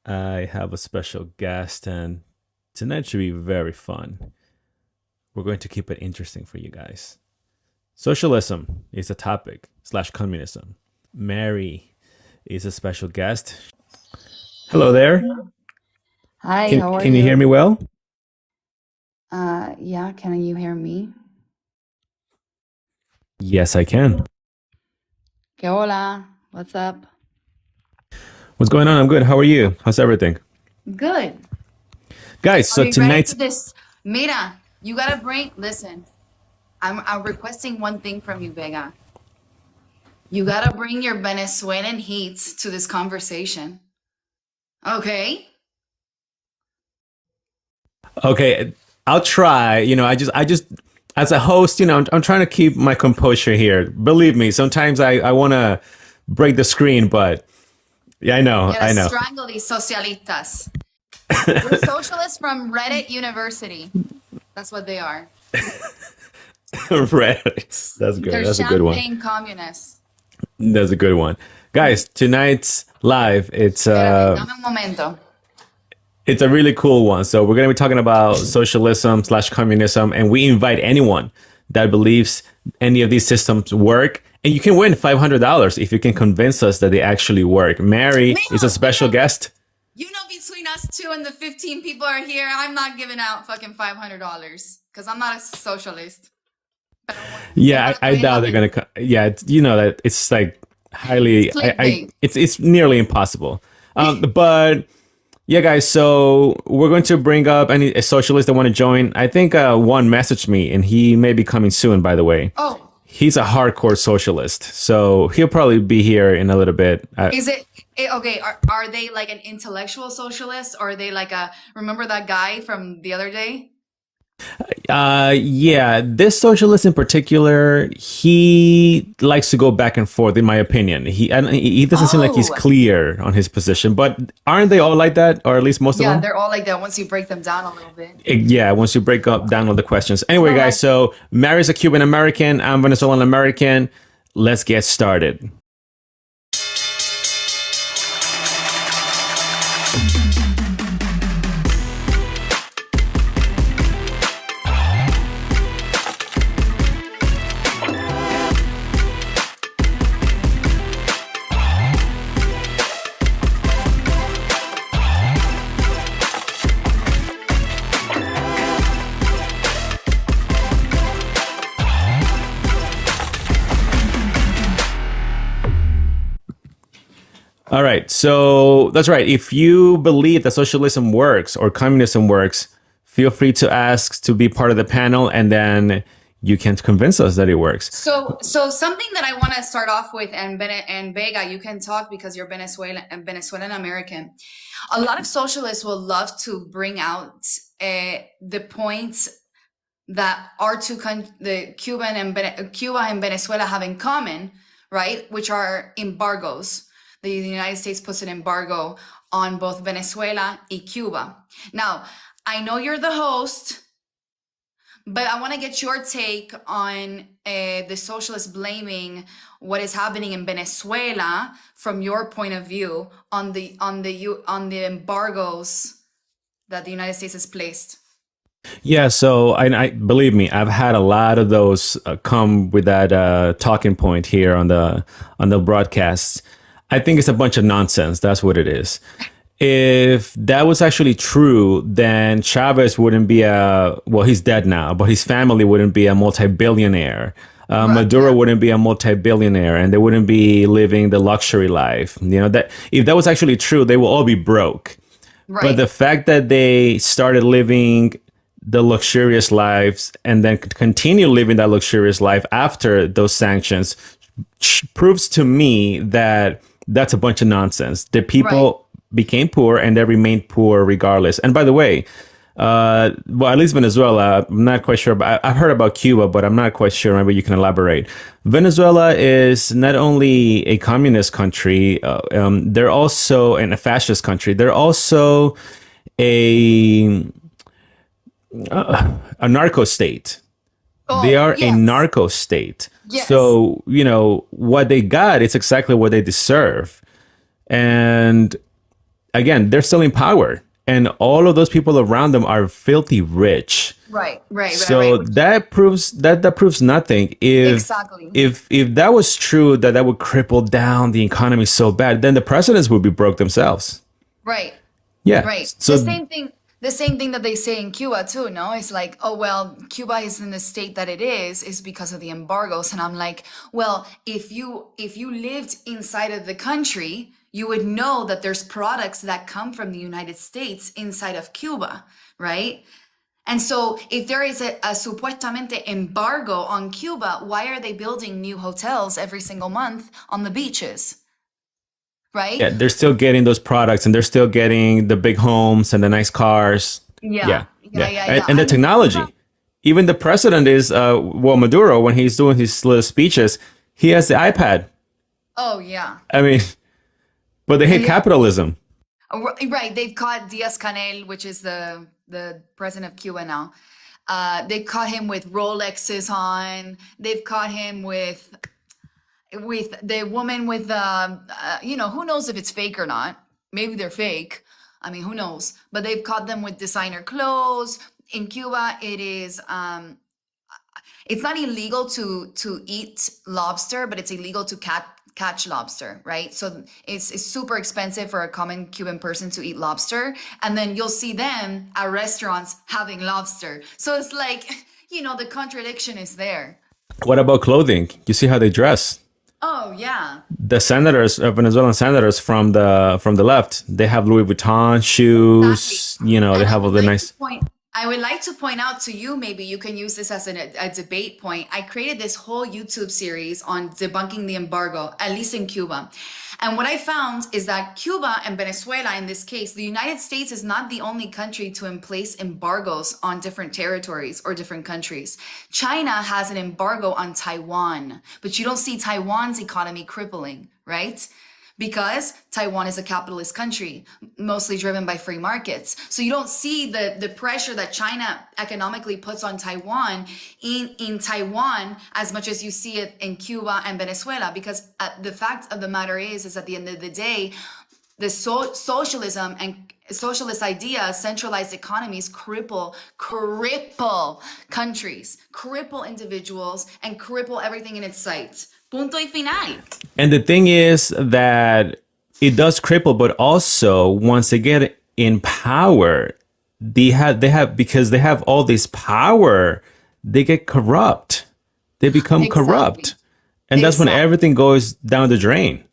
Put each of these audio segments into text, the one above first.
I have a special guest, and tonight should be very fun. We're going to keep it interesting for you guys. Socialism is a topic, slash communism. Mary is a special guest. Hello there. Hi, Can how are can you hear me you? well? Yeah, can you hear me? Yes, I can. Que hola, what's up? What's going on? I'm good. How are you? How's everything? Good. Guys, Are so you ready for tonight's this? Mira, you gotta bring, listen, I'm requesting one thing from you, Vega. You gotta bring your Venezuelan heat to this conversation. Okay? okay, I'll try. I just as a host, I'm trying to keep my composure here. Believe me, sometimes I want to break the screen, but yeah, I You know, gotta I know. strangle these socialistas. They're socialists from Reddit University. That's what they are. Right. That's good. They're That's a good one. champagne communists. That's a good one. Guys, tonight's live, Espérame, dame un momento. it's a really cool one. So we're going to be talking about socialism slash communism, and we invite anyone that believes any of these systems work. And you can win $500 if you can convince us that they actually work. Mary is a Mira, special guest. between us two and the 15 people are here, I'm not giving out fucking $500 because I'm not a socialist. Yeah, Pero I estoy en la doubt they're mente. going to. Yeah, you know that it's like It's highly. clickbait. It's nearly impossible. But yeah, guys. So we're going to bring up any socialists that want to join. I think one messaged me, and he may be coming soon. By the way, Oh, he's a hardcore socialist, so he'll probably be here in a little bit. is okay? Are they like an intellectual socialist or are they like a, remember that guy from the other day? Yeah, this socialist in particular, he likes to go back and forth. In my opinion, he doesn't seem like he's Oh, clear on his position. But aren't they all like that, or at least most of yeah, them? they're all like that once you break them down a little bit. Yeah, once you break up down all the questions. Anyway, So guys, like, so Mary's a Cuban American. I'm Venezuelan American. Let's get started. All right, so that's right. If you believe that socialism works or communism works, feel free to ask to be part of the panel, and then you can convince us that it works. so something that I want to start off with, and and Vega, you can talk because you're Venezuelan American. A lot of socialists will love to bring out the points that the Cuba and Venezuela have in common, right? Which are embargoes. The United States puts an embargo on both Venezuela and Cuba. Now, I know you're the host, but I want to get your take on the socialists blaming what is happening in Venezuela from your point of view on the embargoes that the United States has placed. Yeah, so I believe me, I've had a lot of those come with that talking point here on the broadcasts. I think it's a bunch of nonsense. That's what it is. If that was actually true, then Chavez wouldn't be a, well, he's dead now, but his family wouldn't be a multi-billionaire. Right. Maduro Yeah. wouldn't be a multi-billionaire, and they wouldn't be living the luxury life. That if that was actually true, they will all be broke. But Right. the fact that they started living the luxurious lives and then continue living that luxurious life after those sanctions proves to me that that's a bunch of nonsense. The Right. people became poor and they remained poor regardless. And by the way, well, at least Venezuela, I'm not quite sure. I've heard about Cuba, but I'm not quite sure. Maybe you can elaborate. Venezuela is not only a communist country, they're also and a fascist country. They're also a a narco state. They Oh, are a yes. narco state. Yes. So, what they got, it's exactly what they deserve. And again, they're still in power, and all of those people around them are filthy rich. Right. So that proves nothing. Exactly. If that was true, that would cripple down the economy so bad, then the presidents would be broke themselves. Right. Yeah. Right. So The same thing that they say in Cuba too, no? It's like, oh well, Cuba is in the state that it is because of the embargoes. And I'm like, well, if you lived inside of the country, you would know that there's products that come from the United States inside of Cuba, right? And so if there is a supuestamente embargo on Cuba, why are they building new hotels every single month on the beaches? Right? yeah, they're still getting those products, and they're still getting the big homes and the nice cars. Yeah, yeah, and the I mean, Cuba, technology. Even the president is well, Maduro, when he's doing his little speeches, he has the iPad. oh yeah. I mean, but they hate Yeah. capitalism. Right. They've caught Diaz-Canel, which is the president of Cuba now. They caught him with Rolexes on. They've caught him with the woman with the who knows if it's fake or not. Maybe they're fake. I mean, who knows? But they've caught them with designer clothes. In Cuba, it's not illegal to eat lobster, but it's illegal to catch lobster, right? So it's super expensive for a common Cuban person to eat lobster, and then you'll see them at restaurants having lobster. So it's like, the contradiction is there. What about clothing? You see how they dress? Oh yeah. The senators, Venezuelan senators from the left, they have Louis Vuitton Exactly. shoes. They And have all the nice. I would like to point out to you, maybe you can use this as a debate point. I created this whole YouTube series on debunking the embargo, at least in Cuba. And what I found is that Cuba and Venezuela, in this case, the United States is not the only country to place embargoes on different territories or different countries. China has an embargo on Taiwan, but you don't see Taiwan's economy crippling, right? Because Taiwan is a capitalist country, mostly driven by free markets. So you don't see the pressure that China economically puts on Taiwan in Taiwan as much as you see it in Cuba and Venezuela. Because the fact of the matter is at the end of the day, the socialism and socialist ideas, centralized economies cripple countries, cripple individuals, and cripple everything in its sight. Punto y final. And the thing is that it does cripple, but also once they get in power, they have because they have all this power, they get corrupt. They become Exactly. corrupt, and that's when Exactly. everything goes down the drain.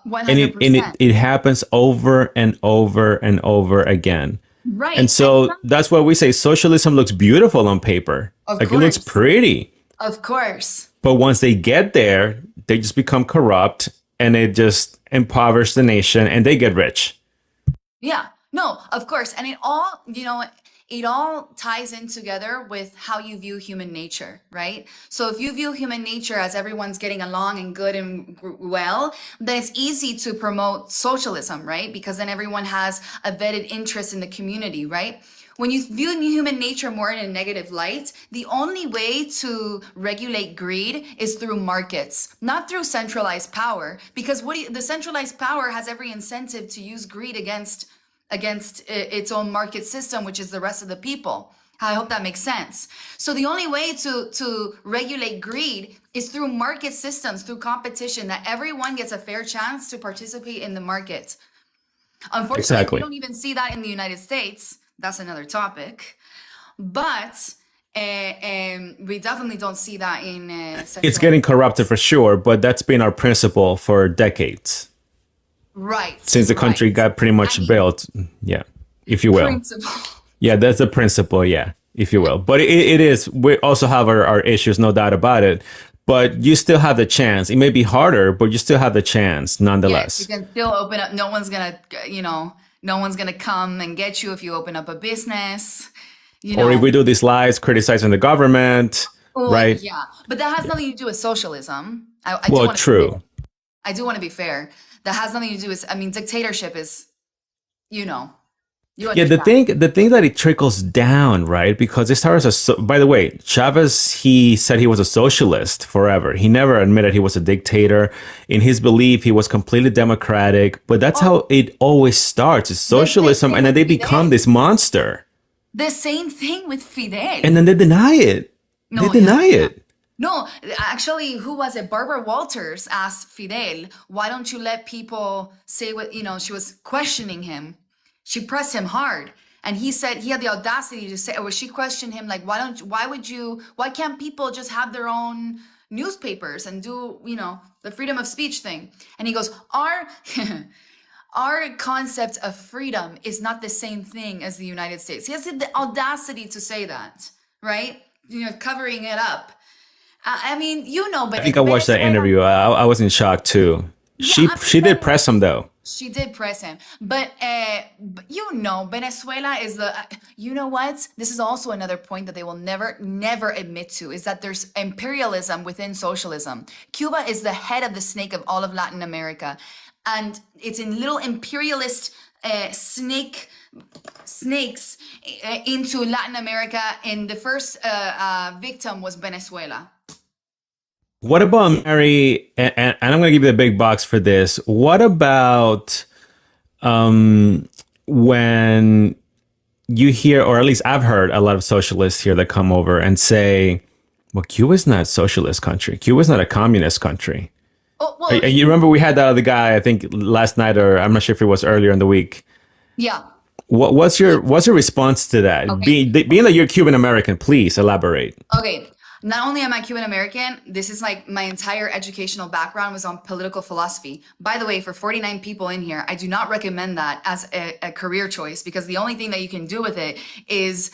And it and it, 100%. it happens over and over and over again. And Right. And so that's why we say socialism looks beautiful on paper. of Like it looks course. pretty. Of course. But once they get there, they just become corrupt, and it just impoverishes the nation, and they get rich. Yeah. No, of course. And it all ties in together with how you view human nature, right? So if you view human nature as everyone's getting along and good and well, then it's easy to promote socialism, right? Because then everyone has a vetted interest in the community, right? When you view human nature more in a negative light, the only way to regulate greed is through markets, not through centralized power. Because the centralized power has every incentive to use greed against its own market system, which is the rest of the people. I hope that makes sense. So the only way to regulate greed is through market systems, through competition, that everyone gets a fair chance to participate in the market. Unfortunately, we Exactly. don't even see that in the United States. That's another topic. But we definitely don't see that in It's Central. getting corrupted for sure, but that's been our principle for decades Right, since the country right. got pretty I much mean, built. Yeah, if you will. principle. Yeah, that's the principle. Yeah, if you will. But it is. We also have our issues, no doubt about it. But you still have the chance. It may be harder, but you still have the chance Yes, you nonetheless. can still open up. No one's gonna come and get you if you open up a business. You Or if know. we do these lies criticizing the government, Oh right? yeah, but that has nothing to do with socialism. I do Well, want to be fair. true. I do want to be fair. That has nothing to do with. I mean, dictatorship is, you know, You Yeah, understand? the thing that it trickles down, right? Because it starts as by the way, Chavez, he said he was a socialist forever. He never admitted he was a dictator. In his belief, he was completely democratic. But that's Oh, how it always starts. It's the same socialism, thing and then with they become Fidel. this monster, The same thing with and Fidel. then they deny it. They No, yeah, deny yeah. it. No, actually, who was it? Barbara Walters asked Fidel, why don't you let people say what, she was questioning him. She pressed him hard. And he said he had the audacity to say, or she questioned him, like, why can't people just have their own newspapers and do, the freedom of speech thing? And he goes, our concept of freedom is not the same thing as the United States. He has the audacity to say that, right? Covering it up. I mean, I but think I watched that Venezuela, interview. I was in shock too. yeah, I mean, She did press him though. she did press him, but Venezuela is you know what? This is also another point that they will never admit to is that there's imperialism within socialism. Cuba is the head of the snake of all of Latin America, and it's in little imperialist snakes into Latin America. And the first victim was Venezuela. What about Mary? And I'm going to give you the big box for this. What about when you hear, or at least I've heard a lot of socialists here that come over and say, well, Cuba's not a socialist country. Cuba's not a communist country. Oh, well, You remember we had that other guy, I think last night, or I'm not sure if it was earlier in the week. yeah. What's your response to that? Okay. Being that you're Cuban American, please elaborate. Okay. Not only am I Cuban American, this is like my entire educational background was on political philosophy. By the way, for 49 people in here, I do not recommend that as a career choice because the only thing that you can do with it is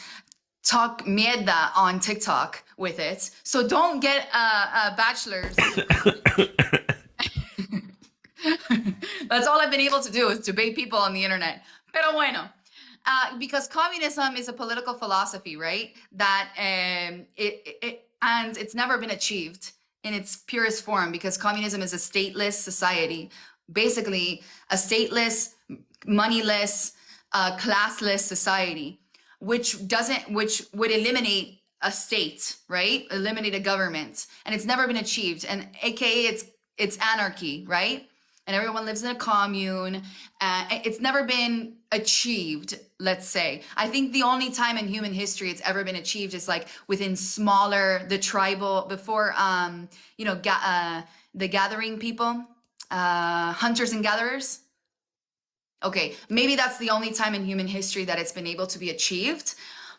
talk mierda on TikTok with it. So don't get a bachelor's. That's all I've been able to do is debate people on the internet. Pero bueno. Because communism is a political philosophy, right? That and it's never been achieved in its purest form because communism is a stateless society, basically a stateless, moneyless, classless society, which would eliminate a state, right? Eliminate a government, and it's never been achieved. And AKA, it's anarchy, right? And everyone lives in a commune. It's never been achieved, let's say. I think the only time in human history it's ever been achieved is like within smaller, the tribal, before, the gathering people, hunters and gatherers. Okay, maybe that's the only time in human history that it's been able to be achieved.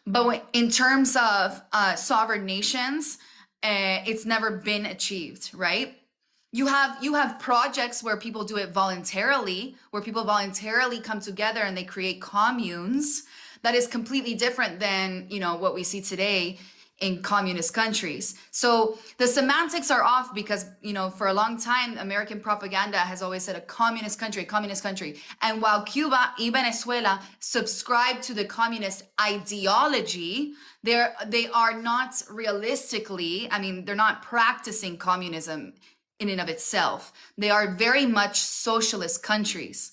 But in terms of sovereign nations, it's never been achieved, right? You have projects where people do it voluntarily, where people voluntarily come together and they create communes. That is completely different than, what we see today in communist countries. So the semantics are off because, for a long time, American propaganda has always said a communist country, a communist country. And while Cuba and Venezuela subscribe to the communist ideology, they are not realistically, they're not practicing communism in and of itself. They are very much socialist countries.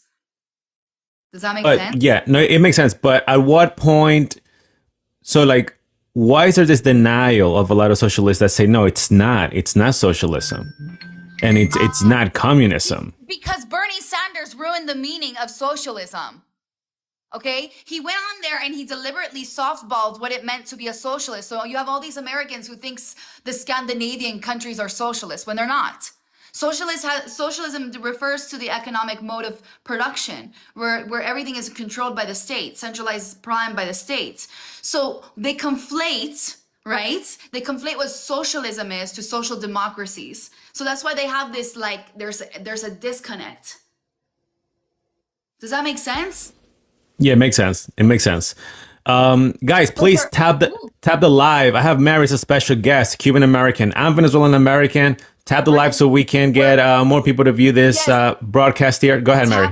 Does that make sense? Yeah, no, it makes sense. But at what point? So, like, why is there this denial of a lot of socialists that say no, it's not socialism, and it's not communism? Because Bernie Sanders ruined the meaning of socialism. Okay, he went on there and he deliberately softballed what it meant to be a socialist. So you have all these Americans who thinks the Scandinavian countries are socialist when they're not. Socialism refers to the economic mode of production, where everything is controlled by the state, centralized prime by the state. So they conflate, right? They conflate what socialism is to social democracies. So that's why they have this there's a disconnect. Does that make sense? Yeah, it makes sense. It makes sense. Guys, please tap the live. I have Mary as a special guest, Cuban American. I'm Venezuelan American. Tap the live so we can get more people to view this broadcast here. Go ahead, Mary.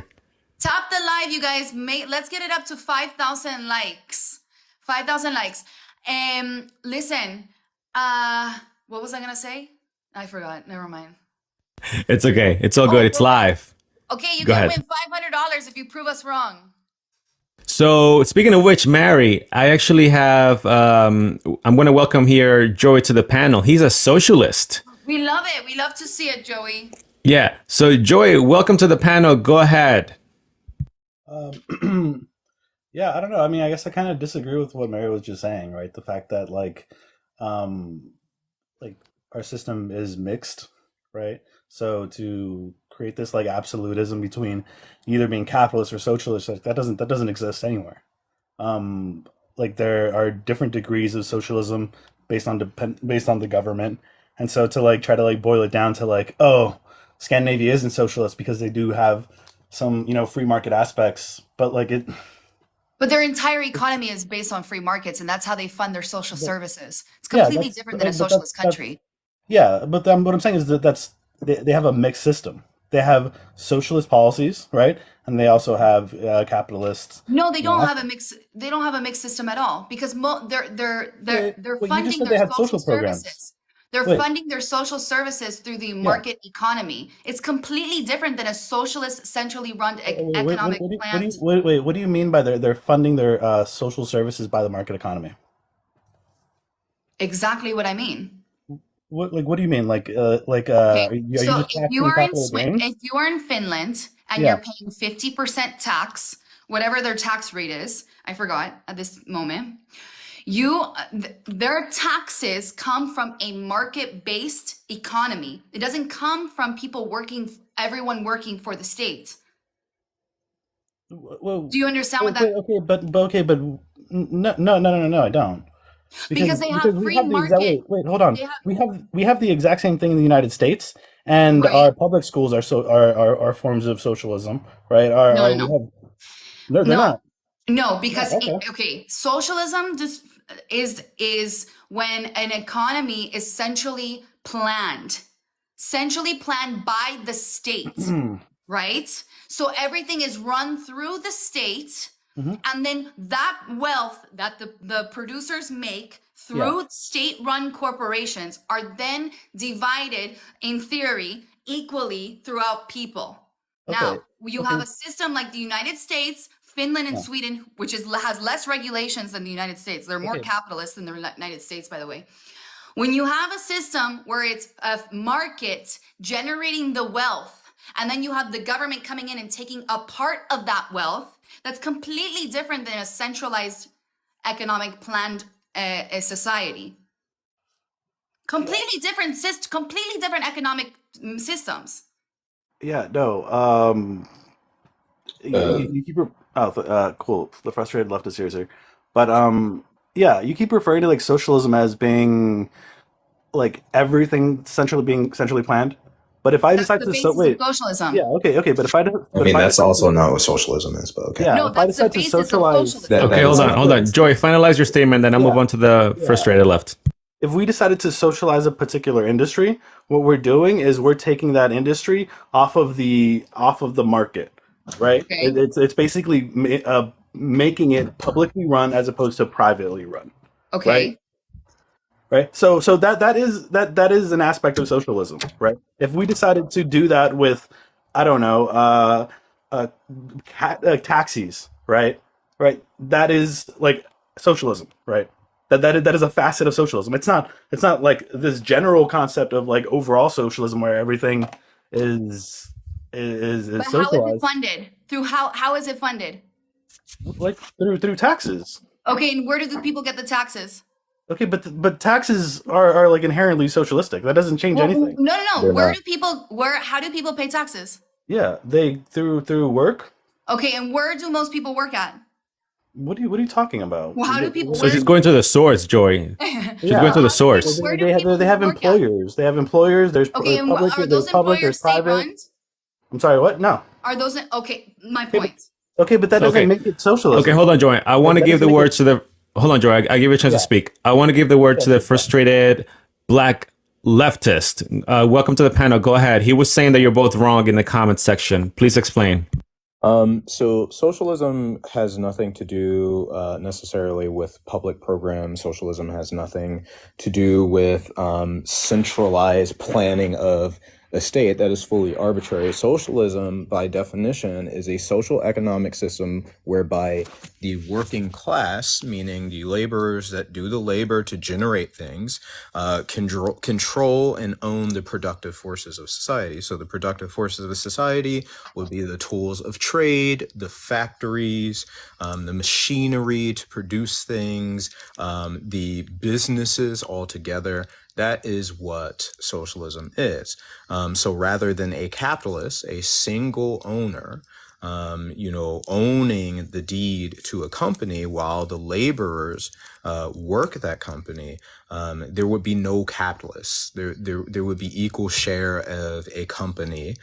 Tap the live, you guys. Let's get it up to 5,000 likes. 5,000 likes. Listen, what was I gonna say? I forgot. Never mind. It's okay. It's all good. It's live. Okay, you Go can ahead. win $500 if you prove us wrong. So speaking of which, Mary, I actually have. I'm going to welcome here Joey to the panel. He's a socialist. We love it. We love to see it, Joey. Yeah. So Joey, welcome to the panel. Go ahead. Yeah, I don't know. I mean, I guess I kind of disagree with what Mary was just saying, right? The fact that um, like our system is mixed, right? So to create this like absolutism between either being capitalist or socialist, like that doesn't exist anywhere. Like there are different degrees of socialism based on the government, and so to like try to like boil it down to like, oh, Scandinavia isn't socialist because they do have some free market aspects, but like But their entire economy is based on free markets, and that's how they fund their social but, services. It's yeah, completely that's different than a but that's socialist that's country. yeah, but what I'm saying is that they have a mixed system. They have socialist policies, right? And they also have capitalist, No, they don't have a aspects. mix. They don't have a mixed system at all because Wait, they're wait, you just funding said their they had social social programs. services. They're Wait, funding their social services through the yeah. market economy. It's completely different than a socialist, centrally run Wait, economic planned. what do you mean by they're funding their social services by the market economy? Exactly what I mean. What do you mean? Okay, are you so just taxing capital If gains? you are in Finland and you're Yeah. paying 50% tax, whatever their tax rate is, I forgot at this moment. Their taxes come from a market-based economy. It doesn't come from everyone working for the state. Well, Do you understand what that? okay, but no, no, no, no, no, I don't. Because they Because have we free have the exact market. wait, hold on. They have We have the exact same thing in the United States, and right. our public schools are are forms of socialism, right? No, no, We no. have no, they're No, not. no, No, because okay. okay, socialism just is when an economy is centrally planned by the state, right? So everything is run through the state, Hmm. and then that wealth that the producers make Yeah. through state-run corporations are then divided, in theory, equally throughout people. Okay. Now, you have Okay. a system like the United States, Finland, and Yeah. Sweden, which has less regulations than the United States. They're more Okay. capitalist than the United States, by the way. When you have a system where it's a market generating the wealth, and then you have the government coming in and taking a part of that wealth, that's completely different than a centralized economic planned society. Completely different economic systems. Yeah. No. You keep cool. The frustrated leftist here, sir. But yeah, you keep referring to like socialism as being like everything centrally being centrally planned. But if I That's decide the to basis of wait, yeah, socialism. okay. I But if mean, I that's decide also to not what socialism is, but okay. yeah, No, if I that's the decide to basis of socialize, That Okay, socialism. that hold is on, if not. hold on. Joey, finalize your statement, then I'll move yeah, on to the yeah, frustrated left. if we decided to socialize a particular industry, what we're doing is we're taking that industry off of the market, right? Okay. It's basically making it publicly run as opposed to privately run, right? Okay. Right. So that is an aspect of socialism, right? If we decided to do that with, I don't know, uh, taxis, right? Right. That is like socialism, right? That is a facet of socialism. It's not like this general concept of like overall socialism where everything is But is how is it socialized, funded? Through how is it funded? like through taxes. Okay, and where do the people get the taxes? Okay, but taxes are like inherently socialistic. That doesn't change Well, anything. no, no, no. They're not. How do people pay taxes? Yeah, they through work. Okay, and where do most people work at? What are you talking about? Well, how do people, So where she's do going to the source, Joey. She's going Yeah, to well, the source. where do people they have work at? employers. They have employers. Okay, and There's public, there's employers state private. run? I'm sorry, what? No. Okay, my Okay, but point. that doesn't Okay. make it Okay, socialism. hold on, Joey. I want to That give doesn't the make word it. to the. Hold on, Joey. I give you a chance to Yeah, speak. I want to give the word yeah, to the yeah. frustrated black leftist. Welcome to the panel. Go ahead. He was saying that you're both wrong in the comments section. Please explain. So socialism has nothing to do necessarily with public programs. Socialism has nothing to do with centralized planning of a state that is fully arbitrary. Socialism, by definition, is a social economic system whereby the working class, meaning the laborers that do the labor to generate things, control and own the productive forces of society. So the productive forces of society would be the tools of trade, the factories, the machinery to produce things, the businesses altogether. That is what socialism is. So rather than a capitalist, a single owner, owning the deed to a company while the laborers work at that company, there would be no capitalists. There would be equal share of a company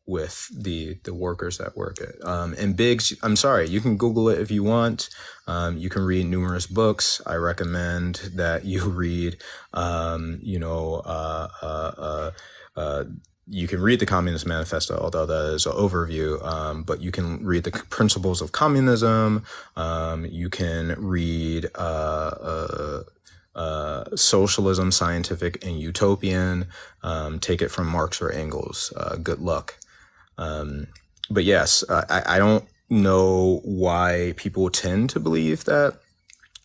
with the workers that work it. And Biggs, I'm sorry, you can Google it if you want. You can read numerous books. I recommend that you read, you can read the Communist Manifesto, although that is an overview, but you can read the Principles of Communism. You can read Socialism, Scientific and Utopian. Take it from Marx or Engels. Good luck. But yes, I don't know why people tend to believe that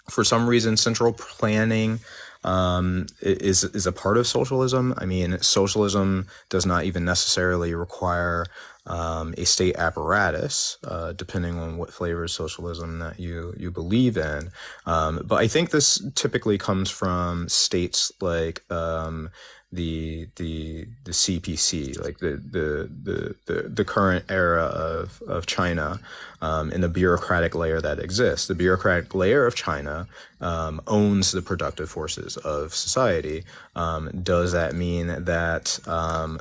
for some reason central planning is a part of socialism. I mean, socialism does not even necessarily require a state apparatus, depending on what flavor of socialism that you believe in. But I think this typically comes from states like the CPC, like the current era of China, and the bureaucratic layer that exists. The bureaucratic layer of China owns the productive forces of society. Does that mean that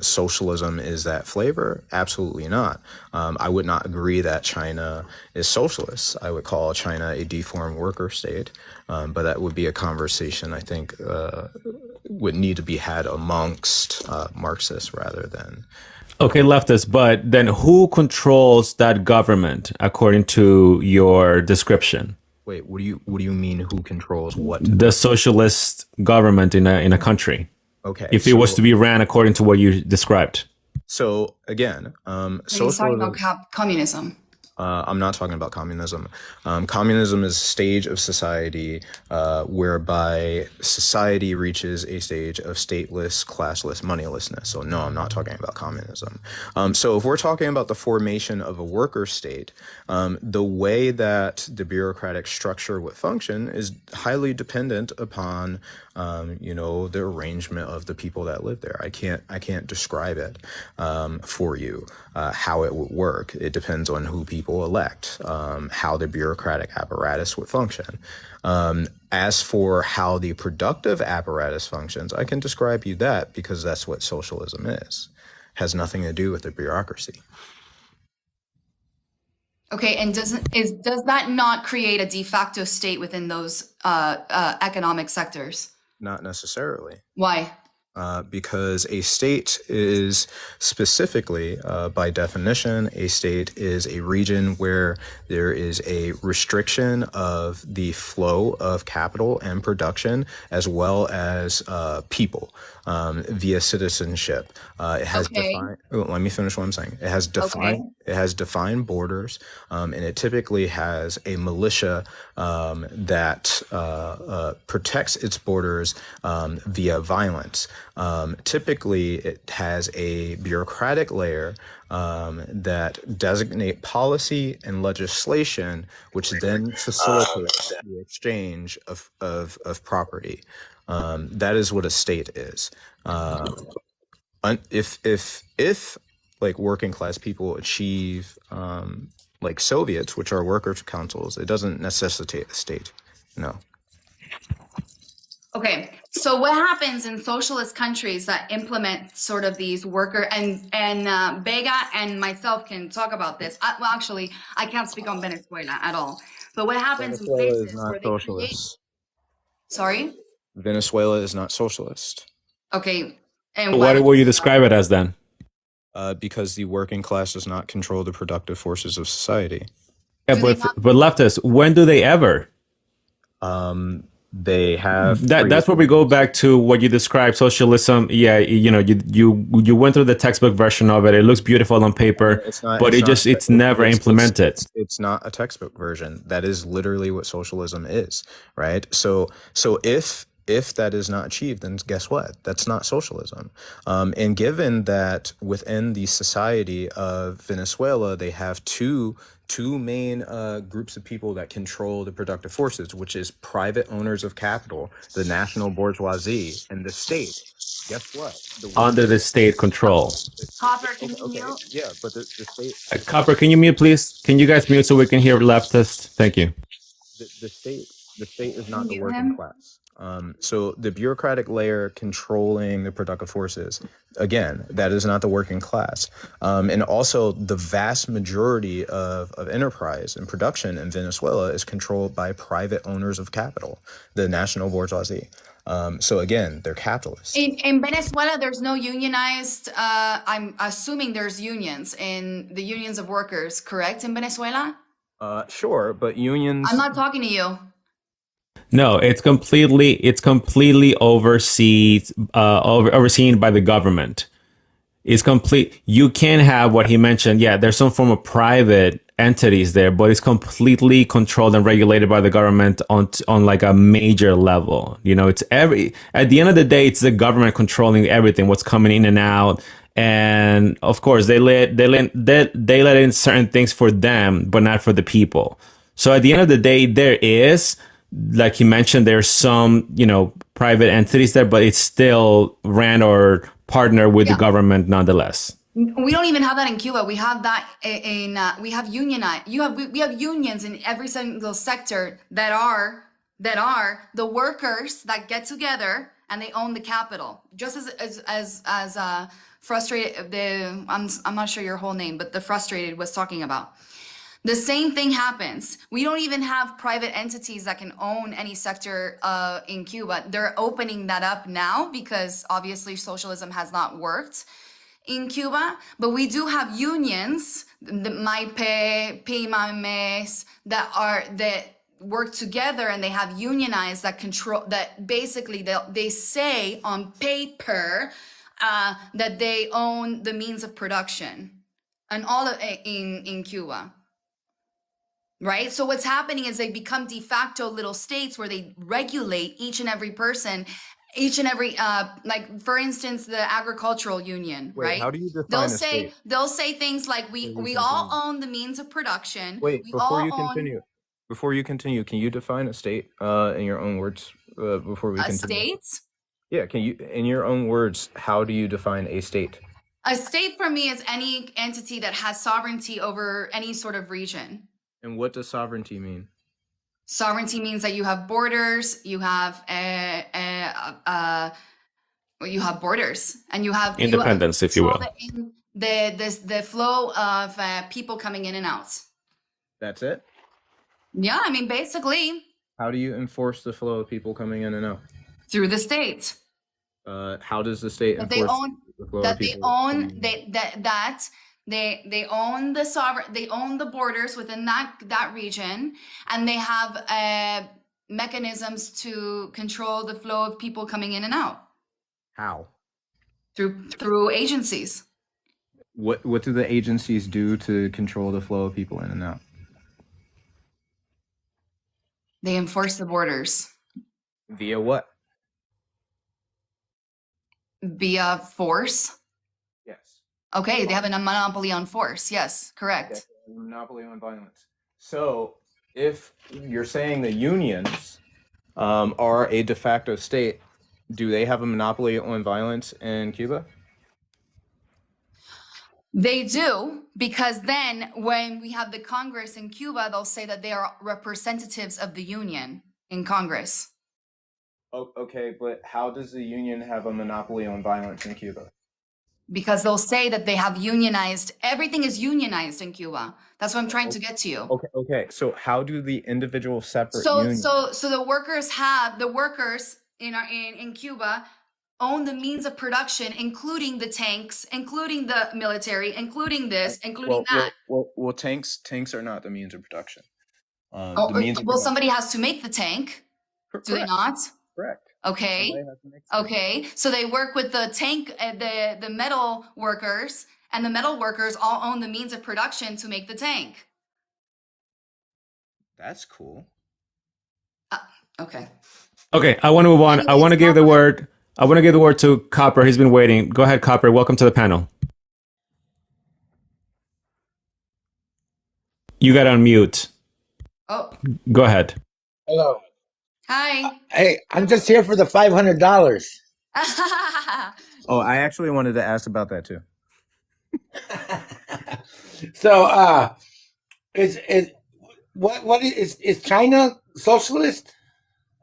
socialism is that flavor? Absolutely not. I would not agree that China is socialist. I would call China a deformed worker state, but that would be a conversation I think would need to be had amongst Marxists rather than. Okay, leftists, but then who controls that government according to your description? Wait, what do you mean who controls what? The socialist government in a country. Okay. If it was to be ran according to what you described. So again, He's talking socialism. about communism. I'm not talking about communism. Communism is a stage of society whereby society reaches a stage of stateless, classless, moneylessness. So no, I'm not talking about communism. So if we're talking about the formation of a worker state, the way that the bureaucratic structure would function is highly dependent upon the arrangement of the people that live there. I can't describe it for you how it would work. It depends on who people elect, how the bureaucratic apparatus would function. As for how the productive apparatus functions, I can describe you that because that's what socialism is. Has nothing to do with the bureaucracy. Okay, and does that not create a de facto state within those economic sectors? Not necessarily. Why? Because a state is specifically, by definition, a state is a region where there is a restriction of the flow of capital and production, as well as people, via citizenship. It has defined. Let me finish what I'm saying. It has defined. It has defined borders, and it typically has a militia that protects its borders via violence. Typically, it has a bureaucratic layer that designate policy and legislation, which then facilitates the exchange of property. That is what a state is. If like working class people achieve like Soviets, which are workers' councils, it doesn't necessitate a state. No. Okay, so what happens in socialist countries that implement sort of these worker and Vega and myself can talk about this. Well, actually, I can't speak on Venezuela at all. But what happens in Venezuela places is not where they socialist. Sorry? Venezuela is not socialist. Okay, and What will you describe it as then? Because the working class does not control the productive forces of society. Yeah, but leftists, when do they ever? They have That's where we go back to what you described socialism. Yeah, you went through the textbook version of it. It looks beautiful on paper, It's not. but It's not. it's never implemented. It's not a textbook version. That is literally what socialism is, right? So if that is not achieved, then guess what? That's not socialism. And given that within the society of Venezuela, they have two main groups of people that control the productive forces, which is private owners of capital, the national bourgeoisie, and the state. Guess what? The Under the workers. state control. Copper, can Okay, you okay, mute? yeah, but the state, Copper, can you mute, please? Can you guys mute so we can hear leftist? Thank you. the state is Can you not the mute working him? class. So the bureaucratic layer controlling the productive forces, again, that is not the working class. And also the vast majority of enterprise and production in Venezuela is controlled by private owners of capital, the national bourgeoisie. So again, they're capitalists. In Venezuela, there's no unionized. I'm assuming there's unions in the unions of workers, correct? In Venezuela, Sure, but I'm unions. not talking to you. No, it's completely overseen by the government. It's complete. You can have what he mentioned. Yeah, there's some form of private entities there, but it's completely controlled and regulated by the government on like a major level. It's at the end of the day, it's the government controlling everything, what's coming in and out. And of course, they let in certain things for them, but not for the people. So at the end of the day, there is, like he mentioned, there's some, private entities there, but it's still ran or partner with the Yeah. government nonetheless. We don't even have that in Cuba. We have that in we have unionized. We have unions in every single sector that are the workers that get together and they own the capital. Just as frustrated I'm not sure your whole name, but the frustrated was talking about. The same thing happens. We don't even have private entities that can own any sector in Cuba. They're opening that up now because obviously socialism has not worked in Cuba, but we do have unions, the MAIPE, PYMES, that work together, and they have unionized that control, that basically they say on paper that they own the means of production and all of in Cuba. Right? So what's happening is they become de facto little states where they regulate each and every person, each and every like for instance the agricultural union. Wait, Right? how do you define a state? They'll say things like we all own the means of production. Wait, We before all you own continue, can you define a state in your own words before we a continue? state. Yeah, can you, in your own words, how do you define a state? A state for me is any entity that has sovereignty over any sort of region. And what does sovereignty mean? Sovereignty means that you have borders, you have borders, and you have Independence, if you will. The flow of people coming in and out. That's it? Yeah, I mean, basically How do you enforce the flow of people coming in and out? through the state. How does the state That they enforce own, the flow that of they people? own, they own the they own the borders within that region, and they have mechanisms to control the flow of people coming in and out How? through agencies. What do the agencies do to control the flow of people in and out? They enforce the borders Via what? via force. Yes. Okay, they have a monopoly on force. Yes, correct. Monopoly on violence. So if you're saying the unions are a de facto state, do they have a monopoly on violence in Cuba? They do, because then when we have the Congress in Cuba, they'll say that they are representatives of the union in Congress. Oh, okay, but how does the union have a monopoly on violence in Cuba? Because they'll say that they have unionized, everything is unionized in Cuba. That's what I'm trying to get to you. Okay. So how do the individual separate So unions? so the workers in Cuba own the means of production, including the tanks, including the military, including this, including that. Well, tanks are not the means of production. The means of Well, production. somebody has to make the tank. Do they Correct. not? Correct. Okay. Somebody has to make stuff. Okay. So they work with the tank, the metal workers, and the metal workers all own the means of production to make the tank. That's cool. Okay. Okay, I want to move on. I want to give the word. I want to give the word to Copper. He's been waiting. Go ahead, Copper. Welcome to the panel. You got to unmute. Oh, Go ahead. Hello. hi. Hey, I'm just here for the $500. Oh, I actually wanted to ask about that too. So, is China socialist?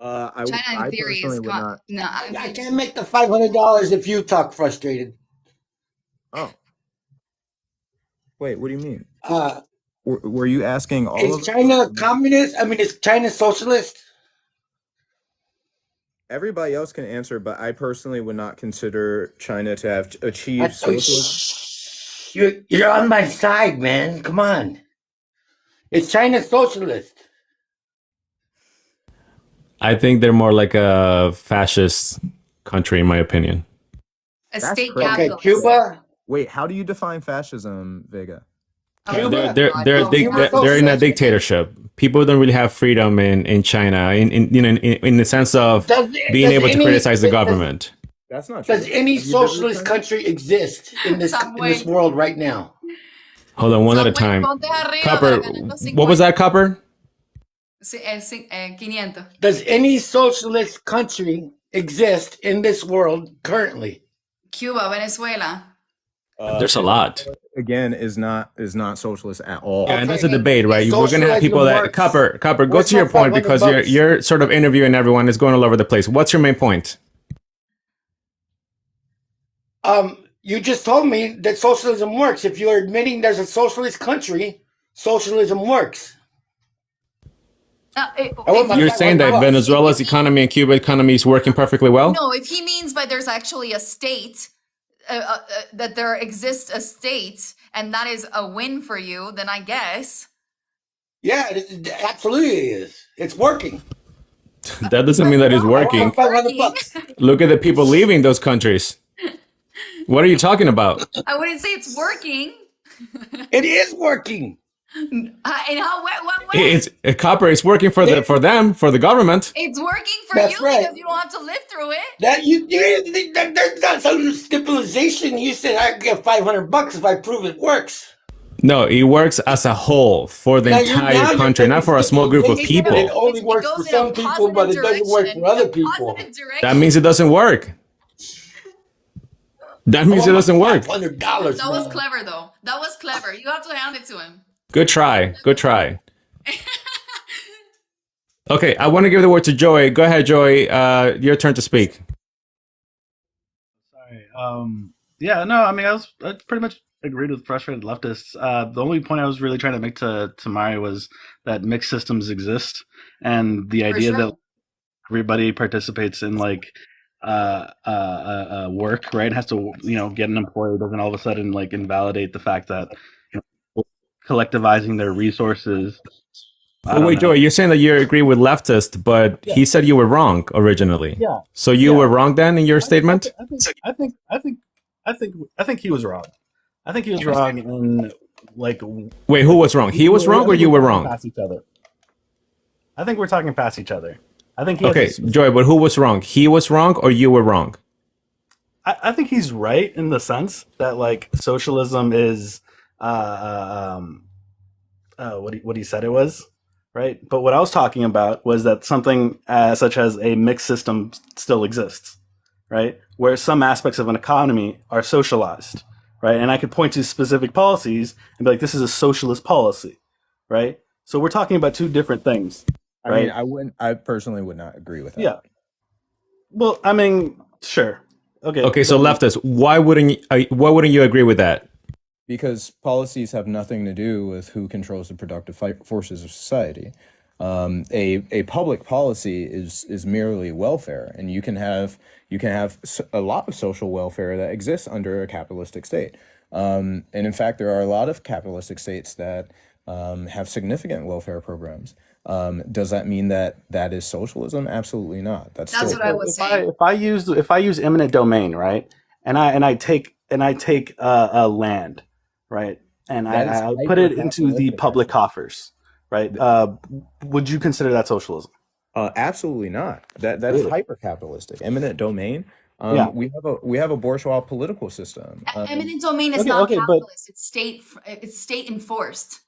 China in theory is personally would not. no. I can't make the $500 if you talk frustrated. Oh, wait. What do you mean? Uh, Were you asking all is of China communist? I mean, is China socialist? Everybody else can answer, but I personally would not consider China to have achieved socialism. You're on my side, man. Come on. Is China socialist? I think they're more like a fascist country, in my opinion. A That's state crazy. Okay, capitalist. Cuba. Wait, how do you define fascism, Vega? Cuba? They're in a dictatorship. People don't really have freedom in China, in the sense of being able to criticize the government. That's not true. Does any socialist country exist in this world right now? Hold on, one at a time. Copper, what was that, Copper? 500. Does any socialist country exist in this world currently? Cuba, Venezuela. There's a lot. Again, is not socialist at all. Yeah, and that's a debate, right? We're gonna have people that Copper, go to your point because you're sort of interviewing everyone. It's going all over the place. What's your main point? You just told me that socialism works. If you're admitting there's a socialist country, socialism works. You're saying that Venezuela's economy and Cuba's economy is working perfectly well? No, if he means by there's actually a state, that there exists a state, and that is a win for you, then I guess. Yeah, it absolutely is. It's working. That doesn't mean that it's working. Look at the people leaving those countries. What are you talking about? I wouldn't say it's working. It is working. In how what way? It's Copper. It's working for them, for the government. It's working for That's you right. because you don't have to live through it. There's not some stipulation. You said I get $500 if I prove it works. No, it works as a whole for the entire country, not for a small group of people. It only works for some people, but it doesn't work for other people. That means it doesn't work. That means it doesn't work. $500. That was clever, though. That was clever. You have to hand it to him. Good try. Good try. Okay, I want to give the word to Joey. Go ahead, Joey. Your turn to speak. Sorry. Yeah, no, I mean, I pretty much agreed with frustrated leftists. The only point I was really trying to make to Mari was that mixed systems exist, and the idea that everybody participates in like work, right? Has to get an employer, doesn't all of a sudden like invalidate the fact that collectivizing their resources. Oh, wait, Joey, you're saying that you agree with leftist, but he said you were wrong originally. Yeah. So you were wrong then in your statement? I think he was wrong. I think he was wrong in like. Wait, who was wrong? He was wrong, or you were wrong? Past each other. I think we're talking past each other. I think. Okay, Joey, but who was wrong? He was wrong, or you were wrong? I think he's right in the sense that like socialism is what he said it was, right? But what I was talking about was that something such as a mixed system still exists, right? Where some aspects of an economy are socialized, right? And I could point to specific policies and be like, this is a socialist policy, right? So we're talking about two different things. Right? I mean, I personally would not agree with that. Yeah. Well, I mean, sure. Okay. Okay, so leftist, why wouldn't you agree with that? Because policies have nothing to do with who controls the productive forces of society. A public policy is merely welfare, and you can have a lot of social welfare that exists under a capitalistic state. And in fact, there are a lot of capitalistic states that have significant welfare programs. Does that mean that that is socialism? Absolutely not. That's That's still what I was If I saying. if I use eminent domain, right, and I take land, right, and that is I put hyper it into the capitalistic. public coffers, right? Would you consider that socialism? Absolutely not. That's Really? hyper capitalistic. Eminent domain. Yeah. We have a bourgeois political system. Eminent domain is Okay. not Okay. But capitalist. It's state enforced.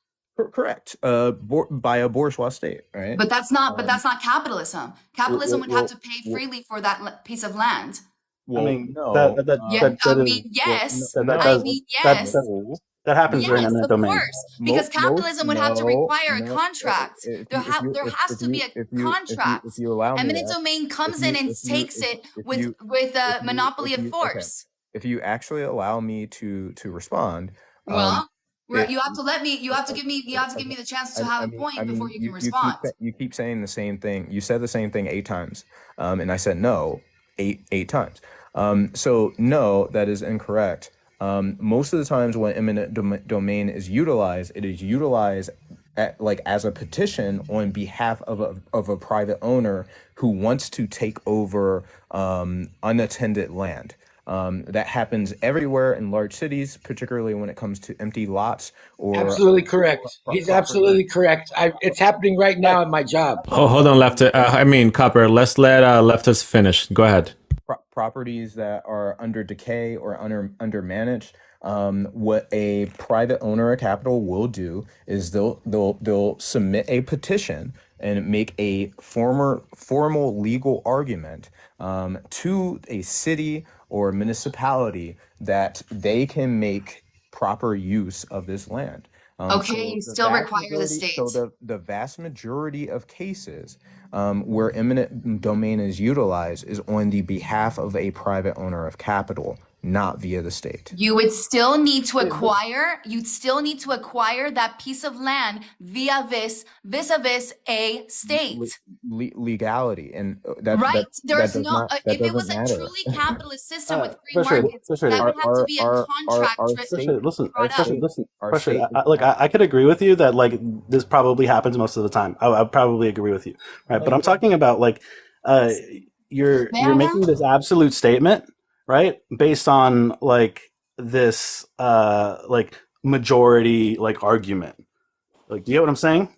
Correct. By a bourgeois state, right? But that's not. But Um, that's not capitalism. well, Capitalism well, would have well, to pay well, freely for that piece of land. I well, mean no. Yeah, I that is mean, yes. that I does mean, that yes. No. that happens during Yes, eminent of domain. course, because capitalism would have to require a No. contract. There has to be a If contract. you allow me Eminent that, domain if comes in you and if you takes it if with you a monopoly of okay, force. if you actually allow me to respond, Well, it you have to let me. You have to give me. You have to give me the chance to have a point before you can respond. you keep saying the same thing. You said the same thing 8 times, and I said no eight times. So no, that is incorrect. Most of the times when eminent domain is utilized, it is utilized as a petition on behalf of a private owner who wants to take over unattended land. That happens everywhere in large cities, particularly when it comes to empty lots or Absolutely correct. He's absolutely correct. It's happening right now at my job. Hold on, left. I mean, Copper. Let's let leftist finish. Go ahead. properties that are under decay or under managed. What a private owner of capital will do is they'll submit a petition and make a formal legal argument to a city or municipality that they can make proper use of this land. Okay, you still require the state. So the vast majority of cases where eminent domain is utilized is on the behalf of a private owner of capital, not via the state. You would still need to acquire. You'd still need to acquire that piece of land vis-a-vis a state. Legality and Right? There's does no. not, that If it doesn't was a matter. truly capitalist system with free Frustrated, markets, frustrated. that would have to be a contract Frustrated, listen, brought up. frustrated, listen, Our frustrated. state- Look, I could agree with you that like this probably happens most of the time. I probably agree with you, right? But I'm talking about like you're making this absolute statement, right, based on like this like majority like argument. Like, do you get what I'm saying?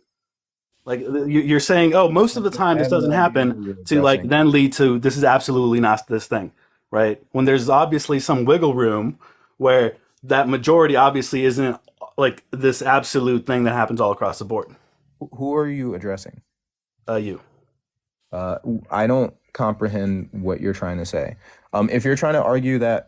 Like you're saying, oh, most of the time this doesn't happen to like then lead to this is absolutely not this thing, right? When there's obviously some wiggle room where that majority obviously isn't like this absolute thing that happens all across the board. Who are you addressing? You. I don't comprehend what you're trying to say. If you're trying to argue that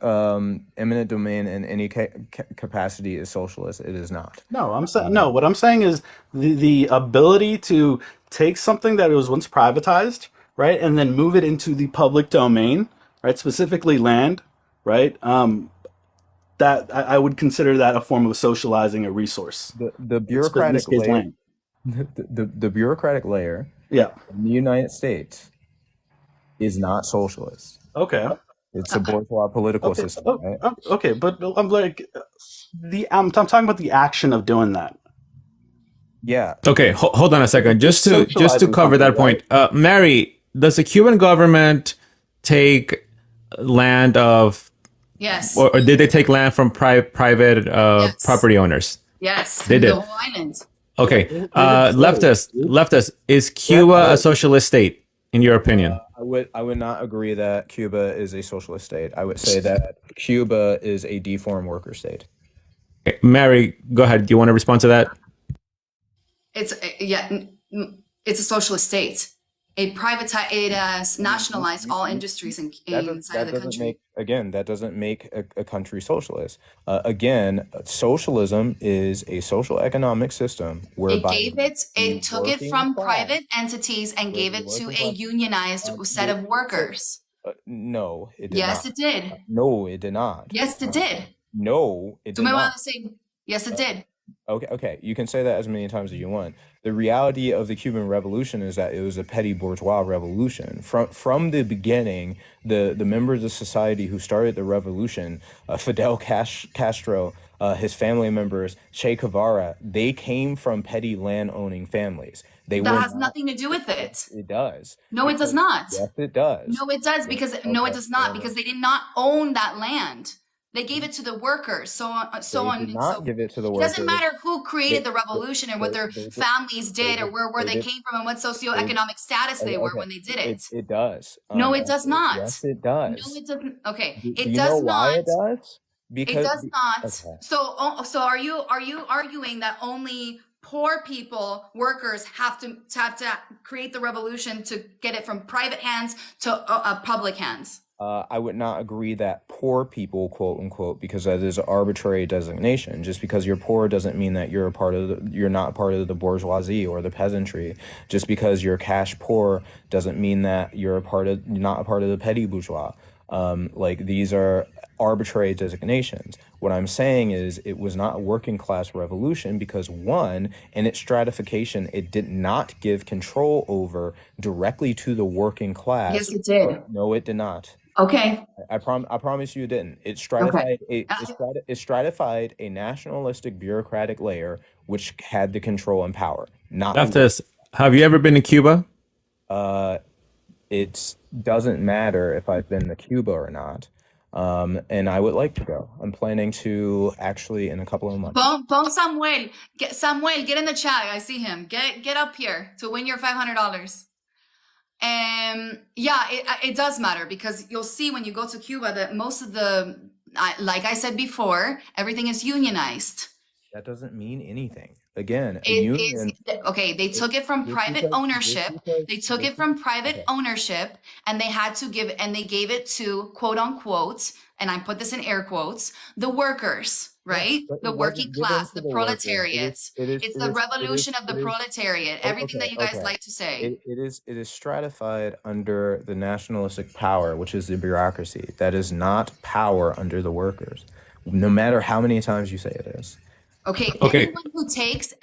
eminent domain in any capacity is socialist, it is not. No, I'm saying no. What I'm saying is the ability to take something that was once privatized, right, and then move it into the public domain, right, specifically land, right. That I would consider that a form of socializing a resource. The In bureaucratic this case, layer, land. the bureaucratic layer Yeah. in the United States is not socialist. Okay. It's a bourgeois political system, right? Okay, but I'm like I'm talking about the action of doing that. Yeah. Okay, hold on a second. Just to Socializing cover that something, point, Mary, does the Cuban government take land of, Yes. or did they take land from private Yes. property owners? Yes. They did. The whole island. Okay, leftist, is Cuba a socialist state in your opinion? I would not agree that Cuba is a socialist state. I would say that Cuba is a deformed worker state. Okay, Mary, go ahead. Do you want to respond to that? It's it's a socialist state. It has nationalized all industries inside of the country. That doesn't make a country socialist. Again, socialism is a social economic system whereby It took it from private entities and gave it to a unionized set of workers. No, it did Yes, not. it did. No, it did not. Yes, it did. No, it Tú did me vas not. a decir, yes, it did. Okay, you can say that as many times as you want. The reality of the Cuban Revolution is that it was a petty bourgeois revolution. From the beginning, the members of society who started the revolution, Castro, his family members, Che Guevara, they came from petty land owning families. They That were has not. nothing to do with Yes, it. it does. No, it does Because not. yes, it does. No, it does Yes, because no, it okay, does not whatever. because they did not own that land. They gave it to the workers, so They on did and so not forth. give it to the It doesn't workers. matter who created They the revolution and what their they did families did or where they they did came from and what they socioeconomic status they were okay. when they did it. It does. No, it does not. Yes, it No, does. it doesn't. Okay, Do it you know does why not. it does? It does not. Okay. So are you arguing that only poor people, workers, have to create the revolution to get it from private hands to public hands? I would not agree that poor people, quote unquote, because that is an arbitrary designation. Just because you're poor doesn't mean that you're not part of the bourgeoisie or the peasantry. Just because you're cash poor doesn't mean that you're not a part of the petty bourgeois. Like these are arbitrary designations. What I'm saying is it was not a working class revolution because one, in its stratification, it did not give control over directly to the working class. Yes, it did. No, it did not. Okay. I promise you it didn't. It Okay. stratified a nationalistic bureaucratic layer which had the control and power. Not Leftist, have you ever been to Cuba? it doesn't matter if I've been to Cuba or not. And I would like to go. I'm planning to actually in a couple of months. Pon Samuel. Samuel, get in the chat. I see him. Get up here to win your $500. Yeah, it does matter because you'll see when you go to Cuba that most of like I said before, everything is unionized. That doesn't mean anything. Again, a It union. is okay. They took it from private ownership. They took it from private ownership, and they had to give, and they gave it to quote unquote, and I put this in air quotes, the workers, right? but The it working wasn't given class, to the the workers. proletariat. It's the revolution of the proletariat. Everything that you guys like to say. It is stratified under the nationalistic power, which is the bureaucracy. That is not power under the workers, no matter how many times you say it is. Okay, Okay.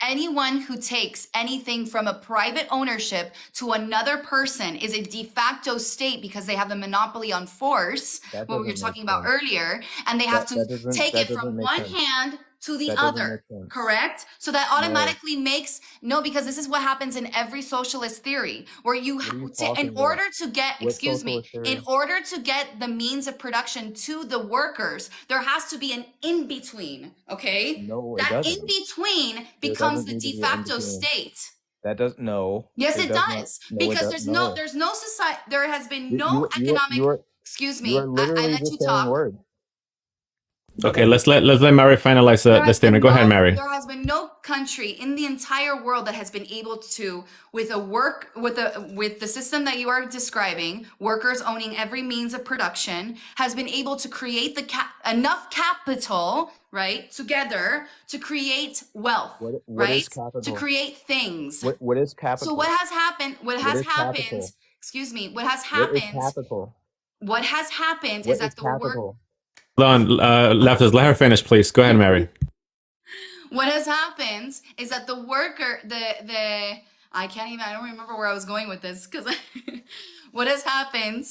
anyone who takes anything from a private ownership to another person is a de facto state because they have the monopoly on force, That what we were doesn't make talking about sense. earlier, and they have to take that it from doesn't make one sense. hand to the That doesn't other, make sense. correct? So that automatically makes, no, because this is what happens in every socialist theory, where are you in talking order about? to get, What excuse me, socialist theory? in order to get the means of production to the workers, there has to be an in-between, okay? No, it That doesn't. in-between becomes doesn't the need to de be an facto in-between. state. That does no. Yes, it does not. does. No, it Because does there's no society, there has been You no economic, excuse you me, are literally I let just you saying talk. words. Okay, let's let Mary finalize the statement. Go ahead, Mary. There has been no country in the entire world that has been able to, with the system that you are describing, workers owning every means of production, has been able to create enough capital, right, together to create wealth, What right, is capital? to create things. What is capital? So what has happened? What has is happened? capital? Excuse me. What has What is happened? capital? What has happened What is that is the work. capital? Hold on, leftist, let her finish, please. Go ahead, Mary. What has happened is that the worker, I don't remember where I was going with this because what has happened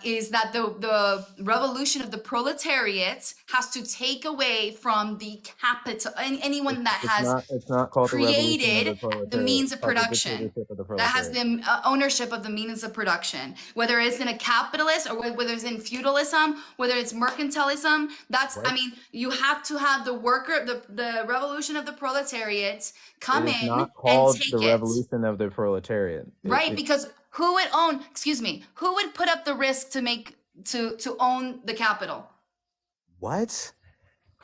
is that the revolution of the proletariat has to take away from the capital, anyone that has It's not called the revolution of created the proletariat. the means of It's called the production, dictatorship of the that has proletariat. the ownership of the means of production, whether it's in a capitalist or whether it's in feudalism, whether it's mercantilism. That's, I mean, you have to have the worker, the revolution of the proletariat come It is in not and called take the it. revolution of the proletariat. Right, because who would own, who would put up the risk to own the capital? What?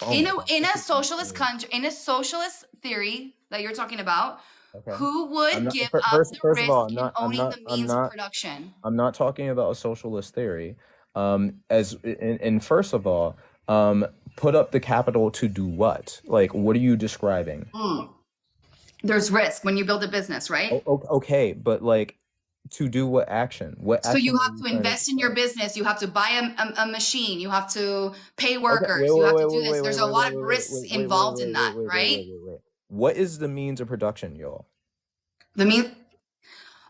Oh In my God. a socialist country, in a socialist theory that you're talking about, Okay. who would I'm not- give fir- up first- the first of risk all, I'm in not- I'm owning not- the I'm means not- of production? I'm not talking about a socialist theory. And first of all, put up the capital to do what? Like, what are you describing? There's risk when you build a business, right? Okay, but like, To do what action? What So action you are have you to trying to invest in your describe? business. You have to buy a machine. You have to pay Okay, workers. You have to do this. There's a lot of risks involved in that, right? wait. What is the means of production, y'all? The mean,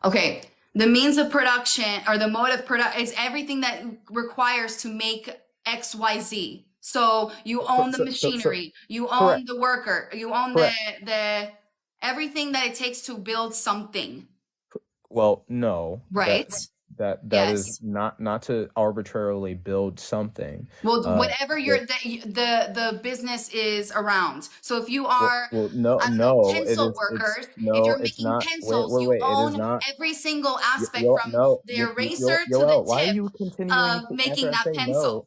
okay, the means of production or the mode of production is everything that requires to make X, Y, Z. So you So, own the so, so, so machinery, you own correct, the worker, you own correct. the everything that it takes to build something, Well, no, right? that is Yes. not to arbitrarily build something. Well, whatever But the business is around. So if you are, no, I don't know, no, pencil it's workers, if no, you're it's making not. pencils, you It is own not. every single aspect from No, the eraser to the Yoel, why are tip you continuing of to, making after I that say pencil. no?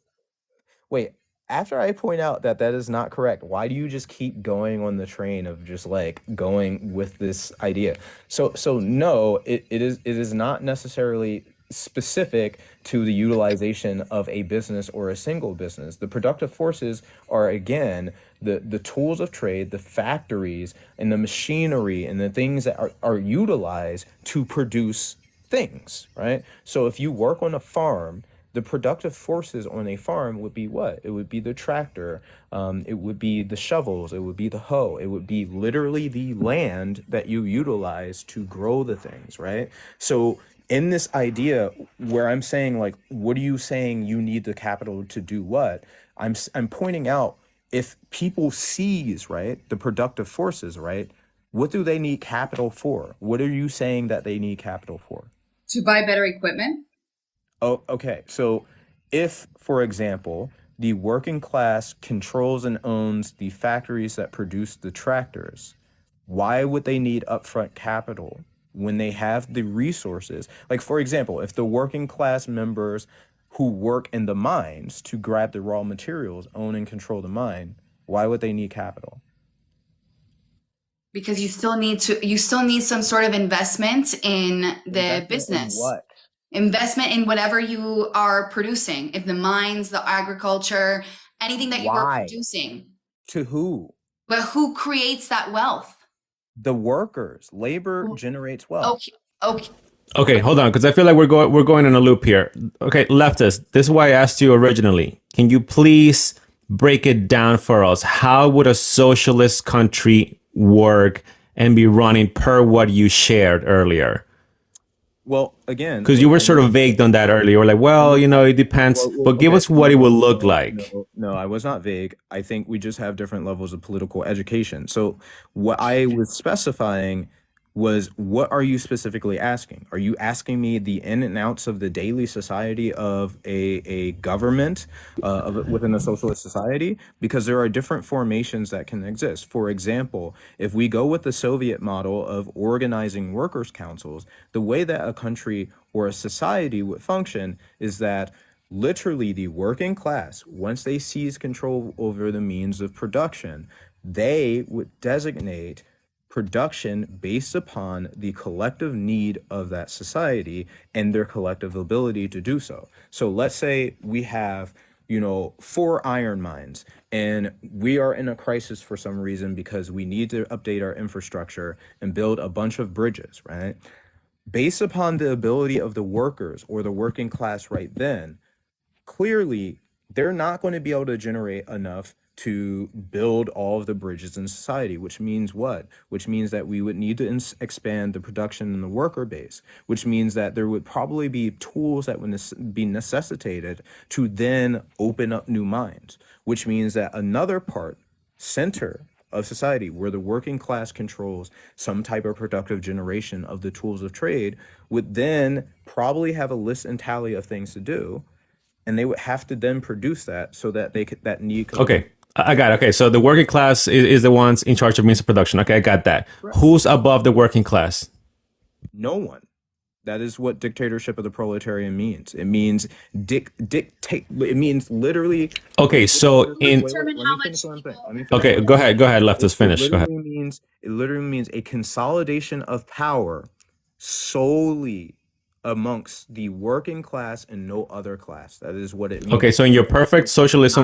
Wait, after I point out that that is not correct, why do you just keep going on the train of just like going with this idea? So no, it is not necessarily specific to the utilization of a business or a single business. The productive forces are again the tools of trade, the factories and the machinery and the things that are utilized to produce things, right? So if you work on a farm, the productive forces on a farm would be what? It would be the tractor, it would be the shovels, it would be the hoe, it would be literally the land that you utilize to grow the things, right? So in this idea where I'm saying like, what are you saying you need the capital to do what? I'm pointing out if people seize, right, the productive forces, right, what do they need capital for? What are you saying that they need capital for? To buy better equipment? Oh, okay. So if, for example, the working class controls and owns the factories that produce the tractors, why would they need upfront capital when they have the resources? Like, for example, if the working class members who work in the mines to grab the raw materials own and control the mine, why would they need capital? Because you still need some sort of investment in the Investment in business. what? Investment in whatever you are producing. If the mines, the agriculture, anything that you are Why? producing. To who? But who creates that wealth? The workers. Labor generates wealth. Okay, okay. Okay, hold on, because I feel like we're going in a loop here. Okay, leftist, this is why I asked you originally. Can you please break it down for us? How would a socialist country work and be running per what you shared earlier? Well, again, Because you were sort of vague on that earlier. Like, well, it depends. But give okay, us what it will look like. no, I was not vague. I think we just have different levels of political education. So, what I was specifying was what are you specifically asking? Are you asking me the in and outs of the daily society of a government within a socialist society? Because there are different formations that can exist. For example, if we go with the Soviet model of organizing workers' councils, the way that a country or a society would function is that literally the working class, once they seize control over the means of production, they would designate production based upon the collective need of that society and their collective ability to do so. So let's say we have, 4 iron mines and we are in a crisis for some reason because we need to update our infrastructure and build a bunch of bridges, right? Based upon the ability of the workers or the working class right then, clearly they're not going to be able to generate enough to build all of the bridges in society, which means what? Which means that we would need to expand the production in the worker base, which means that there would probably be tools that would be necessitated to then open up new mines, which means that another center of society where the working class controls some type of productive generation of the tools of trade would then probably have a list and tally of things to do, and they would have to then produce that so that that need could. Okay, I got it. Okay, so the working class is the ones in charge of means of production. Okay, I got that. Who's above the working class? No one. That is what dictatorship of the proletarian means. It means dictate. It means literally. Okay, so in Determine Let how me finish much what I'm saying. people. Let me finish okay, what I'm go saying. ahead. Let us finish. Go ahead. It literally means a consolidation of power solely amongst the working class and no other class. That is what it means. Okay, so in your perfect socialist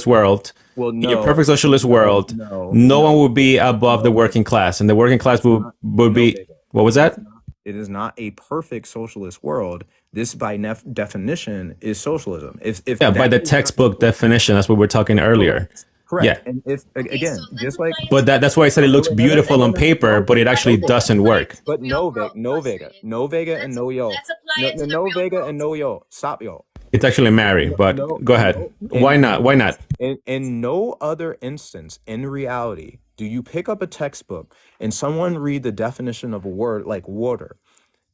world, Well, in your no, perfect socialist world, no one would be above the working class, and the working class would be no, what was that? It is not a perfect socialist world. This, by definition, is socialism. If Yeah, by that the is not textbook definition, that's what we're talking earlier. correct, correct. Yeah, And if Okay, so again, let's just like apply it but to that's why I said it looks wait, no, no, beautiful no, on no, paper, no, but it Vega, actually no, Vega. let's doesn't apply it work. to the But real no, Vega, world, no, Vega, frustrated. no, Vega, and Let's no, yo, let's apply no, it no, to the no, real Vega, and world. no, yo. Stop, yo. It's actually Mary, No, but no, go ahead. no. Why not? Why not? In no other instance in reality do you pick up a textbook and someone read the definition of a word like water,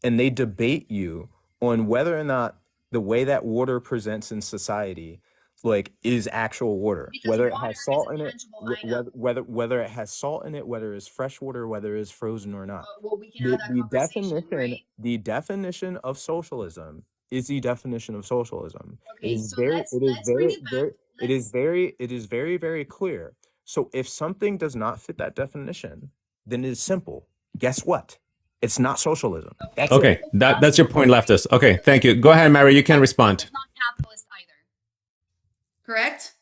and they debate you on whether or not the way that water presents in society like is actual water, Because whether it water has is salt a in it, tangible item. whether it has salt in it, whether it's fresh water, whether it's frozen or not. Well, we can have that conversation, right? The definition of socialism is the definition of socialism. Okay, so let's bring it back. Let's It is very, very clear. So if something does not fit that definition, then it is simple. Guess what? It's not socialism. That's it. Okay, that's your point, leftist. Okay, thank you. Go ahead, Mary. You can respond. It's not capitalist either. Correct?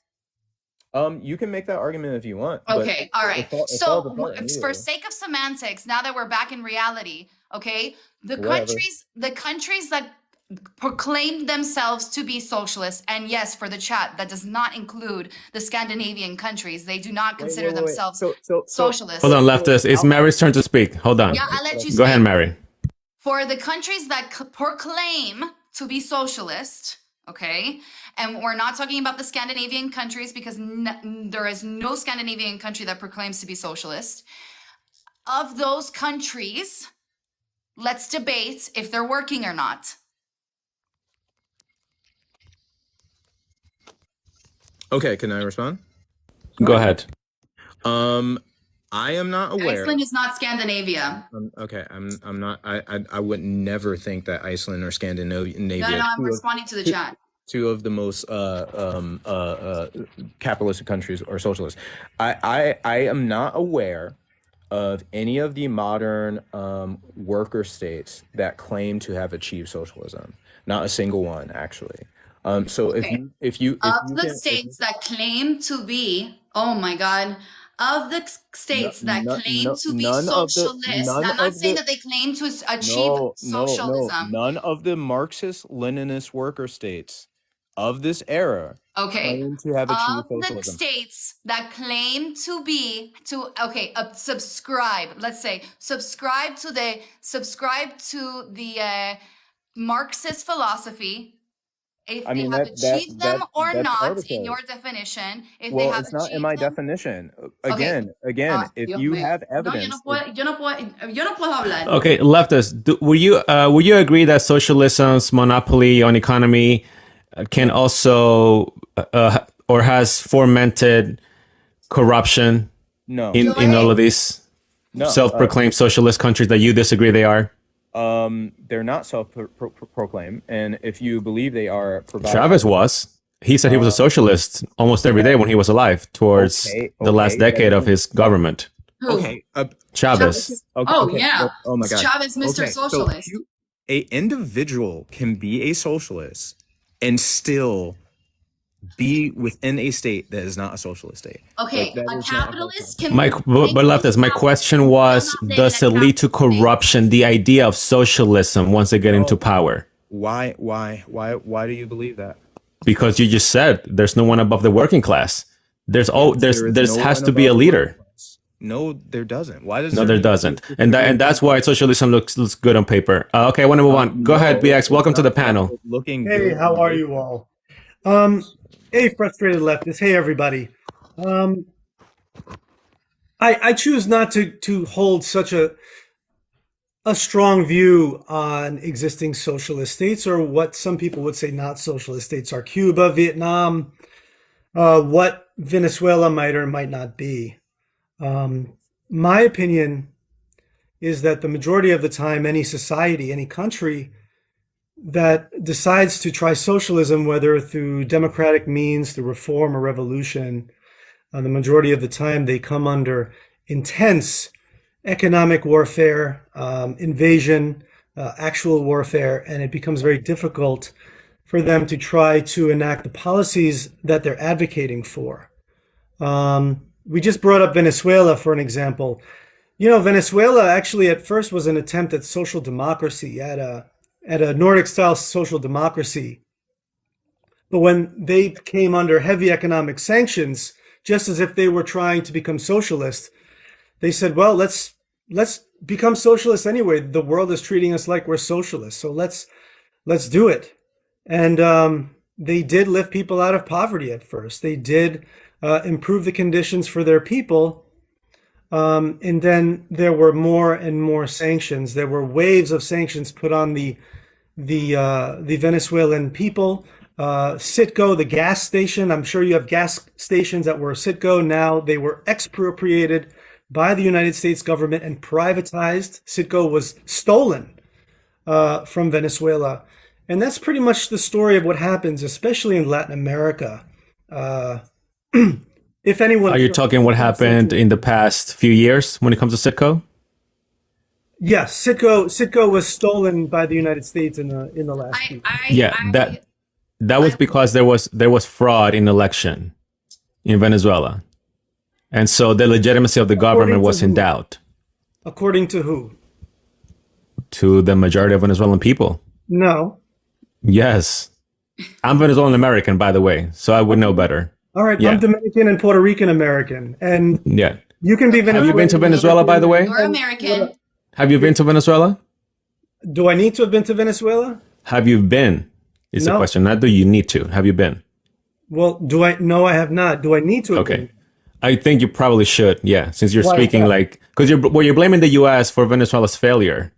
You can make that argument if you want. but Okay, all right. it falls So, apart for immediately. sake of semantics, now that we're back in reality, okay, Whatever. the countries that proclaim themselves to be socialist, and yes, for the chat, that does not include the Scandinavian countries. They do not consider Wait. themselves So socialist. Hold on, leftist. It's Mary's turn to speak. Hold on. Yeah, I'll let you Go ahead, speak. Mary. For the countries that proclaim to be socialist, okay, and we're not talking about the Scandinavian countries because there is no Scandinavian country that proclaims to be socialist. Of those countries, let's debate if they're working or not. Okay, can I respond? Go ahead. I am not aware. Iceland is not Scandinavia. Okay, I'm not. I would never think that Iceland or Scandinavia, No, I'm responding to the chat. two of the most capitalistic countries are socialist. I am not aware of any of the modern worker states that claim to have achieved socialism. Not a single one, actually. So Okay. if you Of the states that claim to be, oh my God, of the states that claim to be socialist, I'm not saying that they claim to achieve socialism. None of the Marxist-Leninist worker states of this era Okay. claim to have achieved Of the socialism. states that claim to be subscribe, let's say subscribe to the Marxist philosophy. If I mean, they have achieved them or that's not, in arbitrary. your definition, if they Well, have it's not in achieved my them. definition. Okay. Again, if Dios you mío. have No, evidence, yo no puedo hablar. Okay, leftist. Would you agree that socialism's monopoly on economy can also or has fomented corruption no, in all of these no, self-proclaimed socialist countries that you disagree they are? they're not self-proclaimed, and if you believe they are, Chavez was. He said he was a socialist almost every day when he was alive towards the last decade of his government. Who? Okay, Chavez. Oh, yeah. Oh my God. Chavez, Mr. Socialist. So a individual can be a socialist and still be within a state that is not a socialist state. Okay, Like, that a is not capitalist can But leftist, my question was, does it lead to corruption, the idea of socialism once they get into power? Why do you believe that? Because you just said there's no one above the working class. There no has one to be a above the leader. working class. No, there doesn't. Why does No, there doesn't, and that's why socialism looks good on paper. Okay, I want to move on. Go ahead, BX. Welcome to the panel. Looking Hey, good. how are you all? Hey, frustrated leftist. Hey, everybody. I choose not to hold such a strong view on existing socialist states, or what some people would say not socialist states are: Cuba, Vietnam, what Venezuela might or might not be. My opinion is that the majority of the time, any society, any country that decides to try socialism, whether through democratic means, through reform or revolution, the majority of the time they come under intense economic warfare, invasion, actual warfare, and it becomes very difficult for them to try to enact the policies that they're advocating for. We just brought up Venezuela for an example. You know, Venezuela actually at first was an attempt at social democracy, at a Nordic style social democracy. But when they came under heavy economic sanctions, just as if they were trying to become socialist, they said, "Well, let's become socialist anyway. The world is treating us like we're socialists, so let's do it." And they did lift people out of poverty at first. They did improve the conditions for their people. And then there were more and more sanctions. There were waves of sanctions put on the Venezuelan people. Citgo, the gas station. I'm sure you have gas stations that were Citgo now. They were expropriated by the United States government and privatized. Citgo was stolen from Venezuela. And that's pretty much the story of what happens, especially in Latin America. If anyone, Are you talking what happened in the past few years when it comes to Citgo? yes, Citgo was stolen by the United States in the last year. Yeah, that was because there was fraud in election in Venezuela, and so the legitimacy of the government was in doubt. According to who? To the majority of Venezuelan people. No. Yes, I'm Venezuelan American, by the way, so I would know better. All right, Yeah. I'm Dominican and Puerto Rican American, and Yeah. you can be Venezuelan. Have you been to Venezuela, by the way? You're American. Have you been to Venezuela? Do I need to have been to Venezuela? Have you been? It's a No. question. Not do you need to. Have you been? Well, do I? No, I have not. Do I need to have Okay. been? I think you probably should. Yeah, since you're Why is speaking that? like because you're blaming the U.S. for Venezuela's failure,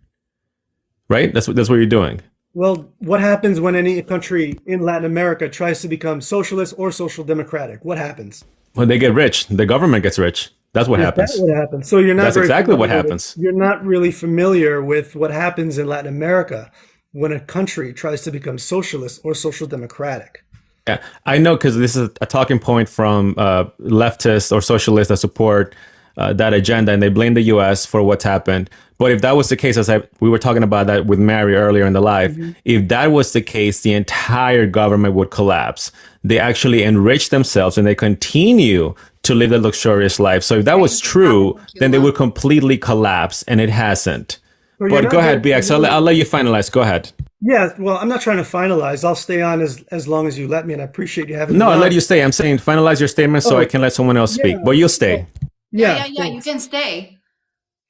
right? That's what you're doing. Well, what happens when any country in Latin America tries to become socialist or social democratic? What happens? When they get rich, the government gets rich. That's what happens. That's what happens. So you're not. That's very exactly what familiar with- happens. You're not really familiar with what happens in Latin America when a country tries to become socialist or social democratic. Yeah, I know because this is a talking point from leftists or socialists that support that agenda, and they blame the U.S. for what's happened. But if that was the case, we were talking about that with Mary earlier in the live, if that was the case, the entire government would collapse. They actually enrich themselves and they continue to live a luxurious life. So if that was true, then they would completely collapse, and it hasn't. So you're But not go ahead, very BX. I'll let you finalize. Go ahead. Yeah, well, I'm not trying to finalize. I'll stay on as long as you let me, and I appreciate you having No, me I'll on. let you stay. I'm saying finalize your statement so Oh, I can let someone else speak. yeah. But you'll stay. Yeah, you thanks. can stay.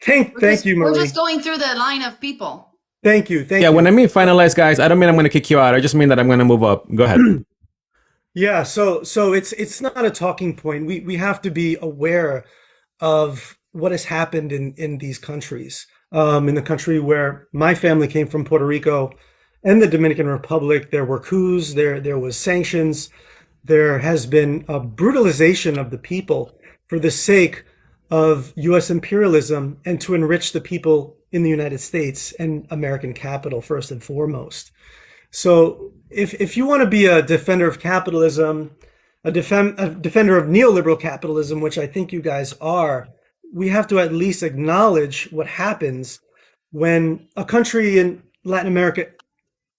Thank you, We're Marie. just going through the line of people. Thank you. Yeah, when I mean finalize, guys, I don't mean I'm going to kick you out. I just mean that I'm going to move up. Go ahead. Yeah, so it's not a talking point. We have to be aware of what has happened in these countries. In the country where my family came from, Puerto Rico, and the Dominican Republic, there were coups, there was sanctions, there has been a brutalization of the people for the sake of U.S. imperialism and to enrich the people in the United States and American capital first and foremost. So if you want to be a defender of capitalism, a defender of neoliberal capitalism, which I think you guys are, we have to at least acknowledge what happens when a country in Latin America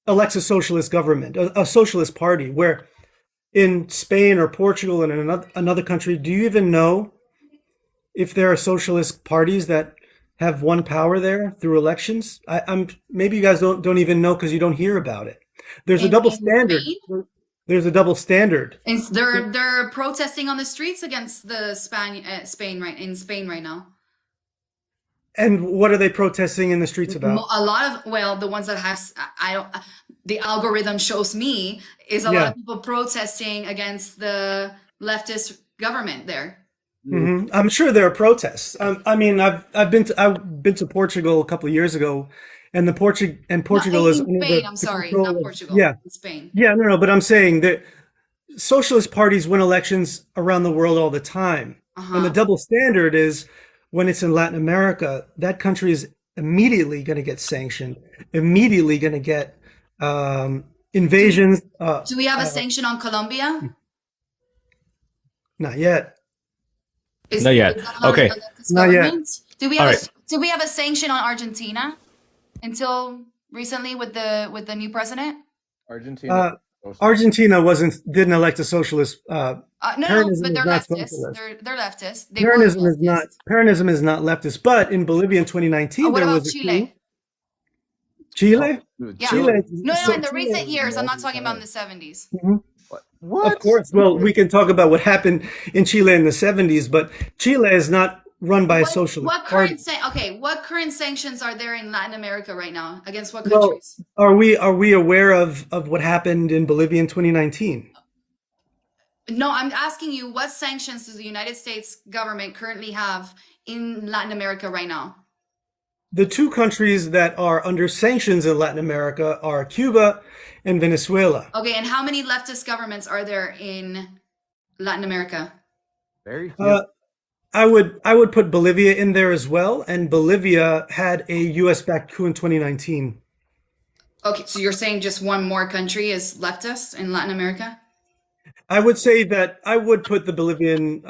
elects a socialist government, a socialist party, where in Spain or Portugal and in another country, do you even know if there are socialist parties that have won power there through elections? I'm maybe you guys don't even know because you don't hear about it. There's a double standard. Spain? There's a double standard. And they're protesting on the streets against the Spain right now. And what are they protesting in the streets about? A lot of the ones that have the algorithm shows me is a lot of people protesting against the leftist government there. Mm-hmm. I'm sure there are protests. I mean, I've been to Portugal a couple of years ago, and Portugal is in Spain. I'm sorry, not Portugal. Yeah, in Spain. Yeah, no, but I'm saying that socialist parties win elections around the world all the time, and the double standard is when it's in Latin America, that country is immediately going to get sanctioned, immediately going to get invasions. Do we have a sanction on Colombia? Not yet. Not yet. Is that not Okay. the Not yet. government? Do we have All right. do we have a sanction on Argentina until recently with the new president? Argentina. Argentina didn't elect a socialist. No, Peronism but is they're not leftists. socialist. They're leftists. They were leftist. Peronism is not leftist. But in Bolivia in 2019, What there about was a coup. Chile? Chile, Yeah. Chile. No, in the Chile recent years. I'm not talking about in the 70s. Of course. Well, we can talk about what happened in Chile in the 70s, but Chile is not run by a socialist party. What current sanctions are there in Latin America right now against what Well, countries? are we aware of what happened in Bolivia in 2019? No, I'm asking you, what sanctions does the United States government currently have in Latin America right now? The two countries that are under sanctions in Latin America are Cuba and Venezuela. Okay, and how many leftist governments are there in Latin America? Very few. I would put Bolivia in there as well, and Bolivia had a U.S.-backed coup in 2019. Okay, so you're saying just one more country is leftist in Latin America? I would say that I would put the Bolivian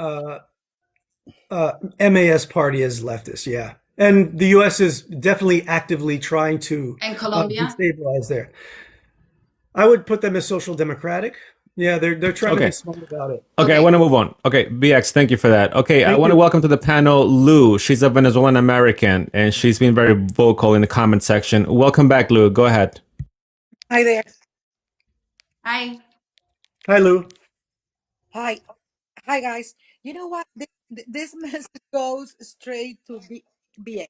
MAS party as leftist, yeah. And the U.S. is definitely actively trying to And Colombia? destabilize there. I would put them as social democratic. Yeah, they're trying to be smart about it. Okay, I want to move on. Okay, BX, thank you for that. Okay, I want to welcome to the panel Lou. She's a Venezuelan American, and she's been very vocal in the comment section. Welcome back, Lou. Go ahead. Hi there. Hi. Hi, Lou. Hi. Hi, guys. You know what? This message goes straight to BA.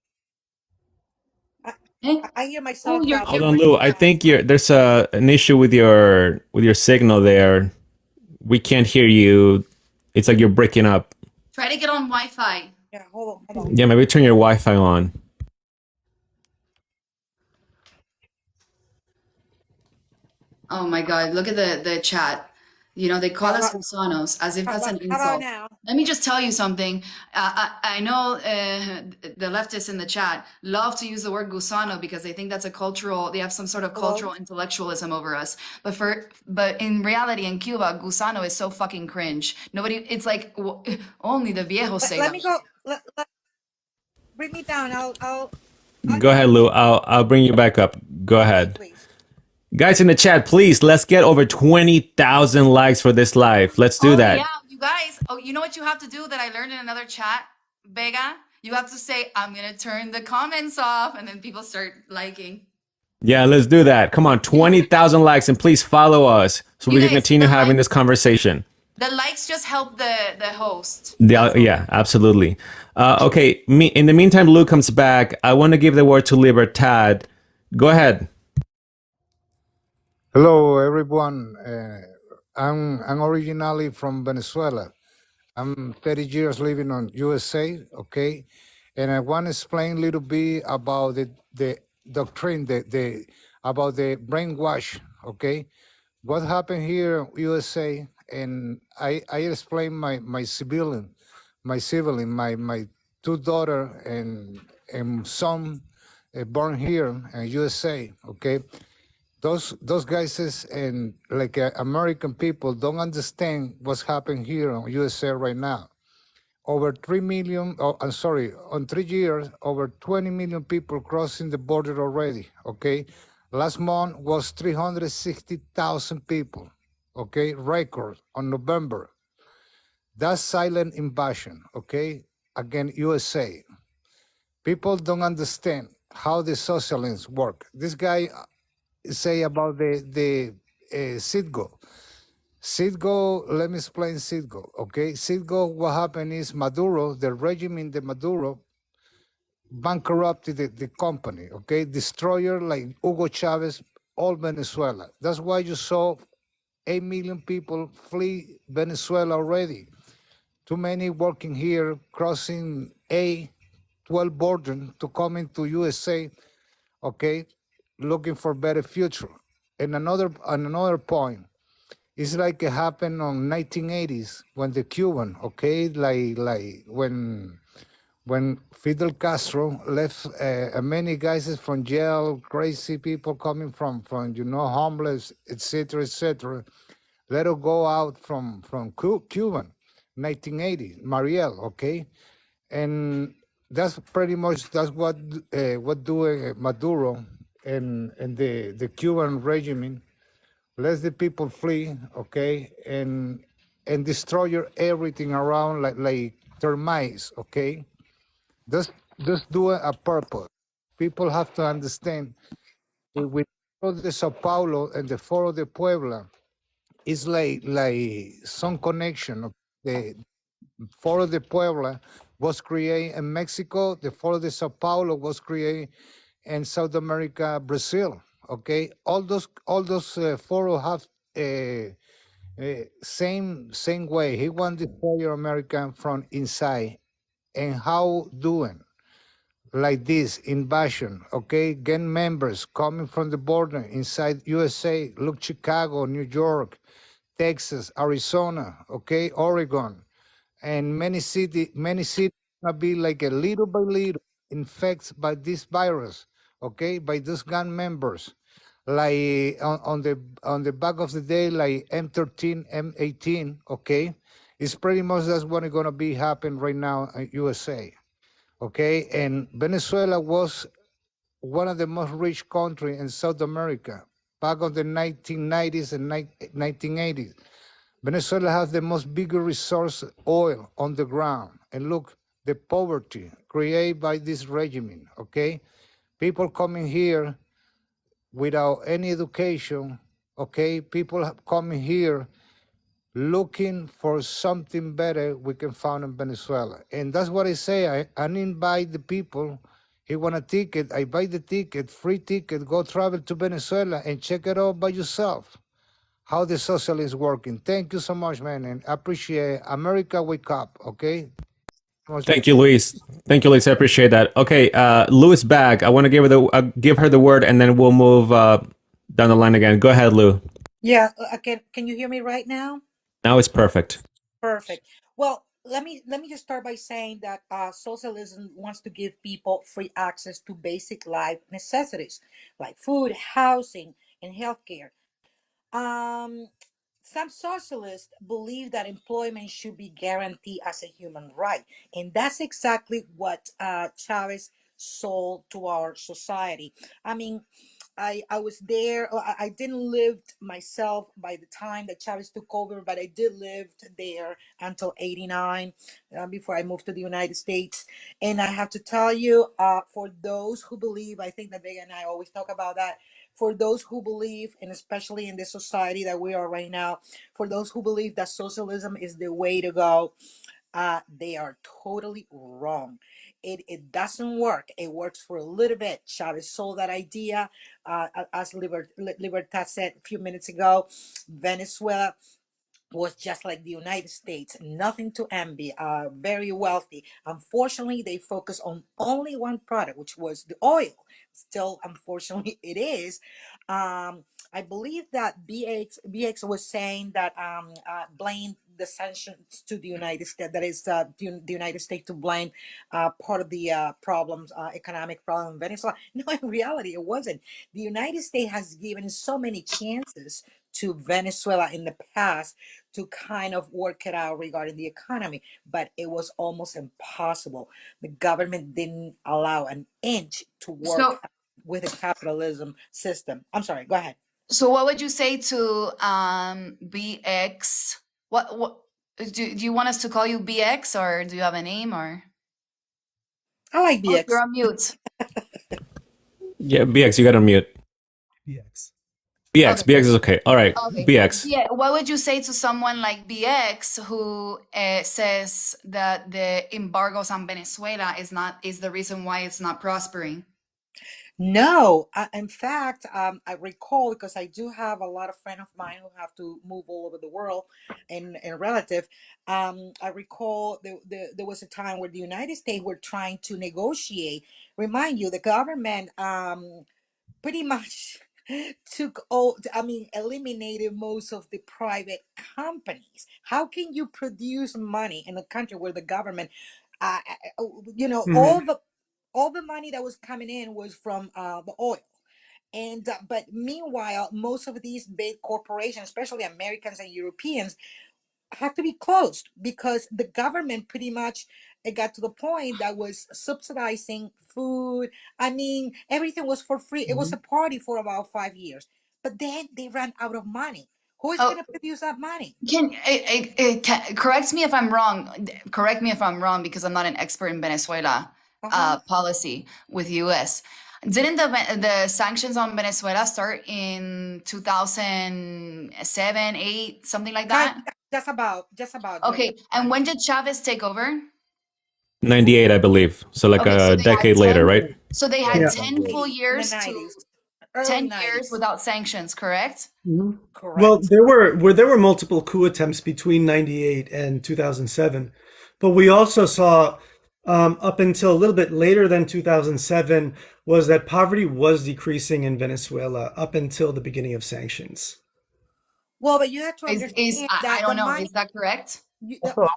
I hear myself. Hold on, Lou. I think there's an issue with your signal there. We can't hear you. It's like you're breaking up. Try to get on Wi-Fi. Yeah, hold on. Yeah, maybe turn your Wi-Fi on. Oh my God, look at the chat. You know, they call us gusanos as if that's an How about insult. now? Let me just tell you something. I know the leftists in the chat love to use the word gusano because they think that's they have some sort of cultural intellectualism over us. But in reality, in Cuba, gusano is so fucking cringe. It's like only the viejos say Let that. me go. Bring me down. I'll Go ahead, Lou. I'll bring you back up. Go ahead. please. Guys in the chat, please, let's get over 20,000 likes for this live. Let's do that. Yeah, you guys. Oh, you know what you have to do that I learned in another chat, Vega? You have to say, I'm going to turn the comments off, and then people start liking. Yeah, let's do that. Come on, 20,000 likes, and please follow us so we can continue having this conversation. The likes just help the host. Yeah, absolutely. Okay, in the meantime, Lou comes back. I want to give the word to Libertad. Go ahead. Hello, everyone. I'm originally from Venezuela. I'm 30 years living on USA, okay? And I want to explain a little bit about the doctrine, about the brainwash, okay? What happened here in USA, and I explain my sibling, my two daughter and son born here in USA, okay? Those guys and like American people don't understand what's happening here in USA right now. Over 3 million, on 3 years, over 20 million people crossing the border already, okay? Last month was 360,000 people, okay? Record on November. That's silent invasion, okay? Against USA. People don't understand how the socialists work. This guy say about the Citgo. Citgo, let me explain Citgo, okay? Citgo, what happened is Maduro, the regime in the Maduro, bankrupted the company, okay? Destroyer like Hugo Chavez, all Venezuela. That's why you saw 8 million people flee Venezuela already. Too many working here, crossing A12 border to come into USA, okay? Looking for better future. And another point, it's like it happened on 1980s when the Cuban, okay, like when Fidel Castro left many guys from jail, crazy people coming from homeless, etc. Let her go out from Cuban, 1980, Mariel, okay, and that's pretty much what do Maduro and the Cuban regime let the people flee, okay, and destroy everything around like termites, okay. Just do it a purpose. People have to understand that with the Sao Paulo and the Foro de Puebla, it's like some connection. The Foro de Puebla was created in Mexico. The Foro de Sao Paulo was created in South America, Brazil. Okay, all those foro have same way. He want to destroy America from inside. And how doing? Like this invasion, okay, gang members coming from the border inside USA, look, Chicago, New York, Texas, Arizona, okay, Oregon, and many cities gonna be like a little by little infected by this virus, okay, by these gang members, like on the back of the day, like M13, M18, okay, it's pretty much that's what is gonna be happening right now in USA. Okay, and Venezuela was one of the most rich countries in South America back on the 1990s and 1980s. Venezuela has the most bigger resource oil on the ground. And look, the poverty created by this regime, okay? People coming here without any education, okay? People coming here looking for something better we can find in Venezuela. And that's what I say. I invite the people. He want a ticket, I buy the ticket, free ticket, go travel to Venezuela and check it out by yourself. How the socialists working. Thank you so much, man, and I appreciate America wake up, okay? Thank you, Luis. Thank you, Luis. I appreciate that. Okay, Luis back. I want to give her the word, and then we'll move down the line again. Go ahead, Lou. Yeah, can you hear me right now? Now it's perfect. Perfect. Well, let me just start by saying that socialism wants to give people free access to basic life necessities like food, housing, and healthcare. Um, some socialists believe that employment should be guaranteed as a human right, and that's exactly what Chavez sold to our society. I mean, I was there. I didn't live myself by the time that Chavez took over, but I did live there until '89, before I moved to the United States. And I have to tell you, for those who believe, I think that they and I always talk about that. For those who believe, and especially in this society that we are right now, for those who believe that socialism is the way to go, they are totally wrong. It doesn't work. It works for a little bit. Chavez sold that idea. As Libertad said a few minutes ago, Venezuela was just like the United States, nothing to envy, very wealthy. Unfortunately, they focus on only one product, which was the oil. Still, unfortunately, it is. I believe that BX was saying that blame the sanctions to the United States. That is the United States to blame part of the problems, economic problem in Venezuela. No, in reality, it wasn't. The United States has given so many chances to Venezuela in the past to kind of work it out regarding the economy, but it was almost impossible. The government didn't allow an inch to work So, with a capitalism system. I'm sorry, go ahead. so what would you say to BX? What do you want us to call you BX, or do you have a name, or I like oh, you're BX. on mute. Yeah, BX, you got to mute. BX. BX, Okay. BX is okay. All right, Okay. BX. Yeah. What would you say to someone like BX who says that the embargoes on Venezuela is the reason why it's not prospering? No, in fact, I recall because I do have a lot of friends of mine who have to move all over the world and relative. I recall there was a time where the United States were trying to negotiate. Remind you, the government pretty much took all, I mean, eliminated most of the private companies. How can you produce money in a country where the government, Mhm. all the money that was coming in was from the oil. And but meanwhile, most of these big corporations, especially Americans and Europeans, had to be closed because the government pretty much, it got to the point that was subsidizing food. I mean, everything was for free. It was a Mhm. party for about 5 years. but then they ran out of money. Who is Oh, going to produce that money? correct me if I'm wrong. Correct me if I'm wrong because I'm not an expert in Venezuela Uh-huh. policy with U.S. Didn't the sanctions on Venezuela start in 2007, 8, something like Kind, that? just about during Okay, that and time. when did Chavez take over? 98, I believe. So like Okay, so a they had decade later, 10, right? so they Yeah, had Yeah. 10 full 98. In the years to 90s, early 10 years 90s. without sanctions, correct? Mhm. Well, Correct. there were multiple coup attempts between 98 and 2007, but we also saw up until a little bit later than 2007 was that poverty was decreasing in Venezuela up until the beginning of sanctions. Well, but you have to Is understand I that the don't know, money, is that correct? Also,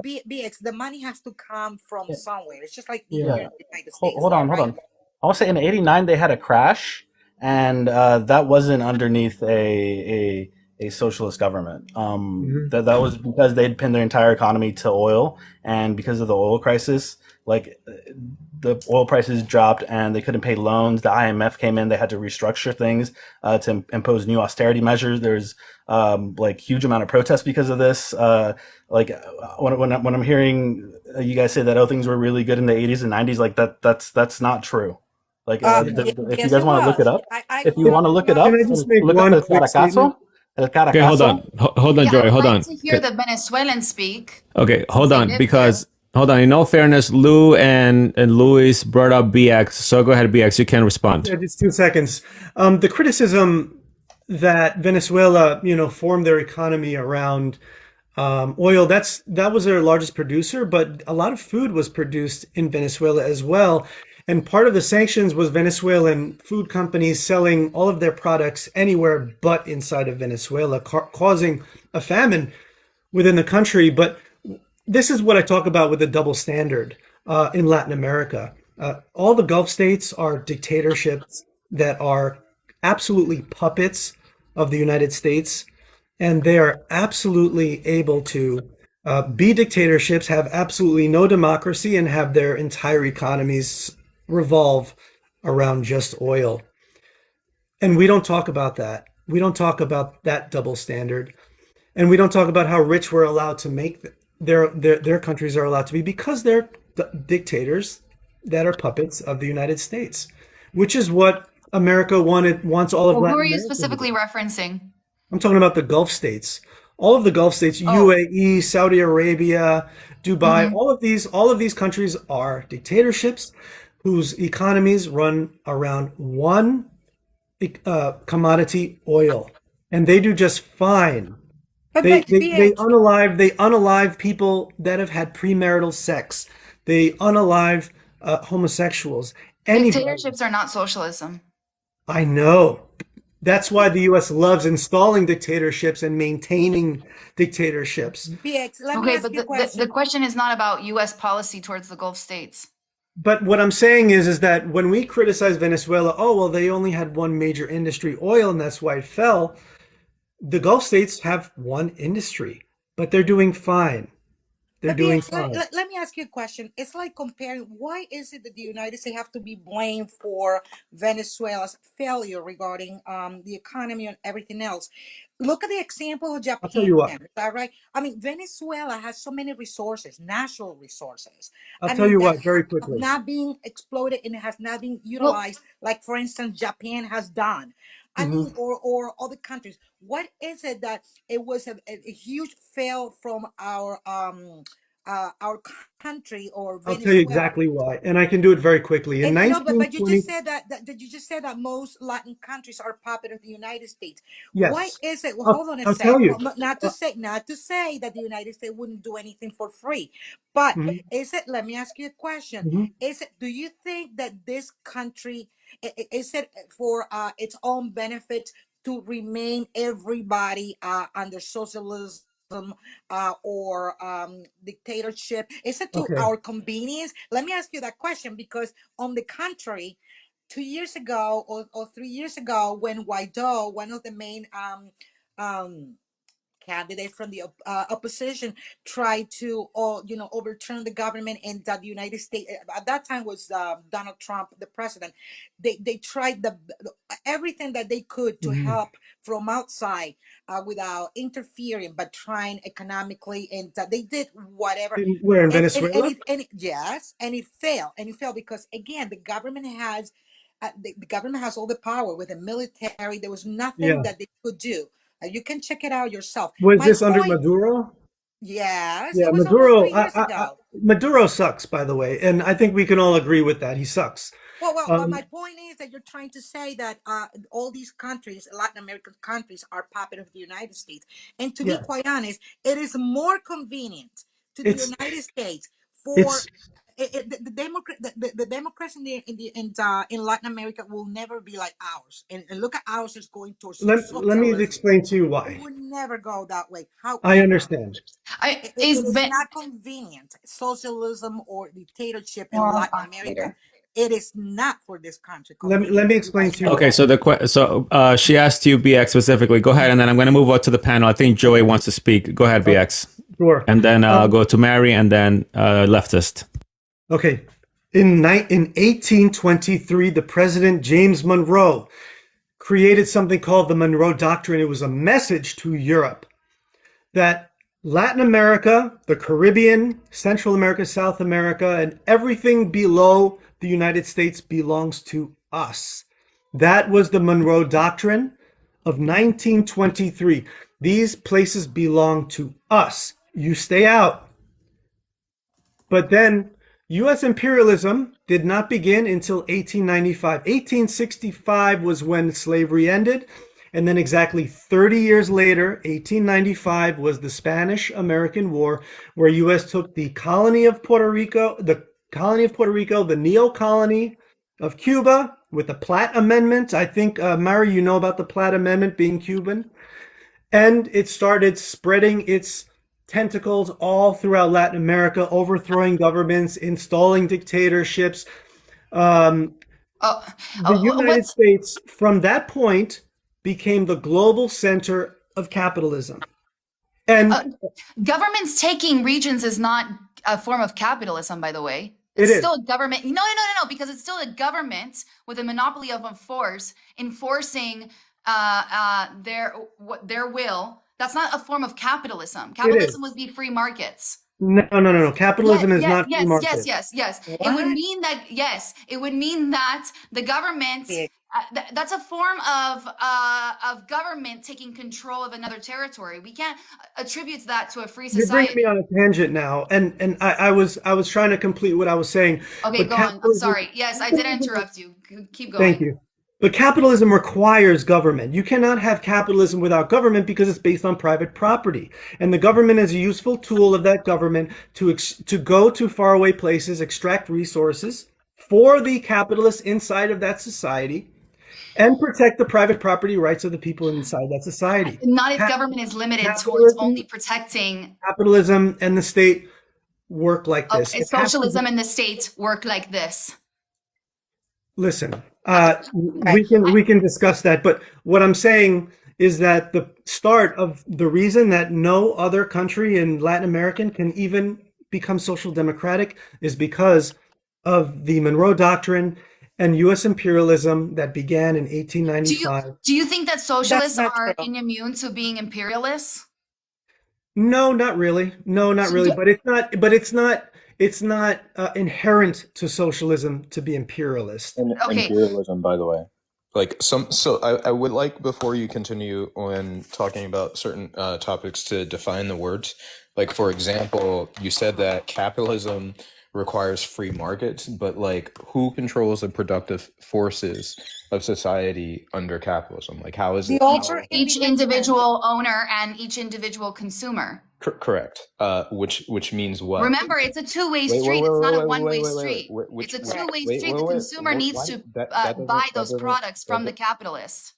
BX, the money has to come from yeah, somewhere. It's just like yeah. here in the United States, Hold on, hold right? on. I want to say in '89 they had a crash, and that wasn't underneath a socialist government. Mhm. That was because they'd pinned their entire economy to oil, and because of the oil crisis, like the oil prices dropped, and they couldn't pay loans. The IMF came in; they had to restructure things to impose new austerity measures. There's like huge amount of protests because of this. Like when I'm hearing you guys say that things were really good in the 80s and 90s, like that's not true. Like Yeah. if you Yes, guys it want to look it was. up, I if you grew Can, up want to in look it can up, I just make look up one quick statement? El Okay, hold Caracazo. on. Hold on, Yeah, I Joy. would Hold like on. to hear Okay. the Venezuelans speak Okay, since hold they on. live there. Because hold on. In all fairness, Lou and Luis brought up BX. So go ahead, BX. You can respond. Yeah, just 2 seconds. The criticism that Venezuela, formed their economy around oil, that was their largest producer, but a lot of food was produced in Venezuela as well. And part of the sanctions was Venezuelan food companies selling all of their products anywhere but inside of Venezuela, causing a famine within the country. But this is what I talk about with the double standard in Latin America. All the Gulf states are dictatorships that are absolutely puppets of the United States, and they are absolutely able to be dictatorships, have absolutely no democracy, and have their entire economies revolve around just oil. And we don't talk about that. We don't talk about that double standard. And we don't talk about how rich we're allowed to make their countries are allowed to be because they're dictators that are puppets of the United States, which is what America wants all of Well, who Latin are you America to specifically do. referencing? I'm talking about the Gulf states. All of the Gulf states, Oh, UAE, Saudi Arabia, Dubai, hmm. all of these countries are dictatorships whose economies run around one commodity, oil, and they do just fine. They But they BH, unalive people that have had premarital sex. They unalive homosexuals. Anybody. Dictatorships are not socialism. I know. That's why the U.S. loves installing dictatorships and maintaining dictatorships. BX, let me Okay, ask but you a the question. question is not about U.S. policy towards the Gulf states. But what I'm saying is that when we criticize Venezuela, oh well, they only had one major industry, oil, and that's why it fell. The Gulf states have one industry, but they're doing fine. They're But doing BX, fine. let me ask you a question. It's like comparing why is it that the United States have to be blamed for Venezuela's failure regarding the economy and everything else? Look at the example of I'll tell Japan. you what. Is that right? I mean, Venezuela has so many resources, natural resources. I'll I tell mean, you that what very have quickly. not been exploited and it has not been Well, utilized, like for instance, Japan has done. I Hmm. mean, or other countries. What is it that it was a huge fail from our country or I'll tell you Venezuela. exactly why, and I can do it very quickly. In And no, but you just 1920, said that you just said that most Latin countries are puppet of the United States. Why yes, is it? Well, I'll, hold on a I'll tell sec. you. Well, not to say that the United States wouldn't do anything for free, but Mhm, is it? Let me ask you a question. mhm. Is it? Do you think that this country is it for its own benefit to remain everybody under socialism? Or dictatorship? Is it to Okay, our convenience? Let me ask you that question because, on the contrary, 2 years ago or 3 years ago, when Guaido, one of the main um, candidates from the opposition tried to, overturn the government, and that the United States at that time was Donald Trump, the president. They tried everything that they could to Mhm. help from outside, without interfering, but trying economically, and that they did whatever. Where in And Venezuela? yes, and it failed because, again, the government has the government has all the power with the military. There was nothing Yeah. that they could do. You can check it out yourself. Was My this under point, Maduro? yes, Yeah, it was almost Maduro. 3 years ago. Maduro sucks, by the way, and I think we can all agree with that. He sucks. Well, Um, my point is that you're trying to say that all these countries, Latin American countries, are puppet of the United States. And to be yes, quite honest, it is more convenient to the it's United States for it's. the Democrats in Latin America will never be like ours. And look at ours is going towards Let me socialism. explain to you It why. would never go that way. I However, understand. Is it is Ben? not convenient. Socialism or dictatorship in Well, Latin America, later. it is not for this country Let me convenient. You explain guys to you know Okay, why. that. so she asked you BX specifically. Go ahead, and then I'm going to move on to the panel. I think Joey wants to speak. Go ahead, Okay, BX, sure. and then I'll go to Mary, and then leftist. Okay. In 1823, the president James Monroe created something called the Monroe Doctrine. It was a message to Europe that Latin America, the Caribbean, Central America, South America, and everything below the United States belongs to us. That was the Monroe Doctrine of 1923. These places belong to us. You stay out. But then U.S. imperialism did not begin until 1895. 1865 was when slavery ended. And then exactly 30 years later, 1895, was the Spanish-American War, where U.S. took the colony of Puerto Rico, the neo-colony of Cuba, with the Platt Amendment. I think, Mary, you know about the Platt Amendment being Cuban. And it started spreading its tentacles all throughout Latin America, overthrowing governments, installing dictatorships. The United What's States, from that point, became the global center of capitalism. And governments taking regions is not a form of capitalism, by the way. it It's is. still a government. No, because it's still a government with a monopoly of a force enforcing their will. That's not a form of capitalism. It Capitalism would is. be free markets. No. Capitalism is not free market. Yes. It would What? mean that the government. Yeah. That's a form of government taking control of another territory. We can't attribute that to a free You're bringing me society. on a tangent now, and I was trying to complete what I was saying. Okay, But go on. I'm capitalism, sorry. Yes, I did interrupt you. Keep thank going. you. But capitalism requires government. You cannot have capitalism without government because it's based on private property. And the government is a useful tool of that government to go to faraway places, extract resources for the capitalists inside of that society, and protect the private property rights of the people inside that society. Not if government is limited towards only Capitalism, protecting. capitalism, and the state work like this. Okay, It has to be. socialism in the state work like this. Listen, Right. we can discuss that, but what I'm saying is that the start of the reason that no other country in Latin America can even become social democratic is because of the Monroe Doctrine and U.S. imperialism that began in Do you 1895. do you think that That's socialists not are true. immune to being imperialists? No, not really. No, not So really. do- But it's not. But it's not inherent to socialism to be imperialist. And Okay. imperialism, by the way. So I would like, before you continue when talking about certain topics, to define the words. Like, for example, you said that capitalism requires free markets, but like, who controls the productive forces of society under capitalism? Like, how is The it? over Each individual owner and each individual consumer. Correct. Which means what? Remember, it's a two-way Wait, street. It's not a one-way wait, street. which It's a one? two-way Wait, street. wait, The wait. consumer needs Why- to that doesn't- buy that those doesn't- products from the that- capitalist.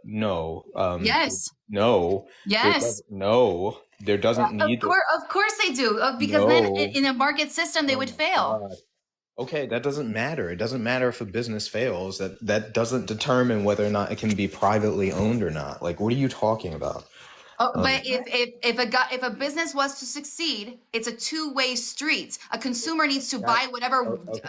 No. Yes. No. Yes. No. There doesn't need to. Of course they do. Because then No. in a market system they Oh would my fail. God. Okay, that doesn't matter. It doesn't matter if a business fails. That doesn't determine whether or not it can be privately owned or not. Like, what are you talking about? Oh, Um, but if a business was to succeed, it's a two-way street. A consumer needs to that buy whatever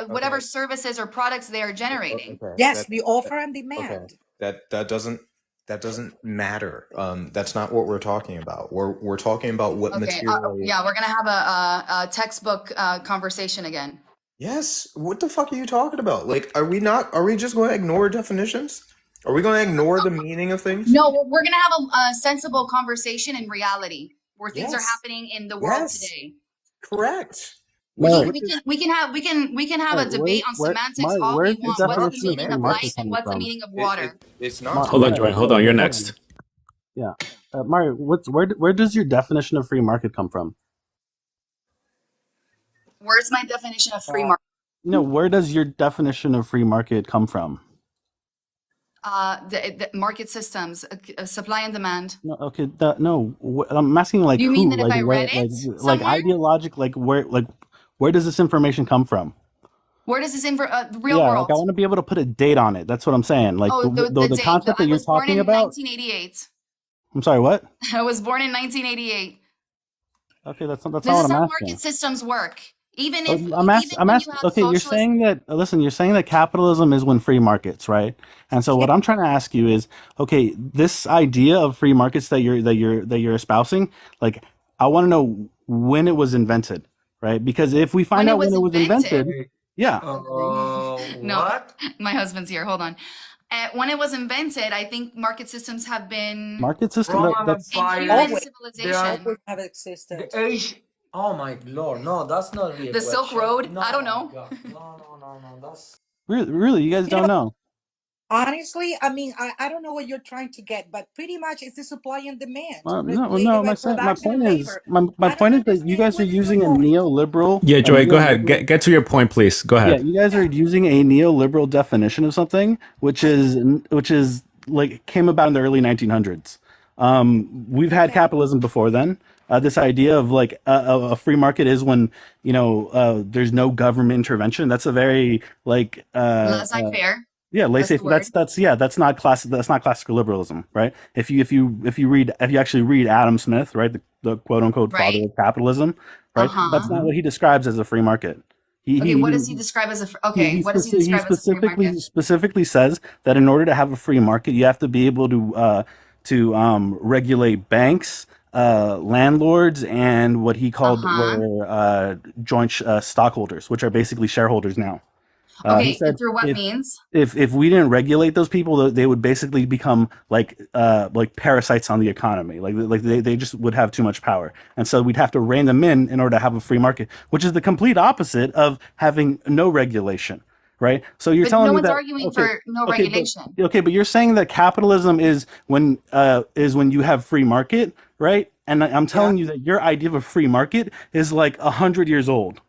okay, services or products they are generating. okay, Yes, that, the that offer and okay, demand. that doesn't matter. That's not what we're talking about. We're talking about what Okay. materially. Yeah, we're gonna have a textbook conversation again. Yes, what the fuck are you talking about? Like, are we not? Are we just going to ignore definitions? Are we going to ignore the meaning of things? No, we're gonna have a sensible conversation in reality where things are Yes, happening in the world yes, today. correct. Which Mary, which is We can have a debate on semantics all we where's the it's want. What's not the definition of meaning free of market light semantics. and coming what's the from? meaning of water? It's not Hold on, Mary, Joy. semantics. Hold on. You're hold on. next. Yeah, Mari, where does your definition of free market come from? Where's my definition of free market? Where does your definition of free market come from? The market systems, supply and demand. No, okay, no. I'm asking like Do you mean who, that if like I where, read it like somewhere? ideologic, where does this information come from? Where does this the real Yeah, like I world? want to be able to put a date on it. That's what I'm saying. Like Oh, the the date. concept that I you're was born talking in about. 1988. I'm sorry, what? I was born in 1988. Okay, that's not This what is I'm how asking. market systems work. Even Oh, if even I'm when you asking. have Okay, you're socialist, saying that. Listen, you're saying that capitalism is when free markets, right? And so what I'm trying to ask you is, okay, this idea of free markets that you're espousing, like, I want to know when it was invented, right? Because if we when find it out when was it was invented, invented, yeah, no, What? my husband's here. Hold on. When it was invented, I think market systems have been market system. Roman That's in human Empire. Always, They are civilization. always have the existed. age. Oh my lord! No, that's not really a The Silk question. Road. No, I don't my know. God. No. That's really, you guys You know, don't know. honestly, I mean, I don't know what you're trying to get, but pretty much it's the supply and demand No. regulated by production and labor. My I don't point is that you understand guys are what is your using point. Yeah, a Joy, go ahead. neoliberal. Get to your point, please. Go Yeah, ahead. you guys are Yeah, using a neoliberal definition of something, which is like came about in the early 1900s. We've had okay. capitalism before then. This idea of like a free market is when there's no government intervention. That's a very like Laissez-faire. yeah, That's laissez. the word. That's not classical liberalism, right? If you actually read Adam Smith, right, the quote unquote father Right. of capitalism, right, that's Uh-huh. not what he describes as a free market. He Okay, he what he does he describe as a okay, what does he he describe as a free market? specifically says that in order to have a free market, you have to be able to regulate banks, landlords, and what he called Uh-huh. were joint stockholders, which are basically shareholders now. He Okay, said through what means? if we didn't regulate those people, they would basically become like parasites on the economy. They just would have too much power, and so we'd have to rein them in order to have a free market, which is the complete opposite of having no regulation, right? So you're But no telling me one's that arguing for no okay, but regulation. but you're saying that capitalism is when you have free market, right? And I'm Yeah. telling you that your idea of a free market is like 100 years old,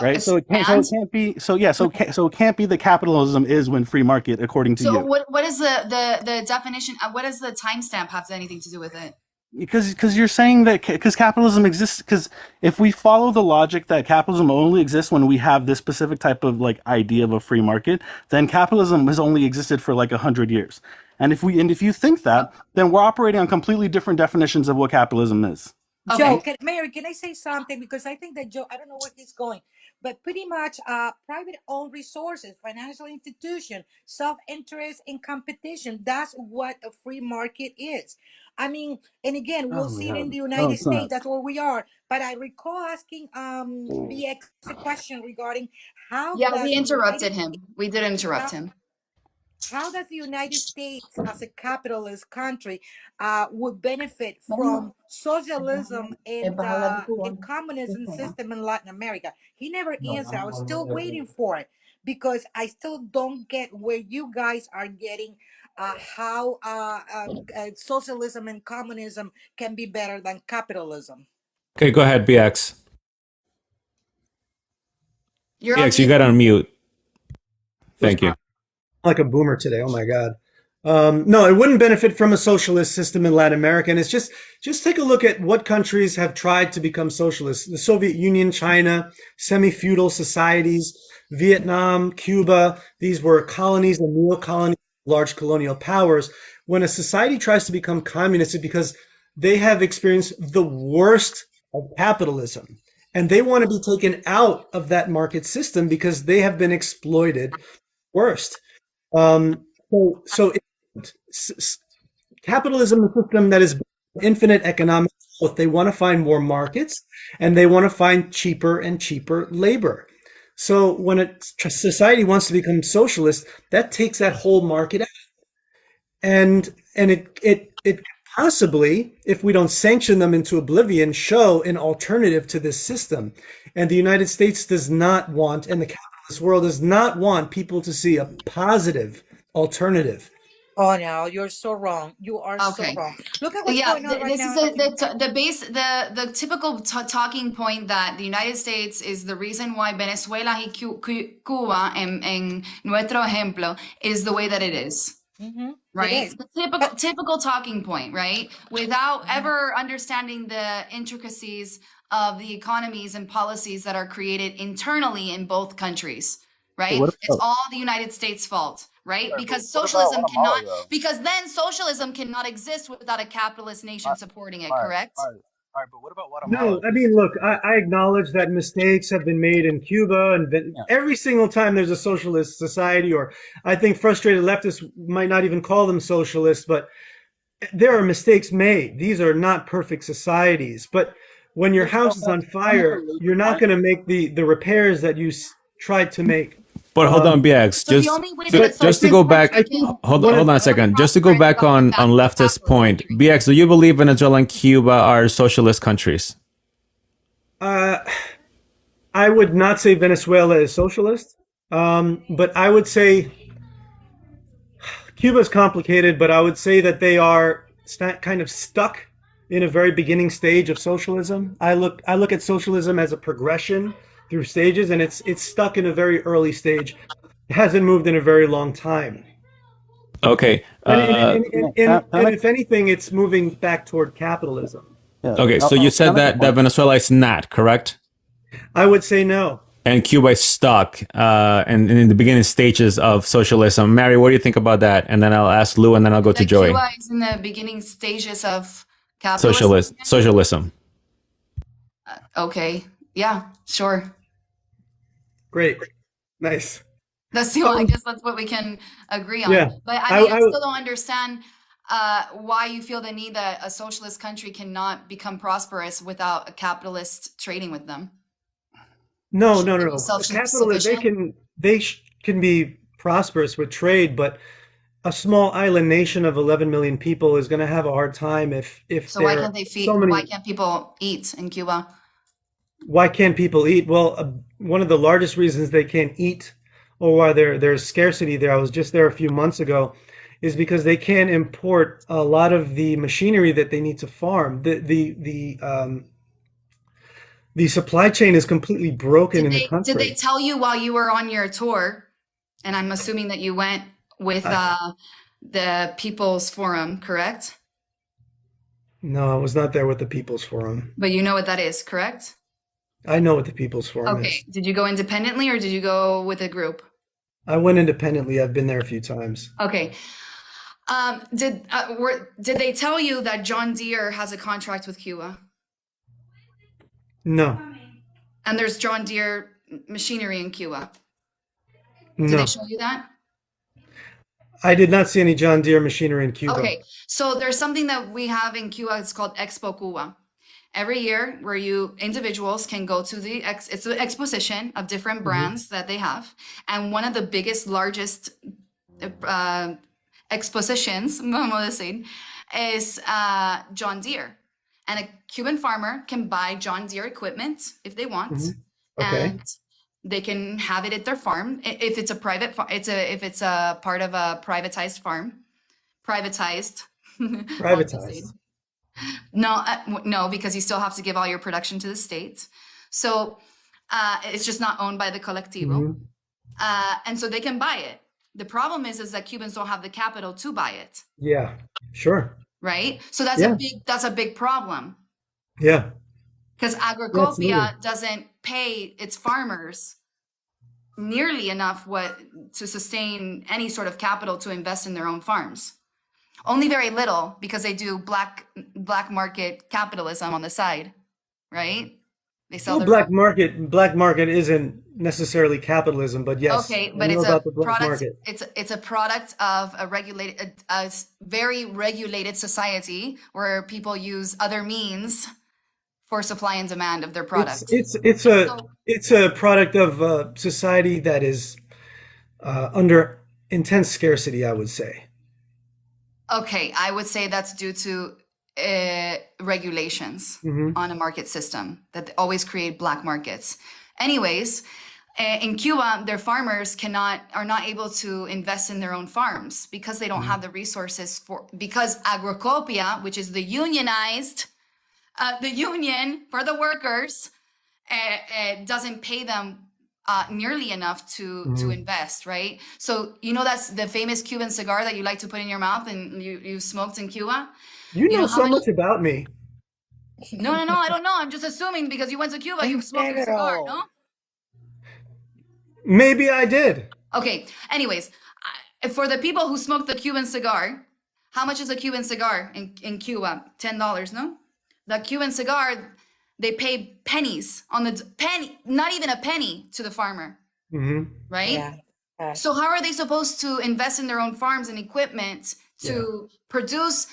right? So And it can't be so it can't be that capitalism is when free market according to so you. what is the definition? What does the timestamp have anything to do with it? Because you're saying that because capitalism exists, because if we follow the logic that capitalism only exists when we have this specific type of like idea of a free market, then capitalism has only existed for like 100 years. And if you think that, then we're operating on completely different definitions of what capitalism is, Joe, Okay. right? Mary, can I say something? Because I think that Joe, I don't know where he's going, but pretty much private owned resources, financial institution, self interest, and competition. That's what a free market is. I mean, and again, Oh we'll my see it in god. the No, United it's not. States. That's where we are. But I recall asking BX a question regarding how Yeah, we does the United interrupted him. We did interrupt how him. how does the United States, as a capitalist country, would benefit from socialism and communism system in Latin America? He never answered. I was still waiting for it because I still don't get where you guys are getting how socialism and communism can be better than capitalism. Okay, go ahead, BX. You're on BX, you mute. got on mute. Was Thank you. like a boomer today. Oh my God. No, it wouldn't benefit from a socialist system in Latin America. And it's just take a look at what countries have tried to become socialist. The Soviet Union, China, semi-feudal societies, Vietnam, Cuba. These were colonies and neo-colonies, large colonial powers. When a society tries to become communist, it's because they have experienced the worst of capitalism. And they want to be taken out of that market system because they have been exploited worst. Capitalism is a system that is infinite economic growth. They want to find more markets and they want to find cheaper and cheaper labor. So when a society wants to become socialist, that takes that whole market out. And it possibly, if we don't sanction them into oblivion, show an alternative to this system. And the United States does not want, and the capitalist world does not want people to see a positive alternative. Oh no, you're so wrong. You are so Okay. wrong. Look at what's Yeah, going on right this now. is the typical talking point that the United States is the reason why Venezuela y Cuba en nuestro ejemplo is the way that it is. Mhm, it Right? is. The typical talking point, right? Without ever understanding the intricacies of the economies and policies that are created internally in both countries, right? What It's about, all the United States' fault, right? right, but Because what about socialism Guatemala cannot, though? because then socialism cannot exist without a capitalist nation All supporting it, right, correct? all right, all right, but what about Guatemala? No, I mean, look, I acknowledge that mistakes have been made in Cuba, and Yeah. every single time there's a socialist society, or I think frustrated leftists might not even call them socialists, but there are mistakes made. These are not perfect societies. But when your house is on fire, you're not going to make the repairs that you tried to make. But hold on, BX. So the only way that a Just to socialist go back, country can hold one of- on a second. Just to go back on leftist point, BX. Do you believe Venezuela and Cuba are socialist countries? I would not say Venezuela is socialist, but I would say Cuba's complicated, but I would say that they are kind of stuck in a very beginning stage of socialism. I look at socialism as a progression through stages, and it's stuck in a very early stage. It hasn't moved in a very long time. Okay. And if anything, it's moving back toward capitalism. Yeah. Okay. So you said that Venezuela is not correct, I would say no. and Cuba is stuck, and in the beginning stages of socialism. Mary, what do you think about that? And then I'll ask Lou, and then I'll go to That Joey. Cuba is in the beginning stages of capitalism. Socialism. Okay. Yeah, sure. Great, nice. That's the I guess that's what we can agree on. Yeah. But I mean, I still don't understand why you feel the need that a socialist country cannot become prosperous without a capitalist trading with them. No. Should they be Capitalists, self-sufficient? they can be prosperous with trade, but a small island nation of 11 million people is going to have a hard time if So why there can't they are feed? so many. Why can't people eat in Cuba? Why can't people eat? Well, one of the largest reasons they can't eat, or why there's scarcity there, I was just there a few months ago, is because they can't import a lot of the machinery that they need to farm. The supply chain is completely broken in the country. Did they tell you while you were on your tour? And I'm assuming that you went with the People's Forum, correct? No, I was not there with the People's Forum. But you know what that is, correct? I know what the People's Forum Okay. is. Did you go independently or did you go with a group? I went independently. I've been there a few times. Okay. Did they tell you that John Deere has a contract with Cuba? No, And there's John Deere machinery in Cuba. Did no. they show you that? I did not see any John Deere machinery in Cuba. Okay. So there's something that we have in Cuba. It's called Expo Cuba. Every year, where individuals can go to it's an exposition of different brands that they have, and one of the biggest, largest expositions, vamos a decir, is John Deere, and a Cuban farmer can buy John Deere equipment if they want, Okay. and they can have it at their farm if it's a private. If it's a part of a privatized farm, privatized. Privatized. No, because you still have to give all your production to the state. So it's just not owned by the colectivo. And so they can buy it. The problem is that Cubans don't have the capital to buy it. Yeah, sure. Right? So that's a big problem. Yeah. Because Agrocopia doesn't pay its farmers nearly enough to sustain any sort of capital to invest in their own farms. Only very little because they do black market capitalism on the side, right? They sell Well, their black market isn't necessarily capitalism, but yes, okay, I but know it's a about the black product. market. It's a product of a regulated, a very regulated society where people use other means for supply and demand of their It's product. it's it's a So, it's a product of society that is under intense scarcity, I would say. okay, I would say that's due to regulations Hmm. on a market system that always create black markets. Anyways, in Cuba, their farmers are not able to invest in their own farms because they don't have the resources because Agrocopia, which is the unionized, the union for the workers, doesn't pay them nearly enough to invest, right? So that's the famous Cuban cigar that you like to put in your mouth and you smoked in Cuba. You You know know how so much? much about me. No, I don't know. I'm just assuming because you went to Cuba, you In smoked a cigar, no? general. Maybe I did. Okay. Anyways, for the people who smoke the Cuban cigar, how much is a Cuban cigar in Cuba? $10, no? The Cuban cigar, they pay pennies on the penny, not even a penny to the farmer, Hmm. right? Yeah. Right. So how are they supposed to invest in their own farms and equipment Yeah. to produce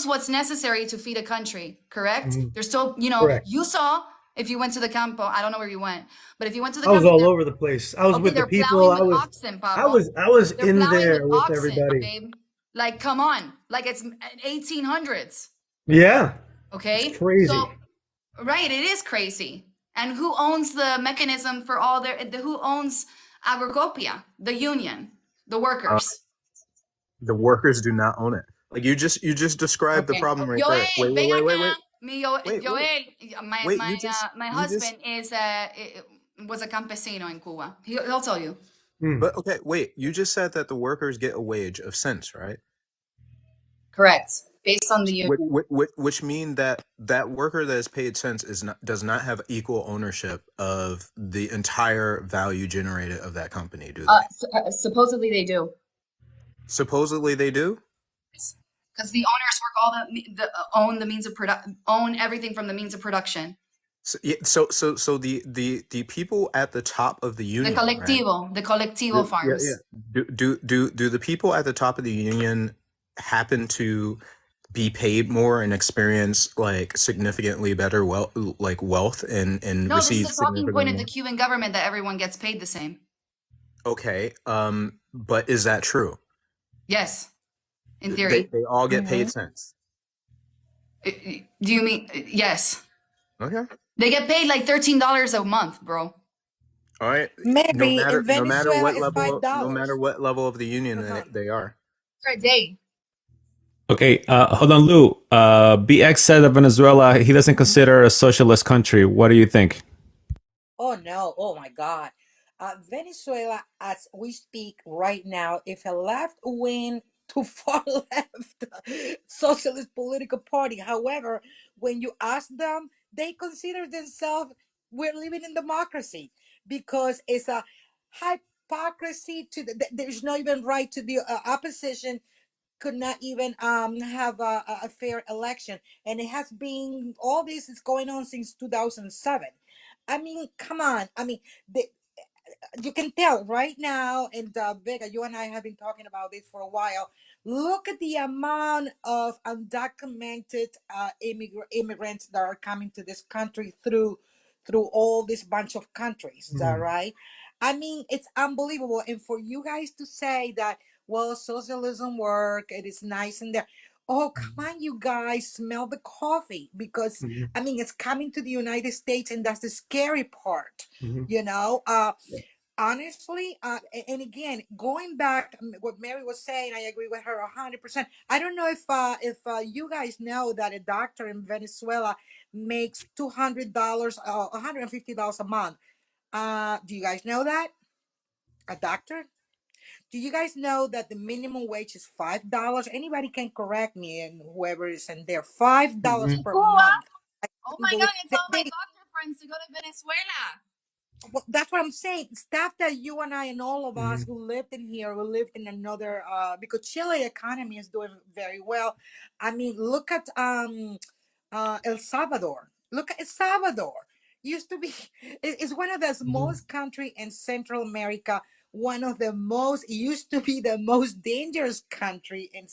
what's necessary to feed a country? Correct? Hmm. They're still, Correct. you saw if you went to the campo, I don't know where you went, but if you went to the I was campo, all over the place. I was okay, with the they're people. plowing with oxen, Pablo. I was They're in plowing with there with oxen, everybody. babe. Like, come on, like it's 1800s. Yeah, it's Okay, crazy. so right, it is crazy. And who owns the mechanism for all who owns Agrocopia? The union, the Uh, workers. the workers do not own it. Like you just described the Okay. problem right there. Joel, Wait, ven wait, wait, wait, acá. wait, Joel, wait, wait, my wait. my my You just. husband was a campesino in Cuba. He'll tell you. Hmm. But okay, wait. You just said that the workers get a wage of cents, right? Correct. Based on the union. Which mean that that worker that is paid cents does not have equal ownership of the entire value generated of that company, do they? Supposedly they do. Supposedly they do. Because the owners work own the means of own everything from the means of production. So, yeah, so the people at the top of the union, right? The colectivo Yeah, farms. yeah. Do the people at the top of the union happen to be paid more and experience like significantly better wealth and No, this receive is a talking point significantly of the more? Cuban government that everyone gets paid the same. Okay, but is that true? Yes, in They theory. they all get paid Mhm. cents. Do you mean yes? Okay. They get paid like $13 a month, bro. All right. Maybe in No matter Venezuela what it's level $5 of the union a month. they are. For a day. Okay, hold on, Lou. BX said that Venezuela, he doesn't consider a socialist country. What do you think? Oh no! Oh my God! Venezuela, as we speak right now, if a left wing to far left socialist political party. However, when you ask them, they consider themselves we're living in democracy because it's a hypocrisy to there's no even right to the opposition could not even have a fair election, and it has been all this is going on since 2007. I mean, come on. I mean, you can tell right now, and Vega, you and I have been talking about this for a while. Look at the amount of undocumented immigrants that are coming to this country through all this bunch of countries. Is that Hmm. right? I mean, it's unbelievable. And for you guys to say that, well, socialism work, it is nice in there. Oh, come on, you guys, smell the coffee because Hmm. I mean it's coming to the United States, and that's the scary part. Hmm. You know, honestly, and again, going back, what Mary was saying, I agree with her 100%. I don't know if you guys know that a doctor in Venezuela makes $200, $150 a month. Do you guys know that? A doctor? Do you guys know that the minimum wage is $5? Anybody can correct me, and whoever is in there, $5 Hmm. per Cuba? month. Oh my God, Unbelievable. I told my doctor friends to go to Venezuela. Well, that's what I'm saying. Stuff that you and I and all of us Mhm. who lived in here, who lived in another, because Chile economy is doing very well. I mean, look at El Salvador. Look at El Salvador. Used to be, it's one of the Mhm. smallest country in Central America. One of the most, used to be the most dangerous country in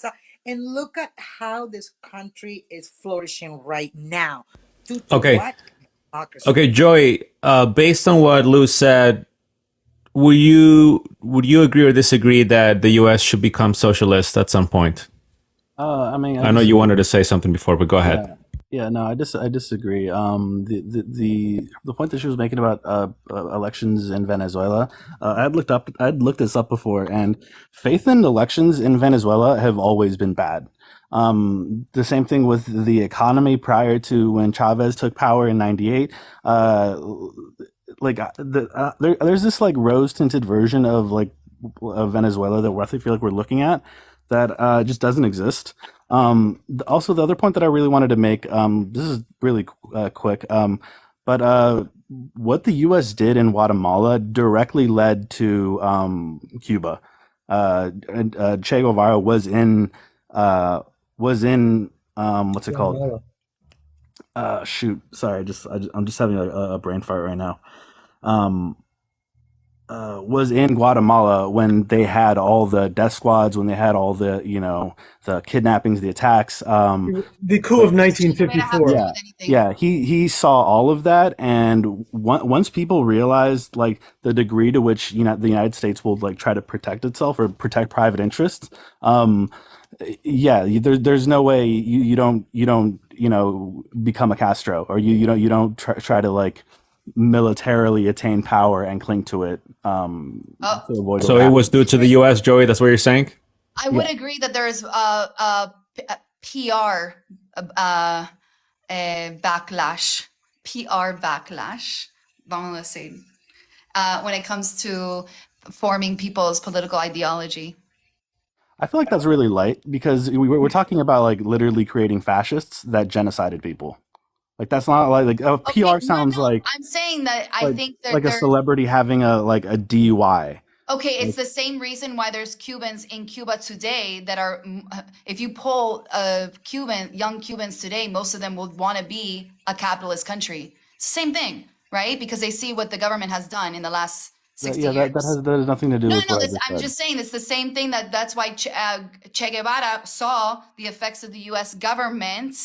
and look at how this country is flourishing right now. Due to Okay. what? Democracy. Okay, Joy, based on what Lou said, would you agree or disagree that the US should become socialist at some point? I mean, I I know you disagree. wanted to say something before, but go ahead. Yeah, yeah, no, I disagree. The point that she was making about elections in Venezuela, I'd looked this up before, and faith in elections in Venezuela have always been bad. The same thing with the economy prior to when Chavez took power in '98. Uh, there's this like rose tinted version of like of Venezuela that I feel like we're looking at that just doesn't exist. Also, the other point that I really wanted to make, this is really quick, but what the U.S. did in Guatemala directly led to Cuba. Che Guevara was in what's it called? Guatemala. Shoot, sorry, I'm just having a brain fart right now. Um, was in Guatemala when they had all the death squads, when they had all the the kidnappings, the attacks. The coup Like of What did it have to do 1954. yeah, with anything? yeah, he saw all of that, and once people realized like the degree to which the United States will like try to protect itself or protect private interests, um, yeah, there's no way you don't become a Castro, or you don't try to like militarily attain power and cling to it Oh, to avoid what So it was happened. due to the US, Joey, that's what you're saying? I would Yeah, agree that there is a PR uh, backlash, PR backlash, vamos a decir, when it comes to forming people's political ideology. I feel like that's really light because we're talking about like literally creating fascists that genocided people. Like that's not like Okay, PR no, sounds no, I'm saying that I like think that like a there. celebrity having a DUI. Okay, it's Like, the same reason why there's Cubans in Cuba today that are, if you poll young Cubans today, most of them would want to be a capitalist country. It's the same thing, right? Because they see what the government has done in the last 60 yeah, years. that has nothing to do No, with no, what I this, just I'm said. just saying it's the same thing that's why che Guevara saw the effects of the U.S. government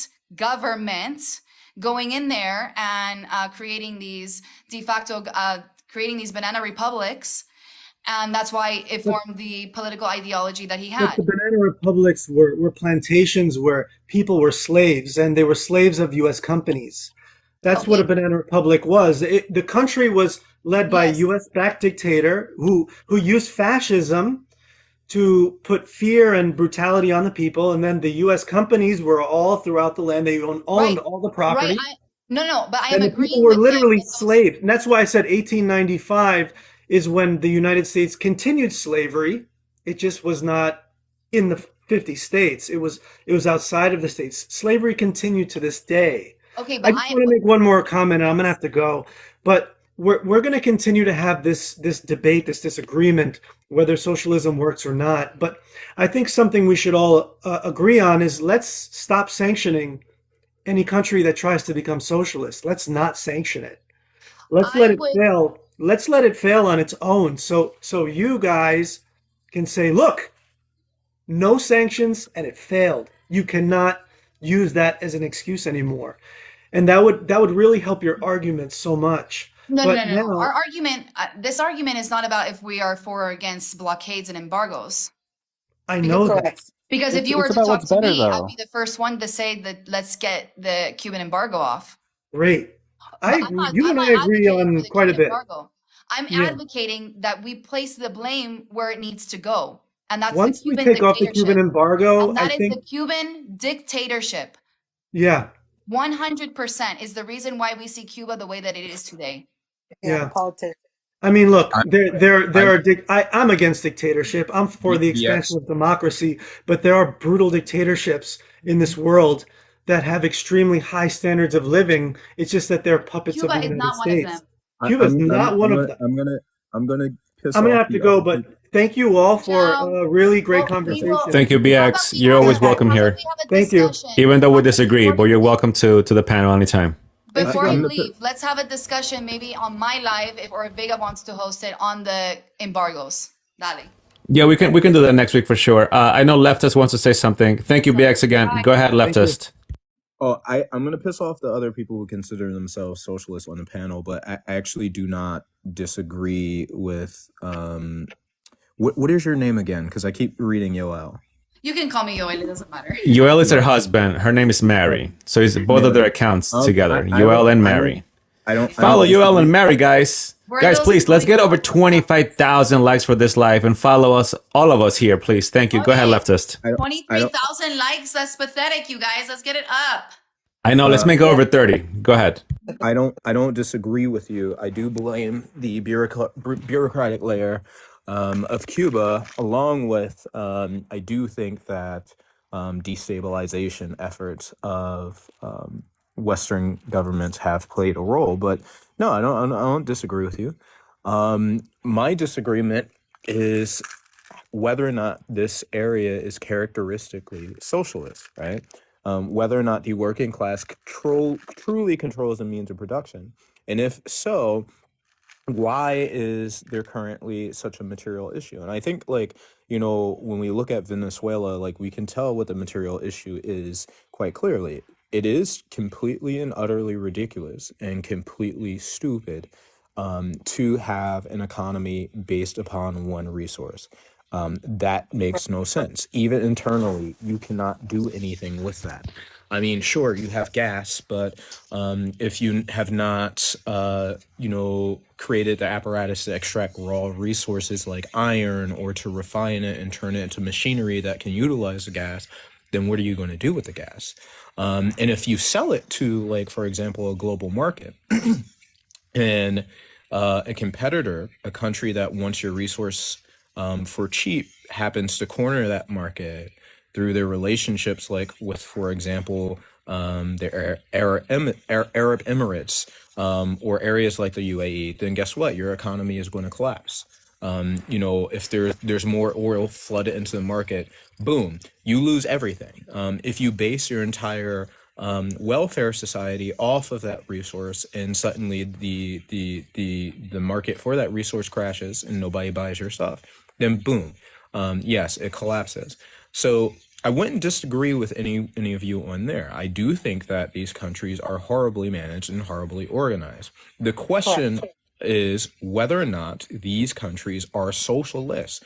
going in there and creating these de facto, creating these banana republics, and that's why it But formed the political ideology that he but had. the banana republics were plantations where people were slaves and they were slaves of US companies. That's what a Okay, banana republic was. The country was led by a yes, US backed dictator who used fascism to put fear and brutality on the people, and then the US companies were all throughout the land. They owned right, all the right. property. No, but I am And the people agreeing were with him literally that those. slaves. And that's why I said 1895 is when the United States continued slavery. It just was not in the 50 states. It was outside of the states. Slavery continued to this day. Okay, I but just want to make one more comment, and I'm gonna have to go. But we're going to continue to have this debate, this disagreement, whether socialism works or not. But I think something we should all agree on is let's stop sanctioning any country that tries to become socialist. Let's not sanction it. Let's let I it would. fail. Let's let it fail on its own. So you guys can say, look, no sanctions and it failed. You cannot use that as an excuse anymore. And that would really help your argument so much. No, no, But no, no, no. Our now argument, this argument is not about if we are for or against blockades and embargoes. I Because know that. Correct. if you were It's to about talk what's to better me, I'd though. be the first one to say that let's get the Cuban embargo off. Great. I But agree. You I'm and not I agree advocating for on the quite a Cuban bit. embargo. I'm Yeah. advocating that we place the blame where it needs to go, and that's the Once we Cuban take off the dictatorship. Cuban embargo, And I that is the think, Cuban dictatorship. yeah, 100% is the reason why we see Cuba the way that it is today. Yeah, yeah. politics. I mean, look, I, there I, are. I'm against dictatorship. I'm for the expansion yes, of democracy, but there are brutal dictatorships in this world that have extremely high standards of living. It's just that they're puppets of Cuba the is United not one of States. them. Cuba's not one of them. I'm gonna piss I'm gonna off have to the go, other but people. thank you all for Ciao. a really great Well, we Okay. will. Thank conversation. you, How about BX. we You're have always a welcome how about here. we have a Thank you. discussion Even though we disagree, before but you you're leave? welcome to the panel anytime. Thanks Before again. you leave, let's have a discussion maybe on my live if or if Vega wants to host it on the embargoes. Dale. Yeah, we can do that next week for sure. I know Leftist wants to say something. Thank you, BX, again. Bye. Go ahead, Thank you. Leftist. Oh, I'm gonna piss off the other people who consider themselves socialists on the panel, but I actually do not disagree with what is your name again? Because I keep reading Yoel. You can call me Yoel, it doesn't matter. Yoel is her Yoel. husband. Her name is Mary. So it's both of their Mary. accounts I together. don't Yoel and I Mary. don't Follow Yoel disagree. and Mary, guys. We're Guys, those please, let's get over annoying- 25,000 likes for this live and follow us, all of us here, please. Thank you. Go ahead, Okay. Leftist. I don't 23,000 likes. That's pathetic, you guys. Let's get it up. I know. Let's make it over 30. Go ahead. I don't disagree with you. I do blame the bureaucratic layer of Cuba, along with I do think that destabilization efforts of Western governments have played a role. But no, I don't disagree with you. My disagreement is whether or not this area is characteristically socialist, right? Whether or not the working class truly controls the means of production. And if so, why is there currently such a material issue? And I think, like, when we look at Venezuela, like, we can tell what the material issue is quite clearly. It is completely and utterly ridiculous and completely stupid to have an economy based upon one resource. That makes no sense. Even internally, you cannot do anything with that. I mean, sure, you have gas, but if you have not, created the apparatus to extract raw resources like iron or to refine it and turn it into machinery that can utilize the gas, then what are you going to do with the gas? And if you sell it to, like, for example, a global market, and a competitor, a country that wants your resource for cheap, happens to corner that market through their relationships, like with, for example, the Arab Emirates or areas like the UAE, then guess what? Your economy is going to collapse. If there's more oil flooded into the market, boom, you lose everything. If you base your entire welfare society off of that resource, and suddenly the market for that resource crashes and nobody buys your stuff, then boom, yes, it collapses. So I wouldn't disagree with any of you on there. I do think that these countries are horribly managed and horribly organized. The question is whether or not these countries are socialists.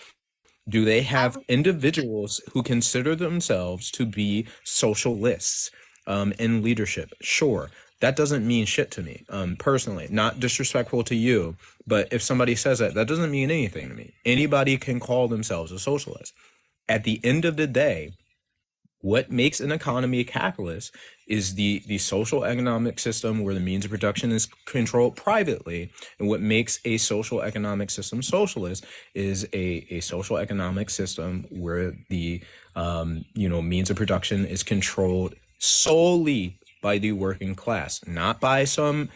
Do they have individuals who consider themselves to be socialists in leadership? Sure. That doesn't mean shit to me, personally. Not disrespectful to you, but if somebody says that, that doesn't mean anything to me. Anybody can call themselves a socialist. At the end of the day, what makes an economy capitalist is the social economic system where the means of production is controlled privately. And what makes a social economic system socialist is a social economic system where the means of production is controlled solely by the working class, not by some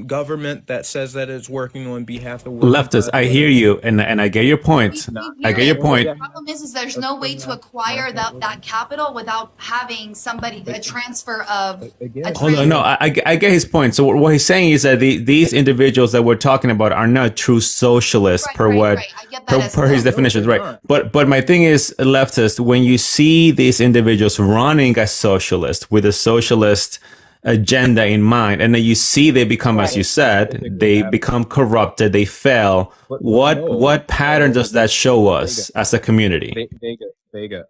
government that says that it's working on behalf of the working Leftist, class. I hear you, and I get your point. I get your point. The problem is there's no way to acquire that capital without having somebody a transfer of. Hold on, no, I get his point. So what he's saying is that these individuals that we're talking about are not true socialists Right. I get that as per his well. definitions, they're right? not. But my thing is, leftist, when you see these individuals running as socialists with a socialist agenda in mind, and then you see they become, as you said, they become corrupted, they fail. But What pattern does that show us as a community? Vega.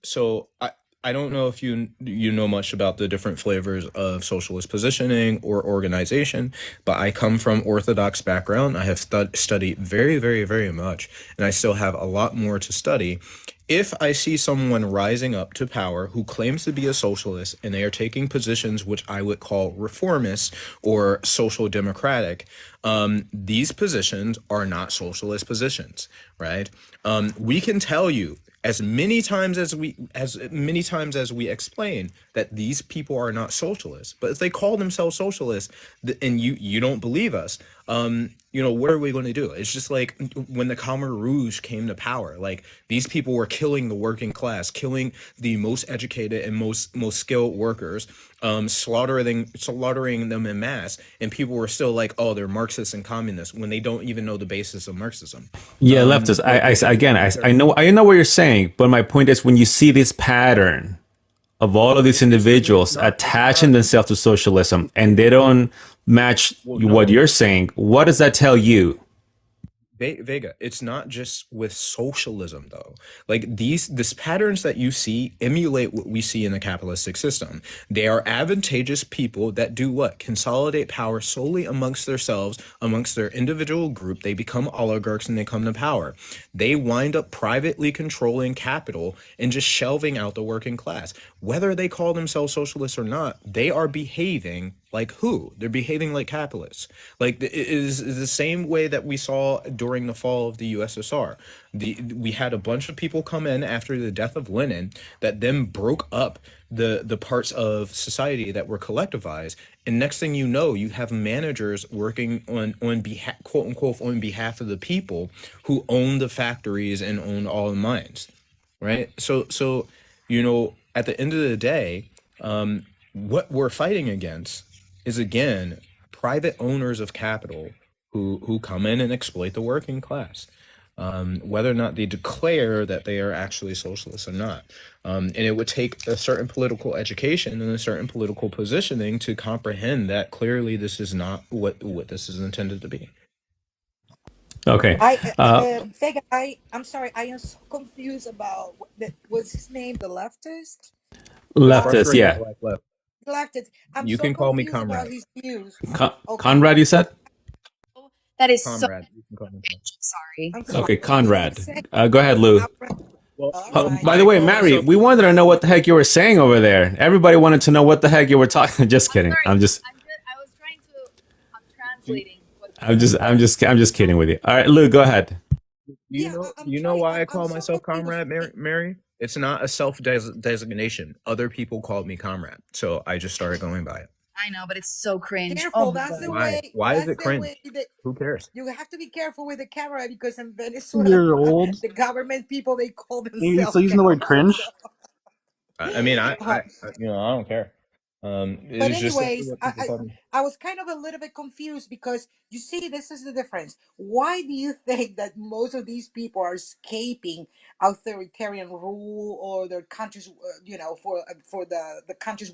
So I don't know if you know much about the different flavors of socialist positioning or organization, but I come from Orthodox background. I have studied very, very, very much, and I still have a lot more to study. If I see someone rising up to power who claims to be a socialist and they are taking positions which I would call reformist or social democratic, these positions are not socialist positions, right? We can tell you as many times as we explain that these people are not socialists, but if they call themselves socialists and you don't believe us, what are we going to do? It's just like when the Khmer Rouge came to power, like these people were killing the working class, killing the most educated and most skilled workers, slaughtering them in mass, and people were still like, oh, they're Marxists and communists when they don't even know the basis of Marxism. Yeah, leftist. I know what you're saying, but my point is when you see this pattern of all of these individuals attaching themselves to socialism and they don't match what you're saying, what does that tell you? Vega, it's not just with socialism though. Like these patterns that you see emulate what we see in the capitalistic system. They are advantageous people that do what? Consolidate power solely amongst themselves, amongst their individual group. They become oligarchs and they come to power. They wind up privately controlling capital and just shelving out the working class. Whether they call themselves socialists or not, they are behaving like who? They're behaving like capitalists. Like it is the same way that we saw during the fall of the USSR. We had a bunch of people come in after the death of Lenin that then broke up the parts of society that were collectivized. And next thing you know, you have managers working on behalf, quote unquote, on behalf of the people who own the factories and own all the mines, right? So at the end of the day, what we're fighting against is again private owners of capital who come in and exploit the working class, whether or not they declare that they are actually socialists or not. And it would take a certain political education and a certain political positioning to comprehend that clearly this is not what this is intended to be. Okay. Vega, I'm sorry, I am so confused about what's his name, the leftist? Leftist, Frustrated yeah. black left. Leftist. I'm You so can call me confused about comrade. his views. Okay, Conrad, you said? That is so Comrade. You can call me comrade. sorry. I'm sorry. Okay, What did he Conrad. say? Go ahead, Lou. Well, All well, right. By the way, well, Mary, so we wanted to know what the heck you were saying over there. Everybody wanted to know what the heck you were talking. Just kidding. Sorry, I'm just, I was trying to. I'm translating. I'm just kidding with you. All right, Lou, go ahead. Yeah, I'm You know trying. why I I'm call so myself confused. comrade, Mary? It's not a self designation. Other people called me comrade, so I just started going by it. I know, but it's so cringe. Oh Careful. my That's god. the Why? way. Why is That's it the way cringe? that Who cares? you have to be careful with the camera because in Venezuela, You're old. the government people they call You're themselves still using the word cameras. cringe. I mean, Uh, I don't care. It but was just simply anyways, what people called me. I was kind of a little bit confused because you see, this is the difference. Why do you think that most of these people are escaping authoritarian rule or their countries, for the countries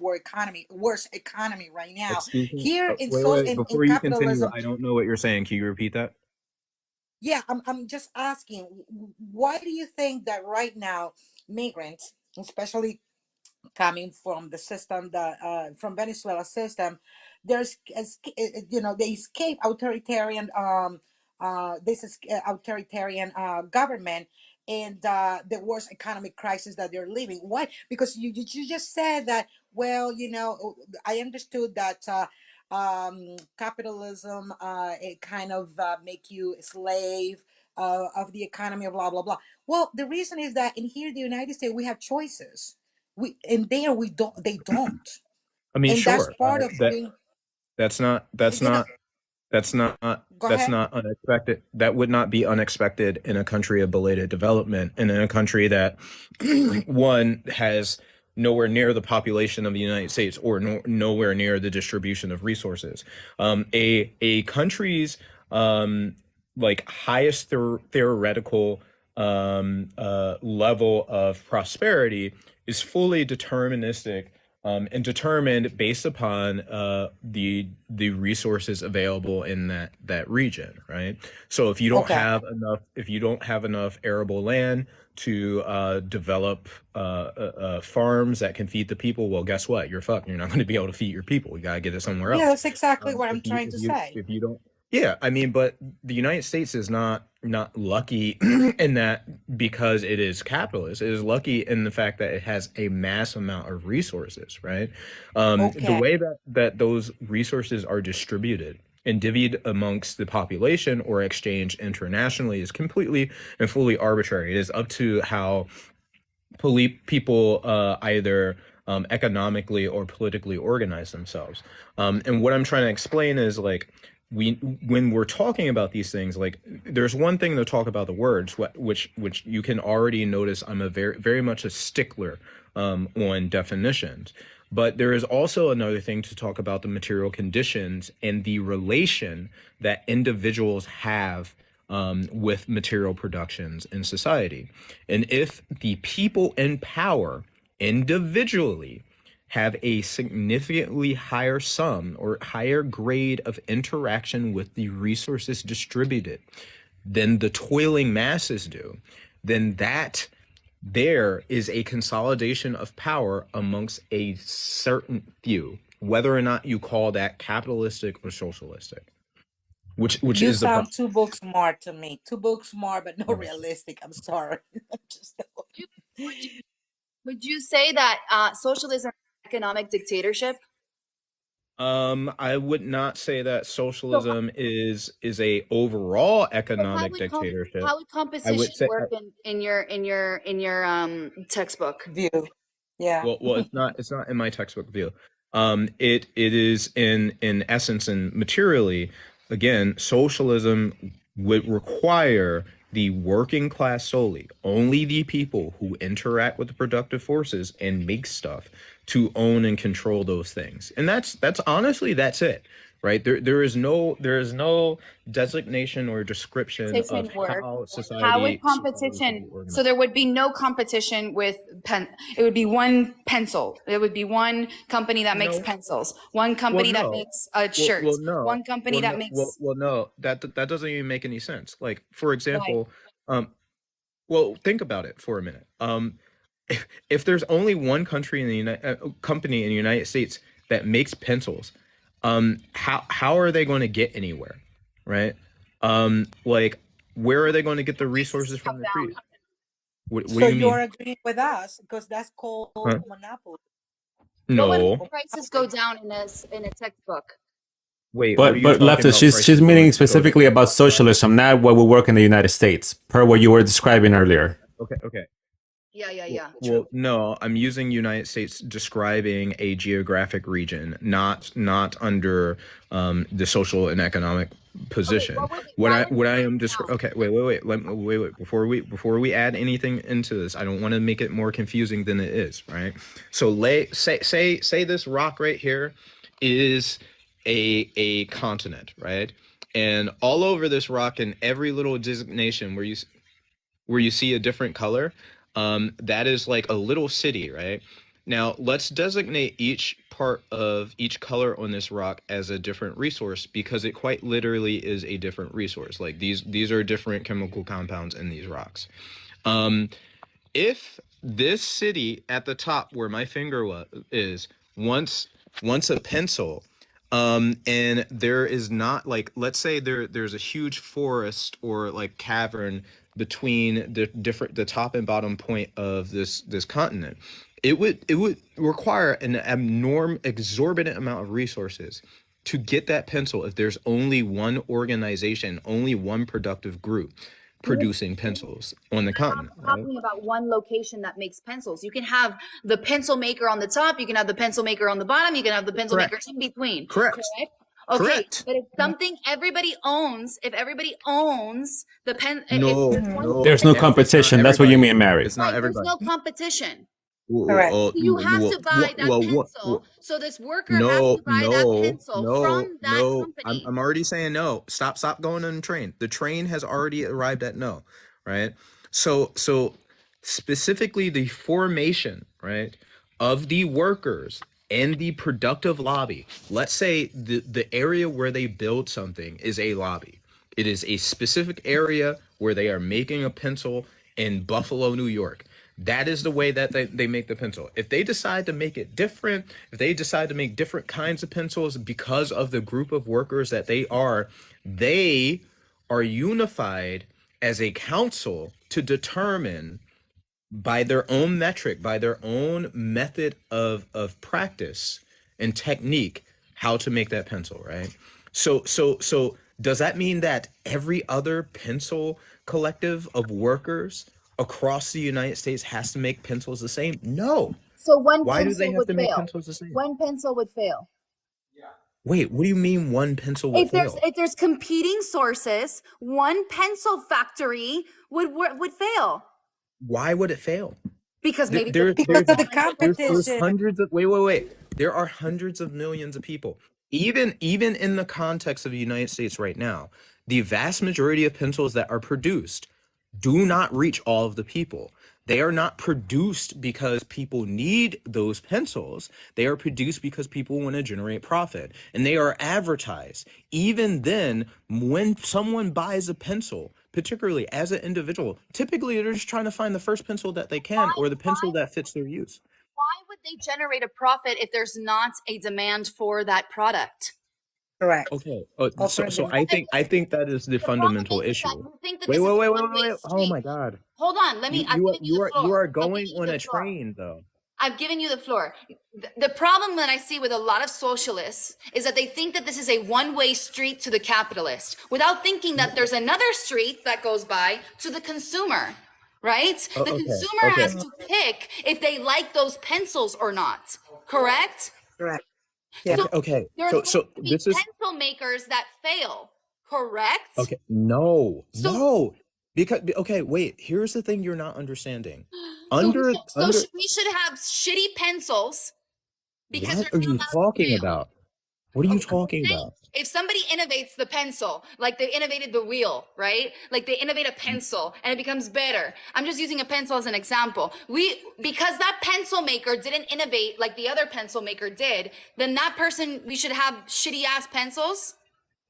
worst economy right now? Excuse me. Here in Wait. in Before you continue, capitalism, I don't know what you're saying. Can you repeat that? yeah, I'm just asking, why do you think that right now migrants, especially coming from the system that from Venezuela system, they escape authoritarian authoritarian government and the worst economic crisis that they're living. Why? Because you just said that. Well, I understood that. Capitalism, it kind of make you a slave of the economy, blah blah blah. Well, the reason is that in here, the United States, we have choices. We and there we don't. They don't, I mean, and that's sure. part of being. That's not You know. that's not Go that's ahead. not unexpected. That would not be unexpected in a country of belated development and in a country that one has nowhere near the population of the United States or nowhere near the distribution of resources. A country's like highest theoretical level of prosperity is fully deterministic, and determined based upon the resources available in that region, right? So Okay. if you don't have enough arable land to develop farms that can feed the people, well, guess what? You're fucked. You're not going to be able to feed your people. You got to get it somewhere Yeah, else. that's exactly what I'm trying to say. If you don't, yeah, I mean, but the United States is not lucky in that because it is capitalist. It is lucky in the fact that it has a mass amount of resources, right? The Okay. way that those resources are distributed and divvied amongst the population or exchanged internationally is completely and fully arbitrary. It is up to how people either economically or politically organize themselves. And what I'm trying to explain is like when we're talking about these things, like there's one thing to talk about the words, which you can already notice I'm a very much a stickler on definitions. But there is also another thing to talk about the material conditions and the relation that individuals have with material productions in society. And if the people in power individually have a significantly higher sum or higher grade of interaction with the resources distributed than the toiling masses do, then that there is a consolidation of power amongst a certain few, whether or not you call that capitalistic or socialistic, which You is the problem. sound too book smart to me. Too book smart, but no realistic. I'm sorry. Just Would you say that socialism is economic dictatorship? I would not say that socialism is a overall So economic dictatorship. how would I competition would say, work in your textbook? view. Yeah. well, it's not in my textbook view. It is in essence and materially, again, socialism would require the working class solely, only the people who interact with the productive forces and make stuff, to own and control those things. And that's honestly that's it, right? There is no designation or description of Competition work. how How society would competition? So there would be no competition with pen. It would be one pencil. It would be one company that makes No. pencils. One company that no. makes shirts. Well, no. One company that makes. No. That doesn't even make any sense. Like, for example, well, think about it for a minute. If there's only one country in the company in the United States that makes pencils, how are they going to get anywhere, right? Like, where are they going to get the resources from the trees? What So do you you're mean? agreeing with us because that's called Huh? monopoly. But when No. prices go down in a textbook. Wait, what are you But talking leftist, about? she's Prices meaning going specifically about socialism, not what will work in the United States, per what you were describing earlier. Okay. Yeah. Well, no, I'm using United States describing a geographic region, not under the social and economic position. What I am describing. Okay, wait. Before we add anything into this, I don't want to make it more confusing than it is, right? So say this rock right here is a continent, right? And all over this rock, in every little designation where you see a different color, that is like a little city, right? Now, let's designate each part of each color on this rock as a different resource, because it quite literally is a different resource. Like, these are different chemical compounds in these rocks. If this city at the top where my finger is once a pencil, and there is not, like, let's say there's a huge forest or like cavern between the top and bottom point of this continent, it would require an exorbitant amount of resources to get that pencil if there's only one organization, only one productive group producing pencils on the continent, right? Talking about one location that makes pencils. You can have the pencil maker on the top. You can have the pencil maker on the bottom. You can have the pencil maker in between. Correct. Okay, Correct. but it's something everybody owns. If everybody owns the pen, No. There's no competition. That's what you mean, Mary. It's not there's everybody. no competition. Correct. You have to buy that pencil. So this worker has to buy that pencil from that company. I'm already saying no. Stop going on the train. The train has already arrived at no, right? So specifically the formation, right, of the workers and the productive lobby. Let's say the area where they build something is a lobby. It is a specific area where they are making a pencil in Buffalo, New York. That is the way that they make the pencil. If they decide to make it different, if they decide to make different kinds of pencils because of the group of workers that they are unified as a council to determine by their own metric, by their own method of practice and technique, how to make that pencil, right? So does that mean that every other pencil collective of workers across the United States has to make pencils the same? No. So one Why do pencil they have would to make fail. pencils the same? One pencil would fail. Wait, what do you mean one pencil would fail? If there's competing sources, one pencil factory would fail Why would it fail? because maybe There, Because of the there's competition. hundreds of wait. There are hundreds of millions of people. Even in the context of the United States right now, the vast majority of pencils that are produced do not reach all of the people. They are not produced because people need those pencils. They are produced because people want to generate profit, and they are advertised. Even then, when someone buys a pencil, particularly as an individual, typically they're just trying to find the first pencil that they can or the pencil that fits their use. why would they generate a profit if there's not a demand for that product? Correct. Okay. Offer and So demand. I think that is the The problem fundamental is that issue. you think that Wait, this is wait, a wait, wait, one-way wait, wait. Oh street. my God. Hold on, I'm giving you the floor. You are I'm going giving you on the a floor. train though. I've given you the floor. The problem that I see with a lot of socialists is that they think that this is a one-way street to the capitalist without thinking that there's another street that goes by to the consumer, right? The Okay. consumer Okay. has to pick if they like those pencils or not, correct? Correct. Yeah. So Okay. there's So going to be this is pencil makers that fail, correct? okay. No. So No. Because okay, wait. Here's the thing you're not understanding. Under we should have shitty pencils because what they're are you not talking real. about? What are you I'm talking saying, about? if somebody innovates the pencil, like they innovated the wheel, right? Like they innovate a pencil and it becomes better. I'm just using a pencil as an example. Because that pencil maker didn't innovate like the other pencil maker did, then that person, we should have shitty ass pencils.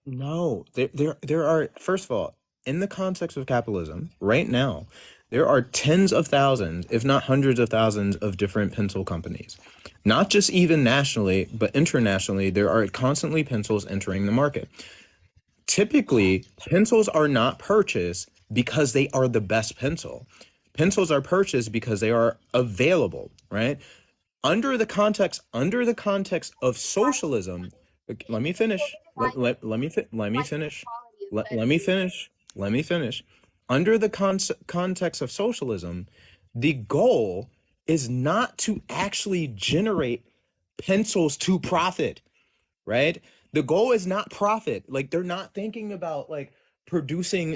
No, there are, first of all, in the context of capitalism, right now, there are tens of thousands, if not hundreds of thousands, of different pencil companies. Not just even nationally, but internationally, there are constantly pencils entering the market. Typically, pencils are not purchased because they are the best pencil. Pencils are purchased because they are available, right? Under the context of socialism, let me finish. Let me finish. Let me finish. Let me finish. Under the context of socialism, the goal is not to actually generate pencils to profit, right? The goal is not profit. Like they're not thinking about like producing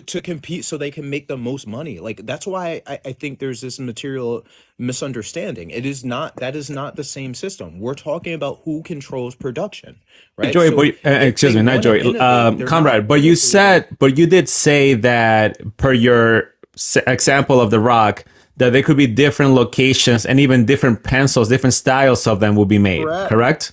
to compete so they can make the most money. Like that's why I think there's this material misunderstanding. That is not the same system. We're talking about who controls production, right? Joy, So but if excuse they me, not want Joy, to innovate, they're comrade. not But you innovating. did say that per your example of the rock, that there could be different locations and even different pencils, different styles of them will be made. Correct. Correct?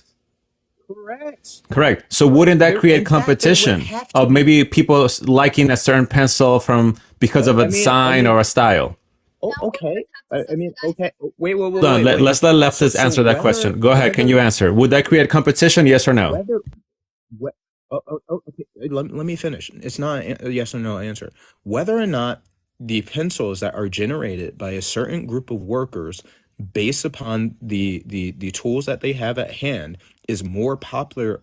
Correct. Correct. So wouldn't that There, create in fact, there would competition have to of be. maybe people liking a certain pencil from because of a I design or mean, a style? oh, Now okay. workers have to subsidize. Okay. Wait, wait, wait, Hold on, wait, wait. let's let So, leftists answer that whether question. Go ahead. Can you answer? Would that create competition? Yes or no? whether what? Okay. Let me finish. It's not a yes or no answer. Whether or not the pencils that are generated by a certain group of workers based upon the tools that they have at hand is more popular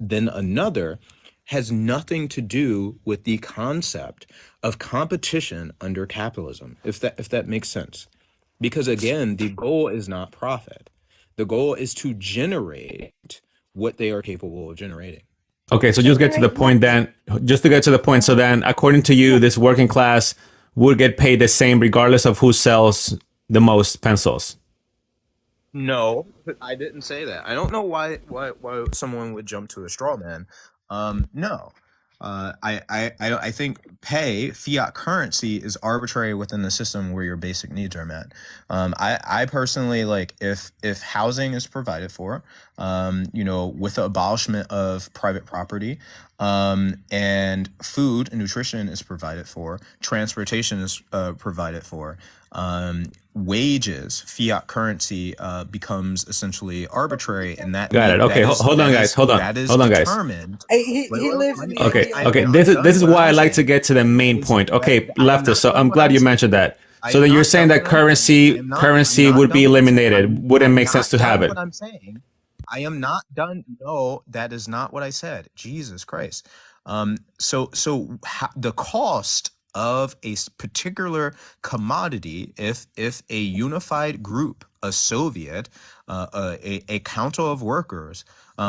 than another has nothing to do with the concept of competition under capitalism, if that makes sense. Because again, the goal is not profit. The goal is to generate what they are capable of generating. Okay, so just get to the point then. Just to get to the point. So then, according to you, this working class would get paid the same regardless of who sells the most pencils. No, I didn't say that. I don't know why someone would jump to a straw man. No. I think fiat currency is arbitrary within the system where your basic needs are met. I personally like if housing is provided for, with the abolishment of private property, and food and nutrition is provided for, transportation is provided for, wages, fiat currency becomes essentially arbitrary, and Got it. Okay, hold on, guys. Hold on, that is hold on, guys. determined. He Wait, lives let in me the Okay, idea I'm of okay. not This done is what why I I'm like to saying. get to the main Is point. that Okay, I am leftist. not So done I'm what glad I'm you saying. mentioned that. I So am then you're not saying done that what I'm saying. currency would be eliminated, wouldn't I'm make sense not to have done it. what I'm saying. I am not done. No, that is not what I said. Jesus Christ. The cost of a particular commodity, if a unified group a Soviet, a council of workers.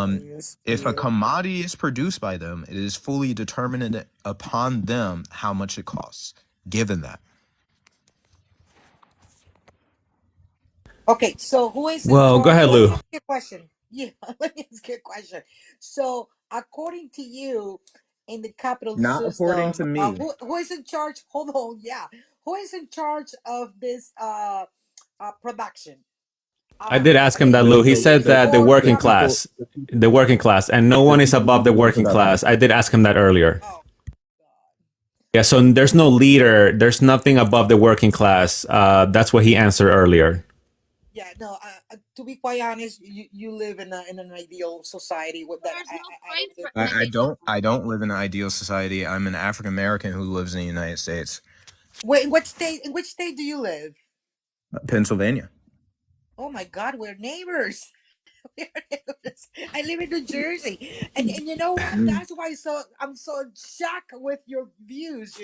Yes, If a yeah. commodity is produced by them, it is fully determined upon them how much it costs, given that. Okay, so who is in Well, go charge? ahead, Let me Lou. ask you a question. Yeah, let me ask you a question. So, according to you, in the capital Not according system, to me. who is in charge? Hold on, yeah, who is in charge of this production? I did ask I him that, mean, Lou. He the said that people or the government? the working class, and no one is above the working class. I did ask him that earlier. Oh, Yeah, so there's no leader. There's nothing above the working class. That's what he answered earlier. yeah, no. To be quite honest, you live in an ideal society with that. There's no I don't place live for there. I don't live in an ideal society. I'm an African American who lives in the United States. Wait, in what state? In which state do you live? Pennsylvania. Oh my God, we're neighbors. I live in New Jersey, and you know what? That's why I'm so shocked with your views.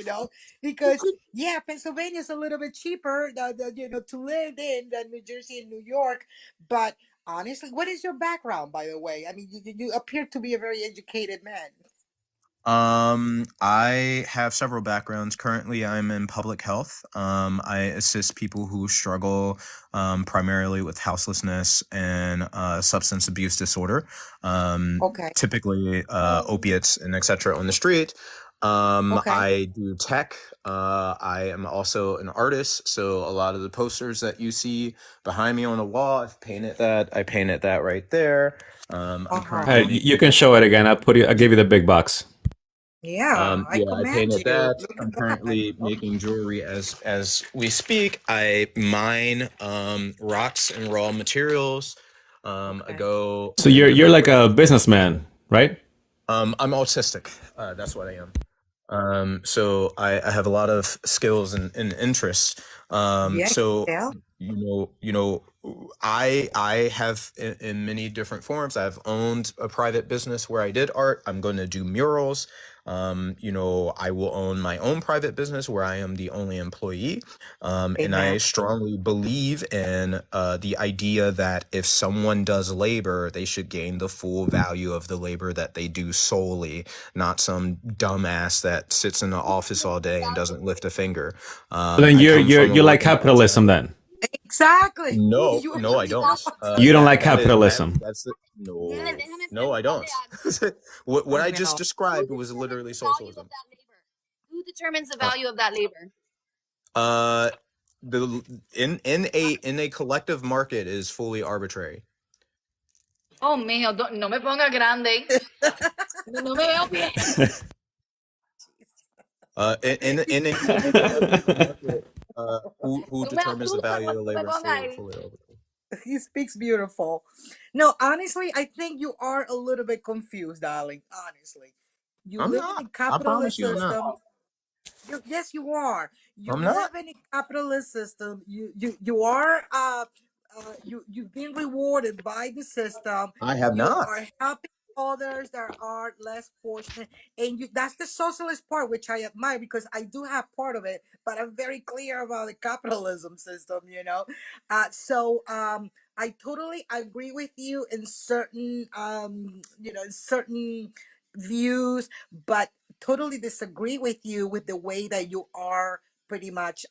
Because yeah, Pennsylvania is a little bit cheaper, to live in than New Jersey and New York. But honestly, what is your background, by the way? I mean, you appear to be a very educated man. I have several backgrounds. Currently, I'm in public health. I assist people who struggle primarily with houselessness and substance abuse disorder, Okay, typically opiates and etc. on the street. okay. I do tech. I am also an artist, so a lot of the posters that you see behind me on the wall, I've painted that. I painted that right there. I'm Uh currently huh. You making. can show it again. I give you the big box. Yeah, I Yeah, I commend painted you. that. Look I'm at that. currently making jewelry as we speak. I mine rocks and raw materials. I Okay. go So in you're different like a places. businessman, right? I'm autistic. That's what I am. So I have a lot of skills and interests. Yeah, So yeah. I have in many different forms. I've owned a private business where I did art. I'm going to do murals. I will own my own private business where I am the only employee. And Amen. I strongly believe in the idea that if someone does labor, they should gain the full value of the labor that they do solely, not some dumbass that sits in the office all day and doesn't lift a finger. So then I come from a you like working class capitalism family. then? Exactly. No, You no, I really don't. do. You don't That like that is that capitalism. that's the, Déjame, no, déjame no, I don't. preguntarle a What I I just know. who described was determines literally the value of socialism. that labor? Who determines the Uh, value of that labor? uh, the in a collective market is fully arbitrary. Oh, mijo, no me ponga grande. No me veo bien. In a collective market, who No me determines the asusta value of cuando the me labor is ponga fully ahí. arbitrary. He speaks beautiful. No, honestly, I think you are a little bit confused, darling. Honestly, you I'm live in not. a I promise capitalist you, I'm not. system. Yes, you are. You I'm not. live in a capitalist system. You are you've been rewarded by the system. I have You not. are helping others that are less fortunate, and that's the socialist part, which I admire because I do have part of it, but I'm very clear about the capitalism system. I totally agree with you in certain in certain views, but totally disagree with you with the way that you are pretty much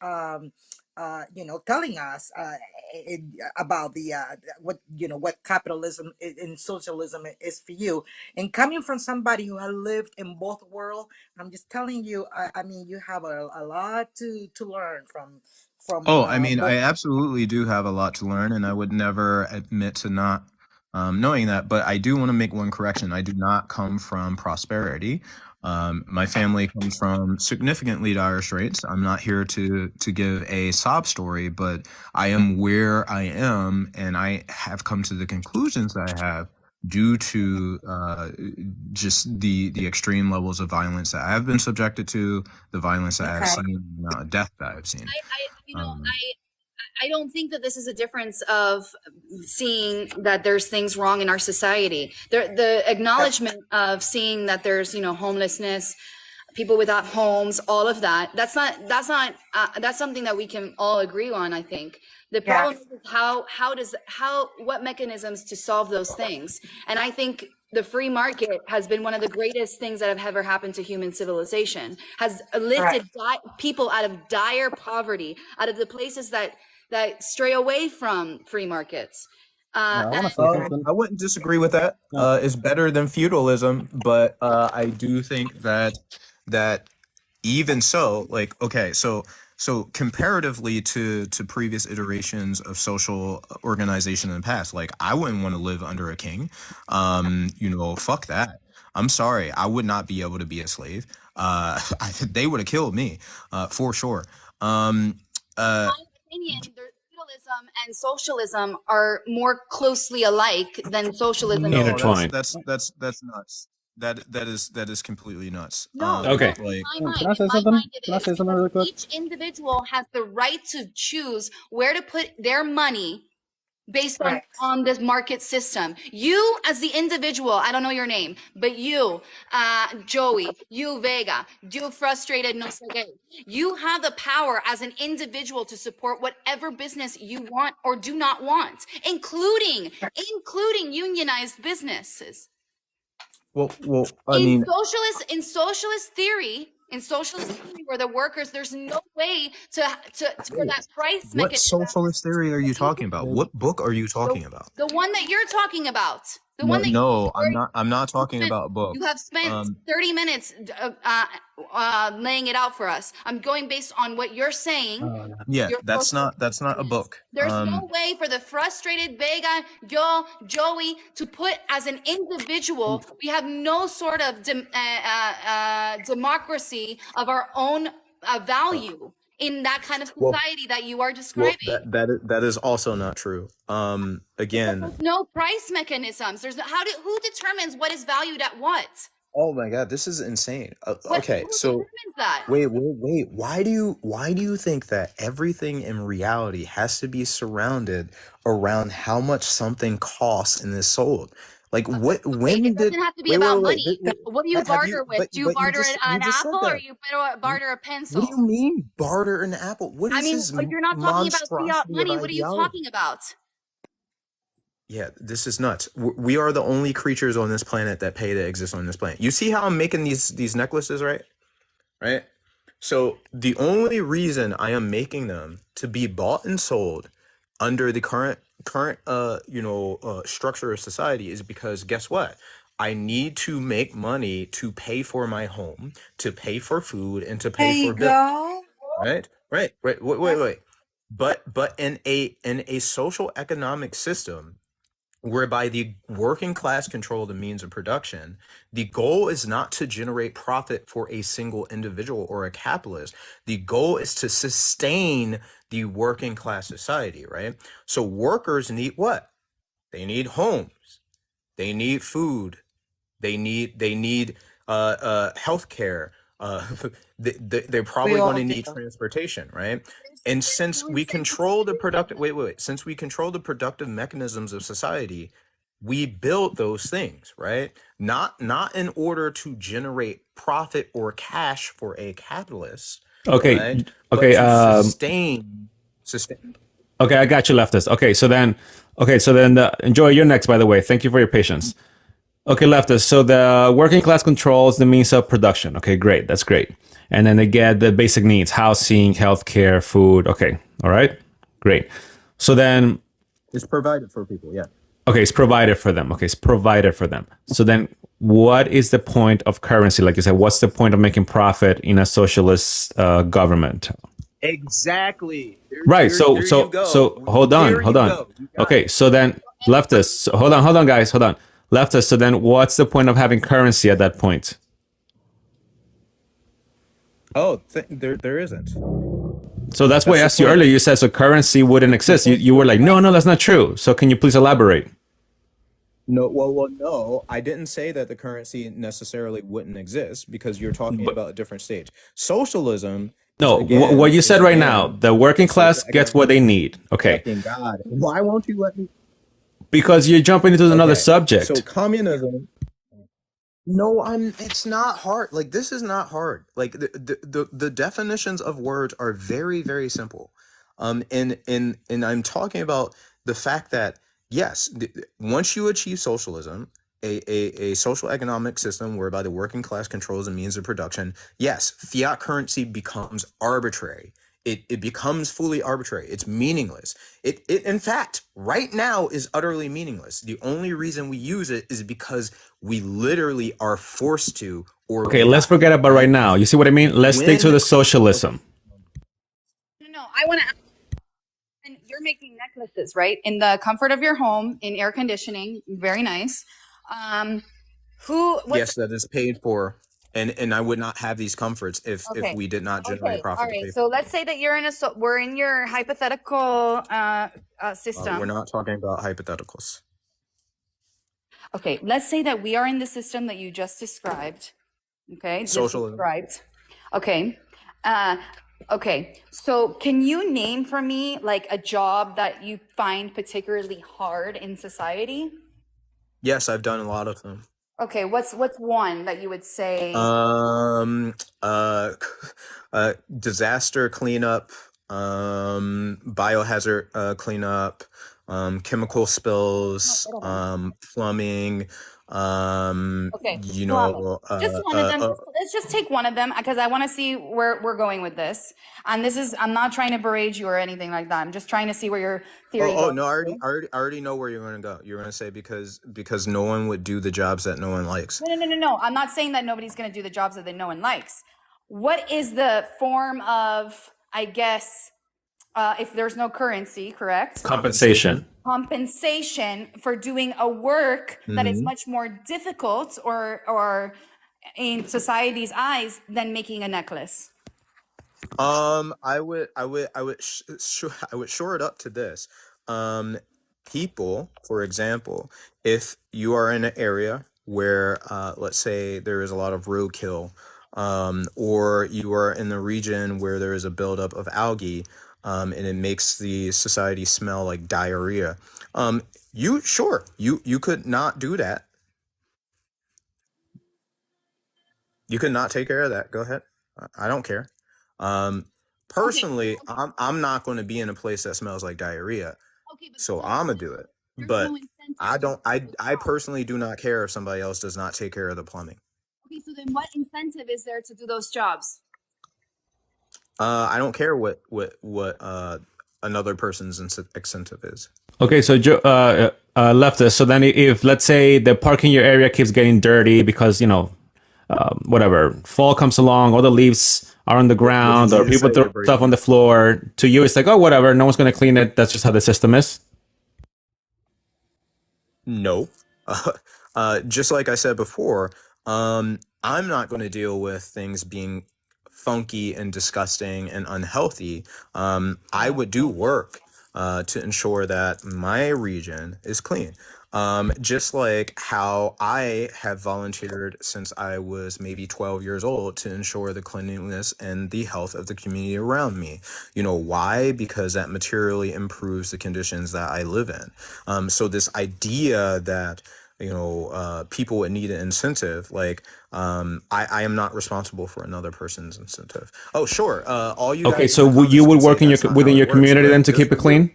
telling us about the what capitalism and socialism is for you, and coming from somebody who has lived in both worlds, I'm just telling you, I mean, you have a lot to learn from Oh, I mean, I both. absolutely do have a lot to learn, and I would never admit to not knowing that. But I do want to make one correction. I do not come from prosperity. My family comes from significantly dire straits. I'm not here to give a sob story, but I am where I am, and I have come to the conclusions that I have due to just the extreme levels of violence that I have been subjected to, the violence that I've Okay. seen, the amount of death that I've seen. Um, I don't think that this is a difference of seeing that there's things wrong in our society. The acknowledgement of seeing that there's, homelessness, people without homes, all of that. That's something that we can all agree on, I think. The problem is what mechanisms to solve those things. And I think the free market has been one of the greatest things that have ever happened to human civilization, has lifted people out of dire poverty, out of the places that stray away from free markets. I want to say something. I wouldn't disagree with that. No. It's better than feudalism, but I do think that even so, like, okay, so comparatively to previous iterations of social organization in the past, like, I wouldn't want to live under a king. Fuck that. I'm sorry, I would not be able to be a slave. They would have killed me, for sure. In my opinion, feudalism and socialism are more closely alike than socialism. No, Intertwined. that's nuts. That is completely nuts. No, Okay. Like, Can I say something? Can I say something really quick? Each individual has the right to choose where to put their money based on this market system. You, as the individual, I don't know your name, but you, Joey, you, Vega, you frustrated, no sé qué, you have the power as an individual to support whatever business you want or do not want, including unionized businesses. well, I mean, In socialist theory, where the workers, there's no way to for that price what mechanism. socialist theory are you talking about? What book are you talking about? The one that you're talking about. The one that No, I'm not talking about a book. you have spent 30 minutes laying it out for us. I'm going based on what you're saying. Yeah, Your that's social- not a book. There's no way for the frustrated Vega, Joey to put as an individual. We have no sort of democracy of our own value in that kind of society that you are describing. That is also not true. Again, There's no price mechanisms. Who determines what is valued at what? oh my God, this is insane. Okay, Who so determines that? wait. Why do you think that everything in reality has to be surrounded around how much something costs and is sold? Like, what? When It did? doesn't have to be Wait, about wait, wait, money. What do you have barter with? but Do you but barter an just said apple or that. you barter a pencil? What do you mean barter an apple? What I is mean, this you're not talking about fiat monstrosity of money. What are you ideology? talking about? Yeah, this is nuts. We are the only creatures on this planet that pay to exist on this planet. You see how I'm making these necklaces, right? Right? So the only reason I am making them to be bought and sold under the current structure of society is because guess what? I need to make money to pay for my home, to pay for food, and to There pay you for bills. go. Right? Wait. But in a social economic system whereby the working class control the means of production, the goal is not to generate profit for a single individual or a capitalist. The goal is to sustain the working class society, right? So workers need what? They need homes. They need food. They need healthcare. They're probably We going all to do. need transportation, right? And since we control the productive since we control the productive mechanisms of society, we build those things, right? Not in order to generate profit or cash for a capitalist, Okay. right? Okay. But to sustain. Okay, I got you, leftist. Okay, so then, enjoy. You're next, by the way. Thank you for your patience. Okay, leftist. So the working class controls the means of production. Okay, great. That's great. And then they get the basic needs: housing, healthcare, food. Okay, all right, great. So then, It's provided for people, yeah. okay, it's provided for them. Okay, it's provided for them. So then, what is the point of currency? Like you said, what's the point of making profit in a socialist government? Exactly. Right. So There so you go. so hold on, There hold you on. go. You got Okay, it. so then leftists. So hold on, guys, hold on. Leftists. So then, what's the point of having currency at that point? Oh, there isn't. So that's why I That's the asked you point. earlier. You said so currency wouldn't exist. You were like, no, that's not true. So can you please elaborate? No, well, no, I didn't say that the currency necessarily wouldn't exist because you're talking But about a different stage. Socialism is no, again what you is said right now, again the working class social gets what economic. they need. Okay, Fucking God, why won't you let me? because you're jumping into another Okay, so subject. communism. No, it's not hard. Like, this is not hard. Like, the definitions of words are very, very simple. And I'm talking about the fact that yes, once you achieve socialism, a social economic system whereby the working class controls the means of production, yes, fiat currency becomes arbitrary. It becomes fully arbitrary. It's meaningless. It in fact right now is utterly meaningless. The only reason we use it is because we literally are forced to, or Okay, we let's die, forget about right right? now. You see what I mean? Let's stick to When the socialism. No, I want to. And you're making necklaces, right? In the comfort of your home, in air conditioning, very nice. What's yes, that is paid for, and I would not have these comforts if okay? we did not generate Okay, all profit to right. pay So for let's say that you're in we're in your hypothetical them. We're system. not talking about hypotheticals. Okay, let's say that we are in the system that you just described. Okay, just Socialism. described. Okay. Okay, so can you name for me like a job that you find particularly hard in society? Yes, I've done a lot of them. Okay, what's one that you would say? Um, uh, Disaster cleanup, biohazard cleanup, chemical spills, I don't know. plumbing, Okay, you plumbing. know, Just one of them. Let's just take one of them because I want to see where we're going with this. And I'm not trying to berate you or anything like that. I'm just trying to see where your theory goes. No, I already know where you're gonna go. You're gonna say because no one would do the jobs that no one likes. No. I'm not saying that nobody's going to do the jobs that no one likes. What is the form of, I guess, if there's no currency, correct? Compensation. Compensation for doing a work that is much more difficult or in society's eyes than making a necklace. I would shore it up to this. People, for example, if you are in an area where, let's say there is a lot of roadkill, or you are in the region where there is a buildup of algae, and it makes the society smell like diarrhea. You could not do that. You could not take care of that. Go ahead. I don't care. Personally, I'm not going to be in a place that smells like diarrhea, Okay, but so I'm gonna do it. there's But no incentive I to don't. do those I jobs. personally do not care if somebody else does not take care of the plumbing. Okay, so then what incentive is there to do those jobs? I don't care what another person's incentive is. Okay, so leftist. So then, if let's say the park in your area keeps getting dirty because whatever fall comes along, all the leaves are on the What ground, did or you people say? throw You're stuff breaking on the up. floor. To you, it's like, oh, whatever. No one's going to clean it. That's just how the system is. No. Just like I said before, I'm not going to deal with things being funky and disgusting and unhealthy. I would do work to ensure that my region is clean. Just like how I have volunteered since I was maybe 12 years old to ensure the cleanliness and the health of the community around me. You know why? Because that materially improves the conditions that I live in. So this idea that people would need an incentive, like I am not responsible for another person's incentive. Oh, sure. All you Okay, guys so in the you comments would can say work in that's not within how your it works, community then but to good keep for it you. clean.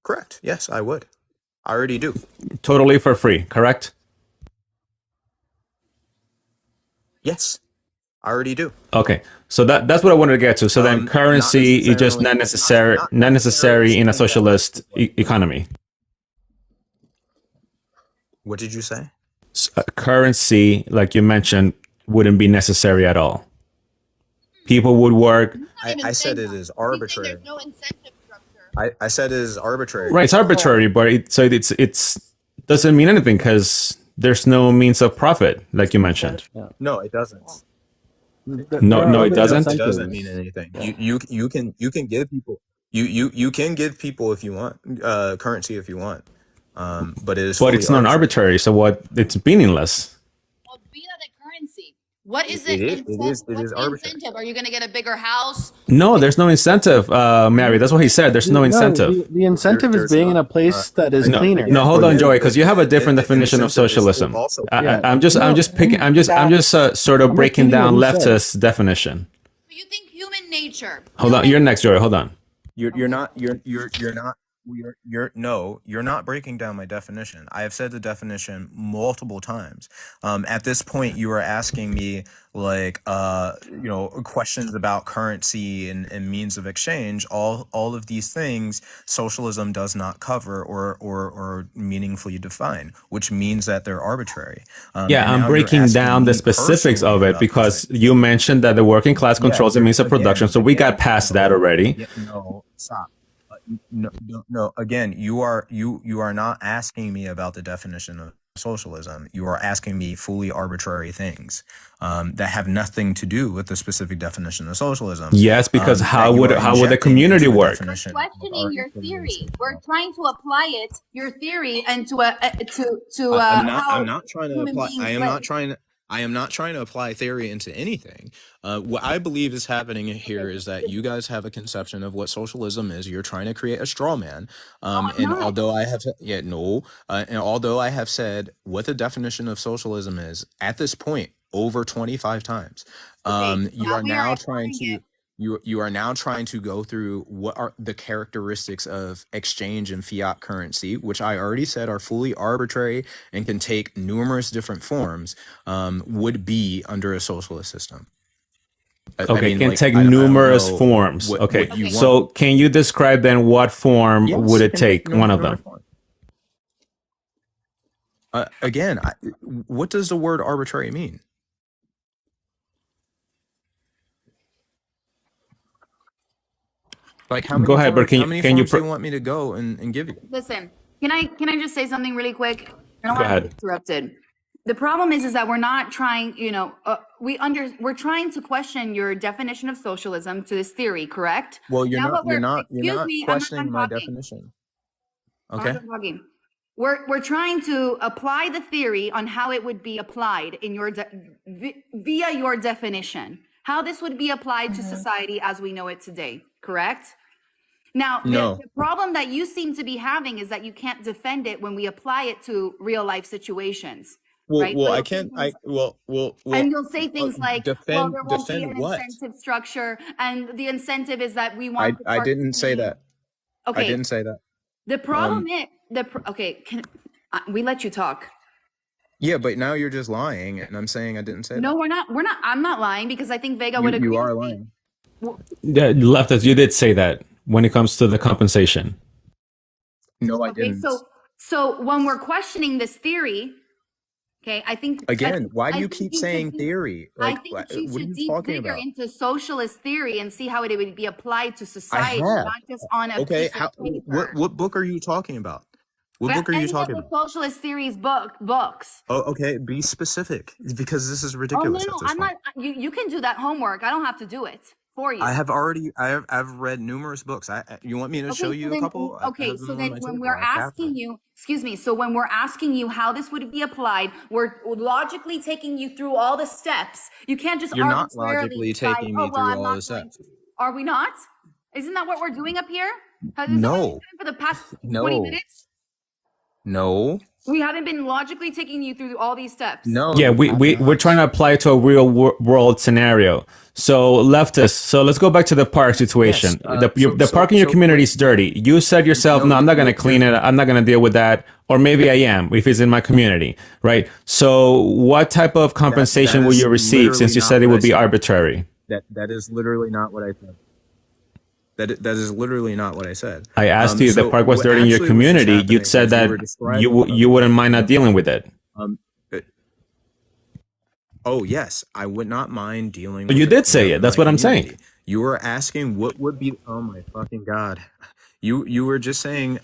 Correct. Yes, I would. I already do. Totally for free, correct? Yes, I already do. Okay, so that's what I wanted to get to. So then, Not currency is just necessarily, not not necessarily necessary in a saying that socialist economy. What did you say? Currency, like you mentioned, wouldn't be necessary at all. People would work. I said it is arbitrary. No incentive structure. I said it is arbitrary. Right, it's arbitrary, but it's doesn't mean anything because there's no means of profit, like you mentioned. No, it doesn't. No, it doesn't. It doesn't mean anything. You can give people you can give people if you want currency if you want, but it is But fully it's arbitrary. non-arbitrary, so what? It's meaningless. Well, be that a currency. What is It it? is What's arbitrary. the incentive? Are you going to get a bigger house? No, there's no incentive, Mary. That's what he said. There's no incentive. The incentive is There's being in not. a place that is cleaner. No, hold on, Joey, because you have a different The definition of incentive is socialism. also I'm just sort of breaking down leftist definition. I'm So you think human human nature. Hold on. You're next, Jory. Hold on. You're not you're not breaking down my definition. I have said the definition multiple times. At this point, you are asking me like questions about currency and means of exchange. All of these things socialism does not cover or meaningfully define, which means that they're arbitrary. Yeah, And I'm now you're breaking asking down the me specifics of personally it about because currency. you mentioned that the working class Yeah, controls the means of production. So we got past that already. no, stop. No. Again, you are not asking me about the definition of socialism. You are asking me fully arbitrary things that have nothing to do with the specific definition of socialism. Yes, because That how you would are how would the injecting community into a work? definition of Questioning your theory. socialism. We're trying to apply it, your theory, and to I'm how not trying to human apply. beings live. I am not trying to apply theory into anything. What I believe is happening here is that you guys have a conception of what socialism is. You're trying to create a straw man. And not. although I have, yeah, no, and although I have said what the definition of socialism is at this point over 25 times, you Now are we are now applying it. you are now trying to go through what are the characteristics of exchange and fiat currency, which I already said are fully arbitrary and can take numerous different forms, would be under a socialist system. Okay, can take I don't numerous know forms. Okay, what you want. so can you describe then what form Yes, would it can take? One of numerous them. forms. Again, what does the word arbitrary mean? Like how many Go ahead, but forms, how many forms do pro- you want me to go and give you? Listen, can I just say something really quick? I don't Go want to ahead. be interrupted. The problem is that we're not trying, we're trying to question your definition of socialism to this theory, correct? Well, Now what we're, you're excuse not me, I'm not questioning done my talking. definition. I'm Okay. not done talking. We're trying to apply the theory on how it would be applied in your via your definition, how this would be applied to society as we know it today, correct? Now, No. the problem that you seem to be having is that you can't defend it when we apply it to real life situations. Right? So I you'll say can't. things- Well. and you'll say things like, well, there won't be defend an what? incentive structure, and the incentive is that we want the I didn't say parts- that. Okay. I didn't say that. The problem is okay. We let you talk? Yeah, but now you're just lying, and I'm saying I didn't say that. No, we're not. I'm not lying because I think Vega would agree. You are with me. lying. Yeah, leftist, you did say that when it comes to the compensation. No, I Okay, didn't. so when we're questioning this theory, okay, I think Again, why do I you think keep you should saying dig- theory? I Like, think what you are should you dig talking bigger about? into socialist theory and see how it would be applied to society, have. not just on a Okay, piece of paper. what book are you talking about? What book are you Any talking of the about? socialist theories books. Oh, okay, be specific because this is Oh ridiculous no, at this I'm point. not. You can do that homework. I don't have to do it for you. I've read numerous books. You want me to show you a couple? I Okay, have so them on then my when table. we're I have asking them. you, excuse me, so when we're asking you how this would be applied, we're logically taking you through all the steps. You can't just You're not arbitrarily logically decide, taking oh, me well, through I'm all not the going steps. to. Are we not? Isn't that what we're doing up here? Isn't that what we've been No, doing for the past 20 no, minutes? no, We haven't been logically taking you through all these steps. no. Yeah, you have we're trying to not. apply it to a real world scenario. So leftist. So let's go back to the park situation. Yes. The park in your community is dirty. You said yourself, no, I'm not going to clean it. I'm not going to deal with that. Or maybe I am if it's in my community, right? So what type of compensation will is you receive since literally you not said it what I would be said. arbitrary? That is literally not what I said. That is literally not what I said. I asked you if the So park was what dirty in your actually was just community. happening You said is you that were describing you wouldn't mind not dealing with it. Oh yes, I would not mind dealing. But with you the did say cleanup it. in That's my what I'm saying. community. You were asking what would be. Oh my fucking god! You were just saying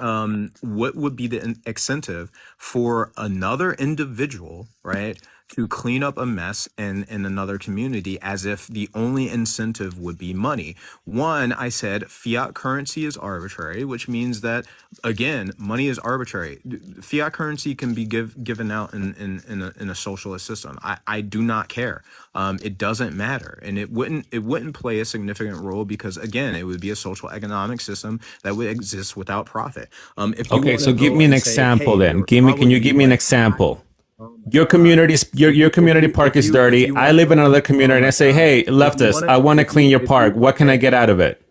what would be the incentive for another individual, right, to clean up a mess in another community, as if the only incentive would be money. One, I said fiat currency is arbitrary, which means that again, money is arbitrary. Fiat currency can be given out in a socialist system. I do not care. It doesn't matter, and it wouldn't play a significant role because again, it would be a social economic system that would exist without profit. If you Okay, want so to give go me an and say, example hey, then. there Can you probably give me an example? Oh my your community park is dirty. I live in another community and I say, hey, leftist, I want to clean your park. What can I get out of it?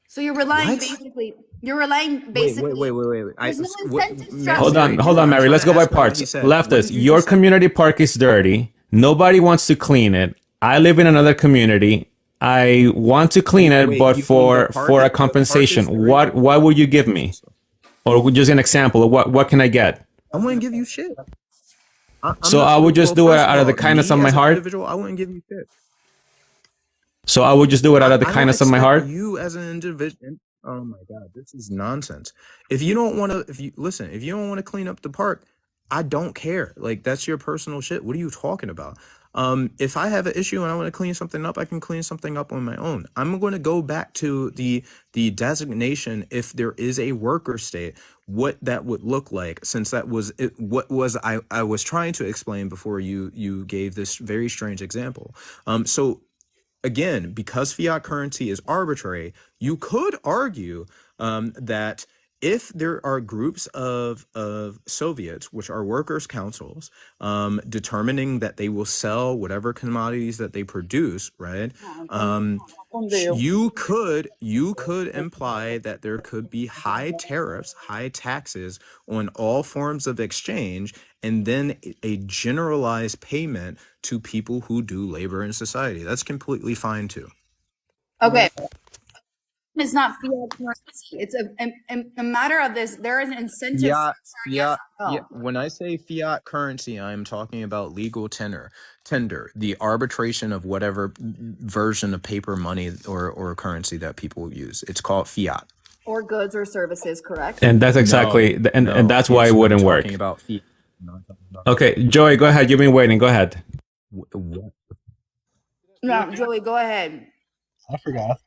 So you're relying What? basically. Wait. There's no incentive Hold structure. on, Mary. Let's go by parts. Leftist, your community park is dirty. Nobody wants to clean it. I live in another community. I want to clean it, but for a compensation. What would you give me? Or just an example of what can I get? I wouldn't give you shit. So I would just do it out of the kindness of my heart. Individual, I wouldn't give you shit. So I would just do it out of the kindness of my heart. You as an individual. Oh my god, this is nonsense. If you don't want to, if you don't want to clean up the park, I don't care. Like, that's your personal shit. What are you talking about? If I have an issue and I want to clean something up, I can clean something up on my own. I'm going to go back to the designation, if there is a worker state, what that would look like, since that was it, what was I was trying to explain before you gave this very strange example. So again, because fiat currency is arbitrary, you could argue that if there are groups of Soviets, which are workers' councils, determining that they will sell whatever commodities that they produce, right? You could imply that there could be high tariffs, high taxes on all forms of exchange, and then a generalized payment to people who do labor in society. That's completely fine too. Okay. It's not fiat currency. It's a matter of this. There is an incentive structure. Yes or no. When I say fiat currency, I'm talking about legal tender, the arbitration of whatever version of paper money or currency that people use. It's called fiat. Or goods or services, correct? And that's exactly, and that's why it wouldn't work. Talking about fiat. Okay, Joey, go ahead. You've been waiting. Go ahead. What? No, Joey, go ahead. I forgot.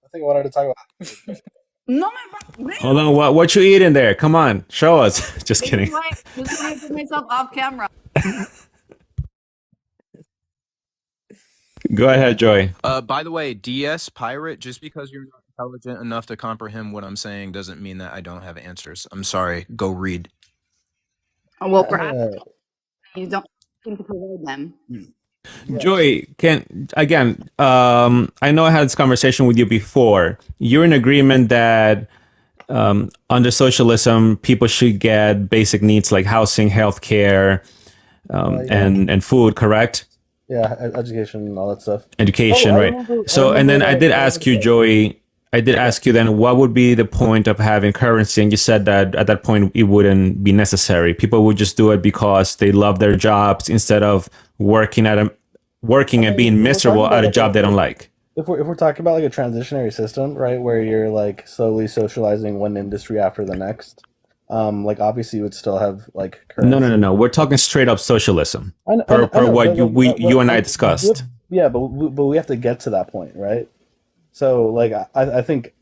I think I wanted to talk about. No, my Hold on. What you eating there? Come on, show us. Just kidding. This is why I put myself off camera. Go ahead, Joey. By the way, DS Pirate, just because you're not intelligent enough to comprehend what I'm saying doesn't mean that I don't have answers. I'm sorry. Go read. Well, perhaps you don't seem to provide them. Joey, I know I had this conversation with you before. You're in agreement that under socialism, people should get basic needs like housing, healthcare, and food, correct? Yeah, education and all that stuff. Education, right. So, and then I did ask you, Joey, then what would be the point of having currency? And you said that at that point it wouldn't be necessary. People would just do it because they love their jobs instead of working and being miserable at a job they don't like. If we're talking about like a transitionary system, right, where you're like slowly socializing one industry after the next, like obviously you would still have like currency. No. We're talking straight up socialism. Per what you and I discussed. Yeah, but we have to get to that point, right? So like I think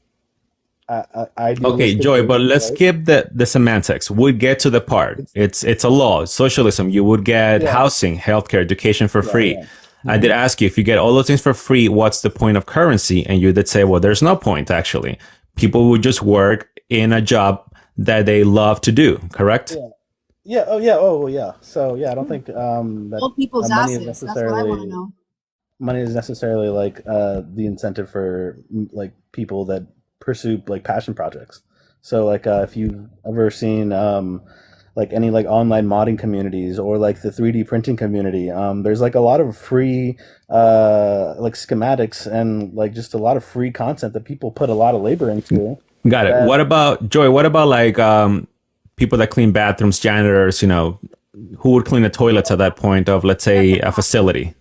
I okay, Joey, but let's skip the semantics. We'll get to the part. It's a law. Socialism. You would get housing, healthcare, education for free. Yeah. I did ask you, if you get all those things for free, what's the point of currency? And you did say, well, there's no point, actually. People would just work in a job that they love to do, correct? Yeah. Oh, yeah. So, yeah, I don't think that all people's money assets. is That's what I want to know. Money is necessarily like the incentive for like people that pursue like passion projects. So, like if you've ever seen like any like online modding communities or like the 3D printing community, there's like a lot of free like schematics and like just a lot of free content that people put a lot of labor into. Got it. What about Joy? What about like people that clean bathrooms, janitors? You know, who would clean the toilets at that point of, let's say, a facility?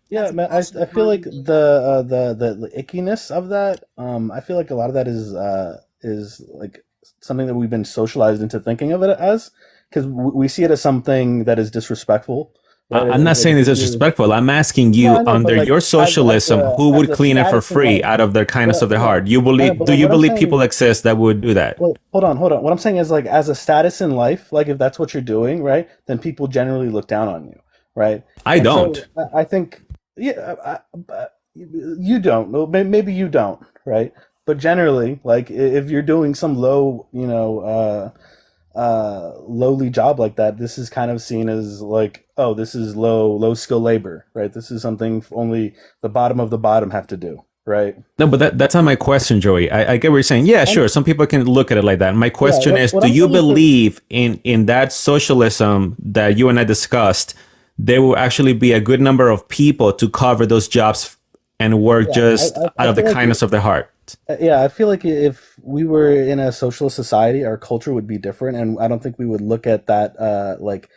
Yeah, man, I feel like the ickiness of that. I feel like a lot of that is like something that we've been socialized into thinking of it as, because we see it as something that is disrespectful. Right? I'm not saying it's disrespectful. I'm asking you, under like, your socialism, who would clean it for free out of their kindness of their heart? You believe? Do you believe people exist that would do that? Well, hold on. What I'm saying is, like, as a status in life, like if that's what you're doing, right, then people generally look down on you, right? I don't. So I think, yeah, you don't. Well, maybe you don't, right? But generally, like if you're doing some low, lowly job like that, this is kind of seen as like, oh, this is low skill labor, right? This is something only the bottom of the bottom have to do, right? No, but that's not my question, Joey. I get what you're saying. Yeah, And sure. Some people can look at it like that. My yeah, question is, what do I'm you saying is that believe in that socialism that you and I discussed? There will actually be a good number of people to cover those jobs and work yeah, just I out of the feel like kindness of their heart. yeah, I feel like if we were in a socialist society, our culture would be different, and I don't think we would look at that like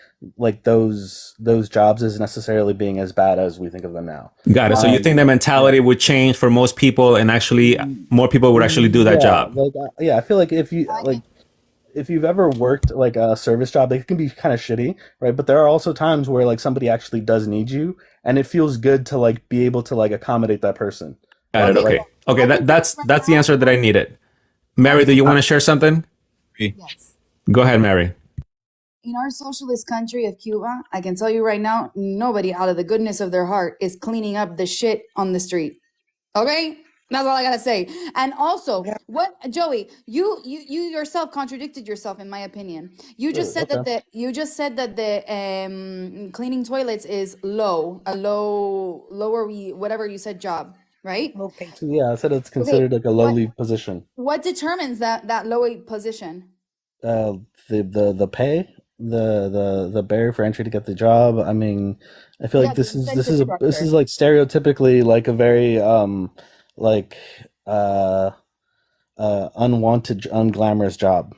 those jobs as necessarily being as bad as we think of them now. Got it. So Well, you think the Yeah. mentality would change for most people, and actually Mm, more people would actually do that yeah, job? like yeah, I feel like I like if you've ever worked like a service job, it can be kind of shitty, right? But there are also times where like somebody actually does need you, and it feels good to like be able to like accommodate that person, Got it. right? okay. Like Okay. Okay. I can tell you right That's the now. answer that I needed. Mary, do Okay. you want to share something? Yes. Go ahead, Mary. In our socialist country of Cuba, I can tell you right now, nobody out of the goodness of their heart is cleaning up the shit on the street. Okay? That's all I gotta say. And also, Yeah. what Joey, you yourself contradicted yourself, in my opinion. You just really, said okay. that the cleaning toilets is low, a lower whatever you said job, right? Okay. So yeah, I said it's Okay, considered like a lowly position. what determines that low position? Uh, the pay, the barrier for entry to get the job. I mean, I feel Yeah, like the incentive this is structure. like stereotypically like a very like uh unwanted, unglamorous job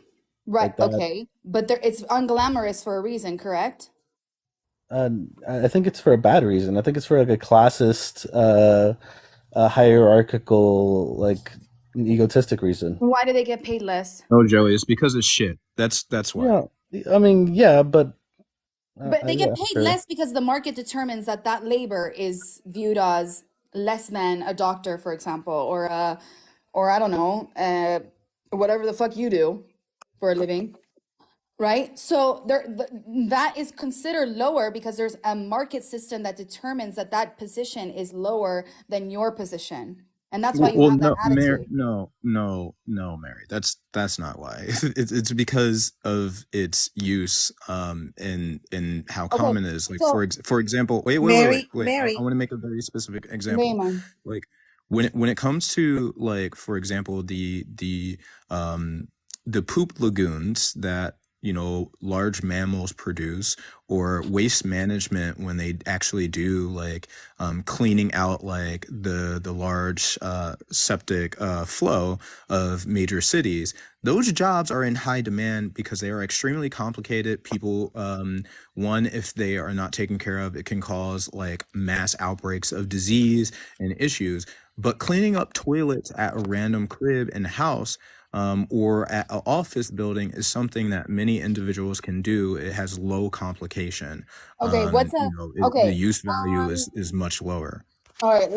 Right, like that. okay. But there it's unglamorous for a reason, correct? Uh, I think it's for a bad reason. I think it's for like a classist, hierarchical, like egotistic reason. Why do they get paid less? Oh, Joey, it's because of shit. That's why. Yeah, I mean, yeah, but But they yeah, get paid sure. less because the market determines that that labor is viewed as less than a doctor, for example, or I don't know, whatever the fuck you do for a living, right? So that is considered lower because there's a market system that determines that that position is lower than your position, and that's why you Well, have that no, Mary, attitude. no, Mary. That's not why. It's because of its use, in how Okay, common it is. Like so for example, Mary, wait. I Mary. want to make a very specific example. Raymond, Like when it comes to, like, for example, um the poop lagoons that, large mammals produce, or waste management when they actually do, like, cleaning out, like, the large septic flow of major cities. Those jobs are in high demand because they are extremely complicated. People, one, if they are not taken care of, it can cause, like, mass outbreaks of disease and issues. But cleaning up toilets at a random crib in a house, or at an office building, is something that many individuals can do. It has low complication. okay, The okay, use value um, is much lower. all right,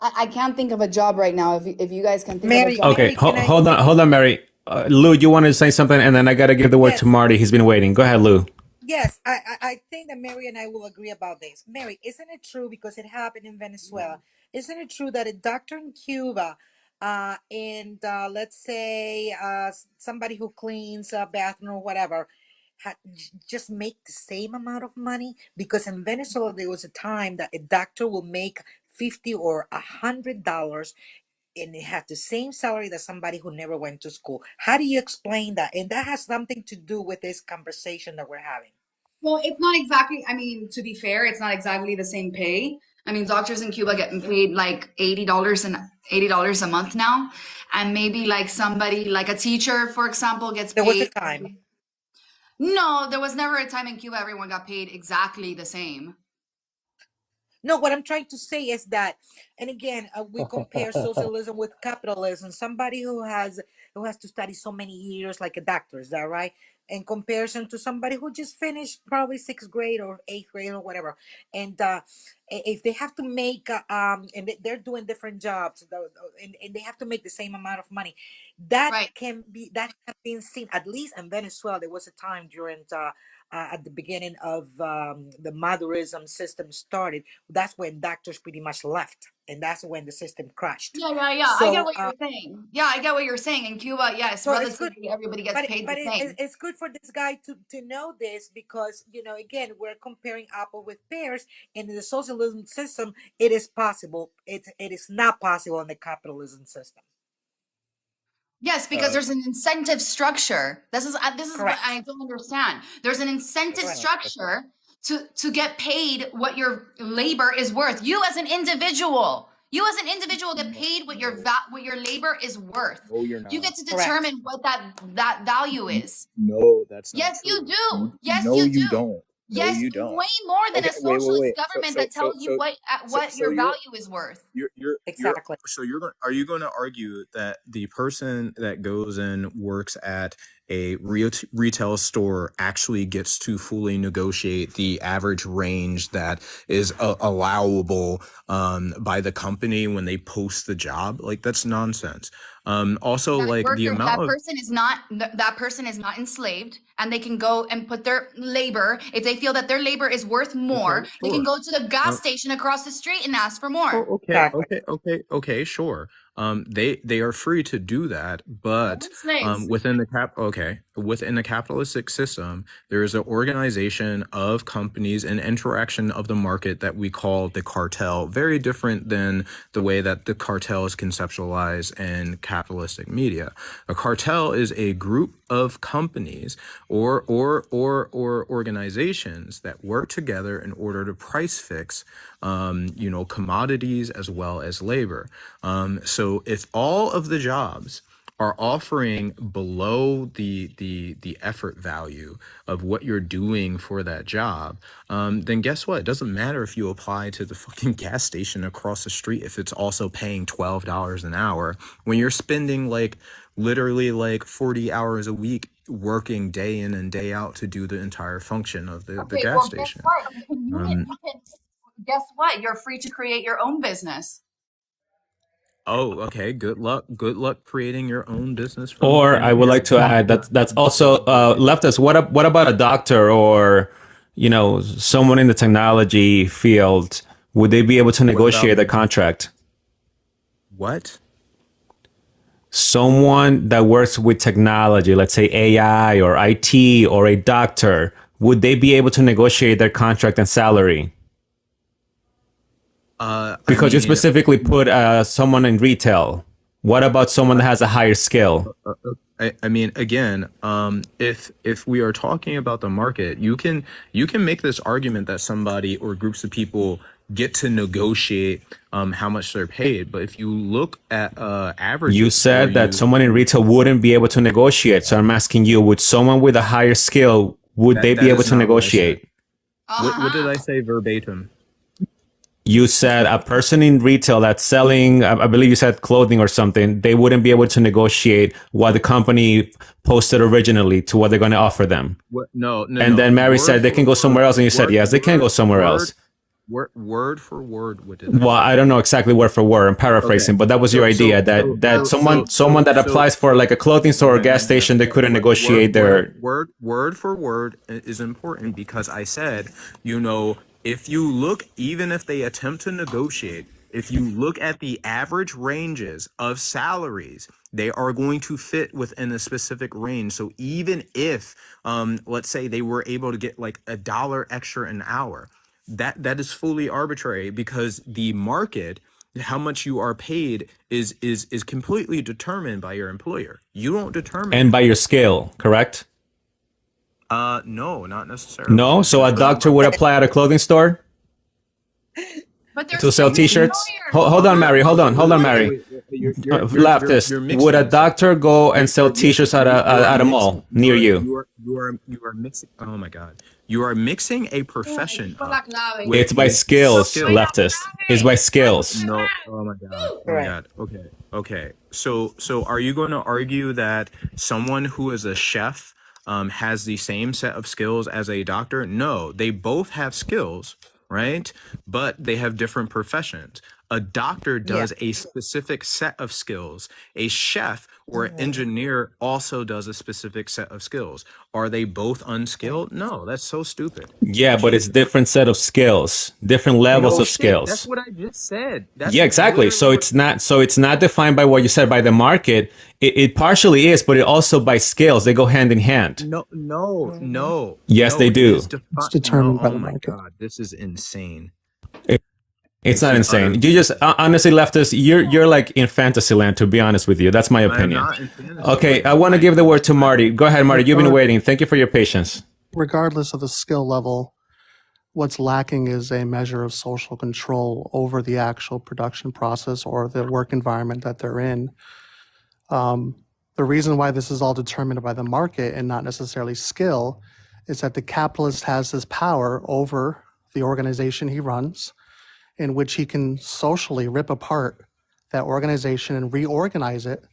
I can't think of a job right now. If you guys can think of a Mary, job. Okay, Mary, can I? hold on, Mary. Lou, you want to say something, and then I got to give the word to Yes. Marty. He's been waiting. Go ahead, Lou. Yes, I think that Mary and I will agree about this. Mary, isn't it true, because it happened in Venezuela? Isn't it true that a doctor in Cuba, and let's say somebody who cleans a bathroom or whatever, just make the same amount of money? Because in Venezuela there was a time that a doctor will make 50 or $100, and it had the same salary that somebody who never went to school. How do you explain that? And that has something to do with this conversation that we're having. Well, it's not exactly, I mean, to be fair, it's not exactly the same pay. I mean, doctors in Cuba getting paid like $80 a month now. And maybe like somebody like a teacher, for example, gets There was a paid. time. No, there was never a time in Cuba everyone got paid exactly the same. No, what I'm trying to say is that, and again, we compare socialism with capitalism. Somebody who has to study so many years, like a doctor, is that right? In comparison to somebody who just finished probably sixth grade or eighth grade or whatever, and if they have to make, and they're doing different jobs, and they have to make the same amount of money, that Right. can be that have been seen, at least in Venezuela. There was a time during at the beginning of the Madurism system started, that's when doctors pretty much left, and that's when the system crashed. Yeah. I get So, what you're saying. Yeah, I get what you're saying. In Cuba, yes, so it's good, relatively everybody gets paid the same. it's good for this guy to know this, because again, we're comparing apple with pears, and in the socialism system, it is possible. It is not possible in the capitalism system. Yes, because there's an incentive structure. This is what Correct. I don't understand. There's an incentive Correct. structure to get paid what your labor is worth. You as an individual, get paid what what your labor is worth. No, you're You not. get to Correct. determine what that value is. No, that's not Yes, you true. do. Yes, No, you you do. don't. No, Yes, you don't. way more than a Okay, wait, wait, socialist wait. government that tells you what So your you're value is worth. you're Exactly. so you're going, are you going to argue that the person that goes and works at a retail store actually gets to fully negotiate the average range that is allowable by the company when they post the job? Like, that's nonsense. Also, That like the worker, amount of that person is not enslaved, and they can go and put their labor, if they feel that their labor is worth more, okay, they can sure. go to the gas station across the street and ask for more. Oh, Exactly. okay, sure. They are free to do that, but Slaves. within the capitalistic system, there is an organization of companies and interaction of the market that we call the cartel. Very different than the way that the cartel is conceptualized in capitalistic media. A cartel is a group of companies or organizations that work together in order to price fix commodities as well as labor. So if all of the jobs are offering below the effort value of what you're doing for that job, then guess what? It doesn't matter if you apply to the fucking gas station across the street if it's also paying $12 an hour when you're spending literally 40 hours a week working day in and day out to do the entire function of the Okay, gas well, guess station. what? Um, Guess what? You're free to create your own business. Oh, okay. Good luck. Good luck creating your own business from Or I would your like to add that's also left us. What about a doctor or someone in the technology field? Would they be able to What about negotiate a contract? what? Someone that works with technology, let's say AI or IT or a doctor, would they be able to negotiate their contract and salary? Because you specifically put someone in retail. What about someone that has a higher skill? I mean, again, if we are talking about the market, you can make this argument that somebody or groups of people get to negotiate how much they're paid. But if you look at averages, You said that someone in retail wouldn't be able to negotiate. So I'm asking you, would someone with a higher skill, would they be able to negotiate? What did I say verbatim? You said a person in retail that's selling, I believe you said clothing or something, they wouldn't be able to negotiate what the company posted originally to what they're going to offer them. No. And then Mary said they can go somewhere else. And you said, yes, they can go somewhere else. Word for word, what did I say? Well, I don't know exactly word for word. I'm paraphrasing, but that was your idea that someone that applies for like a clothing store or gas station, they couldn't negotiate their word for word is important because I said, if you look, even if they attempt to negotiate, if you look at the average ranges of salaries, they are going to fit within a specific range. So even if, let's say they were able to get like $1 extra an hour, that is fully arbitrary because the market, how much you are paid is completely determined by your employer. You don't determine and by your skill, correct? No, not necessarily. No, so a doctor would apply at a clothing store But to sell T-shirts. Hold on, Mary. Hold on, Mary. Leftist, would a doctor go and sell T-shirts at a mall near you? You are mixing. Oh my God, you are mixing a profession. It's by skills, leftist. It's by skills. No. Oh my God. Oh my God. Okay. So are you going to argue that someone who is a chef has the same set of skills as a doctor? No, they both have skills, right? But they have different professions. A doctor does a specific set of skills. A chef or an engineer also does a specific set of skills. Are they both unskilled? No, that's so stupid. Yeah, but it's different set of skills, different levels No of shit. That's skills. what I just said. That's Yeah, exactly. literally what. So it's not defined by what you said by the market. It partially is, but it also by skills. They go hand in hand. No. Yes, they It do. is It's no. determined by Oh the my market. God, this is insane. It's This not is insane. utterly. You just honestly left us. You're like in fantasy land, to be honest with you. That's my I am opinion. not in fantasy. Okay, I want to give the word to Marty. Go ahead, Marty. You've been Regard- waiting. Thank you for your patience. Regardless of the skill level, what's lacking is a measure of social control over the actual production process or the work environment that they're in. The reason why this is all determined by the market and not necessarily skill is that the capitalist has this power over the organization he runs, in which he can socially rip apart that organization and reorganize it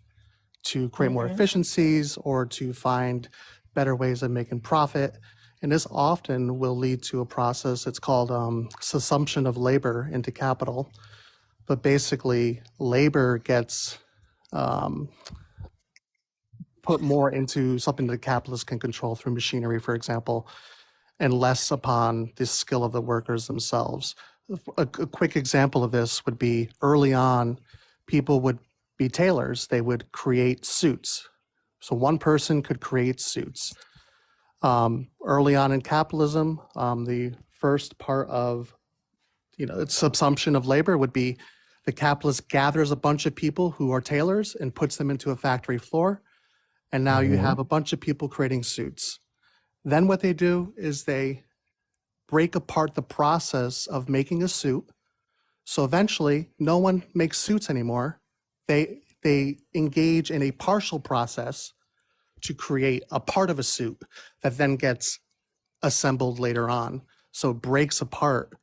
to create more efficiencies or to find better ways of making profit. And this often will lead to a process, it's called subsumption of labor into capital. But basically, labor gets put more into something that capitalists can control through machinery, for example, and less upon the skill of the workers themselves. A quick example of this would be early on, people would be tailors. They would create suits. So one person could create suits. Early on in capitalism, the first part of its subsumption of labor would be the capitalist gathers a bunch of people who are tailors and puts them into a factory floor. And now you have a bunch of people creating suits. Then what they do is they break apart the process of making a suit. So eventually, no one makes suits anymore. They engage in a partial process to create a part of a suit that then gets assembled later on. So it breaks apart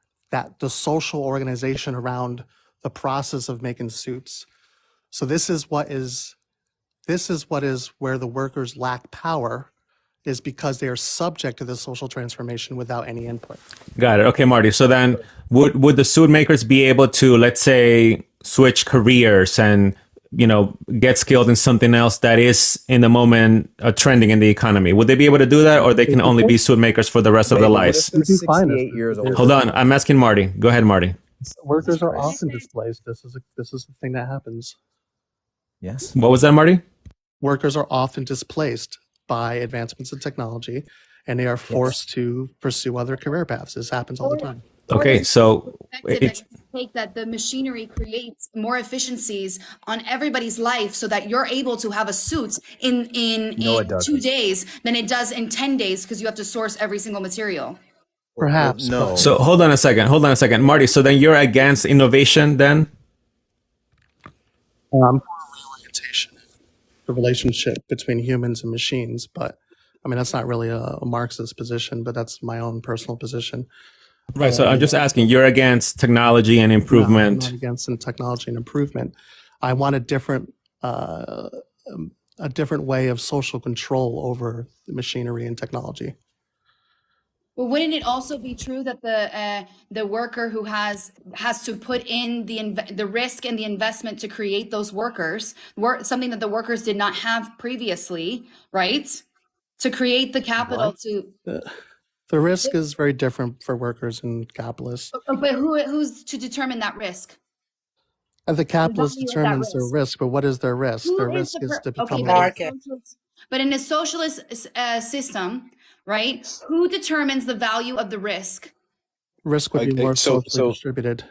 the social organization around the process of making suits. So this is what is where the workers lack power, is because they are subject to this social transformation without any input. Got it. Okay, Marty. So then, would the suit makers be able to, let's say, switch careers and get skilled in something else that is in the moment trending in the economy? Would they be able to do that, or they can only be suit makers for the rest of their lives? You do find this. 68 years old. Hold on, I'm asking Marty. Go ahead, Marty. Workers are Christ. often displaced. This is the thing that happens. Yes. What was that, Marty? Workers are often displaced by advancements in technology, and they are forced to pursue other career paths. This happens all the time. Okay, so It's take that the machinery creates more efficiencies on everybody's life so that you're able to have a suit in No, it doesn't. 2 days than it does in 10 days because you have to source every single material. Perhaps. No. but so hold on a second, Marty. So then you're against innovation, then? orientation, the relationship between humans and machines. But I mean, that's not really a Marxist position, but that's my own personal position. Right. So I'm just asking. You're against technology and No, I'm improvement. not against technology and improvement. I want a different way of social control over the machinery and technology. Well, wouldn't it also be true that the worker who has to put in the risk and the investment to create those workers, something that the workers did not have previously, right? To create the capital to. The risk is very different for workers and capitalists. But who's to determine that risk? And the capitalist value of that determines their risk. risk, but what is their risk? Who Their is risk the is to okay, become but Market. in a socialist system, right? Who determines the value of the risk? risk would be Okay, more so- socially distributed.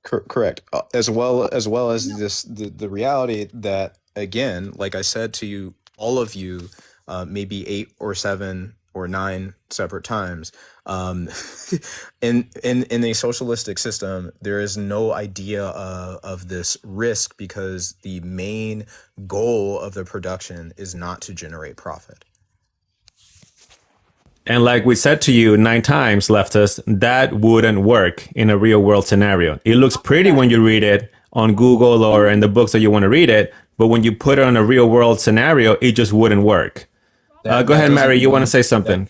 Correct. As well as this, the reality that, again, like I said to you, all of you, maybe 8 or 7 or 9 separate times, in a socialistic system, there is no idea of this risk, because the main goal of the production is not to generate profit. And like we said to you 9 times, leftist, that wouldn't work in a real world scenario. It looks pretty when you read it on Google or in the books that you want to read it, but when you put it on a real world scenario, it just wouldn't work. Go ahead, Mary. You want to say something?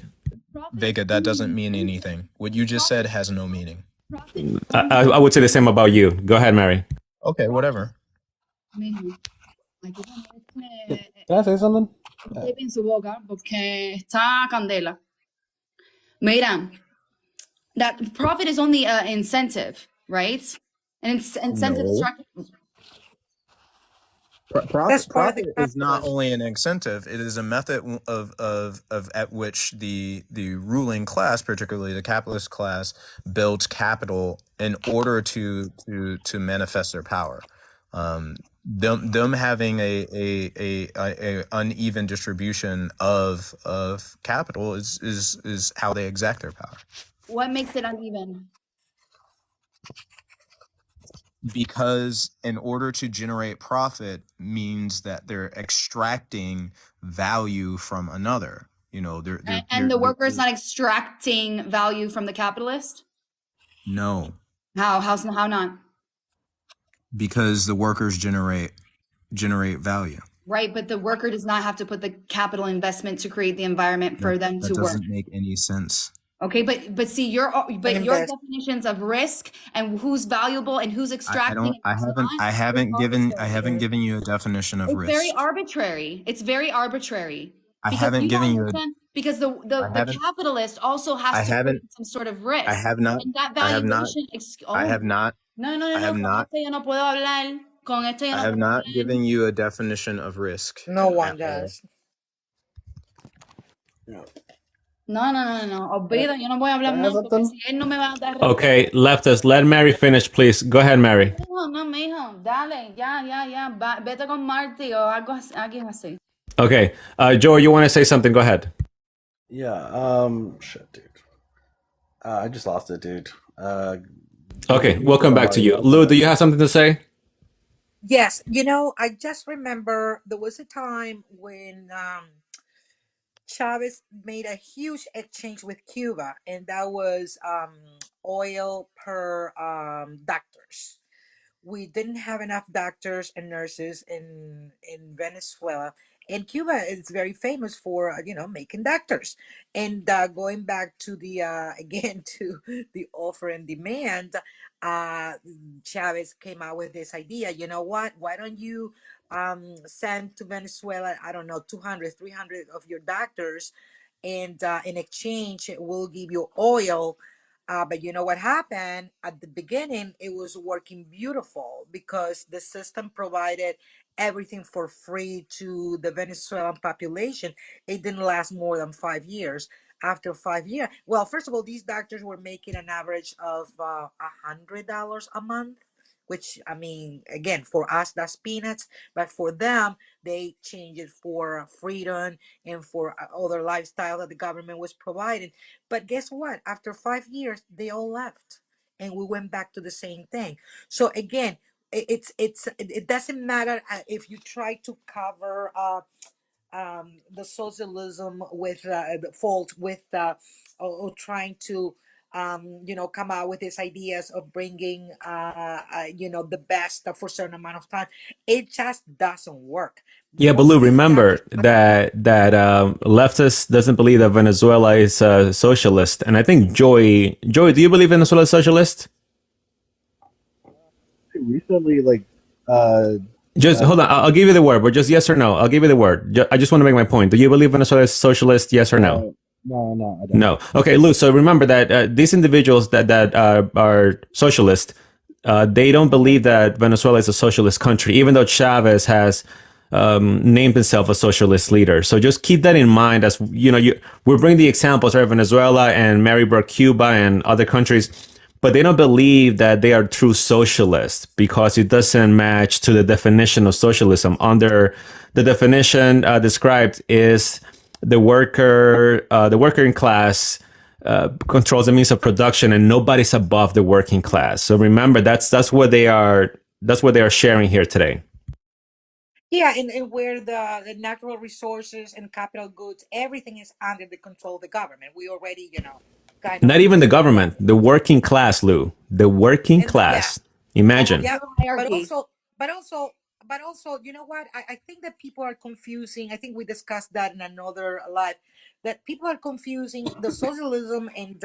Vega, that doesn't mean anything. What you just said has no meaning. I would say the same about you. Go ahead, Mary. Okay, whatever. Can I say something? tape en su boca porque está candela. Mira, that profit is only an incentive, right? An incentive No. structure. That's part of the Profit is not capitalism. only an incentive; it is a method of at which the ruling class, particularly the capitalist class, builds capital in order to manifest their power. Them having a uneven distribution of capital is how they exact their power. What makes it uneven? Because in order to generate profit means that they're extracting value from another. You know, And the worker is not extracting value from the capitalist? no, How not? because the workers generate value. Right, but the worker does not have to put the capital investment to create the environment for them That to work. doesn't make any sense. Okay, but see your Invest. definitions of risk and who's valuable and who's I extracting don't. and who's not I is haven't arbitrary. given you a definition of It's very risk. arbitrary. It's very arbitrary. I Because haven't you don't given you. understand because the capitalist also I has to haven't. create some sort of risk. I have not. And that I have not. valuation I have not. No, I have con not. esto yo no puedo hablar. Con esto yo I no have puedo not hablar. given you a definition of risk. No one at all. does. No. Olvida, yo no voy a hablar Can I más add porque something? si él no me va a dar Okay, leftist, let Mary finish, please. Go ahead, Mary. No, mijo, dale, ya, vete con Marty o algo así, alguien así. Okay, Joe, you want to say something? Go ahead. Yeah. Shit, dude. I just lost it, dude. Okay, we'll come back to you. Lou, do you have something to say? Yes, I just remember there was a time when Chavez made a huge exchange with Cuba, and that was oil per doctors. We didn't have enough doctors and nurses in Venezuela, and Cuba is very famous for making doctors. And going back to the again to the offer and demand, uh, Chavez came out with this idea. You know what? Why don't you send to Venezuela, I don't know, 200, 300 of your doctors, and in exchange we'll give you oil. But you know what happened? At the beginning, it was working beautiful because the system provided everything for free to the Venezuelan population. It didn't last more than 5 years. After 5 years, well, first of all, these doctors were making an average of $100 a month, which, I mean, again, for us, that's peanuts. But for them, they changed it for freedom and for other lifestyle that the government was providing. But guess what? After 5 years, they all left, and we went back to the same thing. So again, it doesn't matter if you try to cover the socialism with the fault with or trying to come out with these ideas of bringing the best for a certain amount of time. It just doesn't work. Yeah, but Most Lou, of these remember doctors, that leftist doesn't believe that Venezuela is socialist, and I think Joy, do you believe Venezuela is socialist? Recently, like, Just hold on, I'll give you the word, but just yes or no. I'll give you the word. I just want to make my point. Do you believe Venezuela is socialist? Yes or no? no, I don't. No. Okay, Lou. So remember that these individuals that are socialist, they don't believe that Venezuela is a socialist country, even though Chavez has named himself a socialist leader. So just keep that in mind as we bring the examples of Venezuela and Mary brought Cuba and other countries, but they don't believe that they are true socialists because it doesn't match to the definition of socialism. Under the definition described is the working class controls the means of production, and nobody's above the working class. So remember, that's what they are. That's what they are sharing here today. yeah, and where the natural resources and capital goods, everything is under the control of the government. We already, kind Not of even the figured that. government, the working class, Lou. The working And yeah, class. Imagine. yeah, but Hierarchy. also, you know what? I think that people are confusing. I think we discussed that in another live. That people are confusing the socialism and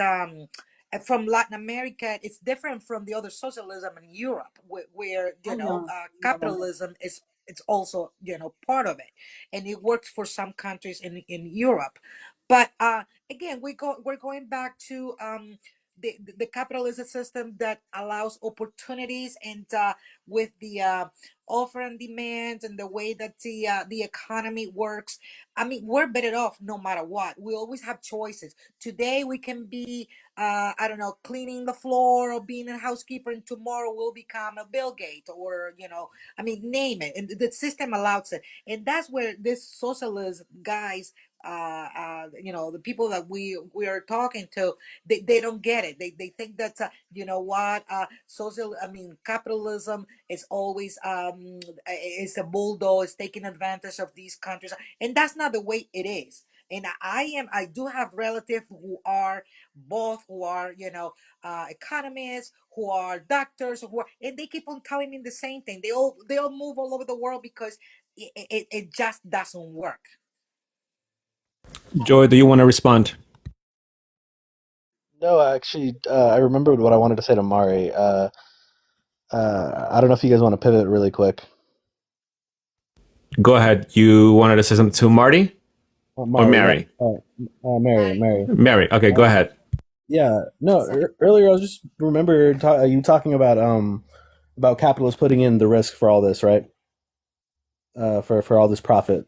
from Latin America. It's different from the other socialism in Europe, where Oh no. capitalism is it's also, part of it, and it works for some countries in Europe. But again, we're going back to the capitalist system that allows opportunities, and with the offer and demand and the way that the economy works, I mean, we're better off no matter what. We always have choices. Today we can be, I don't know, cleaning the floor or being a housekeeper, and tomorrow we'll become a Bill Gates, or, I mean, name it. And the system allows it. And that's where this socialist guys, the people that we are talking to, they don't get it. They think that, capitalism is always, is a bulldog, is taking advantage of these countries, and that's not the way it is. And I do have relatives who are both, who are, economists, who are doctors, and they keep on telling me the same thing. They all move all over the world because it just doesn't work. Joy, do you want to respond? No, actually, I remembered what I wanted to say to Mari. I don't know if you guys want to pivot really quick. Go ahead. You wanted to say something to Marty or Mari, Mary? Mary. Mary. Okay, go ahead. Yeah, no. Earlier, I was just remember you talking about capitalists putting in the risk for all this, right? For all this profit,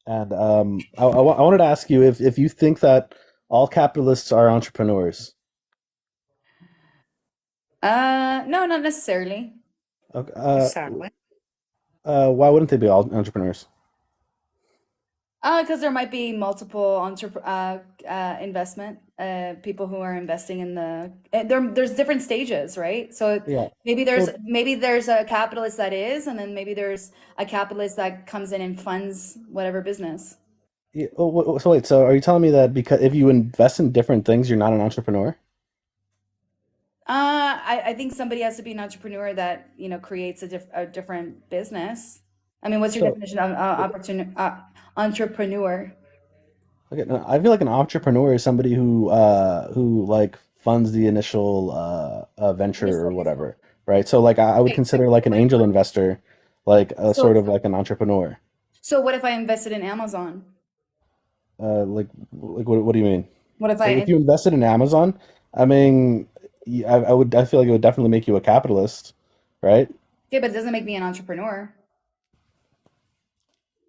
and I wanted to ask you if you think that all capitalists are entrepreneurs. No, not necessarily. Okay, Exactly. why wouldn't they be all entrepreneurs? Because there might be multiple investment people who are investing in there's different stages, right? So Yeah. maybe there's a capitalist that is, and then maybe there's a capitalist that comes in and funds whatever business. Yeah. Oh, so wait. So are you telling me that because if you invest in different things, you're not an entrepreneur? I think somebody has to be an entrepreneur that, creates a different business. I mean, what's your So definition of entrepreneur? okay, no, I feel like an entrepreneur is somebody who like funds the initial venture or whatever, right? So like I would Okay, consider like an angel investor like a sort so of like an entrepreneur. so what if I invested in Amazon? Like what do you mean? What if Like if I, you invested in Amazon, I mean, I feel like it would definitely make you a capitalist, right? yeah, but it doesn't make me an entrepreneur.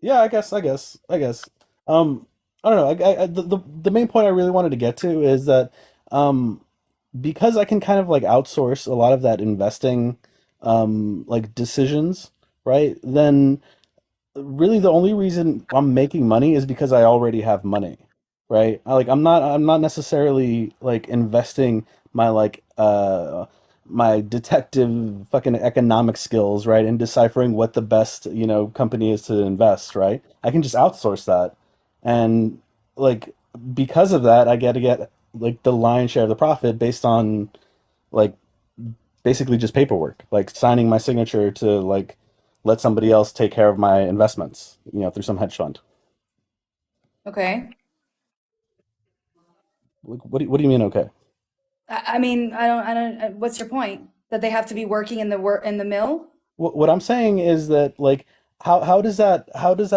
Yeah, I guess. Um, I don't know. The main point I really wanted to get to is that um, because I can kind of like outsource a lot of that investing like decisions, right? Then really the only reason I'm making money is because I already have money, right? I'm not necessarily like investing my my detective fucking economic skills, right, in deciphering what the best, company is to invest, right? I can just outsource that. And like because of that, I get to get like the lion's share of the profit based on like basically just paperwork, like signing my signature to like let somebody else take care of my investments, through some hedge fund. Okay. Like, what do you mean? Okay. I mean, I don't, what's your point? That they have to be working in the mill? What I'm saying is that like how does that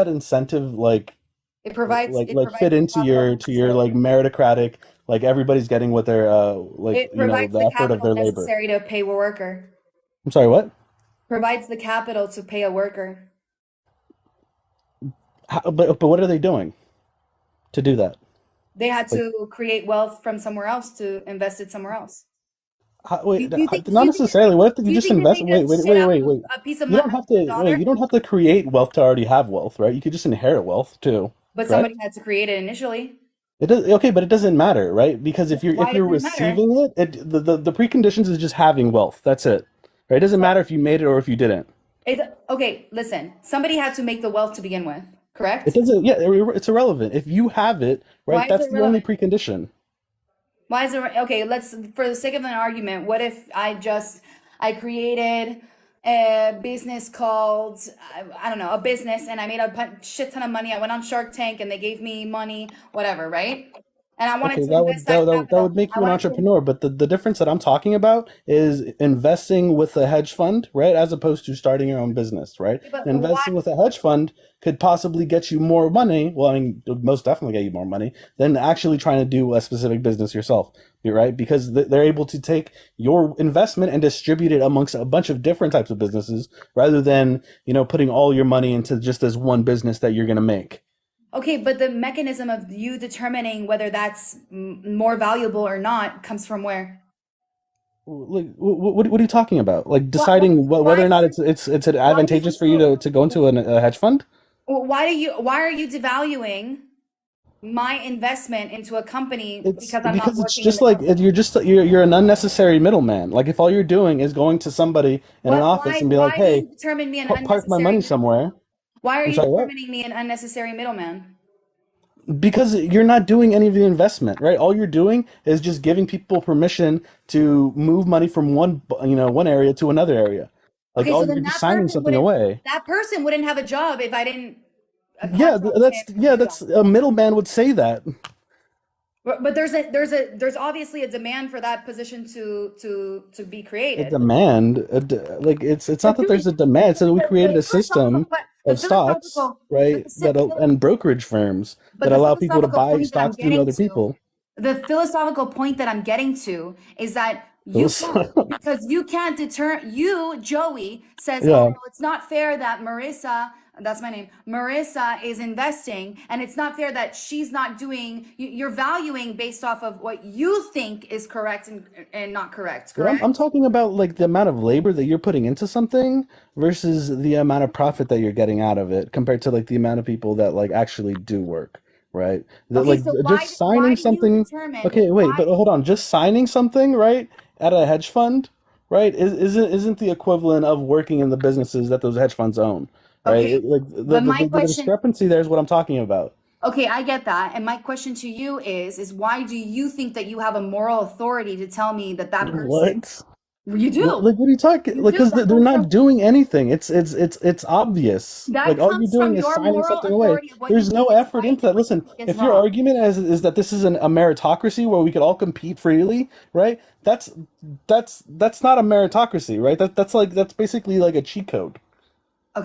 incentive like fit The into capital your necessary. like meritocratic, like everybody's getting what their like It provides the the effort of capital their labor. necessary to pay a worker. I'm sorry, what? Provides the capital to pay a worker. But what are they doing to do that? They had Like to create wealth from somewhere else to invest it somewhere else. wait, Do not you think necessarily. What if they do you just think that invest? they Wait, just wait, shit wait, out wait, wait. a piece of You don't have to wait. daughter? You don't have to create wealth to already have wealth, right? You could just inherit wealth too, But somebody correct? had to create it initially. It does, okay, but it doesn't matter, right? Because if Why you're doesn't it matter? receiving it, the preconditions is just having wealth. That's it, right? It doesn't But matter if you made it or if you didn't. okay, listen. Somebody had to make the wealth to begin with, It correct? doesn't. Yeah, it's irrelevant. If you have it, right, Why is that's it the only relevant? precondition. Why is it okay? Let's, for the sake of an argument, what if I created a business called, I don't know, a business, and I made a shit ton of money. I went on Shark Tank and they gave me money, whatever, right? and I wanted Okay, to invest that that capital. would make I you an wanted to. entrepreneur, but the difference that I'm talking about is investing with a hedge fund, right? As opposed to starting your own business, right? But And why? investing with a hedge fund could possibly get you more money. Well, I mean, it would most definitely get you more money than actually trying to do a specific business yourself, right? Because they're able to take your investment and distribute it amongst a bunch of different types of businesses rather than, putting all your money into just this one business that you're going to make. Okay, but the mechanism of you determining whether that's more valuable or not comes from where? Like, what are you talking about? Like Why, deciding whether why, or not it's why do advantageous for you you, to go into a hedge fund? why are you devaluing my investment into a company It's because I'm not because it's working in just the like company? you're an unnecessary middleman. Like if all you're doing is going to somebody in an What, office and be like, why do you "Hey, determine me an park my unnecessary money middleman? somewhere." Why are I'm you sorry, what? determining me an unnecessary middleman? Because you're not doing any of the investment, right? All you're doing is just giving people permission to move money from one area to another area. Like Okay, all so you're then just signing something away. that person wouldn't have a job if I didn't contract him to do that. That's a middleman would say that. But there's obviously a demand for that position to be A created. demand, like it's The, not that there's a demand. So we created the a philosophical system of stocks, right? And brokerage firms but that the allow people to philosophical buy point that I'm stocks through getting other to, people. the philosophical point that I'm getting to is that you Those- can't, because you can't deter, Joey, says, oh, yeah. well, it's not fair that Marissa, that's my name, Marissa is investing, and it's not fair that she's not doing, you're valuing based off of what you think is correct and not correct, But I'm correct? talking about like the amount of labor that you're putting into something versus the amount of profit that you're getting out of it compared to like the amount of people that like actually do work, right? That Okay, like so just why signing do you something. determine Okay, wait, why? but hold on. Just signing something, right, at a hedge fund, right, isn't the equivalent of working in the businesses that those hedge funds own, right? Okay, Like but my the question, discrepancy there is what I'm talking about. okay, I get that. And my question to you is why do you think that you have a moral authority to tell me that that person, What? you do, Like, what are you talking? you Like, do, because that they're comes from, not doing anything. It's obvious. that Like, all you're comes doing from is your signing moral something away. authority of what you There's no think is effort right into and that. what you Listen, think is if your wrong. argument is that this is a meritocracy where we could all compete freely, right? That's not a meritocracy, right? That's basically like a cheat code.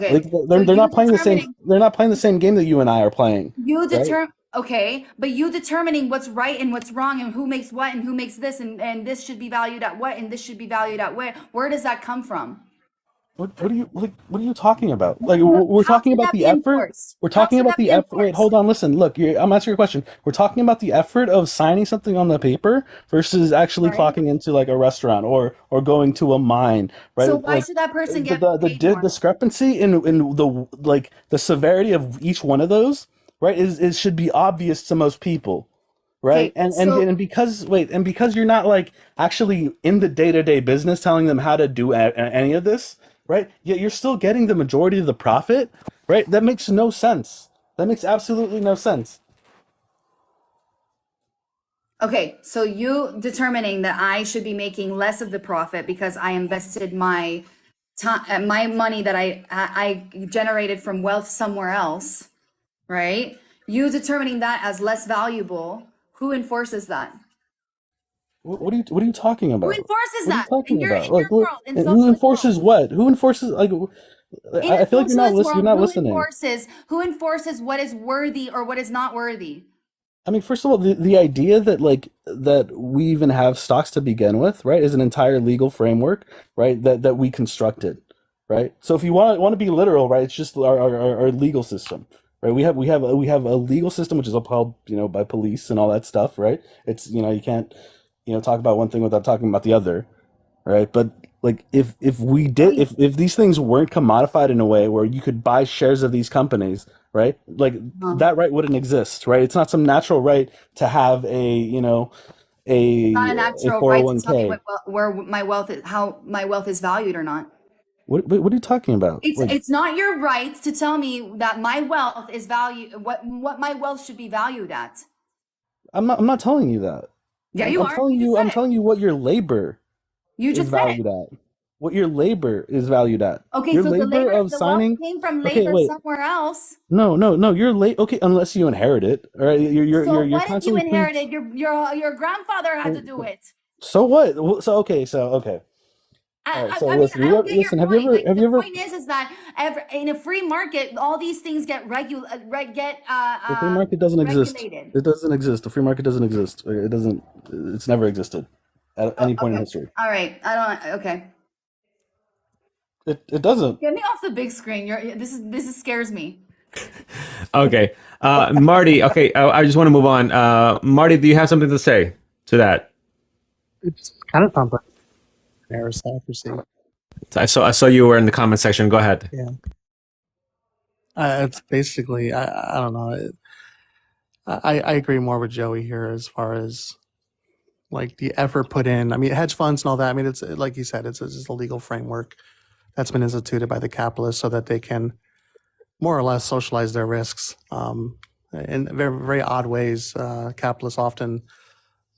Like, Okay, so you determining, they're not playing the same game that you and I are playing, right? okay, but you determining what's right and what's wrong and who makes what and who makes this and this should be valued at what and this should be valued at where does that come from? What are you like? What are you talking about? Like we're How talking should about that the be effort. enforced? We're How talking should about that be the effort. Wait, enforced? hold on. Listen, look. I'm answering your question. We're talking about the effort of signing something on the paper versus actually Right? clocking into like a restaurant or going to a mine, So right? why Like should that person the get the, the paid di- more? discrepancy in the like the severity of each one of those, right? Is should be obvious to most people, right? Okay, so And because you're not like actually in the day-to-day business telling them how to do any of this, right? Yet you're still getting the majority of the profit, right? That makes no sense. That makes absolutely no sense. okay, so you determining that I should be making less of the profit because I invested my time, my money that I generated from wealth somewhere else, right? You determining that as less valuable, who enforces that? What are you talking Who about? enforces What are you that talking about? in Like your what, world, in and who socialist world? enforces what? Who enforces like In I a feel like socialist you're world, not listening. who enforces what is worthy or what is not worthy? I mean, first of all, the idea that like that we even have stocks to begin with, right, is an entire legal framework, right? That we constructed, right? So if you want to be literal, right, it's just our legal system, right? We have a legal system which is upheld, by police and all that stuff, right? It's you can't talk about one thing without talking about the other, right? But like if we did if these things weren't commodified in a way where you could buy shares of these companies, right? Like Uh, that right wouldn't exist, right? It's not some natural right to have it's not a a natural right to tell me 401k. where my wealth is, how my wealth is valued or not. What are you talking about? Like It's not your right to tell me that my wealth is value what my wealth should be valued at. I'm not telling you that. Yeah, you are. You just I'm said it. telling you what your labor You is just said it. valued at. what your labor is valued at. Okay, Your so labor of the wealth signing. came from Okay, labor wait. somewhere else. No. You're late. Okay, unless you inherit it. All right. So You're what if you constantly inherited? Your grandfather had to do it. So what? Okay. All right. So I mean, listen. I don't get your Listen. point. Like Have the you ever? point is that in a free market, all these things get The free market doesn't exist. regulated. It doesn't exist. The free market doesn't exist. It doesn't. It's never existed at any point in Okay, history. all right. I don't. Okay, It doesn't. get me off the big screen. This scares me. Okay. Marty, okay, I just want to move on. Marty, do you have something to say to that? It kind of sounds like aristocracy. I saw you were in the comment section. Go ahead. Yeah. It's basically, I don't know. I agree more with Joey here as far as like the effort put in. I mean, hedge funds and all that. I mean, it's like you said, it's just a legal framework that's been instituted by the capitalists so that they can more or less socialize their risks. In very, very odd ways, capitalists often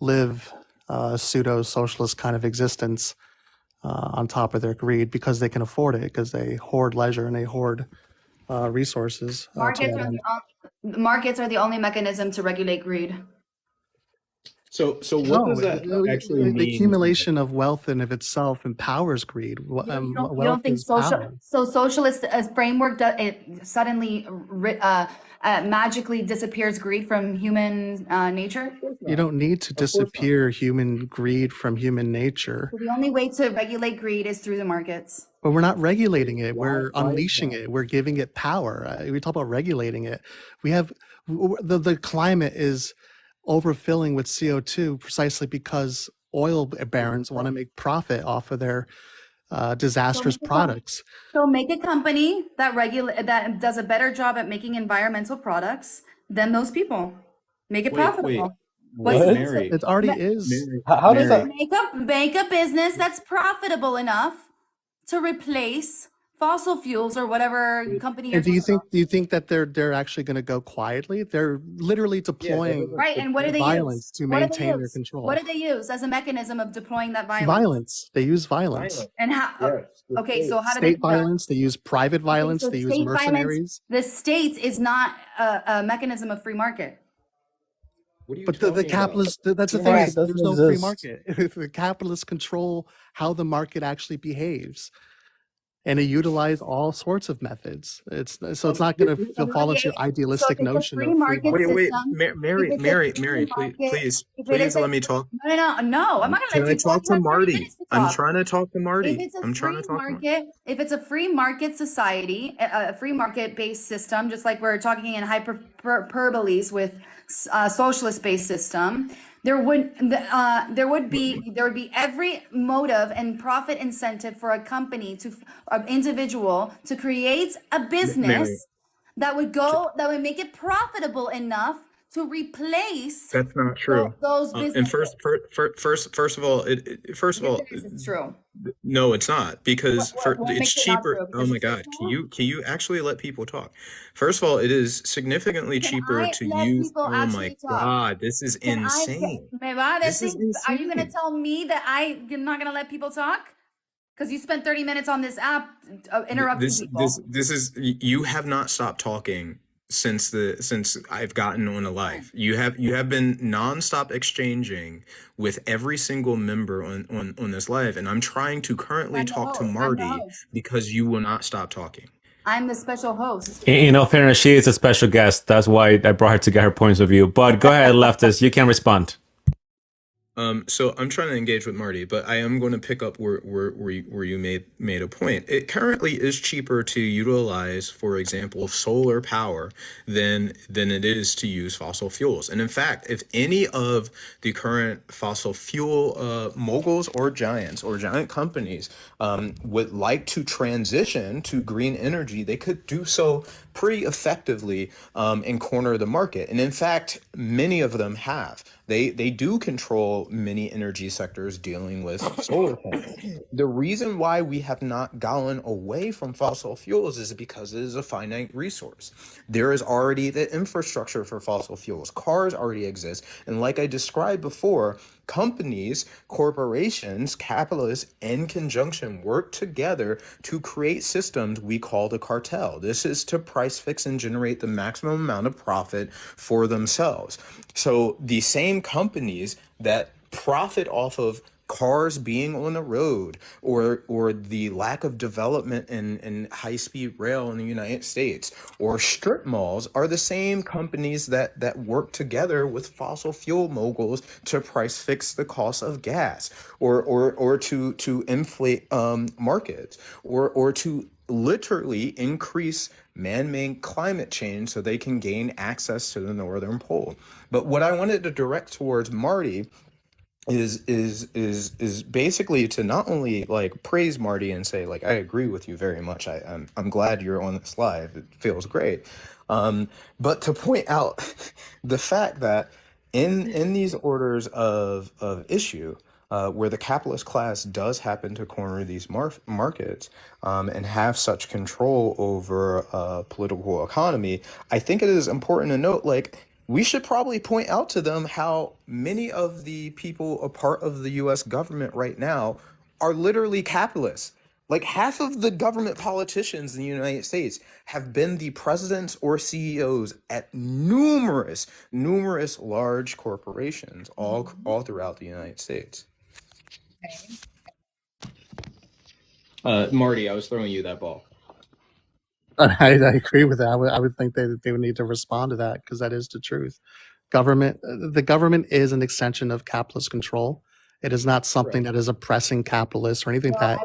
live a pseudo-socialist kind of existence on top of their greed because they can afford it, because they hoard leisure and they hoard resources to Markets that are end. markets are the only mechanism to regulate greed. So what No, does that actually the mean? accumulation of wealth in of itself empowers greed. You don't Wealth think is power. socialist framework it suddenly magically disappears greed from human nature? You don't need to disappear human greed from human nature, So the only way to regulate greed is through the markets. but we're not regulating it. We're unleashing it. We're giving it power. We talk about regulating it. We have the climate is overfilling with CO2 precisely because oil barons want to make profit off of their disastrous products. So make a company that does a better job at making environmental products than those people. Make it profitable. What? Mary, It already is. How does that? Make a business that's profitable enough to replace fossil fuels or whatever company you're And do you talking think that they're actually going to go quietly? They're literally deploying about. Right, and what do they violence use? to What do they maintain their use? control. What do they use as a mechanism of deploying that violence? Violence. They use violence. And how? Okay, so how do they State do that? violence. They use private violence. So They use state mercenaries. violence. The state is not a mechanism of free market. what are you But talking the about? capitalists, that's the Free thing, market is there's doesn't no free exist. market. The capitalists control how the market actually behaves. And they utilize all sorts of methods. It's not going to fall into your So idealistic if it's a notion free of free market market. Wait, system, Mary, if it's a Mary, free Mary, market, please if it is let me talk. no, I'm not gonna Can let I you talk. talk You to have 30 Marty? minutes to I'm talk. trying to talk to If Marty. it's a I'm trying free to talk to him. market, if it's a free market society, a free market-based system, just like we're talking in hyperboles with socialist-based system, there would be every motive and profit incentive for a company to an individual to create a Mary, business that would make it profitable enough to replace that's not true. those And businesses. first of all, first of Yes, all, it is. It's true. no, it's not, because What it's makes it not cheaper. true? Oh Because my it's so God, small? can you actually let people talk? First of all, it is significantly Can cheaper I to let use. people Oh my actually talk? God, this is Can I insane. me va a This is decir? Are you gonna insane. tell me that I'm not gonna let people talk? Because you spent 30 minutes on this app interrupting people. This is, you have not stopped talking since I've gotten on a live. You have been nonstop exchanging with every single member on this live, and I'm trying to currently I'm the talk to host. I'm the Marty host. because you will not stop talking. I'm the special host. In all fairness, she is a special guest. That's why I brought her to get her points of view. But go ahead, leftist. You can respond. So I'm trying to engage with Marty, but I am going to pick up where you made a point. It currently is cheaper to utilize, for example, solar power than it is to use fossil fuels. And in fact, if any of the current fossil fuel moguls or giant companies would like to transition to green energy, they could do so pretty effectively and corner the market. And in fact, many of them have. They do control many energy sectors dealing with solar panels. The reason why we have not gone away from fossil fuels is because it is a finite resource. There is already the infrastructure for fossil fuels. Cars already exist. And like I described before, companies, corporations, capitalists in conjunction work together to create systems we call the cartel. This is to price fix and generate the maximum amount of profit for themselves. So the same companies that profit off of cars being on the road, or the lack of development in high-speed rail in the United States, or strip malls, are the same companies that work together with fossil fuel moguls to price fix the cost of gas, or to inflate markets, or to literally increase man-made climate change so they can gain access to the northern pole. But what I wanted to direct towards Marty is basically to not only like praise Marty and say like I agree with you very much. I'm glad you're on this live. It feels great. But to point out the fact that in these orders of issue, where the capitalist class does happen to corner these markets and have such control over political economy, I think it is important to note, like, we should probably point out to them how many of the people a part of the US government right now are literally capitalists. Like half of the government politicians in the United States have been the presidents or CEOs at numerous large corporations all throughout the United States. Marty, I was throwing you that ball. I agree with that. I would think they would need to respond to that because that is the truth. The government is an extension of capitalist control. It is not something that is oppressing capitalists or anything Well, that.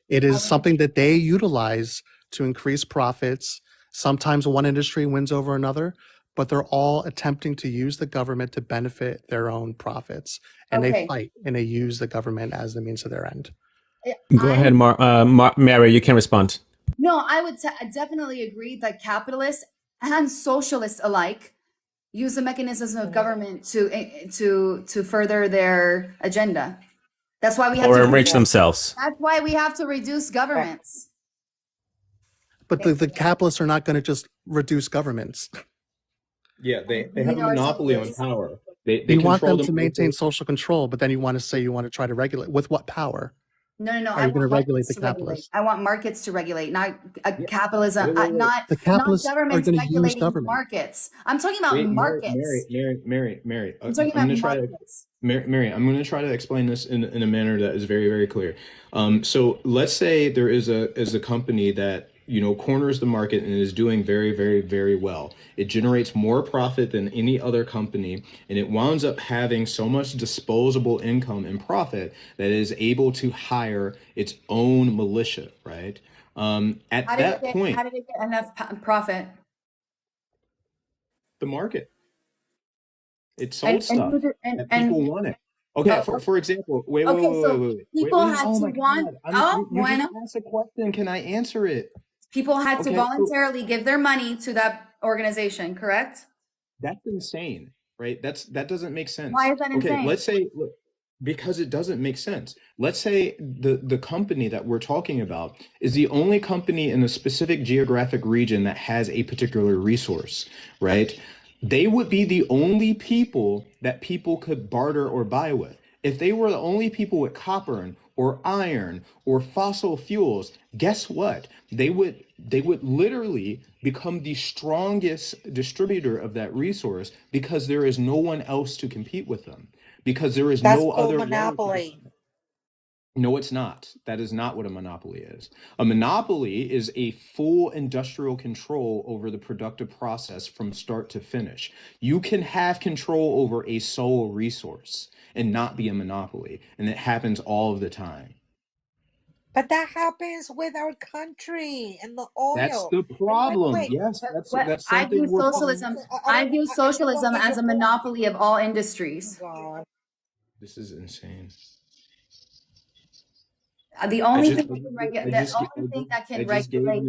It is something that they utilize to increase profits. Sometimes one industry wins over another, but they're all attempting to use the government to benefit their own profits, and they okay. fight and they use the government as the means to their end. Go ahead, Mary. You can respond. No, I would definitely agree that capitalists and socialists alike use the mechanisms of government to further their agenda. That's why we have Or to enrich themselves. That's why we have to reduce governments. But the capitalists are not going to just reduce governments. Yeah, they have a monopoly on power. They You want control them to maintain social control, but then you want to say you want to try to regulate. With what power? No. Are you going to regulate the capitalists? I want markets to regulate, not capitalism, not The capitalists not are governments going to use regulating government. markets. I'm talking about markets. Mary. I'm talking about markets. Mary, I'm going to try to explain this in a manner that is very, very clear. So let's say there is a company that corners the market and is doing very, very, very well. It generates more profit than any other company, and it winds up having so much disposable income and profit that it is able to hire its own militia, right? At that point, how did it get enough profit? the market. It sold stuff that people wanted. Okay, for example, wait. People had to want. You just asked a question. Can I answer it? People had to voluntarily give their money to that organization, correct? That's insane, right? That doesn't make sense. Why is that insane? Okay, let's say, look, because it doesn't make sense. Let's say the company that we're talking about is the only company in a specific geographic region that has a particular resource, right? They would be the only people that people could barter or buy with. If they were the only people with copper or iron or fossil fuels, guess what? They would literally become the strongest distributor of that resource because there is no one else to compete with them. Because there is no other monopoly. No, it's not. That is not what a monopoly is. A monopoly is a full industrial control over the productive process from start to finish. You can have control over a sole resource and not be a monopoly, and it happens all of the time. But that happens with our country and the oil. That's the problem. Yes, that's I something view socialism. I view socialism as a monopoly of all industries. God. This is insane. The only thing that can regulate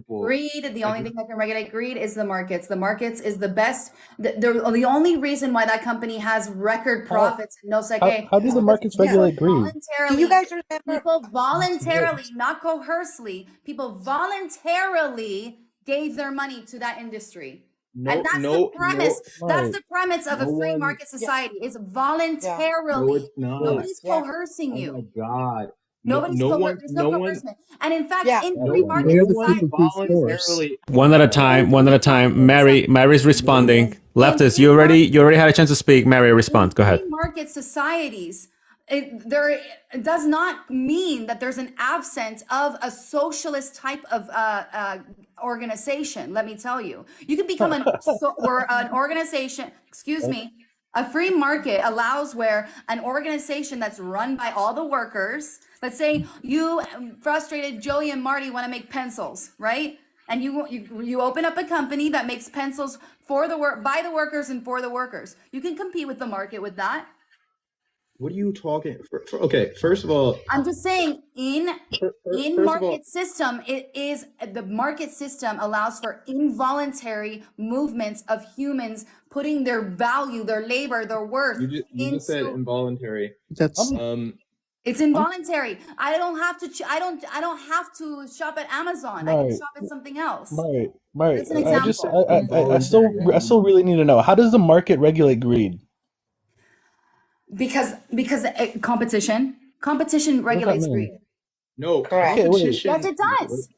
greed, the only thing that can regulate greed is the markets. The markets is the best. The only reason why that company has record profits in no second. How do the markets regulate greed? Do you guys remember? People voluntarily, not coercively, people voluntarily gave their money to that industry. And No, that's the no, premise. no, That's Right. the premise of a no free one. market Yeah, society. It's yeah, No, voluntarily. it's not. Nobody's yeah, coercing Oh my you. God. No, Nobody's no one, there's no no one, coercion. And in fact, yeah. in That's free no, right. market no They're the one society, people who excuse me, force. voluntarily. One at a time. One at a time. Mary's responding. Leftists, you already had a chance to speak. Mary, respond. in Go free ahead. market societies, it does not mean that there's an absence of a socialist type of organization. Let me tell you, you can become we're an organization. Excuse me. A free market allows where an organization that's run by all the workers. Let's say you, frustrated Joey and Marty, want to make pencils, right? And you open up a company that makes pencils for the work by the workers and for the workers. You can compete with the market with that. What are you talking okay, first of all, I'm just saying in first of all, market system, it is the market system allows for involuntary movements of humans putting their value, their labor, their worth you just said into. involuntary. That's I'm, It's I'm involuntary. I don't have to. I don't have to shop at Amazon. I can right, shop at something else. right, right. That's an I just, example. I still really need to know, how does the market regulate greed? Because competition What does that regulates mean? greed. No, Correct. Okay, wait, Yes, competition. it does.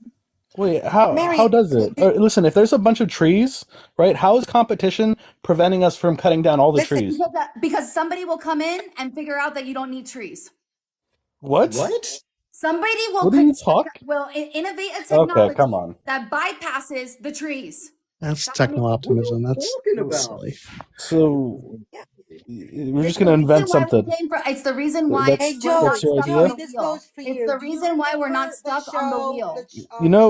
wait. How Mary, does it? Listen, if there's a bunch of trees, right? How is competition preventing us from cutting down all the listen. trees? Because somebody will come in and figure out that you don't need trees. What? What? Somebody What are you talking? will innovate a Okay, come technology on. that bypasses the trees. that's That's techno What are you optimism. That's talking about? silly. So Yeah. we're It's just the gonna reason invent why we something. came from. It's the reason why Hey, That's we're not that's Joey, your stuck on idea. Joey, the this wheel. goes for It's you. the Do you reason why we're not remember the stuck on the show, wheel.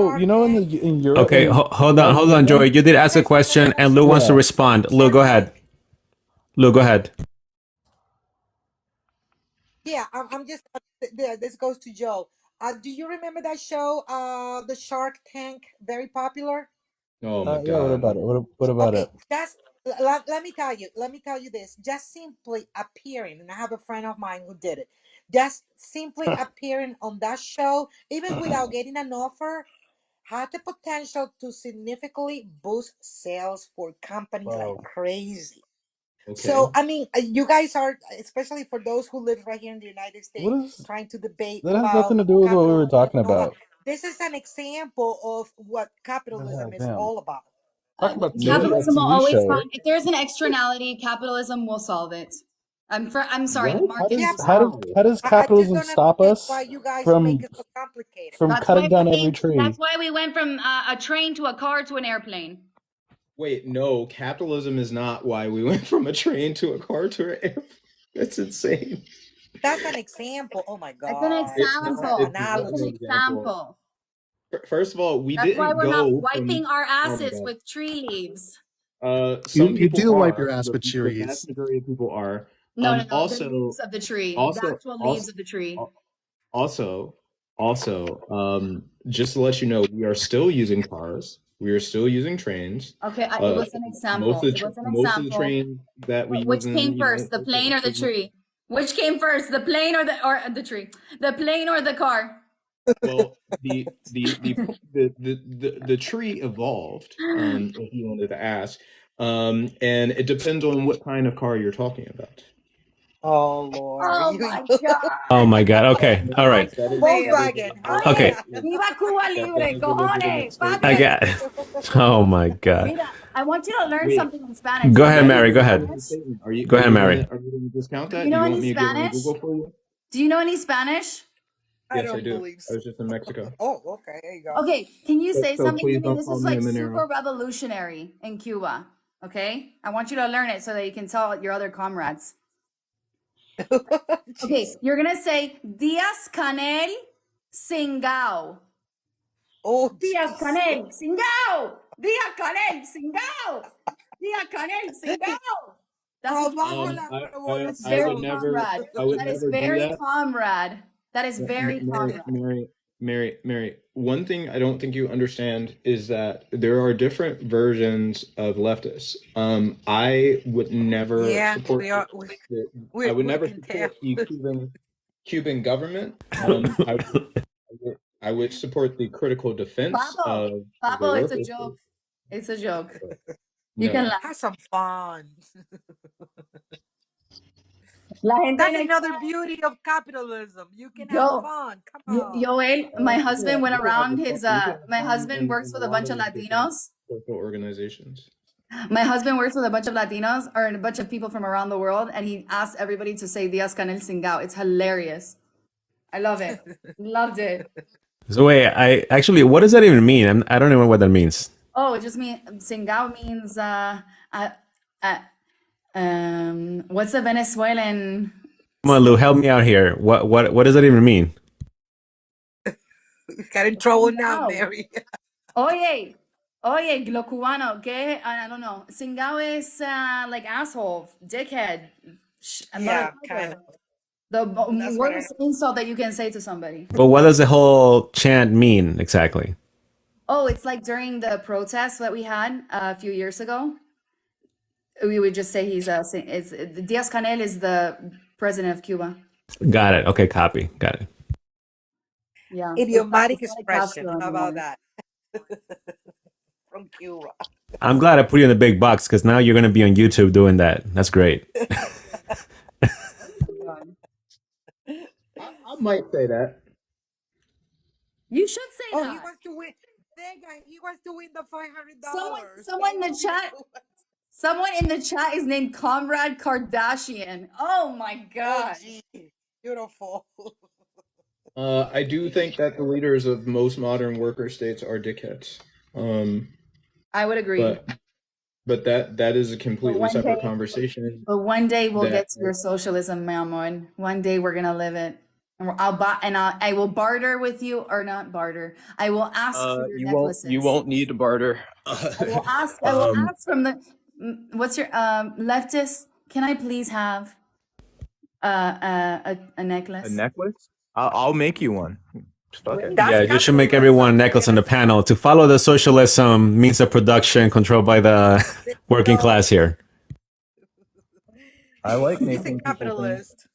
Shark Tank? In Europe, Okay, hold on, Joey. You did You ask a guys remember question, that and Lou show, wants to yeah. respond. Lou, Shark go ahead. Tank? Lou, go ahead. Yeah, I'm just. This goes to Joe. Do you remember that show, the Shark Tank? Very popular. Oh my Yeah. What God. about it? What about Okay, it? that's let me tell you. Let me tell you this. Just simply appearing, and I have a friend of mine who did it. Just simply appearing on that show, even without getting an offer, had the potential to significantly boost sales for companies like Wow. crazy. So, Okay. I mean, you guys are, especially for those who live right here in the United What States, is trying to debate that? Has about nothing to do with what we were capitalism talking and all that. about. This is an example of what capitalism is Damn. all about. Talking about No, a Capitalism will TV always show. find. If there's an externality, capitalism will solve it. I'm sorry, what? markets Yeah, will solve it. How does I just capitalism don't stop understand us why you guys make from it so complicated. That's why cutting down every that's tree? why we went from a train to a car to an airplane. Wait, no, capitalism is not why we went from a train to a car to an airplane. That's insane. That's an example. Oh my That's an God. It's That's not, an example. it's It's not an an analogy. example. example. First of all, we That's why didn't we're not go wiping from, our oh my asses God. with tree leaves. Some You people do wipe your are, ass with the vast cherries. majority of people are. No, the Also, leaves of the tree, the also, actual leaves also, of the tree. also, just to let you know, we are still using cars. We are still using trains. Okay, it Uh, was an example. It was an most of the example. trains that we use Which in came the first, United the States are plane or the actually, tree? Which came first, the plane or the tree? The plane or the car? well, the tree evolved, if you wanted to ask. And it depends on what kind of car you're talking about. Oh Lord. Oh You my God. Oh my God. Okay. All Mary, right. That's that is that unreal. is Volkswagen. a Okay. Hallelujah. Viva Cuba that Libre, is a legitimate cojones, I statement. patria. got. Oh my God. Mira, I want you to learn Wait, something in Spanish. Go Do you know ahead, that any is Mary. a Go ahead. legitimate Spanish? statement. Go ahead, Mary. Are you gonna discount Do you that? Do know you want any me to get on Spanish? Google for you? Do you know any Spanish? I Yes, I don't do. believe I so. was just in Mexico. Oh, okay. There you go. Okay, can you say So something to please me? don't This call is me a like Monero. super revolutionary in Cuba. Okay, I want you to learn it so that you can tell your other comrades. Okay, Jeez. you're gonna say Díaz Canel Singao. Oh, Díaz jeez. Canel Singao. Díaz Canel Singao. Díaz Canel Singao. That's what you Abajo say. la That's I very would revolución. never, comrade. I would That is never do very that. comrade. That is very Mary, comrade. Mary. One thing I don't think you understand is that there are different versions of leftists. I would never Yeah, support we are. the I would We never can tell. support the Cuban government. I would support the critical defense Papo, of the Papo, it's a workers. joke. It's a joke. You can No. laugh. Have some fun. La gente That's en el another chat. beauty of capitalism. You can have Yo, fun. Come on. Yoel, my husband went You can have around a his, fun, you can have my fun husband works in a with a lot bunch of of different Latinos. social organizations. My husband works with a bunch of Latinos or a bunch of people from around the world, and he asked everybody to say Diaz Canel Singao. It's hilarious. I love it. Loved it. So wait, what does that even mean? I don't even know what that means. Oh, it just means Singao means uh, what's the Venezuelan? Come on, Lou, help me out here. What does that even mean? Got in trouble now, Singao. Mary. Oye, lo cubano, ¿qué? I don't know. Singao is like asshole, dickhead, Yeah, kind motherfucker. of. The That's what I worst insult that you can say to somebody. But what does the whole chant mean exactly? Oh, it's like during the protests that we had a few years ago. We would just say it's Diaz Canel is the president of Cuba. Got it. Okay, copy. Got it. Yeah. idiomatic It's not a expression. Castro How about anymore. that? From Cuba. I'm glad I put you in the big box because now you're going to be on YouTube doing that. That's great. I might say that. You should say Oh, that. he wants to win. That guy, he wants to win the $500. Someone in the chat. Someone in the chat is named Comrade Kardashian. Oh my Oh, god. gee. Beautiful. I do think that the leaders of most modern worker states are dickheads. I would agree. But that is a But completely separate conversation. one day we'll that- get to your socialism, my amor. One day we're gonna live it. And I will barter with you, or not barter. I will ask for your necklaces. You won't need to barter. I will ask from the what's your leftist? Can I please have a necklace? A necklace? I'll make you one. Fuck it. That's Yeah, you should make capitalism. everyone a necklace on the Venezuela. panel. To follow the socialism means of production controlled by the working No. class here. I like He's a making people think. capitalist.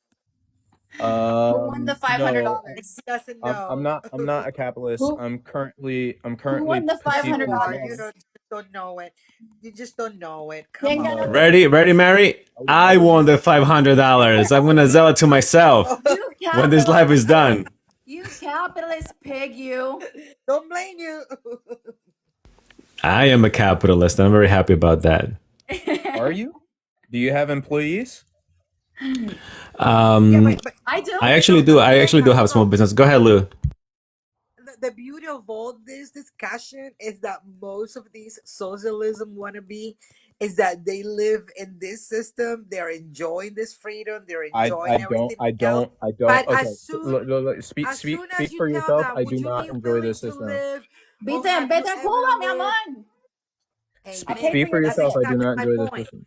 Who won the $500? No, He doesn't know. I'm not a capitalist. Who- I'm currently Who won the perceived- $500? You don't know it. You just don't know it. Come Quién on. ganó? Ready, Mary? I won the $500. I'm gonna sell it to myself You when this life is done. You capitalist pig, you. Don't blame you. I am a capitalist. I'm very happy about that. Are you? Do you have employees? But I do. I actually do. I actually do have a small business. Go ahead, Lou. the beauty of all this discussion is that most of these socialism wannabe is that they live in this system. They're enjoying this freedom. They're enjoying everything. I don't. But Okay, as soon speak as soon as speak you for tell yourself. them, I would do you not be enjoy willing this to system. live? Vete, Have vete you a ever Cuba, mi lived- amor. Hey, Speak for yourself. I do not my enjoy this point. system.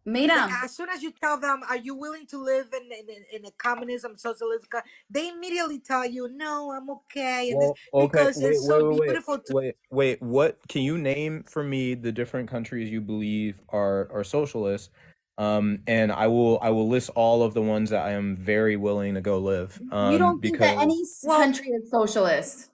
Mira, As soon as you tell them, are you willing to live in a communism, socialism? They immediately tell you, no, I'm okay. And Well, okay. because it's so beautiful to Wait. What can you name for me the different countries you believe are socialist? And I will list all of the ones that I am very willing to go live. you don't think that any country is socialist?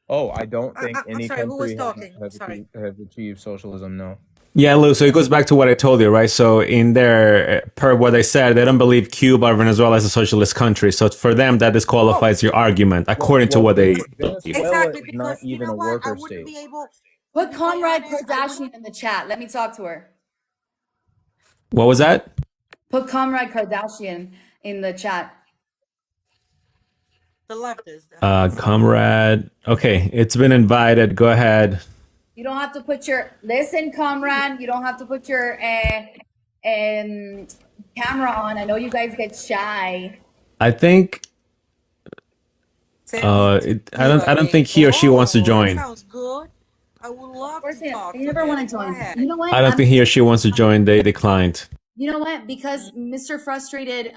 Oh, I don't think I'm any sorry, who was country talking? Sorry. have achieved socialism. No. Yeah, Lou. So it goes back to what I told you, right? So in there, per what I said, they don't believe Cuba or Venezuela is a socialist country. So for them, that disqualifies your argument, according to what they. Venezuela Exactly, is because not you even know a what? I worker wouldn't state. be able. Put to be Comrade honest, Kardashian in the chat. Let me talk to her. What was that? Put Comrade Kardashian in the chat. The leftist. Comrade. Okay, it's been invited. Go ahead. You don't have to put your listen, comrade. You don't have to put your camera on. I know you guys get shy. I think. I don't think he or she wants to join. That sounds good. I would love to talk. They never want to join. You know what? I don't think he or she wants to join. They declined. You know what? Because Mr. Frustrated,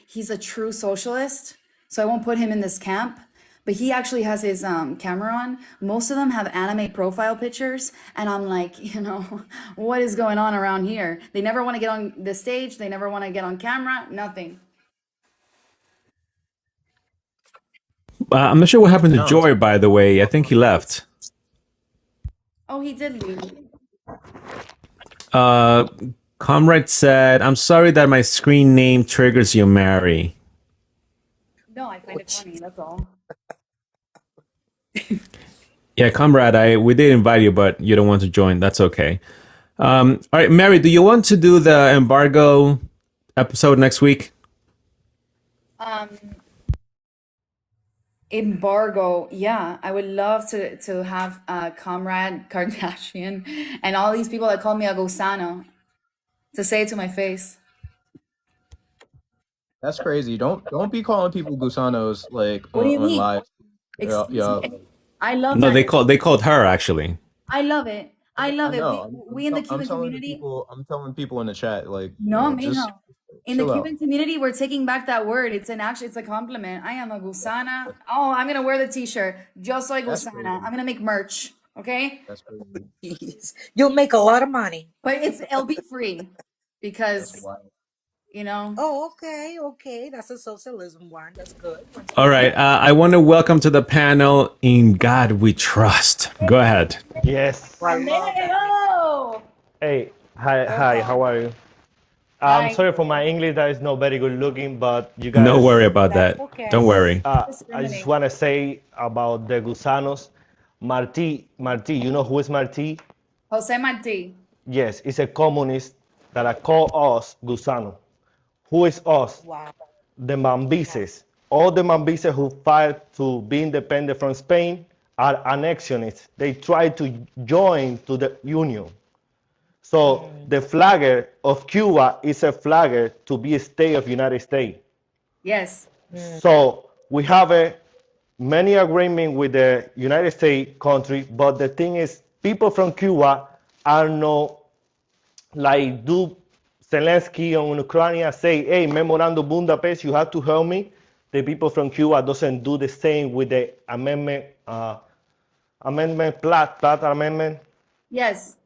he's a true socialist. So I won't put him in this camp. But he actually has his camera on. Most of them have anime profile pictures. And I'm like, what is going on around here? They never want to get on the stage. They never want to get on camera. Nothing. I'm not sure what happened to Joy, by the way. I think he left. Oh, he did leave. Comrade said, "I'm sorry that my screen name triggers you, Mary." No, I find it funny. That's all. Yeah, comrade, we did invite you, but you don't want to join. That's okay. All right, Mary, do you want to do the embargo episode next week? Um, embargo. Yeah, I would love to have Comrade Kardashian and all these people that call me a gusano to say it to my face. That's crazy. Don't be calling people gusanos like What do you on mean? live. Yeah, Excuse yeah. me. I love No, that. they called her actually. I love it. I I love it. know. We in the I'm Cuban telling the community. people. I'm telling people in the chat like, No, just mijo. In the chill out. Cuban community, we're taking back that word. It's a compliment. I am a gusana. Oh, I'm gonna wear the t-shirt. Yo soy That's gusana. crazy. I'm gonna make merch. Okay? That's crazy. Jeez. You'll make a lot of money. But it'll be free That's because wild. Oh, okay, okay. That's a socialism one. That's good. All right, I want to welcome to the panel In God We Trust. Go ahead. Yes. I love that. Hello. Hey, hi, how are you? I'm Hi. sorry for my English that is not very good looking, but you guys, No worry about That's that. okay. Don't worry. I just Discriminate. want to say about the gusanos. Martí, you know who is Martí? Jose Marti. Yes, it's a communist that I call us gusano. Who is us? Wow. The Mambises. All the Mambises who fight to be independent from Spain are annexionists. They try to join to the Union. So the flagger of Cuba is a flagger to be a state of United States. Yes. So we have a many agreement with the United States country, but the thing is, people from Cuba are not like do Zelensky on Ukraine say, hey, memorandum Budapest, you have to help me. The people from Cuba doesn't do the same with the amendment, Platt amendment. Yes.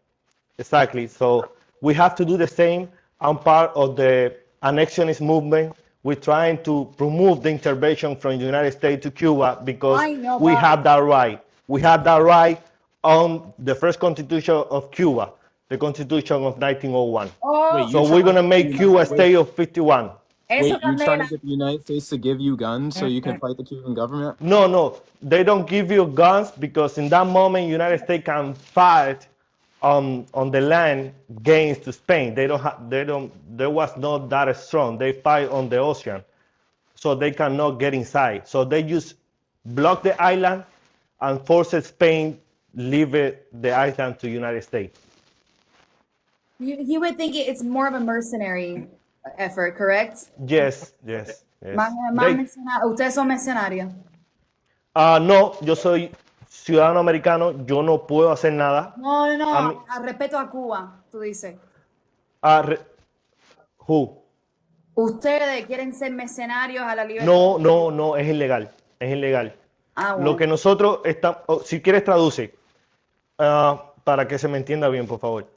Exactly. So we have to do the same. I'm part of the annexionist movement. We're trying to promote the intervention from the United States to Cuba because I know, we Bob. have that right. We have that right on the first constitution of Cuba, the constitution of 1901. Oh, So we're going to make Cuba a state of 51. eso Wait, you trying Candela. to get the United States to give you guns so you can fight the Cuban government? No, they don't give you guns because in that moment, United States can fight on the land against Spain. There was not that strong. They fight on the ocean, so they cannot get inside. So they just block the island and force Spain leave the island to United States. You would think it's more of a mercenary effort, correct? Yes. Más ustedes son mercenarios. No, yo soy ciudadano americano. Yo no puedo hacer nada. No, A mí- a respeto a Cuba, tú dices. Who? Ustedes quieren ser mercenarios a la libertad. No, es ilegal. Es ilegal. Ah, Lo bueno. que nosotros estamos, si quieres traduce, para que se me entienda bien, por favor.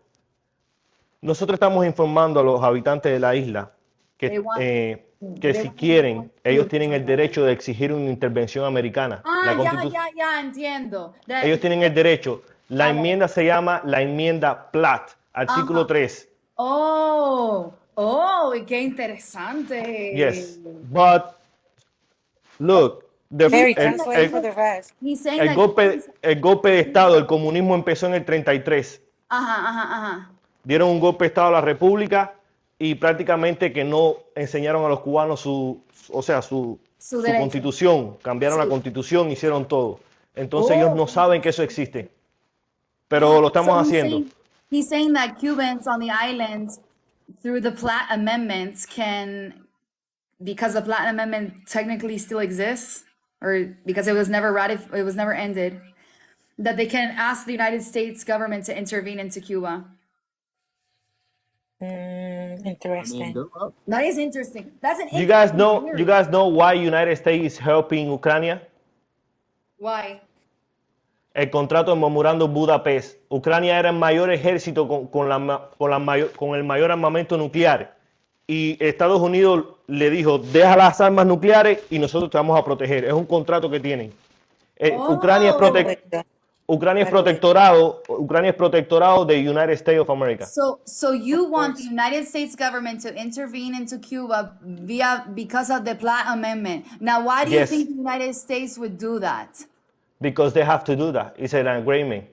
Nosotros estamos informando a los habitantes de la isla They que, want- que si quieren, ellos tienen el derecho de exigir una intervención americana. La Ah, Constitu- ya, entiendo. Ellos tienen el derecho. La Ah, enmienda se llama la enmienda Platt, artículo Ajá. 3. Oh, qué interesante. Yes, but look, Very translate for the rest. He's saying el that- golpe de Estado, el comunismo empezó en el 33. Ajá. Dieron un golpe de Estado a la República y prácticamente que no enseñaron a los cubanos su derecho. constitución, cambiaron la constitución, hicieron todo. Entonces ellos no saben que eso existe, pero lo estamos So haciendo. He's saying that Cubans on the island, through the Platt Amendment, because the Platt Amendment technically still exists, or because it was never it was never ended, that they can ask the United States government to intervene into Cuba. Interesting. That is interesting. That's an You guys interesting know theory. why United States is helping Ucrania? Why? El contrato de memorandum Budapest. Ucrania era el mayor ejército con el mayor armamento nuclear. Y Estados Unidos le dijo, deja las armas nucleares y nosotros te vamos a proteger. Es un contrato que tienen. Ucrania es Pero de- protectorado de United States of America. So you Of want the course. United States government to intervene into Cuba because of the Platt Amendment. Now, why do you Yes, think the United States would do that? because they have to do that. It's an agreement.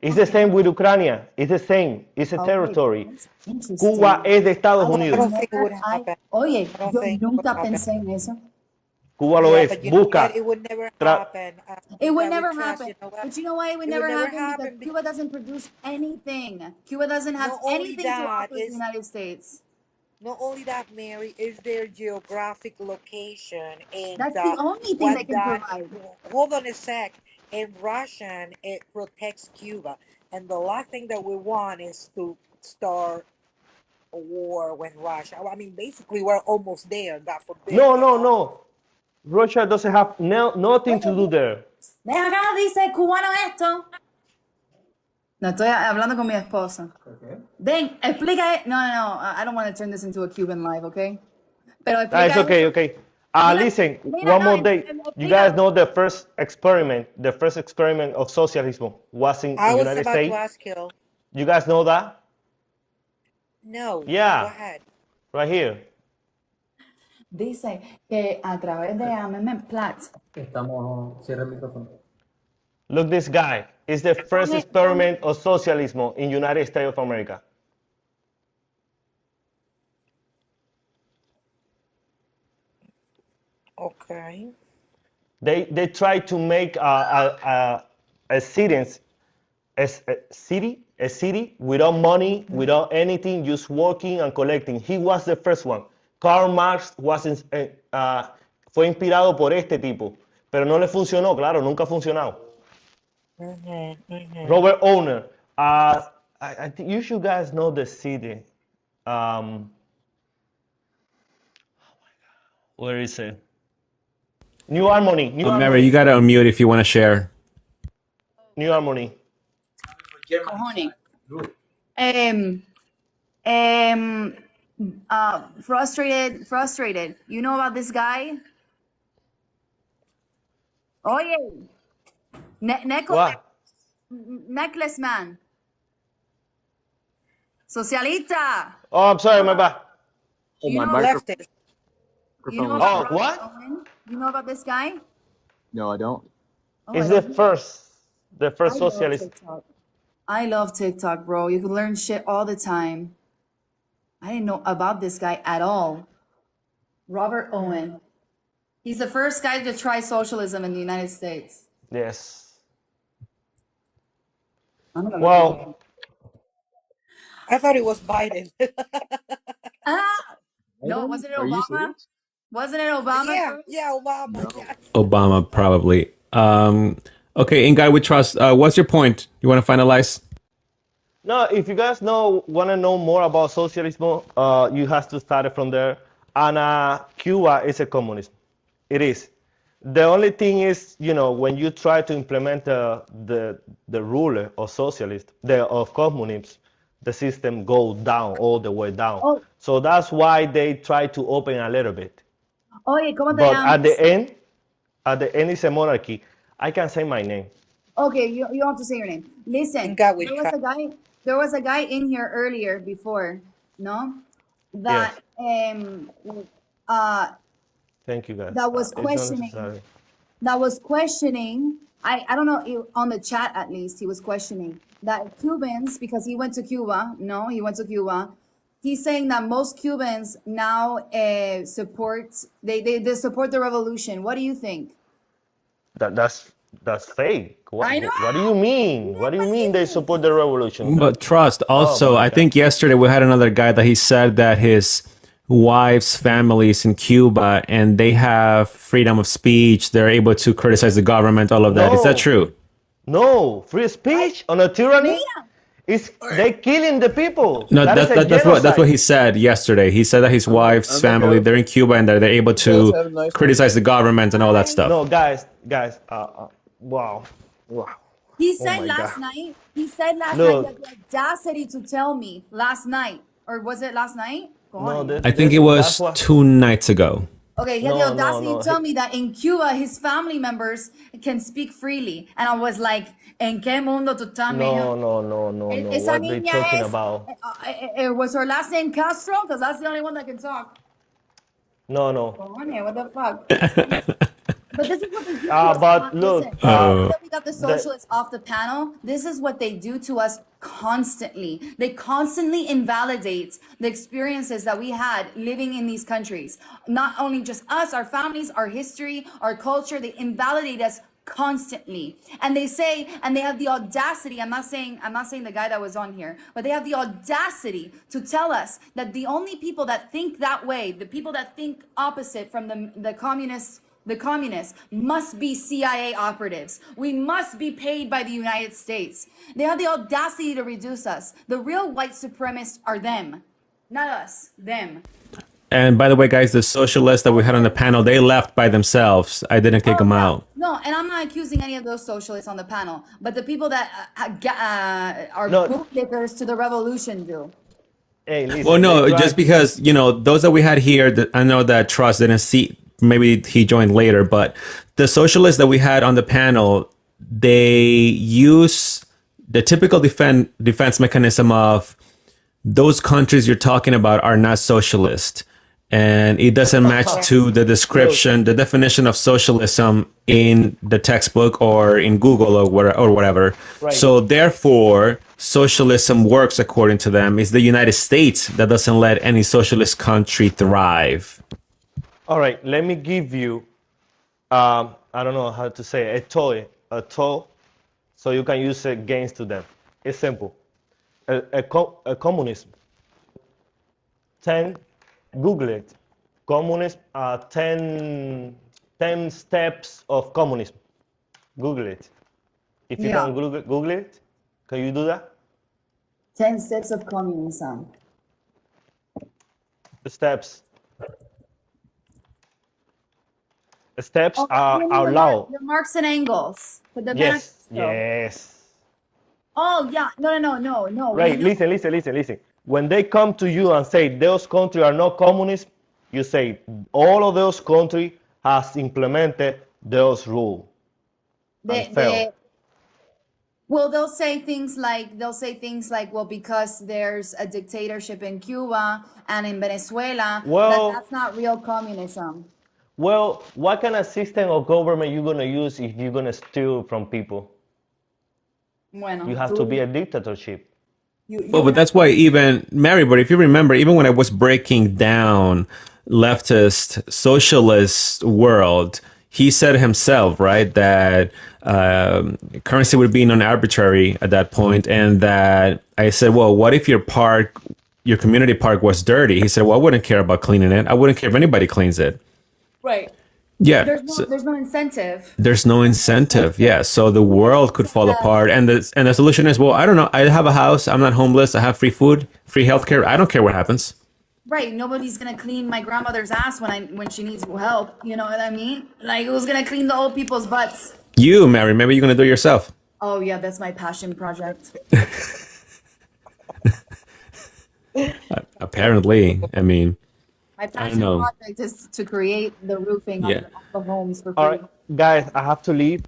It's the Okay. same with Ukraine. It's the same. It's a Okay, territory. that's interesting. Cuba es de Estados I I Unidos. don't think it would I, happen. oye, I don't yo think it would nunca happen. pensé en eso. Cuba lo Yeah, es. but you know what? Busca. It would never Tra- happen. It would That never trust, happen. you know what? But you know why it would It would never never happen? Because happen. Cuba doesn't produce anything. Cuba doesn't have Not only anything to that, offer the is United States. not only that, Mary, is their geographic location and That's the only thing they what can that. provide. Hold on a sec. In Russian, it protects Cuba, and the last thing that we want is to start a war with Russia. I mean, basically, we're almost there. God forbid, No, you no, know. no. Russia doesn't have nothing to do Oye, there. ven acá, dice cubano esto. No, estoy hablando con mi esposa. Ven, explica. No, I don't want to turn this into a Cuban live, okay? Pero Ah, it's explica okay, eso. okay. Mira, Listen, mira, one no, more day. You guys know the first experiment of socialism was in I was United about to States. ask you. You guys know that? No, go Yeah, ahead. right here. Dice que a través de Amendment Platt. Estamos. Cierra el micrófono. Look, this guy is the first Ponme- experiment of socialism in United States of America. Okay. They try to make a city without money, without anything, just working and collecting. He was the first one. Karl Marx fue inspirado por este tipo, pero no le funcionó, claro, nunca ha funcionado. Robert Owner, I think you should guys know the city. Where is it? New Harmony. Mary, you gotta unmute if you want to share. New Harmony. Cojones. Frustrated. You know about this guy? Oye, What? necklace man. Socialista. Oh, I'm sorry, my bad. You know, Leftist. you know Oh, about what? Owen? You know about this guy? No, I don't. Oh, It's I the love- first I love socialist. TikTok. I love TikTok, bro. You can learn shit all the time. I didn't know about this guy at all. Robert Owen. He's the first guy to try socialism in the United States. Yes. I'm gonna look Well, I thought it was Biden. no, wasn't it Are you Obama? serious? Wasn't it Obama? Yeah, first? yeah, Obama. No. Yeah. Obama, probably. Okay, in Guy We Trust, what's your point? You want to finalize? no, if you guys want to know more about socialism, you have to start it from there. And Cuba is a communism. It is. The only thing is, when you try to implement the rule of socialist, of communism, the system goes down, all the way down. Oh. So that's why they try to open a little bit. Oye, ¿cómo te But llamas? at the end it's a monarchy. I can say my name. Okay, you don't have to say your name. Listen, God, we there was a guy in here earlier before, no? That Thank you, guys. that was It's not questioning. necessary. That was questioning. I don't know, on the chat at least, he was questioning that Cubans, because he went to Cuba. No, he went to Cuba. He's saying that most Cubans now support they support the revolution. What do you think? That's fake. I know. What do you mean? What do you mean they support the revolution? But trust. Also, my I God. think yesterday we had another guy that he said that his wife's family is in Cuba and they have freedom of speech. They're able to criticize the government, all of that. Is that No. true? No, free speech on a tyranny. They killing the people. No, That is a that's what genocide. he said yesterday. He said that his wife's I'm family, okay. they're in Cuba and they're able You guys have a to nice criticize the government and all that stuff. No, guys. Wow. He Oh said my last God. night. He said last Look. night the audacity to tell me last night, or was it last night? No, Cojones. I think it was 2 nights ago. Okay, he had the No, no, audacity to no. tell me that in Cuba, his family members can speak freely. And I was like, ¿en qué mundo tú estás, mijo? No, no, no, no, no. Esa What they niña talking es, about? was her last name Castro? Because that's the only one that can talk. No, no. Cojones, what the fuck? But this is what they do to us. But Listen, look, now that we got the the socialists off the panel, this is what they do to us constantly. They constantly invalidate the experiences that we had living in these countries. Not only just us, our families, our history, our culture, they invalidate us constantly. And they say, and they have the audacity, I'm not saying the guy that was on here, but they have the audacity to tell us that the only people that think that way, the people that think opposite from the communists must be CIA operatives. We must be paid by the United States. They have the audacity to reduce us. The real white supremacists are them, not us, them. And by the way, guys, the socialists that we had on the panel, they left by themselves. I didn't kick them out. No, and I'm not accusing any of those socialists on the panel, but the people that are no. bootlickers to the revolution do. Hey, listen. Well, no, they just try- because, those that we had here, I know that Trust didn't see, maybe he joined later, but the socialists that we had on the panel, they use the typical defense mechanism of those countries you're talking about are not socialist. And it doesn't match to the description, the definition of socialism in the textbook or in Google or whatever. Right. So therefore, socialism works according to them. It's the United States that doesn't let any socialist country thrive. All right, let me give you, I don't know how to say it, a toy, so you can use it against to them. It's simple. A communism. 10, Google it. Communism, 10 steps of communism. Google it. If you Yeah. can Google it, can you do that? 10 steps of communism. The steps. The steps Oh, are you mean allowed. the Marx and Engels. For the Yes, manifesto. yes. Oh, yeah. No. Right, listen. When they come to you and say those countries are not communist, you say all of those countries has implemented those rules. Well, they'll say things like, well, because there's a dictatorship in Cuba and in Venezuela, Well- that's not real communism. Well, what kind of system of government you gonna use if you're gonna steal from people? Bueno, You have to be a dictatorship. Well, but that's why even Mary, but if you remember, even when I was breaking down leftist socialist world, he said himself, right, that currency would be non-arbitrary at that point, and that I said, well, what if your community park was dirty? He said, well, I wouldn't care about cleaning it. I wouldn't care if anybody cleans it. Right. Yeah. There's no incentive. There's no incentive. Yeah. So the world could fall apart. And the solution is, well, I don't know. I have a house. I'm not homeless. I have free food, free healthcare. I don't care what happens. Right. Nobody's gonna clean my grandmother's ass when she needs help. You know what I mean? Like, who's gonna clean the old people's butts? You, Mary, maybe you're going to do it yourself. Oh yeah, that's my passion project. Apparently. I mean, My don't passion know. project is to create the roofing Yeah. of the homes for free. All right, guys, I have to leave.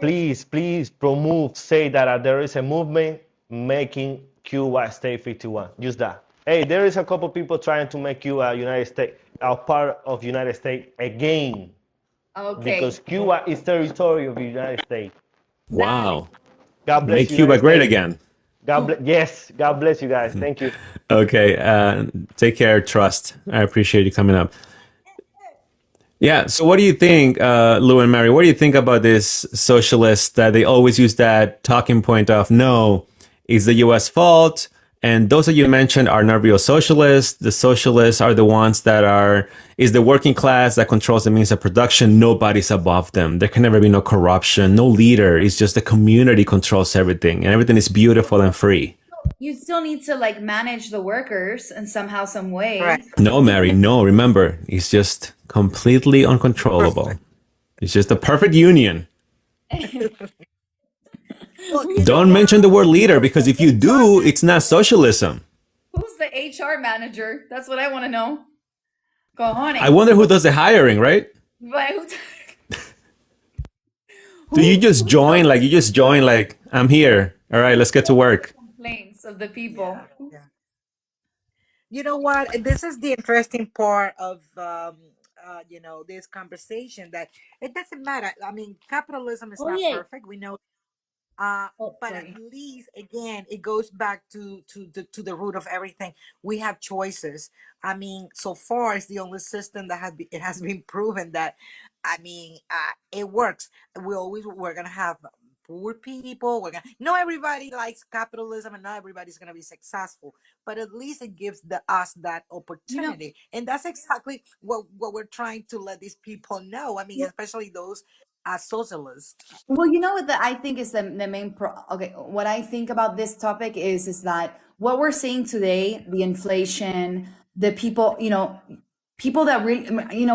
Please promote, say that there is a movement making Cuba state 51. Use that. Hey, there is a couple people trying to make Cuba United States, a part of United States again, Okay. because Cuba is territory of the United States. Wow. God bless Make you, Cuba United great States. again. Yes, God bless you guys. Thank you. Okay. Take care, Trust. I appreciate you coming up. Yeah. So what do you think, Lou and Mary, what do you think about this socialists that they always use that talking point of, no, it's the US fault. And those that you mentioned are not real socialists. The socialists are the ones that is the working class that controls the means of production. Nobody's above them. There can never be no corruption, no leader. It's just the community controls everything, and everything is beautiful and free. You still need to like manage the workers in somehow, some way. Right. No, Mary, no. Remember, it's just completely uncontrollable. It's just a perfect union. Don't mention the word leader, because if you do, it's not socialism. Who's the HR manager? That's what I want to know. Cojones. I wonder who does the hiring, right? But Do you just join? Like you just join? Like I'm here. All right, let's get to work. complaints of the people? Yeah. You know what? This is the interesting part of this conversation, that it doesn't matter. I mean, capitalism is not Oye. perfect. We know, Oh, but at sorry. least, again, it goes back to the root of everything. We have choices. I mean, so far it's the only system that it has been proven that, I mean, it works. We're gonna have poor people. We're gonna not everybody likes capitalism, and not everybody's gonna be successful, but at least it gives us that You know, opportunity, and that's exactly what we're trying to let these people know. I mean, especially those socialists. well, you know what I think is the main okay, what I think about this topic is that what we're seeing today, the inflation, the people, people that really,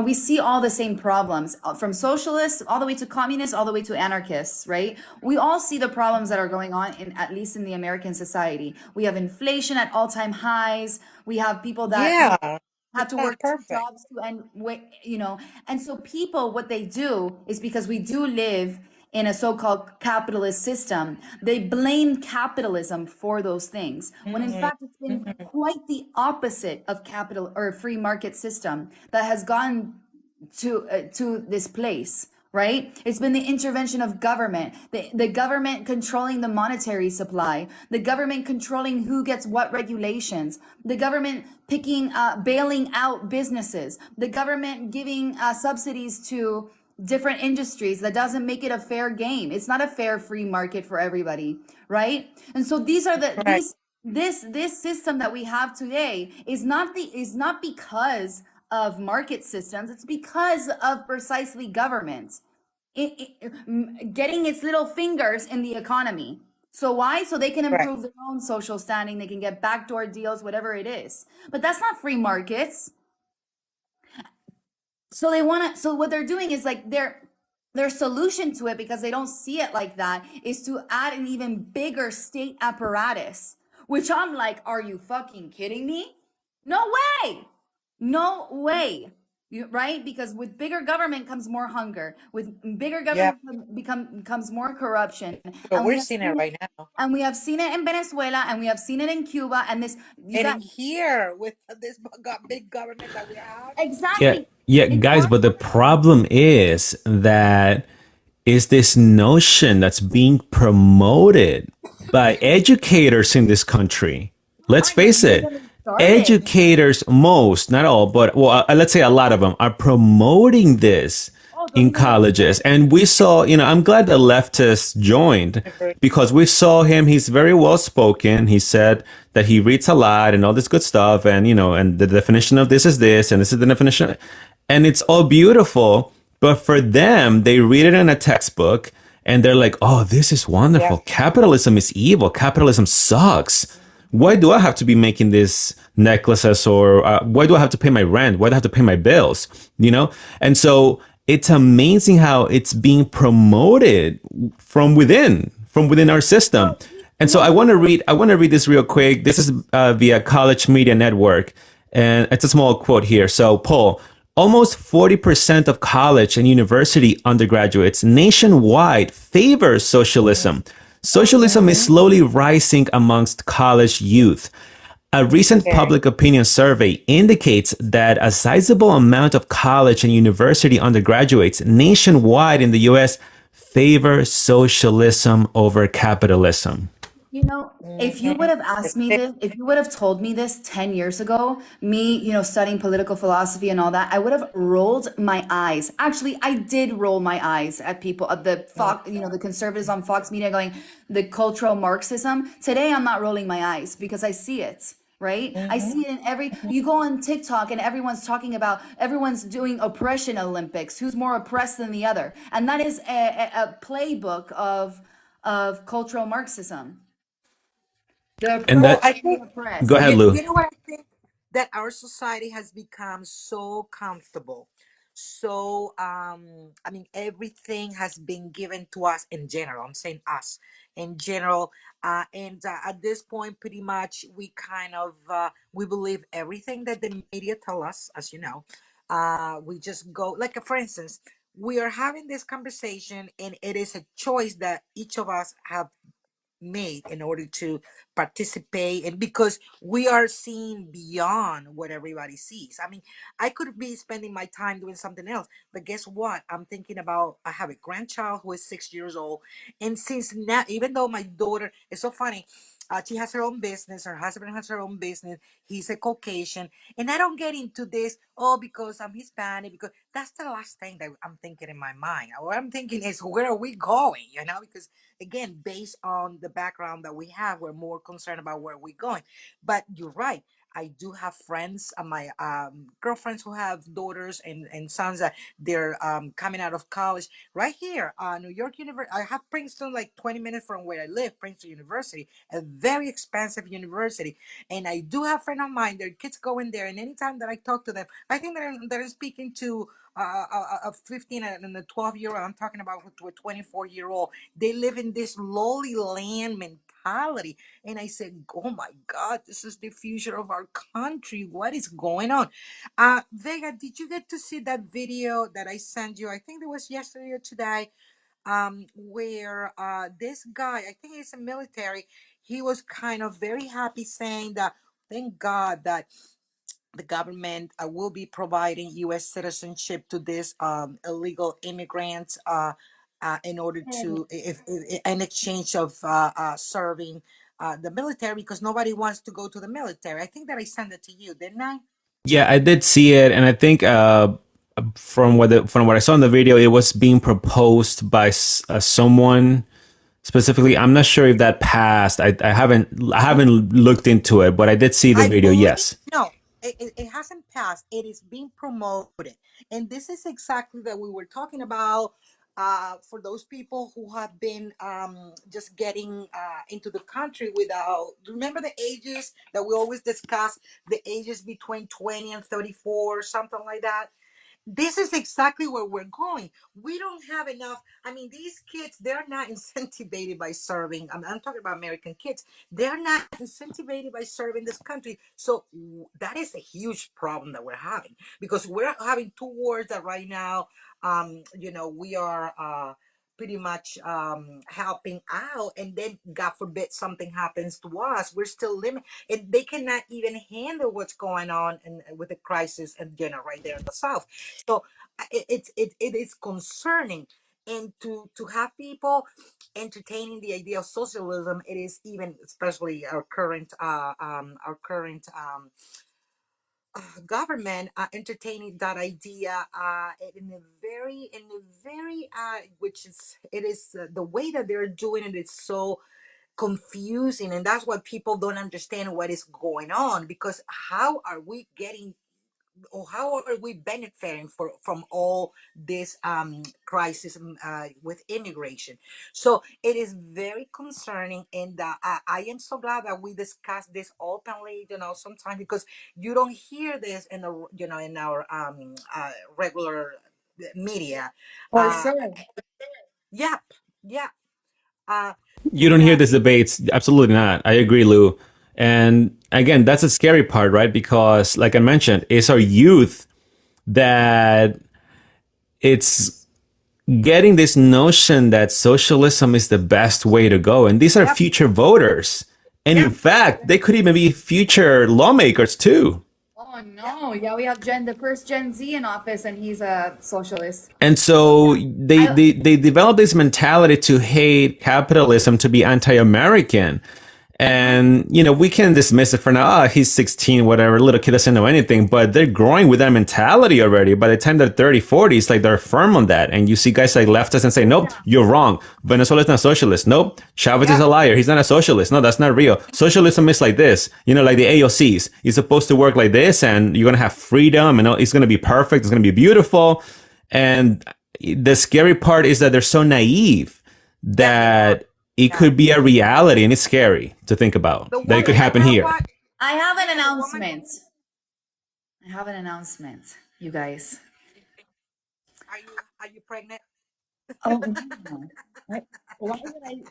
we see all the same problems, from socialists all the way to communists, all the way to anarchists, right? We all see the problems that are going on in, at least in the American society. We have inflation at all-time highs. We have people that Yeah, have to yeah, work two perfect. jobs to and wait, and so people, what they do is, because we do live in a so-called capitalist system, they blame capitalism for those things, when in Mhm, fact it's been mhm. quite the opposite of capital or free market system that has gone to this place, right? It's been the intervention of government, the government controlling the monetary supply, the government controlling who gets what regulations, the government bailing out businesses, the government giving subsidies to different industries. That doesn't make it a fair game. It's not a fair free market for everybody, right? And so these are Right, this system that we have today is not because of market systems. It's because of precisely government getting its little fingers in the economy. So why? So they can right, improve their own social standing. They can get backdoor deals, whatever it is. But that's not free markets. So they want to. So what they're doing is like their solution to it, because they don't see it like that, is to add an even bigger state apparatus. Which I'm like, are you fucking kidding me? No way. No way. Right? Because with bigger government comes more hunger. With bigger yeah. government comes more corruption. But And we we're have seeing seen it it, right now, and we have seen it in Venezuela, and we have seen it in Cuba, and this, you and got in here with this big government that we have. Yeah, exactly. yeah, It's guys. more. But the problem is this notion that's being promoted by educators in this country. Let's I mean, face don't it. get me started. Educators, most, not all, but well, let's say a lot of them are promoting this Oh, don't in even get me colleges. started. And we saw, I'm glad the leftists joined Agree. because we saw him. He's very well spoken. He said that he reads a lot and all this good stuff. And, and the definition of this is this, and this is the definition. And it's all beautiful. But for them, they read it in a textbook and they're like, oh, this is Yeah. wonderful. Capitalism is evil. Capitalism sucks. Why do I have to be making these necklaces, or why do I have to pay my rent? Why do I have to pay my bills? And so it's amazing how it's being promoted from within our system. And so I want to read this real quick. This is via College Media Network, and it's a small quote here. So, Paul, almost 40% of college and university undergraduates nationwide favor socialism. Socialism is Mhm. slowly rising amongst college youth. A recent Okay. public opinion survey indicates that a sizable amount of college and university undergraduates nationwide in the US favor socialism over capitalism. If you would Mhm. have asked me this, if you would have told me this 10 years ago, me, studying political philosophy and all that, I would have rolled my eyes. Actually, I did roll my eyes at people, at the Fox, the conservatives on Fox Media going, the cultural Marxism. Today, I'm not rolling my eyes because I see it. Right? I Mhm. see it in you go on TikTok and everyone's doing oppression Olympics. Who's more oppressed than the other? And that is a playbook of cultural Marxism. The And Well, oppressed I that, and the think go oppressed. ahead, you Lou. know what I think, that our society has become so comfortable. So I mean, everything has been given to us in general. I'm saying us in general. And at this point, pretty much we kind of we believe everything that the media tell us, as you know. We just go, like, for instance, we are having this conversation, and it is a choice that each of us have made in order to participate, and because we are seeing beyond what everybody sees. I mean, I could be spending my time doing something else, but guess what? I'm thinking about, I have a grandchild who is 6 years old, and since now, even though my daughter is so funny, she has her own business, her husband has her own business, he's a Caucasian, and I don't get into this, oh, because I'm Hispanic, because that's the last thing that I'm thinking in my mind. What I'm thinking is, where are we going, because again, based on the background that we have, we're more concerned about where we're going. But you're right. I do have friends, my girlfriends who have daughters and sons that they're coming out of college right here, New York University. I have Princeton like 20 minutes from where I live, Princeton University, a very expensive university. And I do have friends of mine, their kids go in there, and anytime that I talk to them, I think they're speaking to a 15 and a 12-year-old. I'm talking about to a 24-year-old. They live in this lowly land mentality. And I said, oh my God, this is the future of our country. What is going on? Vega, did you get to see that video that I sent you? I think it was yesterday or today, where this guy, I think he's a military, he was kind of very happy saying that, thank God that the government will be providing U.S. citizenship to these illegal immigrants in order to, if in exchange of serving the military, because nobody wants to go to the military. I think that I sent it to you, didn't I? Yeah, I did see it, and I think from what I saw in the video, it was being proposed by someone specifically. I'm not sure if that passed. I haven't looked into it, but I did see the I video. believe Yes. no, it hasn't passed. It is being promoted, and this is exactly that we were talking about. For those people who have been just getting into the country without, remember the ages that we always discuss, the ages between 20 and 34, something like that. This is exactly where we're going. We don't have enough. I mean, these kids, they're not incentivized by serving. I'm talking about American kids. They're not incentivized by serving this country. So that is a huge problem that we're having, because we're having two wars that right now, we are pretty much helping out. And then, God forbid, something happens to us. We're still limited, and they cannot even handle what's going on with the crisis, and right there in the South. So it is concerning, and to have people entertaining the idea of socialism, it is, even especially our current government entertaining that idea in a very which is, it is the way that they're doing it is so confusing, and that's why people don't understand what is going on, because how are we getting, or how are we benefiting from all this crisis with immigration? So it is very concerning, and I am so glad that we discuss this openly, sometimes, because you don't hear this in the in our regular media. For Uh, sure. yep, yeah. Uh, You don't and hear these debates. Absolutely not. I agree, Lou. And again, that's a scary part, right? Because, like I mentioned, it's our youth that it's getting this notion that socialism is the best way to go. And these are yep, future voters. And in yep, fact, they could even be future lawmakers too. Oh no, yeah, we have the first Gen Z in office, and he's a socialist. And so they, I they, they develop this mentality to hate capitalism, to be anti-American. And, we can dismiss it for now. Oh, he's 16, whatever. Little kid doesn't know anything. But they're growing with that mentality already. By the time they're 30, 40, it's like they're firm on that. And you see guys like leftists and say, nope, you're wrong. Venezuela's not socialist. Nope. Chavez is a liar. He's not a socialist. No, that's not real. Socialism is like this. Like the AOCs. It's supposed to work like this, and you're going to have freedom, and it's going to be perfect. It's going to be beautiful. And the scary part is that they're so naive that it could be a reality, and it's scary to think about that it could happen here. I have an announcement. I have an announcement, you guys. Are you pregnant? Oh no. Why would I?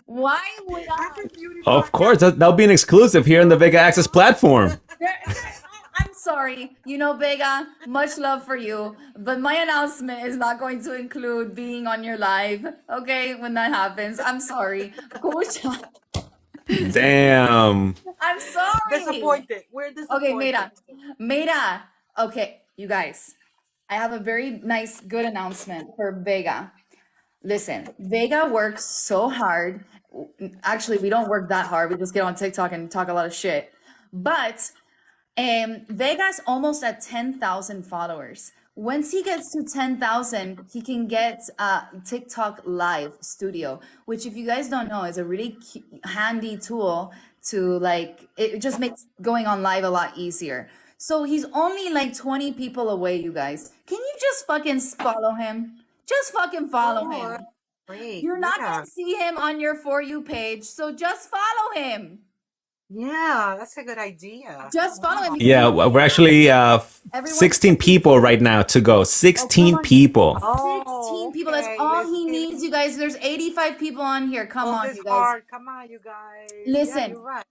Why would I? Of course, that'll be an exclusive here on the Vega Access platform. I'm sorry. You know, Vega, much love for you, but my announcement is not going to include being on your live. Okay, when that happens, I'm sorry. Kucha, Damn. I'm sorry. Disappointed. We're Okay, disappointed. Mira. Okay, you guys, I have a very nice, good announcement for Vega. Listen, Vega works so hard. Actually, we don't work that hard. We just get on TikTok and talk a lot of shit. But Vega's almost at 10,000 followers. Once he gets to 10,000, he can get TikTok Live Studio, which, if you guys don't know, is a really handy tool to like, it just makes going on live a lot easier. So he's only like 20 people away, you guys. Can you just fucking follow him? Just fucking follow him. Great. You're not gonna see him on your For You page, so just follow him. Yeah, that's a good idea. Just follow him. Yeah, we're actually Everyone- 16 people right now to go. 16 people. 16 people. That's Okay, all let's he get it. needs, you guys. There's 85 people on here. Come All on, this you guys. hard. Come on, you guys. Listen. Yeah, you're right.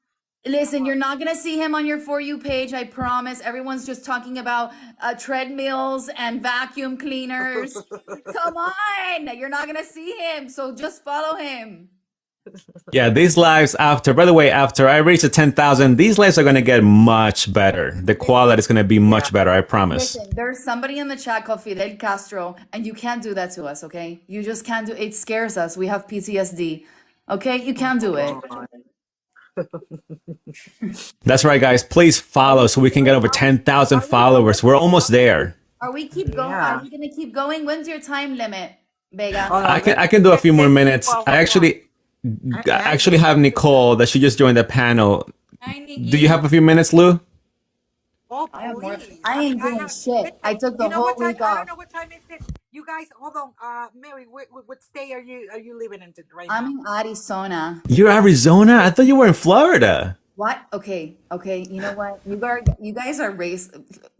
Listen, you're not gonna see him on your For You page, I promise. Everyone's just talking about treadmills and vacuum cleaners. Come on, you're not gonna see him, so just follow him. Yeah, these lives after, by the way, after I reach the 10,000, these lives are going to get much better. The quality is going to be much better, I promise. Listen, there's somebody in the chat called Fidel Castro, and you can't do that to us, okay? You just can't do it. It scares us. We have PTSD. Okay? You can't do it. That's right, guys. Please follow so we can get over 10,000 followers. We're almost there. Are we keep going? Yeah. Are we gonna keep going? When's your time limit, Vega? Oh, no, I can do a few more minutes. I actually have Nicole that she just joined the panel. Do you have a few minutes, Lou? Oh, I have more. please. I ain't doing have- shit. I took the You know whole what time? week I off. don't know what time is it. You guys, hold on. Mary, what state are you living in right I'm now? in Arizona. You're Arizona? I thought you were in Florida. What? Okay. You know what? You guys are race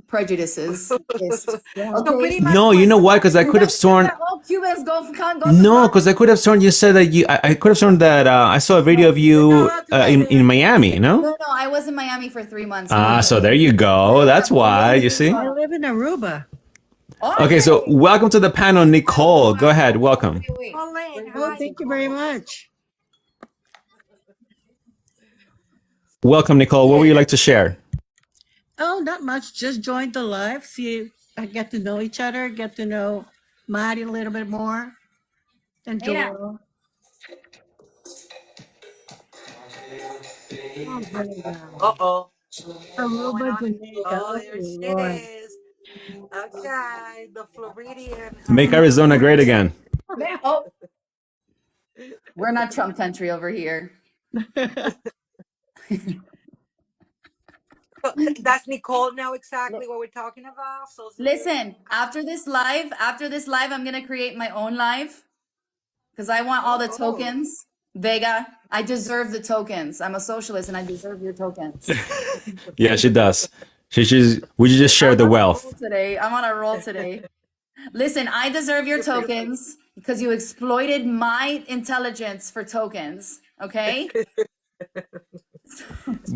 prejudices. Okay. No, you know why? Because I could have sworn. All Cubans can't go. No, because I could have sworn you said that you. I could have sworn that I saw a video of you in Miami. No. No, I was in Miami for 3 months. So there you go. That's why. You see. I live in Aruba. Okay, so welcome to the panel, Nicole. Go ahead. Welcome. Oh, thank you very much. Welcome, Nicole. What would you like to share? Oh, not much. Just joined the live. See, I get to know each other, get to know Mari a little bit more. And Mira. Joel. Uh-oh. Aruba, Jamaica. Oh, there Oh, she Lord. is. Okay, the Floridian. Make Arizona great again. Oh. We're not Trump country over here. That's Nicole now exactly what we're talking about. So Listen, after this live, I'm gonna create my own live because I want all the tokens. Vega, I deserve the tokens. I'm a socialist and I deserve your tokens. Yeah, she does. We should just share the wealth. Today, I'm on a roll today. Listen, I deserve your tokens because you exploited my intelligence for tokens. Okay.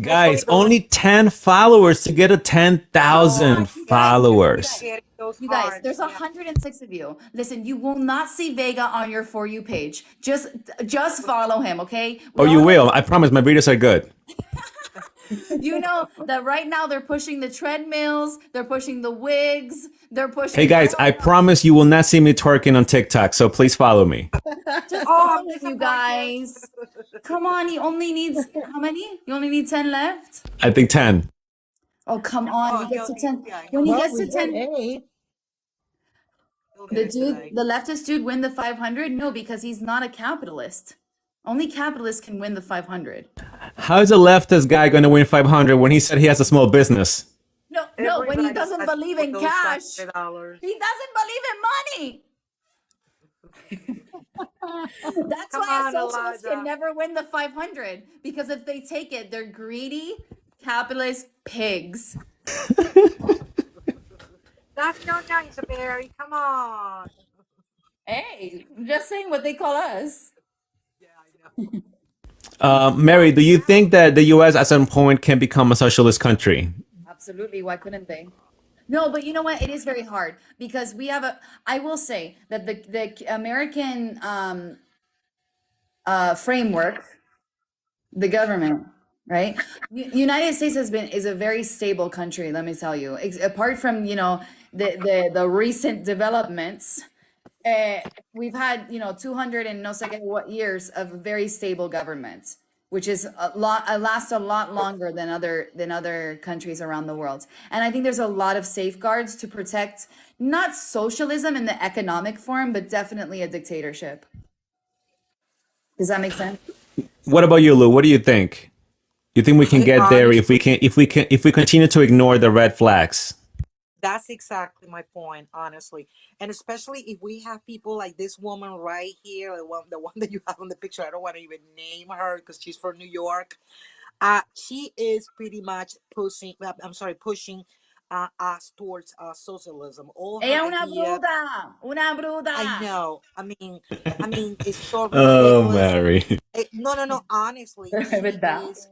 Guys, only 10 followers to get a 10,000 followers. You guys, there's 106 of you. Listen, you will not see Vega on your For You page. Just follow him, okay? Oh, you will. I promise my videos are good. You know that right now they're pushing the treadmills, they're pushing the wigs, they're pushing. Hey guys, I promise you will not see me twerking on TikTok, so please follow me. Just follow you guys. Come on, he only needs how many? You only need 10 left? I think 10. Oh, come on. He gets to 10. When he gets to 10, the leftist dude win the 500? No, because he's not a capitalist. Only capitalists can win the 500. How is a leftist guy going to win 500 when he said he has a small business? No, when he doesn't believe in cash. He doesn't believe in money. That's why a socialist can never win the 500. Because if they take it, they're greedy, capitalist pigs. That's not nice, Mary. Come on. Hey, I'm just saying what they call us. Mary, do you think that the U.S. at some point can become a socialist country? Absolutely. Why couldn't they? No, but you know what? It is very hard because we have a. I will say that the American framework, the government, right? United States is a very stable country. Let me tell you. Apart from the recent developments, we've had 200 and no second what years of very stable government, which is lasts a lot longer than other countries around the world. And I think there's a lot of safeguards to protect not socialism in the economic form, but definitely a dictatorship. Does that make sense? What about you, Lou? What do you think? You think we can get there if we continue to ignore the red flags? That's exactly my point, honestly. And especially if we have people like this woman right here, the one that you have on the picture. I don't want to even name her because she's from New York. She is pretty much pushing us towards socialism. All her Ella una ideas. bruta, una bruta. I know. I mean, it's so Oh, ridiculous. Mary. No. Honestly, Es she verdad. is.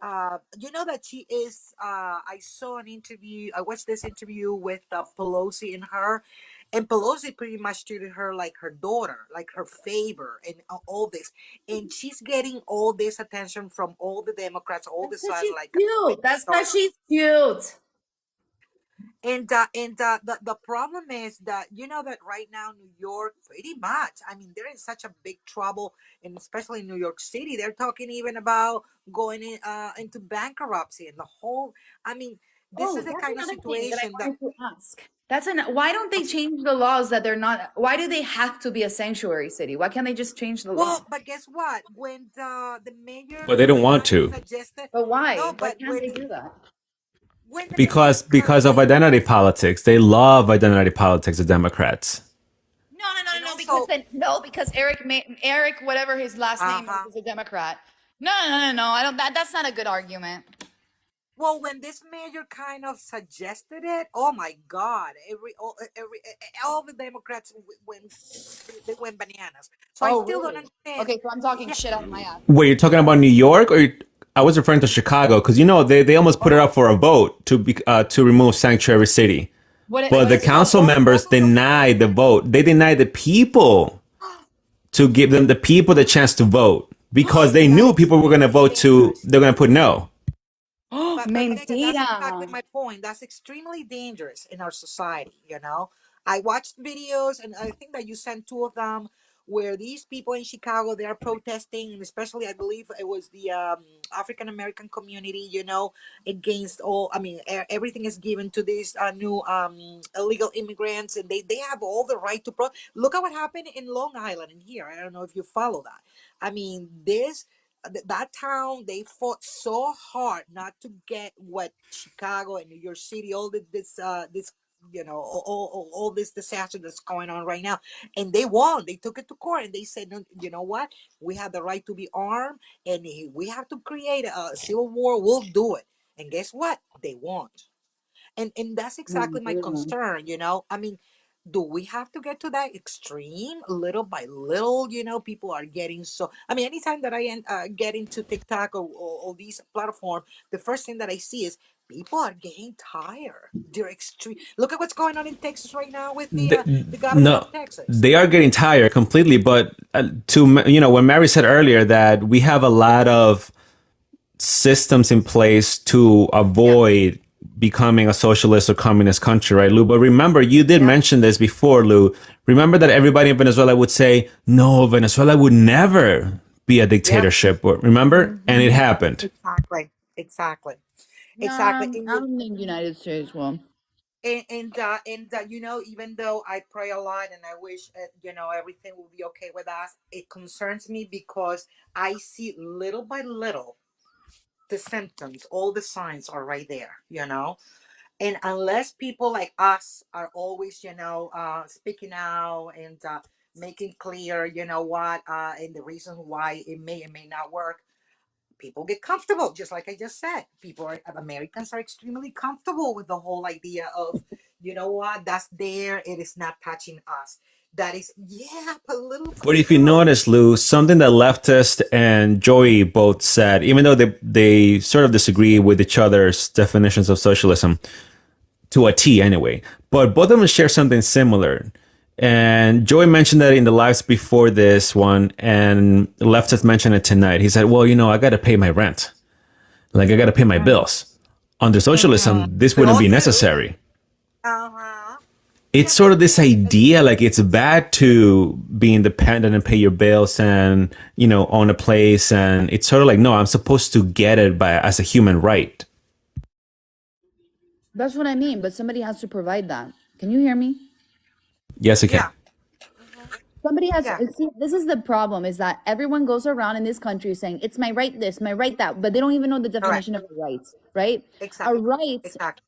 You know that she is. I saw an interview. I watched this interview with Pelosi and her, and Pelosi pretty much treated her like her daughter, like her favor, and all this. And she's getting all this attention from all the Democrats all the That's 'cause sudden, she's like cute. That's because she's cute. And the problem is that that right now New York pretty much, I mean, they're in such a big trouble, and especially in New York City, they're talking even about going into bankruptcy and the whole. I mean, this Oh, is the that's kind of another thing that I situation that. wanted to ask. Why don't they change the laws that they're not? Why do they have to be a sanctuary city? Why can't they just change the law? Well, but guess what? When the mayor But they don't want kind of to. suggested, But why? no, Why but can't they do that? when the mayor Because of identity politics. They love identity politics, the Democrats. No, also, because Eric, whatever his last name is a Democrat. No. I don't. That's not a good argument. well, when this mayor kind of suggested it, oh my God! All the Democrats went bananas. So I Oh, still don't really? understand. Okay, so I'm talking Yeah, shit out of my ass. Wait, you're talking about New York, or I was referring to Chicago because they almost put it up for a vote to remove sanctuary city, but the council members denied the vote. They denied the people to give them the chance to vote because they knew people were going to vote they're going to put no. but Megan, that's exactly Mentira. my point. That's extremely dangerous in our society. I watched videos, and I think that you sent two of them where these people in Chicago, they are protesting, and especially I believe it was the African American community, against all. I mean, everything is given to these new illegal immigrants, and they have all the right to look at what happened in Long Island and here. I don't know if you follow that. I mean, that town, they fought so hard not to get what Chicago and New York City, all this all this disaster that's going on right now, and they won. They took it to court, and they said, no, you know what, we have the right to be armed, and if we have to create a civil war, we'll do it. And guess what, they won. And that's exactly my concern. I mean, do we have to get to that extreme little by little? People are getting so. I mean, anytime that I get into TikTok or these platforms, the first thing that I see is people are getting tired. They're extreme. Look at what's going on in Texas right now with the governor of Texas. They are getting tired completely. But when Mary said earlier that we have a lot of systems in place to avoid becoming a socialist or communist country, right, Lou? But remember, you did mention this before, Lou. Remember that everybody in Venezuela would say, no, Venezuela would never be a dictatorship. Remember? And it happened. Exactly. I'm in the United States. Well, And even though I pray a lot and I wish everything will be okay with us, it concerns me because I see little by little the symptoms, all the signs are right there. And unless people like us are always speaking out and making clear and the reason why it may or may not work, people get comfortable. Just like I just said, Americans are extremely comfortable with the whole idea of, that's there, it is not touching us. That is political. But if you notice, Lou, something that leftist and Joey both said, even though they sort of disagree with each other's definitions of socialism, to a T anyway. But both of them share something similar. And Joey mentioned that in the lives before this one, and Leftist mentioned it tonight. He said, well, I got to pay my rent. Like, I got to pay my bills. Under socialism, this wouldn't be necessary. It's sort of this idea, like it's bad to be independent and pay your bills and, own a place. And it's sort of like, no, I'm supposed to get it as a human right. That's what I mean. But somebody has to provide that. Can you hear me? Yes, I can. Somebody has to see. This is the problem: is that everyone goes around in this country saying it's my right this, my right that, but they don't even know the definition of a right. Right? Exactly. A right, Exactly.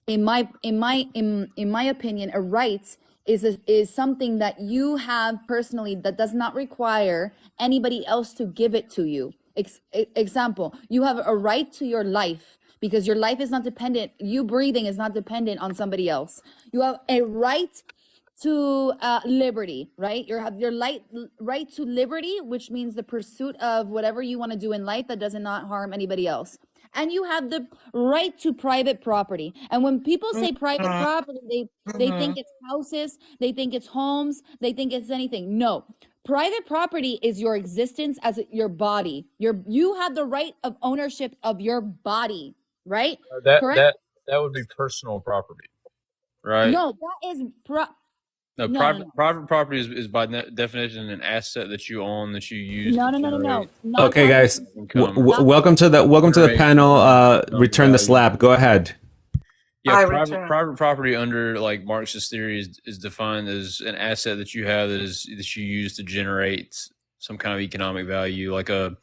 in my opinion, a right is something that you have personally that does not require anybody else to give it to you. Example: you have a right to your life because your life is not dependent. You breathing is not dependent on somebody else. You have a right to liberty, right? You have your right to liberty, which means the pursuit of whatever you want to do in life that does not harm anybody else. And you have the right to private property. And when people say private property, they think it's houses, they think it's homes, they think it's anything. No, private property is your existence as your body. You have the right of ownership of your body, right? Correct? That would be personal property, right? No, that is No, private property is by definition an asset that you own that you use. No. Okay, guys. Welcome to the panel. Return the slap. Go ahead. Yeah, private property under like Marxist theory is defined as an asset that you have that you use to generate some kind of economic value, like an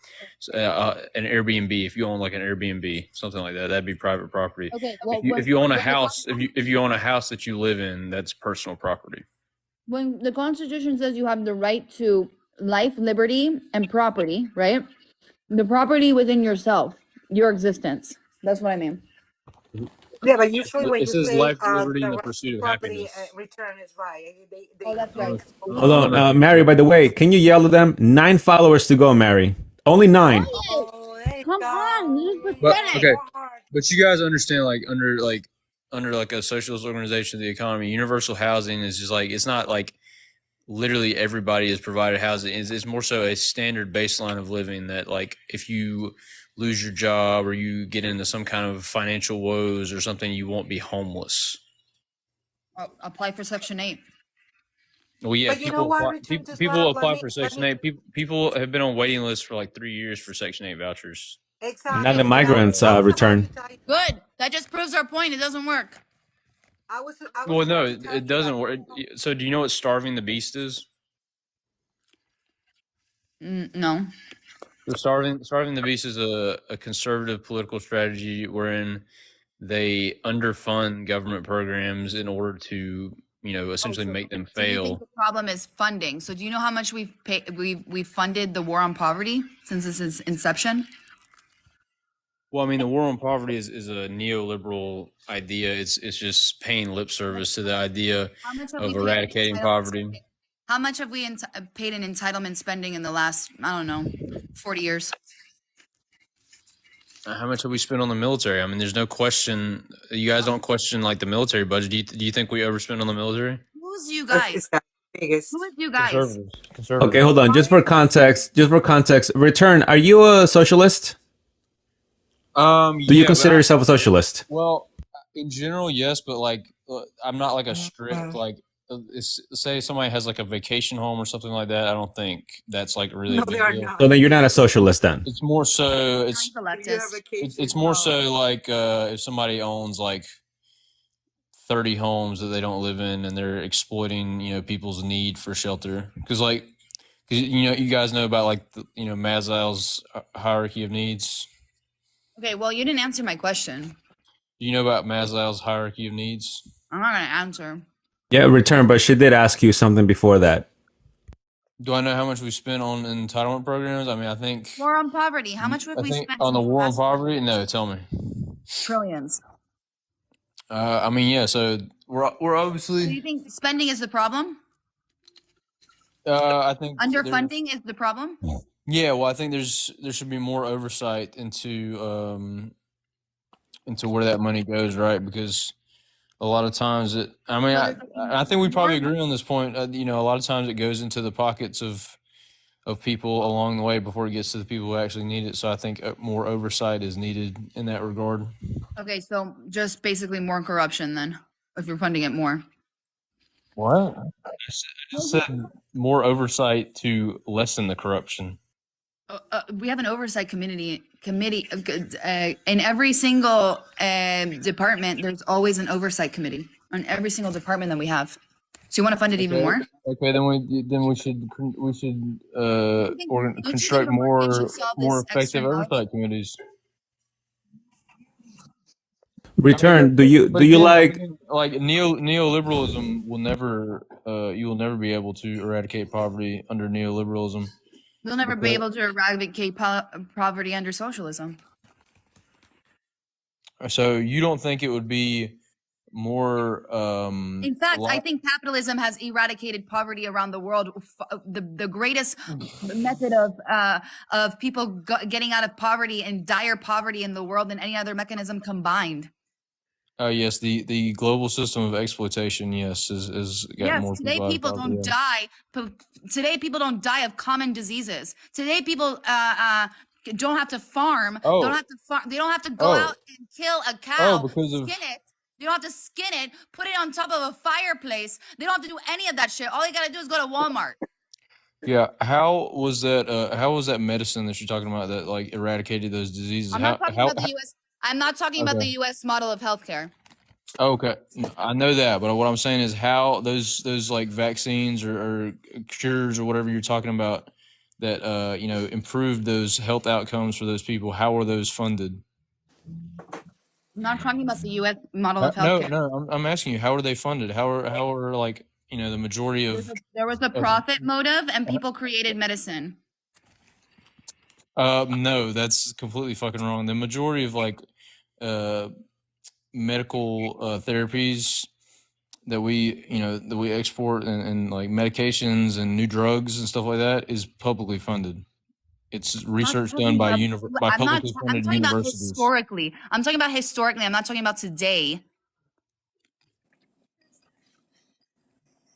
Airbnb. If you own like an Airbnb, something like that, that'd be private property. Okay. Well, if you own a house, if you own a house that you live in, that's personal property. When the Constitution says you have the right to life, liberty, and property, right? The property within yourself, your existence. That's what I mean. Yeah, but usually when It says life, liberty, and the pursuit of property happiness. return is right. That's right. Hold on, Mary, by the way, can you yell at them? 9 followers to go, Mary. Only 9. Come on, this is But, pathetic. okay, but you guys understand, like under a socialist organization of the economy, universal housing is just like, it's not like literally everybody is provided housing. It's more so a standard baseline of living that, like, if you lose your job or you get into some kind of financial woes or something, you won't be homeless. Apply for Section 8. Well, yeah, But you know what, Richard, people apply for Section 8. People have been on waiting lists for like 3 years for Section 8 vouchers. Exactly. Now the migrants return. Good. That just proves our point. It doesn't work. Well, no, it doesn't work. So, do you know what starving the beast is? No. So starving the beast is a conservative political strategy wherein they underfund government programs in order to, essentially make them So you fail. think the problem is funding. So do you know how much we've funded the war on poverty since its inception? Well, I mean, the war on poverty is a neoliberal idea. It's just paying lip service to the idea of eradicating poverty. How much have we paid in entitlement spending in the last, 40 years? How much have we spent on the military? I mean, there's no question. You guys don't question like the military budget. Do you think we overspend on the military? Who's you guys? Who is you guys? Conservatives. Okay, hold on. Just for context, Return, are you a socialist? Do you consider yourself a socialist? Well, in general, yes, but like I'm not like a strict like. Say somebody has like a vacation home or something like that. I don't think that's like really a big deal. So then you're not a socialist then. It's more so it's more so like if somebody owns like 30 homes that they don't live in and they're exploiting people's need for shelter because you guys know about like Maslow's hierarchy of needs. Okay, well, you didn't answer my question. Do you know about Maslow's hierarchy of needs? I'm not gonna answer. Yeah, Return, but she did ask you something before that. Do I know how much we spent on entitlement programs? I mean, I think War on poverty. How much have we spent on the war on poverty? No, tell me. Trillions. I mean, yeah. So we're obviously. Do you think spending is the problem? I think Underfunding is the problem. Yeah, well, I think there should be more oversight into where that money goes, right? Because a lot of times I think we probably agree on this point. You know, a lot of times it goes into the pockets of people along the way before it gets to the people who actually need it. So I think more oversight is needed in that regard. Okay, so just basically more corruption then, if you're funding it more. What? I just said more oversight to lessen the corruption. We have an oversight committee in every single department. There's always an oversight committee on every single department that we have. So you want to fund it even more? Okay, then we should construct more effective oversight committees. Return. Do you like neoliberalism will never you will never be able to eradicate poverty under neoliberalism. We'll never be able to eradicate poverty under socialism. So you don't think it would be more? In fact, I think capitalism has eradicated poverty around the world. The greatest method of people getting out of poverty and dire poverty in the world than any other mechanism combined. Yes, the global system of exploitation. Yes, is got more. Today people don't die. Today people don't die of common diseases. Today people don't have to farm. Don't have to farm. They don't have to go out and kill a cow. Skin it. They don't have to skin it. Put it on top of a fireplace. They don't have to do any of that shit. All they gotta do is go to Walmart. Yeah, how was that medicine that you're talking about that like eradicated those diseases? I'm not talking about the U.S. I'm not talking about the U.S. model of healthcare. Okay, I know that, but what I'm saying is how those like vaccines or cures or whatever you're talking about that you know improved those health outcomes for those people. How are those funded? I'm not talking about the U.S. model of healthcare. No, I'm asking you, how are they funded? How are like you know the majority of there was a profit motive and people created medicine. No, that's completely fucking wrong. The majority of like medical therapies that we export and like medications and new drugs and stuff like that is publicly funded. It's research done by publicly funded universities. Historically. I'm talking about historically. I'm not talking about today.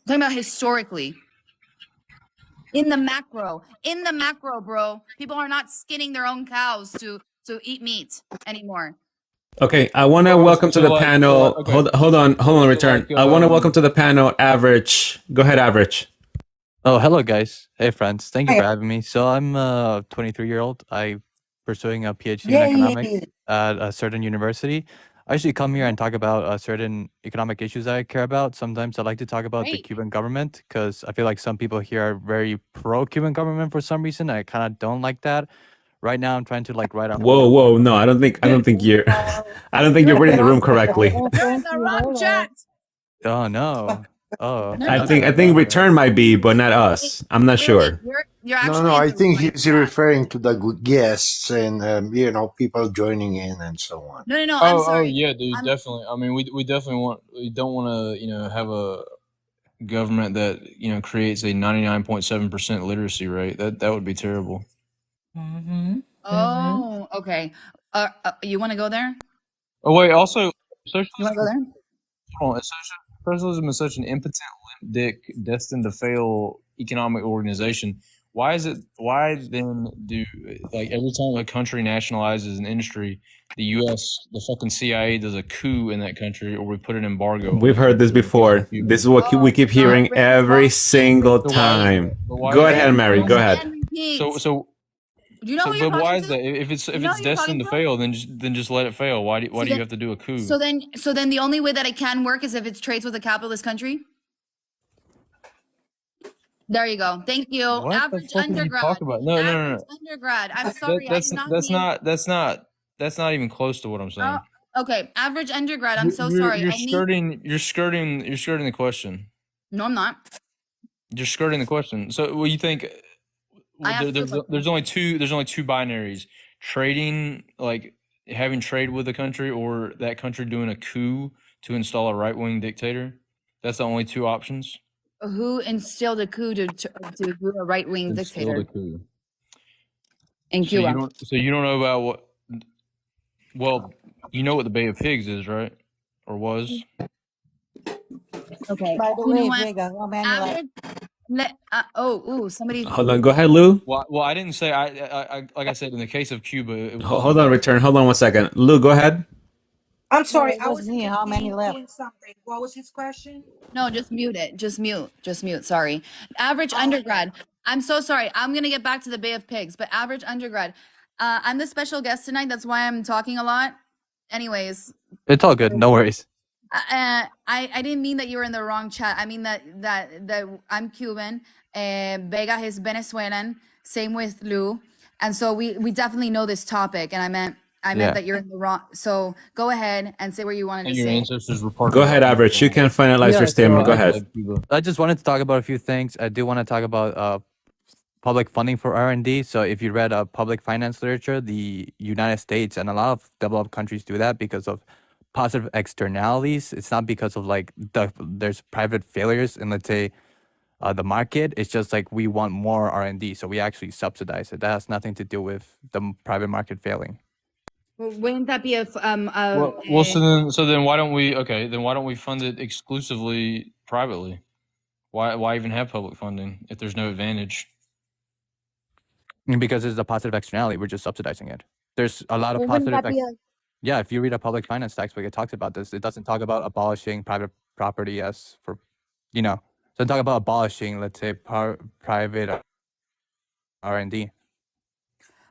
I'm talking about historically. In the macro, bro. People are not skinning their own cows to eat meat anymore. Okay, I want to welcome to the panel. Hold on, return. I want to welcome to the panel, Average. Go ahead, Average. Oh, hello, guys. Hey, friends. Thank you for having me. So I'm a 23-year-old. I'm pursuing a PhD in economics at a certain university. I usually come here and talk about certain economic issues I care about. Sometimes I like to talk about the Cuban government because I feel like some people here are very pro-Cuban government for some reason. I kind of don't like that. Right now, I'm trying to like write a. Whoa! No, I don't think you're. I don't think you're reading the room correctly. You're in the wrong chat. Oh no! Oh. I think Return might be, but not us. I'm not sure. You're actually no. I think he's referring to the guests and people joining in and so on. No. I'm sorry. Oh yeah, dude, definitely. I mean, we definitely don't want to have a government that creates a 99.7% literacy rate. That would be terrible. Mm-hmm. Oh, okay. You want to go there? Oh wait, also socialism. You want to go there? Hold on, socialism is such an impotent, limp dick, destined to fail economic organization. Why then do like every time a country nationalizes an industry, the U.S., the fucking CIA does a coup in that country, or we put an embargo? We've heard this before. This is what we keep hearing every single time. Go ahead, Mary. Go ahead. So. But why is that? If it's destined to fail, then just let it fail. Why do you have to do a coup? So then the only way that it can work is if it trades with a capitalist country. There you go. Thank you. What Average the fuck undergrad. Are you talking about? No. Undergrad. I'm sorry. That's not even close to what I'm saying. Okay, average undergrad. I'm so sorry. You're skirting the question. No, I'm not. You're skirting the question. So, what you think? There's only two binaries: trading, like having trade with a country, or that country doing a coup to install a right-wing dictator. That's the only two options. Who instilled a coup to do a right-wing dictator? Instilled a coup in Cuba. So you don't know about what? Well, you know what the Bay of Pigs is, right? Or was? Okay. By the You know way, what? Vega, how many left? Somebody. Hold on. Go ahead, Lou. Well, I didn't say I like I said in the case of Cuba, it wasn't Hold on, return. Hold on 1 second. Lou, go ahead. I'm No, sorry, it I was was me. How many left? thinking something. What was his question? No, just mute it. Just mute. Just mute. Sorry. Average Oh, undergrad. I'm so sorry. I'm gonna get back to the Bay of Pigs, but average undergrad. I'm the special guest tonight. That's why I'm talking a lot. Anyways, It's all good. No worries. I didn't mean that you were in the wrong chat. I mean that I'm Cuban. Vega is Venezuelan. Same with Lou. And so we definitely know this topic. And I meant Yeah. that you're in the wrong. So go ahead and say what you wanted and to your say. ancestors were part Go of ahead, Average. You can finalize Yeah, your statement. so Go I ahead. just, I just wanted to talk about a few things. I do want to talk about public funding for R&D. So if you read public finance literature, the United States and a lot of developed countries do that because of positive externalities. It's not because of like there's private failures in, let's say, the market. It's just like we want more R&D, so we actually subsidize it. That has nothing to do with the private market failing. Well, wouldn't that be So then why don't we fund it exclusively privately? Why even have public funding if there's no advantage? Because it's a positive externality, we're just subsidizing it. There's a lot of Well, wouldn't positive. that be Yeah, if you read a public finance textbook, it talks about this. It doesn't talk about abolishing private property as for, it doesn't talk about abolishing, let's say, private R&D.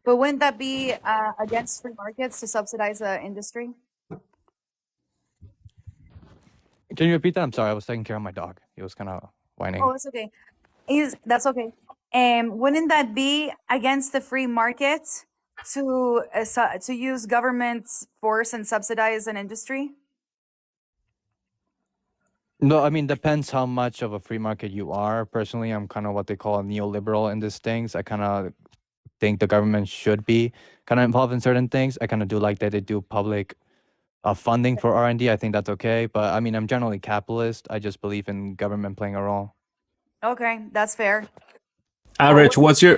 But wouldn't that be against free markets to subsidize the industry? Can you repeat that? I'm sorry, I was taking care of my dog. He was kind of whining. Oh, it's okay. That's okay. Wouldn't that be against the free market to use government force and subsidize an industry? No, I mean, depends how much of a free market you are. Personally, I'm kind of what they call a neoliberal in these things. I kind of think the government should be kind of involved in certain things. I kind of do like that they do public funding for R&D. I think that's okay. But I mean, I'm generally capitalist. I just believe in government playing a role. Okay, that's fair. Average, what's your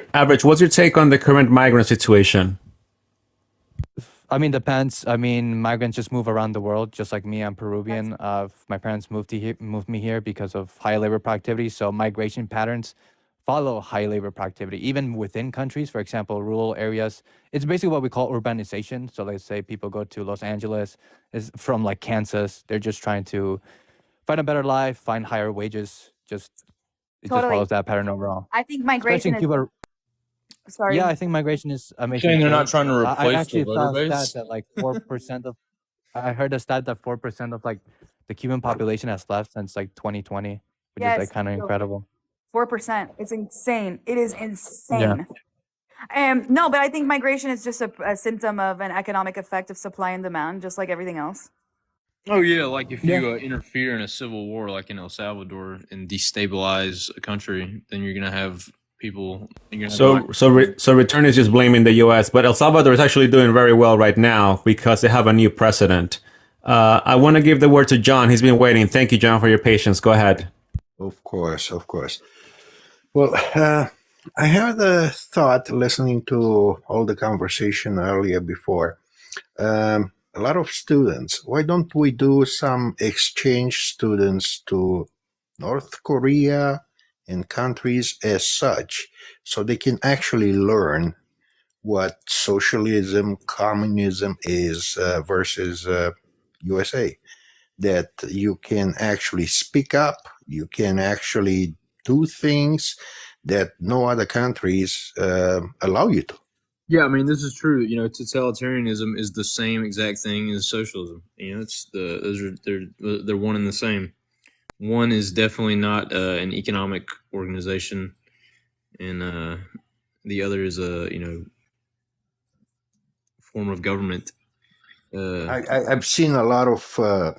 take on the current migrant situation? I mean, depends. I mean, migrants just move around the world, just like me. I'm Peruvian. My parents moved me here because of high labor productivity. So migration patterns follow high labor productivity, even within countries. For example, rural areas. It's basically what we call urbanization. So let's say people go to Los Angeles, is from like Kansas. They're just trying to find a better life, find higher wages. It just follows that pattern overall. I think migration Especially in Cuba. Sorry. Yeah, I think migration is amazing. Saying they're not trying to I replace actually the saw voter a base? stat that like 4% of. I heard a stat that 4% of like the Cuban population has left since like 2020, which is like kind of incredible. 4%. It's insane. It is insane. No, but I think migration is just a symptom of an economic effect of supply and demand, just like everything else. Oh yeah, like if you interfere in a civil war, like in El Salvador, and destabilize a country, then you're gonna have people. So Return is just blaming the U.S., but El Salvador is actually doing very well right now because they have a new president. I want to give the word to John. He's been waiting. Thank you, John, for your patience. Go ahead. Of course. Well, I had a thought listening to all the conversation earlier before. A lot of students. Why don't we do some exchange students to North Korea and countries as such, so they can actually learn what socialism, communism is versus USA? That you can actually speak up, you can actually do things that no other countries allow you to. Yeah, I mean this is true. Totalitarianism is the same exact thing as socialism. It's they're one and the same. One is definitely not an economic organization, and the other is a form of government. I've seen a lot of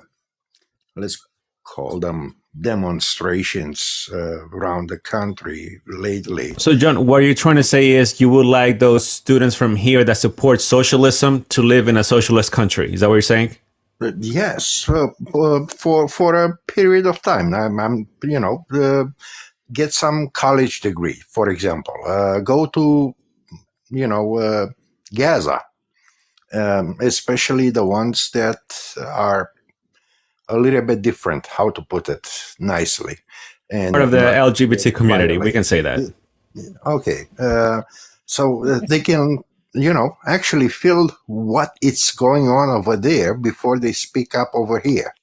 let's call them demonstrations around the country lately. So, John, what you're trying to say is you would like those students from here that support socialism to live in a socialist country. Is that what you're saying? Yes, for a period of time. I'm get some college degree, for example. Go to, Gaza, especially the ones that are a little bit different, how to put it nicely. And Part of the not LGBT community, we violate. can say that. Okay. So they can, actually feel what is going on over there before they speak up over here.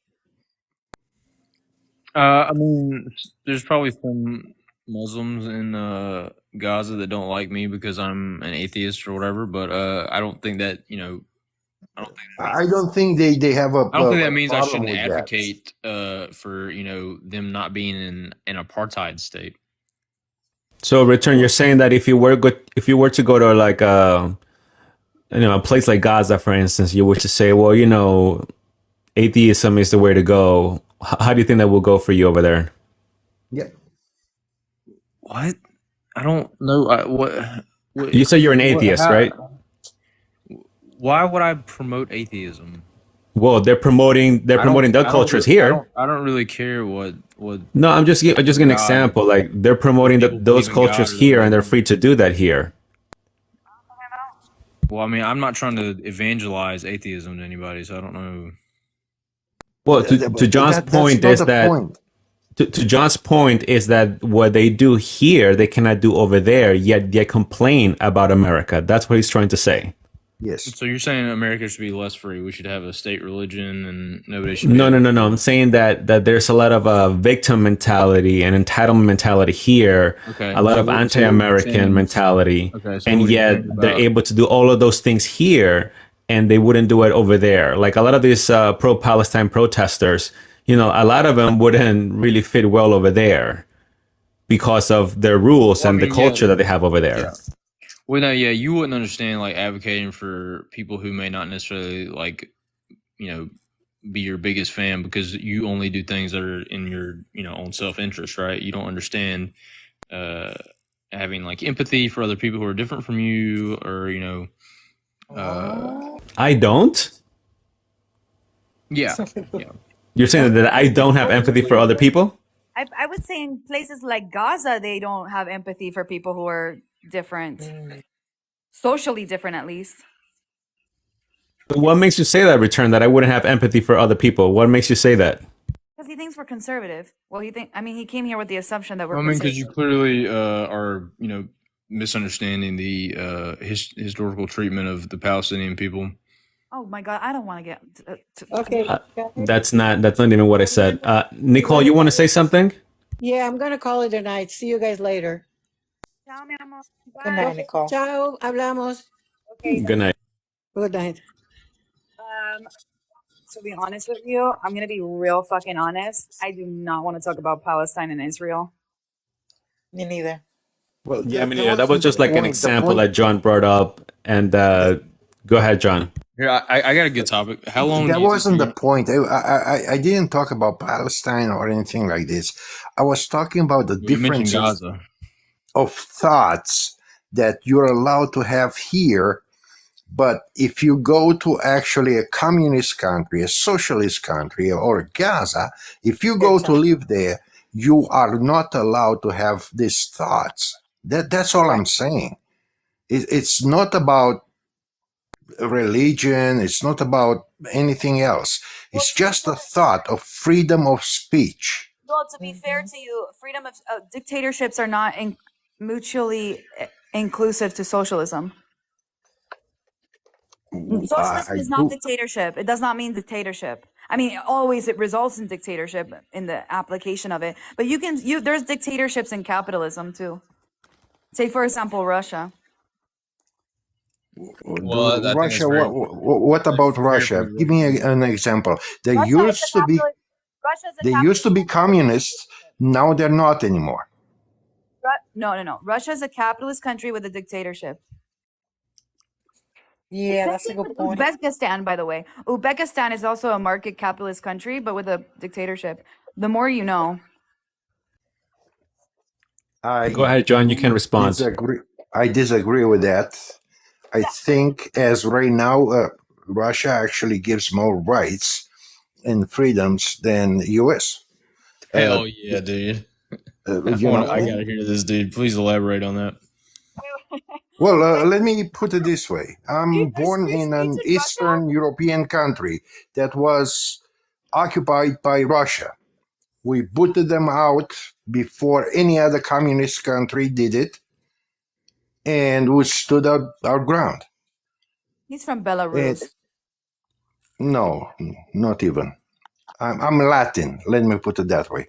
I mean, there's probably some Muslims in Gaza that don't like me because I'm an atheist or whatever, but I don't think that I don't think they have a I don't think that means I problem shouldn't with that. advocate for them not being in an apartheid state. So, Return, you're saying that if you were to go to like a place like Gaza, for instance, you were to say, well, atheism is the way to go. How do you think that will go for you over there? Yeah. What? I don't know. What You say you're an atheist, right? Why would I promote atheism? Well, they're promoting their cultures here. I don't really care what. No, I'm just giving an example. Like they're promoting those believe in cultures God or here, and they're free to do that here. Well, I mean, I'm not trying to evangelize atheism to anybody, so I don't know. Well, to John's point is that to John's point is that what they do here, they cannot do over there. Yet they complain about America. That's what he's trying to say. Yes. So you're saying America should be less free? We should have a state religion, and nobody should. No. I'm saying that there's a lot of victim mentality and entitlement mentality here. Okay. A lot of anti-American mentality, Okay, so and what do you yet think they're about- able to do all of those things here, and they wouldn't do it over there. Like a lot of these pro-Palestine protesters, a lot of them wouldn't really fit well over there because of their rules and the culture that they have over there. Yeah. Well, no, yeah, you wouldn't understand like advocating for people who may not necessarily be your biggest fan because you only do things that are in your own self-interest, right? You don't understand having like empathy for other people who are different from you, or I don't. Yeah. You're saying that I don't have empathy for other people? I would say in places like Gaza, they don't have empathy for people who are different, socially different at least. What makes you say that, Return, that I wouldn't have empathy for other people? What makes you say that? Because he thinks we're conservative. Well, he came here with the assumption that we're I mean, because conservative. you clearly are misunderstanding the historical treatment of the Palestinian people. Oh my God, I don't want to get Okay. That's not even what I said. Nicole, you want to say something? Yeah, I'm going to call it a night. See you guys later. Good night, Nicole. Ciao, hablamos. Good night. Good night. To be honest with you, I'm gonna be real fucking honest. I do not want to talk about Palestine and Israel. Me neither. Well, Yeah, I mean, that was just like an example that John brought up. And go ahead, John. Here, I got a good topic. How long? That wasn't the point. I didn't talk about Palestine or anything like this. I was talking about the You mentioned differences Gaza. of thoughts that you're allowed to have here. But if you go to actually a communist country, a socialist country, or Gaza, if you go to live there, you are not allowed to have these thoughts. That's all I'm saying. It's not about religion. It's not about anything else. It's just a thought of freedom of speech. Well, to be fair to you, freedom of dictatorships are not mutually inclusive to socialism. Socialism is not dictatorship. It does not mean dictatorship. I mean, always it results in dictatorship in the application of it. But there's dictatorships in capitalism too. Say, for example, Russia. Well, I think Russia. that's very- What about Russia? Give me an example. They used to be communists. Now they're not anymore. No. Russia is a capitalist country with a dictatorship. Yeah, that's a good point. Uzbekistan, by the way. Uzbekistan is also a market capitalist country, but with a dictatorship. The more you know. Go ahead, John. You can respond. I disagree with that. I think as right now, Russia actually gives more rights and freedoms than U.S. Hell yeah, dude. I gotta hear this, dude. Please elaborate on that. Well, let me put it this way. I'm born in an Eastern European country that was occupied by Russia. We booted them out before any other communist country did it, and we stood our ground. He's from Belarus. No, not even. I'm Latin. Let me put it that way.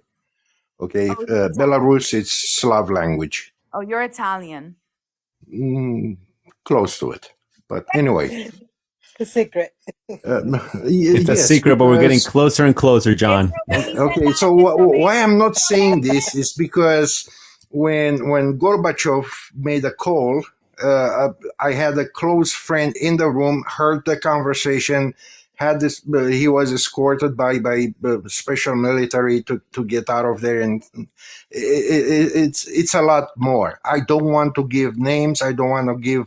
Okay, Belarus is Slav language. Oh, you're Italian. Close to it, but anyway. The secret. It's a Yes, secret, but we're getting because closer and closer, John. okay. So why I'm not saying this is because when Gorbachev made a call, I had a close friend in the room, heard the conversation, had this. He was escorted by special military to get out of there, and it's a lot more. I don't want to give names. I don't want to give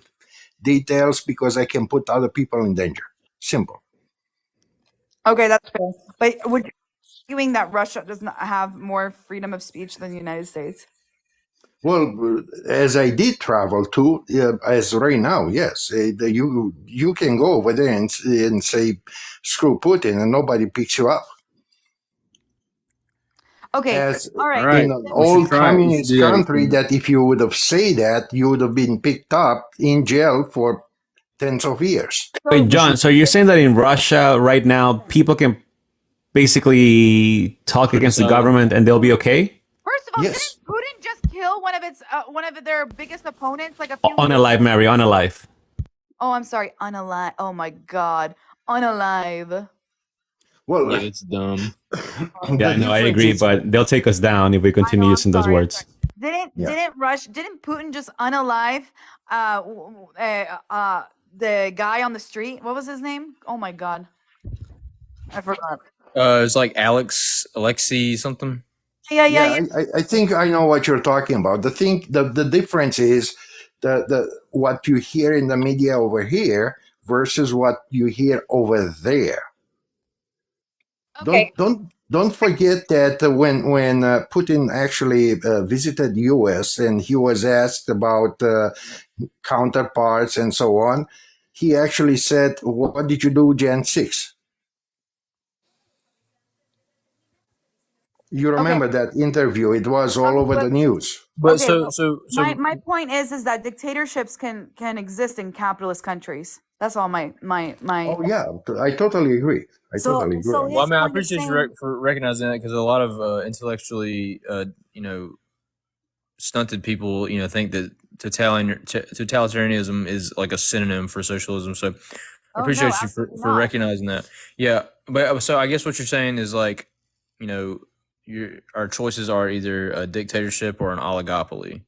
details because I can put other people in danger. Simple. Okay, that's fair. But would you arguing that Russia does not have more freedom of speech than the United States? Well, as I did travel to, as right now, yes, you can go over there and say screw Putin, and nobody picks you up. Okay, As all right. in an old communist country, that if you would have said that, you would have been picked up in jail for tens of years. Wait, John, so you're saying that in Russia right now, people can basically talk against the government and they'll be okay? First of all, yes. didn't Putin just kill one of their biggest opponents like a few Unalive, Mary, unalive. Oh, I'm sorry, unalive. Oh my God, unalive. Well, yeah, it's dumb. Yeah, no, I agree, but they'll take us down if we continue using those words. Didn't Putin just unalive the guy on the street? What was his name? Oh my God, I forgot. It's like Alexei something. Yeah. I think I know what you're talking about. The difference is the what you hear in the media over here versus what you hear over there. Okay. Don't forget that when Putin actually visited U.S. and he was asked about counterparts and so on, he actually said, "What did you do, Jan 6?" You remember that interview? It was all over the news. But okay, so my point is that dictatorships can exist in capitalist countries. That's all my. Oh yeah, I totally agree. Totally agree. Well, I mean, I appreciate you for recognizing that, because a lot of intellectually, stunted people, think that totalitarianism is like a synonym for socialism. So I appreciate you for recognizing that. Yeah, but so I guess what you're saying is like, our choices are either a dictatorship or an oligopoly,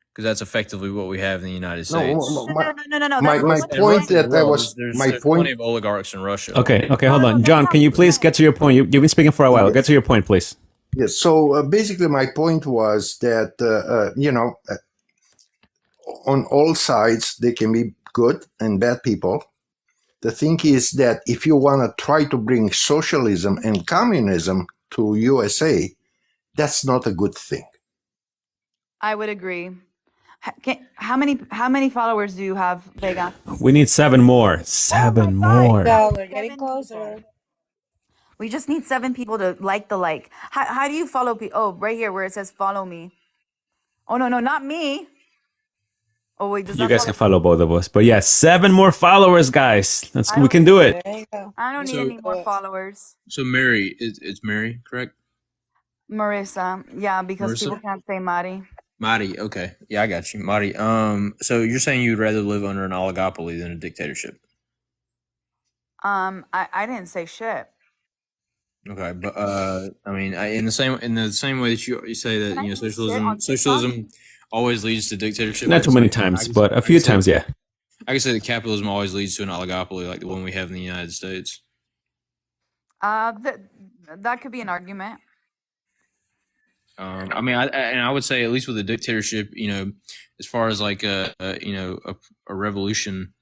because that's effectively what we have in the United States. No. My point there's plenty of oligarchs in Russia. Okay, hold on. John, can you please get to your point? You've been speaking for a while. Yes. Get to your point, please. Yes. So basically, my point was that on all sides there can be good and bad people. The thing is that if you want to try to bring socialism and communism to USA, that's not a good thing. I would agree. How many followers do you have, Vega? We need 7 more. 7 more. We're getting closer. We just need 7 people to like the like. How do you follow people? Oh, right here where it says follow me. Oh no, not me. Oh wait, You guys can follow both of us. But yeah, 7 more followers, guys. We can do it. I don't need any more followers. So Mary, it's Mary, correct? Marissa, yeah, because people can't say Mari. Mari, okay. Yeah, I got you. Mari. So you're saying you'd rather live under an oligopoly than a dictatorship? I didn't say shit. Okay, but I mean, in the same way that you say that socialism always leads to dictatorship. Not too many times, but a few times, yeah. I can say that capitalism always leads to an oligopoly, like the one we have in the United States. That could be an argument. I mean, I would say at least with a dictatorship, as far as like a revolution,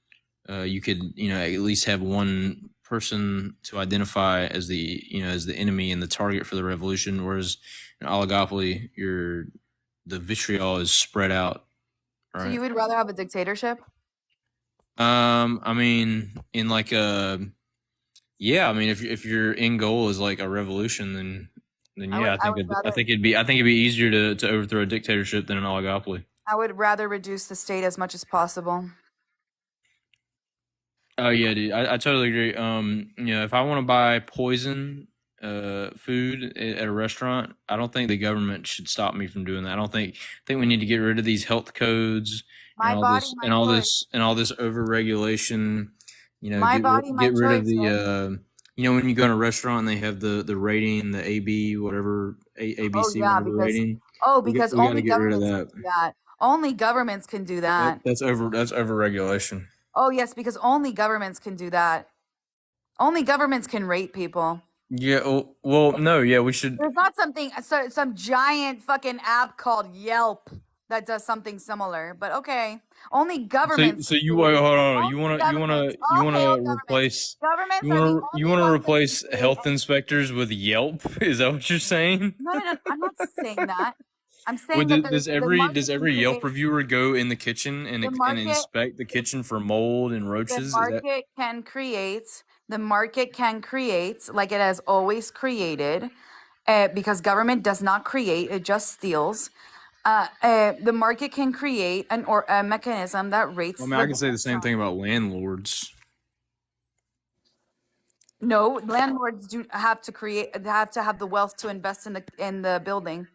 you could at least have one person to identify as the enemy and the target for the revolution, whereas in oligopoly, the vitriol is spread out. Right? So you would rather have a dictatorship? I mean, in like Yeah, I mean, if your end goal is like a revolution, then yeah, I would I rather think it'd be easier to overthrow a dictatorship than an oligopoly. I would rather reduce the state as much as possible. Oh yeah, dude, I totally agree. You know, if I want to buy poison food at a restaurant, I don't think the government should stop me from doing that. I think we need to get rid of these health codes and My body, my choice. all this over regulation. You know, My body, my get rid of choice. the Right? you know, when you go in a restaurant and they have the rating, the AB whatever Oh ABC yeah, whatever rating, because we got to only get rid of governments can that. do that. Only governments can do that. That's over regulation. Oh yes, because only governments can do that. Only governments can rate people. Yeah, well, no, yeah, we should. There's not some giant fucking app called Yelp that does something similar. But okay, only governments. So you wait, hold on. Only governments. You All hail wanna governments. replace Governments are the you only wanna ones that replace can health create. inspectors with Yelp? Is that what you're saying? No, no, no. I'm not saying that. I'm saying that the Does market can every Yelp create. reviewer go in the kitchen The and market. inspect the kitchen for mold and The roaches? Is that market can create. The market can create, like it has always created, because government does not create; it just steals. The market can create a mechanism that rates I mean, I the. can say the same thing about landlords. No, landlords do have to have the wealth to invest in the building.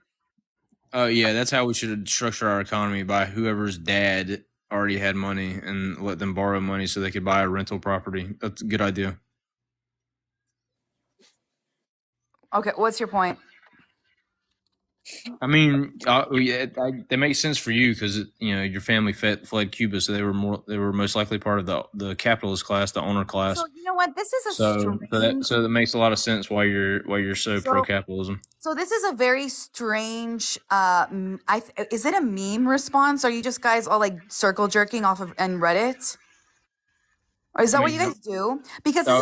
Oh yeah, that's how we should structure our economy, by whoever's dad already had money and let them borrow money so they could buy a rental property. That's a good idea. Okay, what's your point? I mean, yeah, that makes sense for you because you know your family fled Cuba, so they were most likely part of the capitalist class, the owner class. So you know what? This is a So that makes a lot of sense why you're so pro so capitalism. so this is a very strange. Is it a meme response? Are you just guys all like circle jerking off of and Reddit? Or is I that what mean, you guys do? Because uh,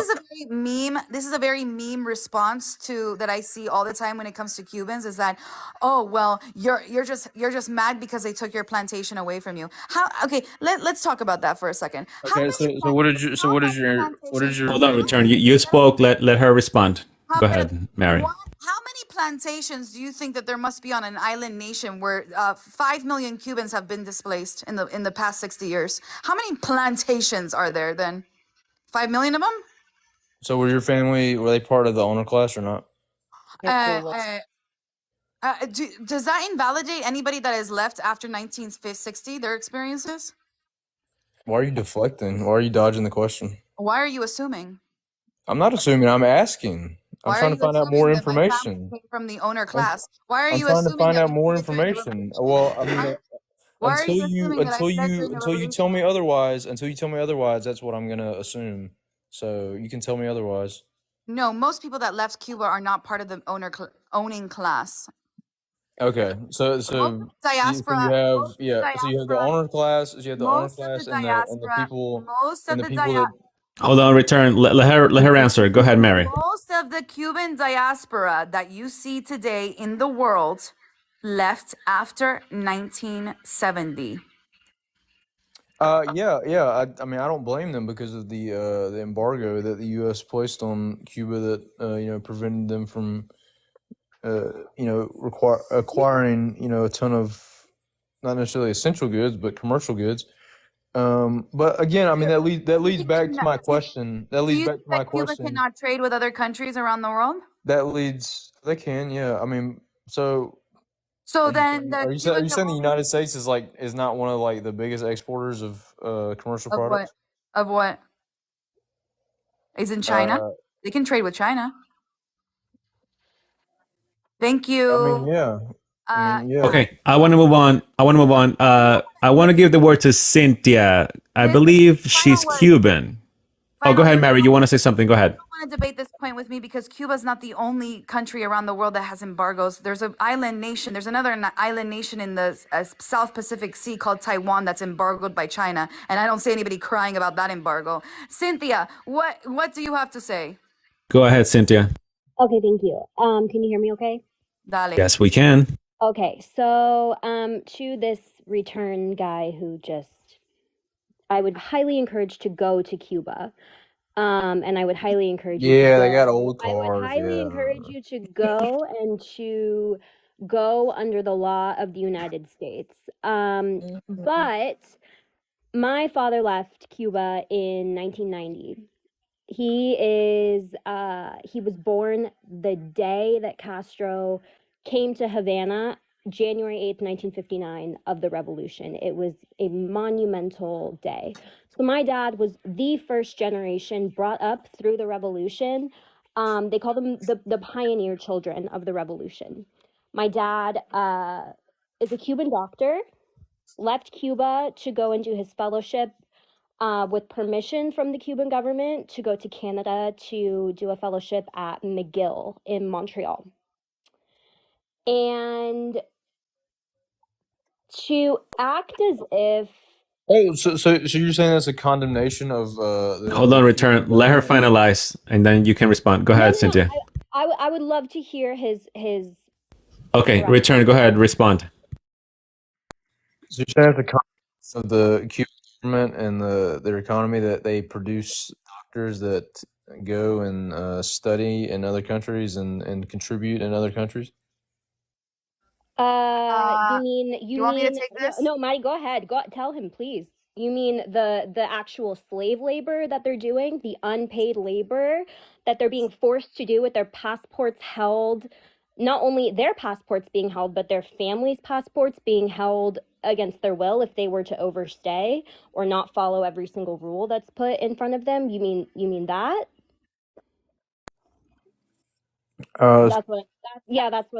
this is a very meme response to that I see all the time when it comes to Cubans, is that, oh well, you're just mad because they took your plantation away from you. How okay, let's talk about that for a second. okay. So what is your Hold on, return. You spoke. Let her respond. How Go many ahead, Mary. how many plantations do you think that there must be on an island nation where 5 million Cubans have been displaced in the past 60 years? How many plantations are there then? 5 million of them? So were they part of the owner class or not? Uh, does that invalidate anybody that is left after 1960, their experiences? Why are you deflecting? Why are you dodging the question? Why are you assuming? I'm not assuming. I'm asking. I'm Why are trying to you find out more assuming that my family information. came from the owner I'm, class? Why are I'm you trying to assuming find that out we more did it during the information. revolution? Well, I mean, Why are you assuming that I said during the until you revolution? tell me otherwise, that's what I'm gonna assume. So you can tell me otherwise. No, most people that left Cuba are not part of the owning class. Okay, so Diaspora, most of the so you have the diaspora, owner class, so you have the owner most of the class and the diaspora, people most of and the the people that. Hold on, return. Let her answer. Go ahead, Mary. most of the Cuban diaspora that you see today in the world left after 1970. I mean, I don't blame them because of the embargo that the U.S. placed on Cuba that you know, prevented them from you know, acquiring, you know, a ton of not necessarily essential goods but commercial goods. But again, I mean, that leads back to my question. That Do leads you back think to my that Cuba question. cannot trade with other countries around the world? They can, yeah. I mean, so So then the are Cuba you can saying the only United States is not one of like the biggest exporters of commercial of what? products? Of what? Is in China? Uh, They can trade with China. Thank I you. mean, yeah. I mean, yeah. Okay, I want to move on. I want to give the word to Cynthia. I believe she's Final word. Cuban. Oh, go Final ahead, word. Mary. You want to say something? Go ahead. I want to debate this point with me because Cuba's not the only country around the world that has embargoes. There's an island nation. There's another island nation in the South Pacific Sea called Taiwan that's embargoed by China, and I don't see anybody crying about that embargo. Cynthia, what do you have to say? Go ahead, Cynthia. Okay, thank you. Can you hear me okay? Dale. Yes, we can. Okay, so to this return guy who I would highly encourage to go to Cuba. And I would highly encourage you to Yeah, they got go. old I would cars. highly Yeah. encourage you to go and to go under the law of the United States. But my father left Cuba in 1990. He was born the day that Castro came to Havana, January 8th, 1959, of the revolution. It was a monumental day. So my dad was the first generation brought up through the revolution. They call them the pioneer children of the revolution. My dad is a Cuban doctor, left Cuba to go and do his fellowship with permission from the Cuban government to go to Canada to do a fellowship at McGill in Montreal. And to act as if Oh, so you're saying that's a condemnation of Hold on, return. Let her finalize, and then you can respond. Go ahead, Cynthia. I would love to hear his Okay, Right. return. Go ahead, respond. So you're saying that's a condemnation of the Cuban government and their economy, that they produce doctors that go and study in other countries and contribute in other countries? You mean you want me to take this? No, Maddie, go ahead. Go tell him, please. You mean the actual slave labor that they're doing, the unpaid labor that they're being forced to do with their passports held, not only their passports being held, but their families' passports being held against their will if they were to overstay or not follow every single rule that's put in front of them? You mean that? That's what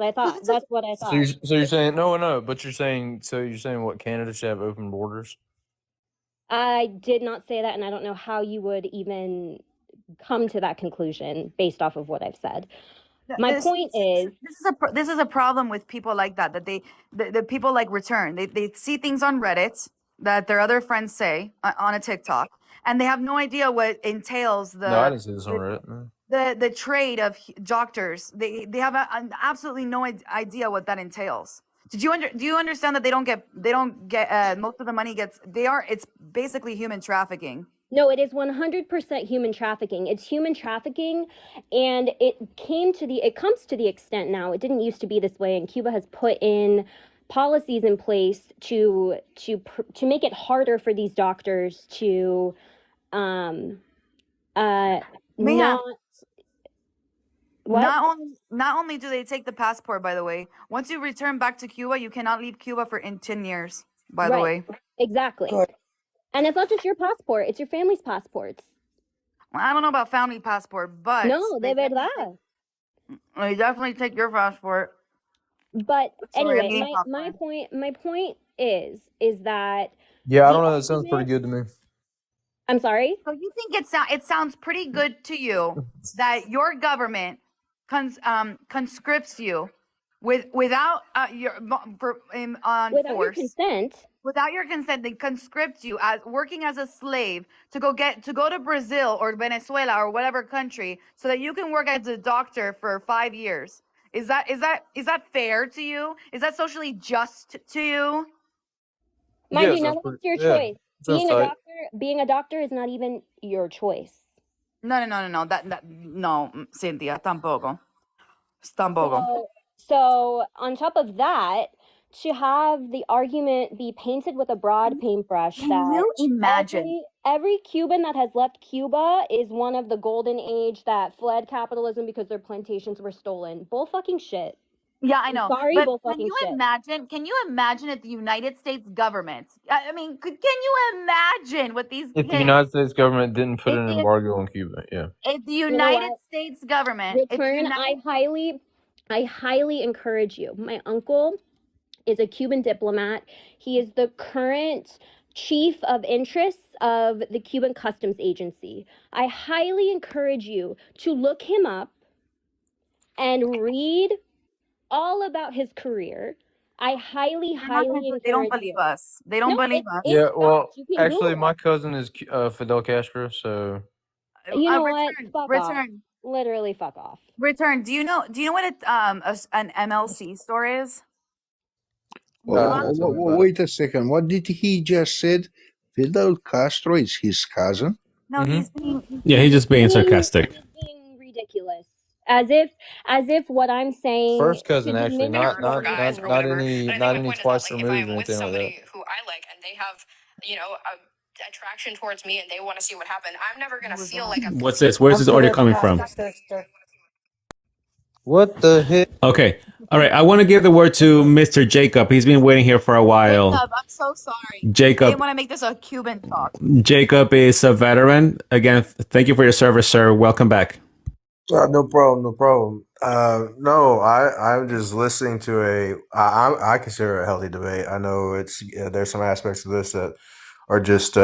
I thought. That's what I So thought. you're saying no, but you're saying what, Canada should have open borders? I did not say that, and I don't know how you would even come to that conclusion based off of what I've said. My point is, this is a problem with people like that the people like Return. They see things on Reddit that their other friends say on a TikTok, and they have no idea what entails No, I didn't see this on Reddit. No. the trade of doctors. They have absolutely no idea what that entails. Do you understand that they don't get most of the money it's basically human trafficking. no, it is 100% human trafficking. It's human trafficking, and it comes to the extent now. It didn't used to be this way, and Cuba has put in policies in place to make it harder for these doctors to Not only do they take the passport, by the way, once you return back to Cuba, you cannot leave Cuba for in 10 years, by the way. Exactly. And it's not just your passport, it's your family's passports. Well, I don't know about family passport, but No, de verdad. They definitely take your passport. But Sorry, I'm anyway, eating popcorn. my point is that Yeah, I don't know. That sounds pretty good to me. I'm sorry? So you think it sounds pretty good to you that your government conscripts you without your Your consent. Without your consent, they conscript you as working as a slave to go to Brazil or Venezuela or whatever country so that you can work as a doctor for 5 years. Is that fair to you? Is that socially just to you? Mind you, none of it's your choice. Being a doctor is not even your choice. No. No, Cynthia, tampoco. So on top of that, to have the argument be painted with a broad paintbrush that you imagine every Cuban that has left Cuba is one of the golden age that fled capitalism because their plantations were stolen. Bull fucking shit. Yeah, I know. Sorry, but bull fucking shit. Can you imagine if the United States government, I mean, can you imagine what these If the United States government didn't put an embargo on Cuba, yeah. If the United States government I highly encourage you. My uncle is a Cuban diplomat. He is the current chief of interests of the Cuban Customs Agency. I highly encourage you to look him up and read all about his career. I highly encourage They don't believe us. They don't believe us. Yeah, well, actually, my cousin is Fidel Castro, so. You know what? Fuck off. Literally, fuck off. Return. Do you know what an MLC store is? Wait a second. What did he just said? Fidel Castro is his cousin? No, he's being Yeah, he's just being sarcastic. Being ridiculous. As if what I'm saying First cousin, should actually, diminish not what not you're not saying. not any not any twice removed or anything like that. who I like and they have, attraction towards me and they want to see what happened, I'm never going to feel like I'm. What's this? Where's I'm this audio sorry, coming from? sister. What the heck? Okay. All right. I want to give the word to Mr. Jacob. He's been waiting here for a while. Jacob, I'm so sorry. I didn't Jacob. want to make this a Cuban talk. Jacob is a veteran. Again, thank you for your service, sir. Welcome back. No problem, no problem. No, I'm just listening to I consider it a healthy debate. I know there's some aspects of this that are just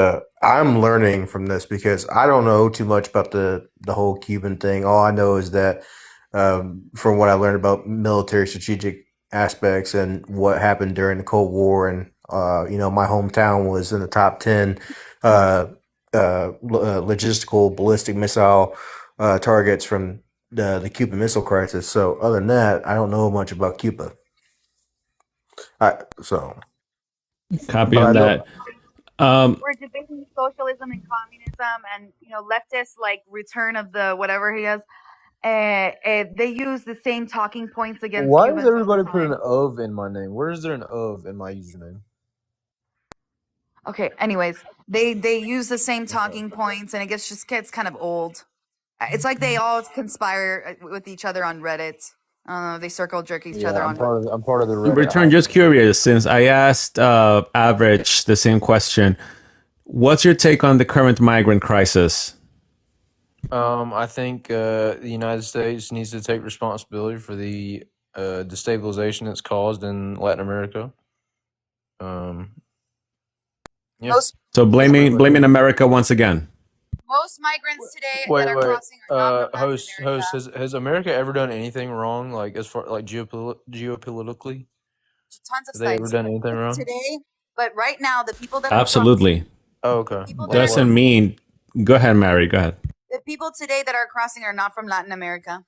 I'm learning from this because I don't know too much about the whole Cuban thing. All I know is that from what I learned about military strategic aspects and what happened during the Cold War, and my hometown was in the top 10 logistical ballistic missile targets from the Cuban Missile Crisis. So other than that, I don't know much about Cuba. Copy But on I know. that. We're debating socialism and communism, and leftist like return of the whatever he has. They use the same talking points against Why Cubans does all the everybody put time. an of in my name? Where is there an of in my username? Okay. Anyways, they use the same talking points, and it gets kind of old. It's like they all conspire with each other on Reddit. They circle jerk each other on. I'm part of the Reddit Return, house. just curious, since I asked Average the same question. What's your take on the current migrant crisis? I think the United States needs to take responsibility for the destabilization that's caused in Latin America. Yeah. So blaming America once again. Most migrants today Wait, that are wait. crossing are not from Latin Host, has America ever done anything wrong? Like as far like geopolitically, tons of have they ever sites done anything wrong? today. But right now, the people that are Absolutely. Oh, okay. Doesn't mean. Go ahead, Mary. Go ahead. the people today that are crossing are not from Latin America.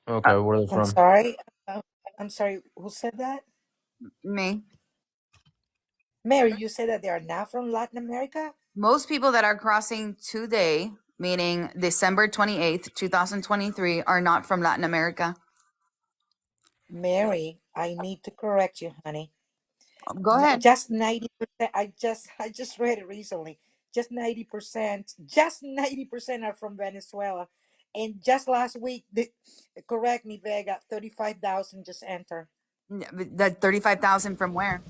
Okay, where are they I'm from? sorry. I'm sorry. Who said that? Me. Mary, you said that they are not from Latin America? Most people that are crossing today, meaning December 28th, 2023, are not from Latin America. Mary, I need to correct you, honey. Go ahead. Just 90%. I just read it recently. Just 90%. Just 90% are from Venezuela. And just last week, correct me, Vega, 35,000 just entered. That 35,000 from where?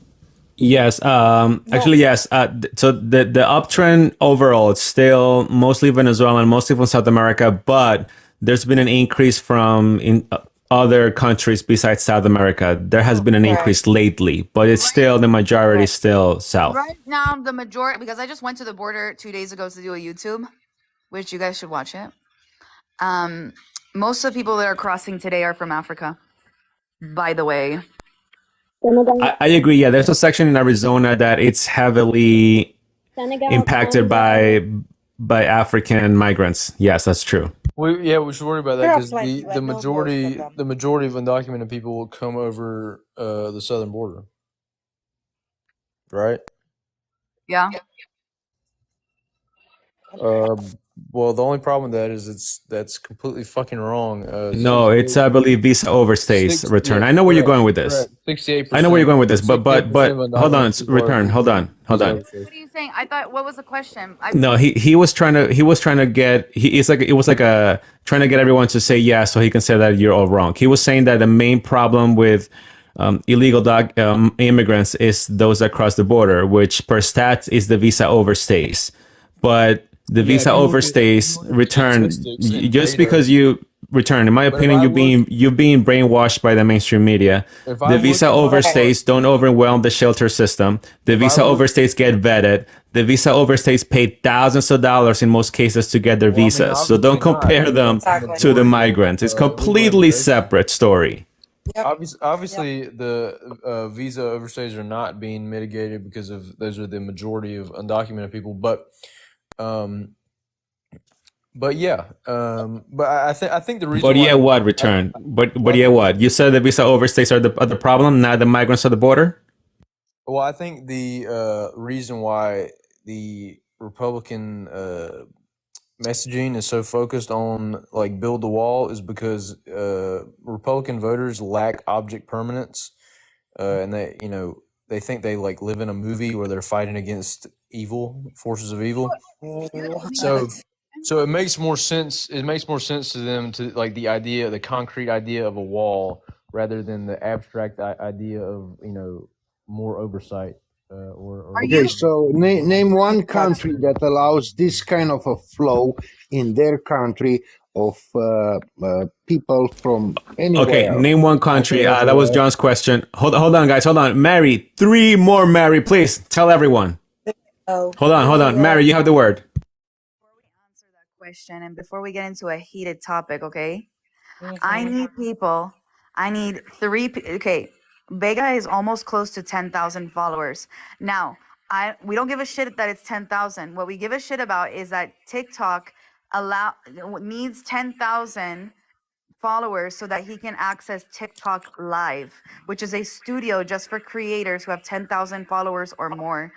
Yes. Actually, yes. So the uptrend overall, it's still mostly Venezuelan, mostly from South America, but there's been an increase from in other countries besides South America. There has been an increase lately, but it's still the majority still South. Right now, the majority, because I just went to the border 2 days ago to do a YouTube, which you guys should watch it. Most of the people that are crossing today are from Africa, by the way. I agree. Yeah, there's a section in Arizona that it's heavily impacted by African migrants. Yes, that's true. We should worry about that There are because plenty, the but no most of majority them. the majority of undocumented people will come over the southern border, right? Yeah. Well, the only problem with that is that's completely fucking wrong. No, it's I believe visa overstays return. I know where you're going with this. 68%. I know where you're going with this, but hold on, return. Hold on. What are you saying? I thought. What was the question? No, he was trying to get it was like a trying to get everyone to say yes so he can say that you're all wrong. He was saying that the main problem with illegal immigrants is those that cross the border, which per stats is the visa overstays, but the visa overstays return just because you return. In my opinion, you're being brainwashed by the mainstream media. The visa overstays don't overwhelm the shelter system. The visa overstays get vetted. The visa overstays pay thousands of dollars in most cases to get their visas. So don't compare them to the migrants. It's completely separate story. Obviously, the visa overstays are not being mitigated because of those are the majority of undocumented people, but yeah, but I think the reason. But yeah, what return? But yeah, what you said the visa overstays are the problem, not the migrants at the border. Well, I think the reason why the Republican messaging is so focused on like build the wall is because Republican voters lack object permanence, and they think they like live in a movie where they're fighting against evil forces of evil. So it makes more sense. It makes more sense to them to like the concrete idea of a wall rather than the abstract idea of more oversight. Okay, so name one country that allows this kind of a flow in their country of people from anywhere Okay, else. name one country. That was John's question. Hold on, guys. Hold on. Mary, 3 more, Mary, please. Tell everyone. Hold on. Mary, you have the word. Question, and before we get into a heated topic, okay? I need 3 okay, Vega is almost close to 10,000 followers. Now, we don't give a shit that it's 10,000. What we give a shit about is that TikTok needs 10,000 followers so that he can access TikTok Live, which is a studio just for creators who have 10,000 followers or more.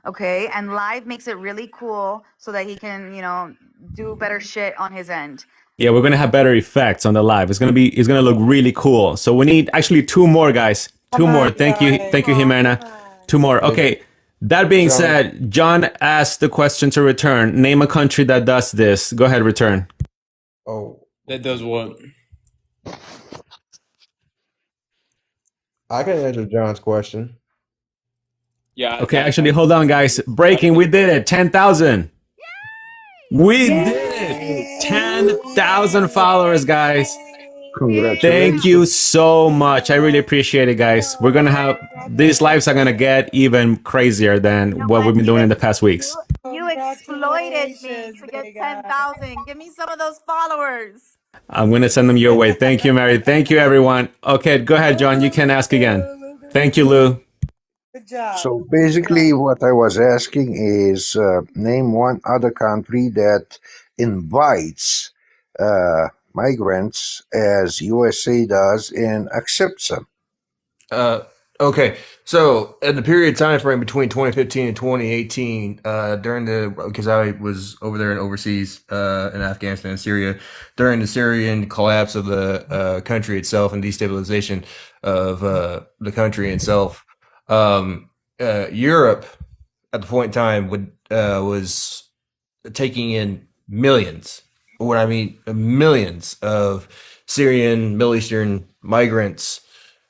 Okay, and Live makes it really cool so that he can, do better shit on his end. Yeah, we're gonna have better effects on the live. It's gonna look really cool. So we need actually 2 more, guys. 2 more. Thank you, Jimena. 2 more. Okay. That being said, John asked the question to Return. Name a country that does this. Go ahead, Return. Oh, That does what? I can answer John's question. Yeah. Okay, actually, hold on, guys. Breaking, we did it. 10,000. We did it. 10,000 followers, guys. Congratulations. Thank you so much. I really appreciate it, guys. We're going to have, these lives are going to get even crazier than what we've been doing in the past weeks. You exploited me to get 10,000. Give me some of those followers. I'm going to send them your way. Thank you, Mary. Thank you, everyone. Okay, go ahead, John. You can ask again. Thank you, Lou. Good job. So basically, what I was asking is name one other country that invites migrants as USA does and accepts them. Okay, so in the period time frame between 2015 and 2018, because I was over there and overseas in Afghanistan and Syria, during the Syrian collapse of the country itself and destabilization of the country itself, Europe at the point in time was taking in millions. What I mean, millions of Syrian, Middle Eastern migrants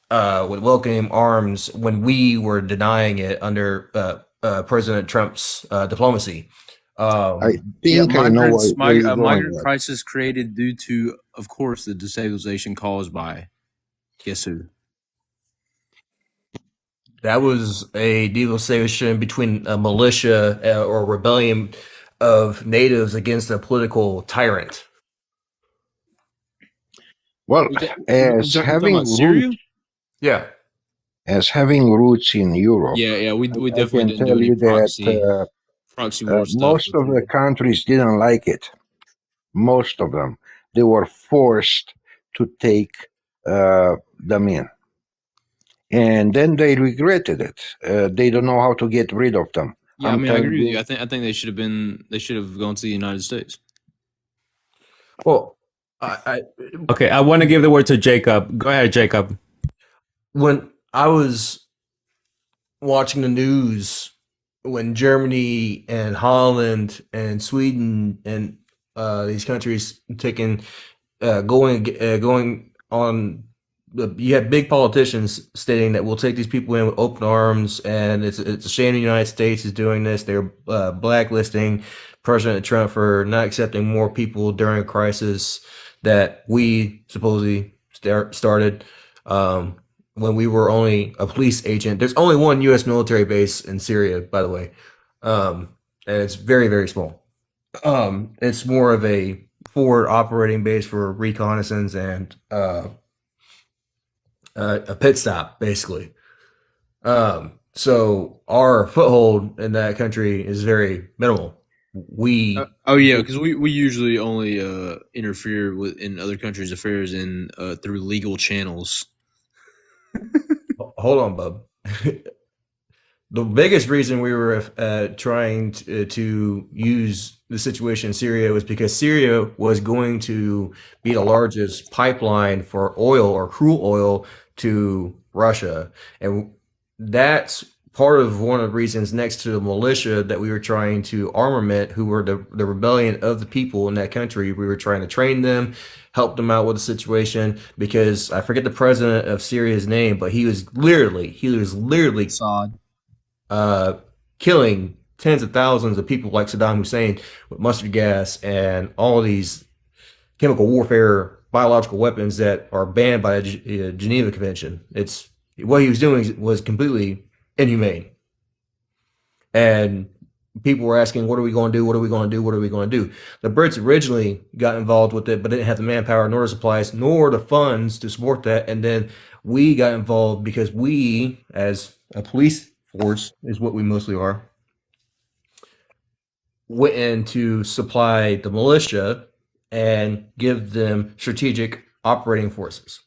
with welcoming arms when we were denying it under President Trump's diplomacy. I think I know where you're A going migrant with. crisis created due to, of course, the destabilization caused by guess who? That was a demonstration between a militia or rebellion of natives against a political tyrant. Well, as Talking having about Syria? roots, Yeah. as having roots in Europe, Yeah. We I definitely can didn't do tell any you that proxy war stuff. most of the countries didn't like it. Most of them, they were forced to take them in, and then they regretted it. They don't know how to get rid of them. Yeah, I'm I telling agree with you. you. I think they should have gone to the United States. Well, Okay, I want to give the word to Jacob. Go ahead, Jacob. when I was watching the news, when Germany and Holland and Sweden and these countries going on, you had big politicians stating that we'll take these people in with open arms, and it's a shame the United States is doing this. They're blacklisting President Trump for not accepting more people during a crisis that we supposedly started. When we were only a police agent. There's only one U.S. military base in Syria, by the way, and it's very, very small. It's more of a forward operating base for reconnaissance and a pit stop, basically. So our foothold in that country is very minimal. Because we usually only interfere in other countries' affairs through legal channels. Hold on, bub. the biggest reason we were trying to use the situation in Syria was because Syria was going to be the largest pipeline for oil or crude oil to Russia. And that's part of one of the reasons, next to the militia that we were trying to armament, who were the rebellion of the people in that country. We were trying to train them, help them out with the situation, because I forget the president of Syria's name, but he was literally Assad. Killing tens of thousands of people like Saddam Hussein with mustard gas and all of these chemical warfare biological weapons that are banned by the Geneva Convention. It's what he was doing was completely inhumane. And people were asking, what are we going to do? What are we going to do? What are we going to do? The Brits originally got involved with it, but didn't have the manpower, nor the supplies, nor the funds to support that. And then we got involved because we, as a police force, is what we mostly are, went in to supply the militia and give them strategic operating forces.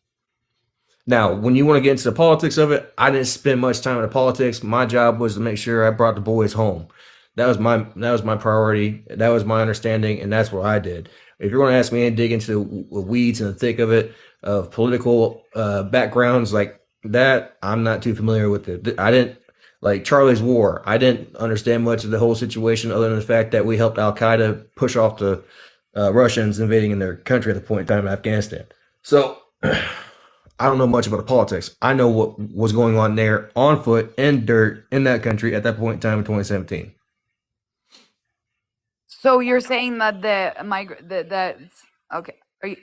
Now, when you want to get into the politics of it, I didn't spend much time in the politics. My job was to make sure I brought the boys home. That was my priority. That was my understanding, and that's what I did. If you're going to ask me to dig into the weeds and the thick of it, of political backgrounds like that, I'm not too familiar with it. I didn't like Charlie's War. I didn't understand much of the whole situation, other than the fact that we helped Al Qaeda push off the Russians invading in their country at the point in time in Afghanistan. So I don't know much about the politics. I know what was going on there on foot in dirt in that country at that point in time in 2017. So you're saying that okay? Are you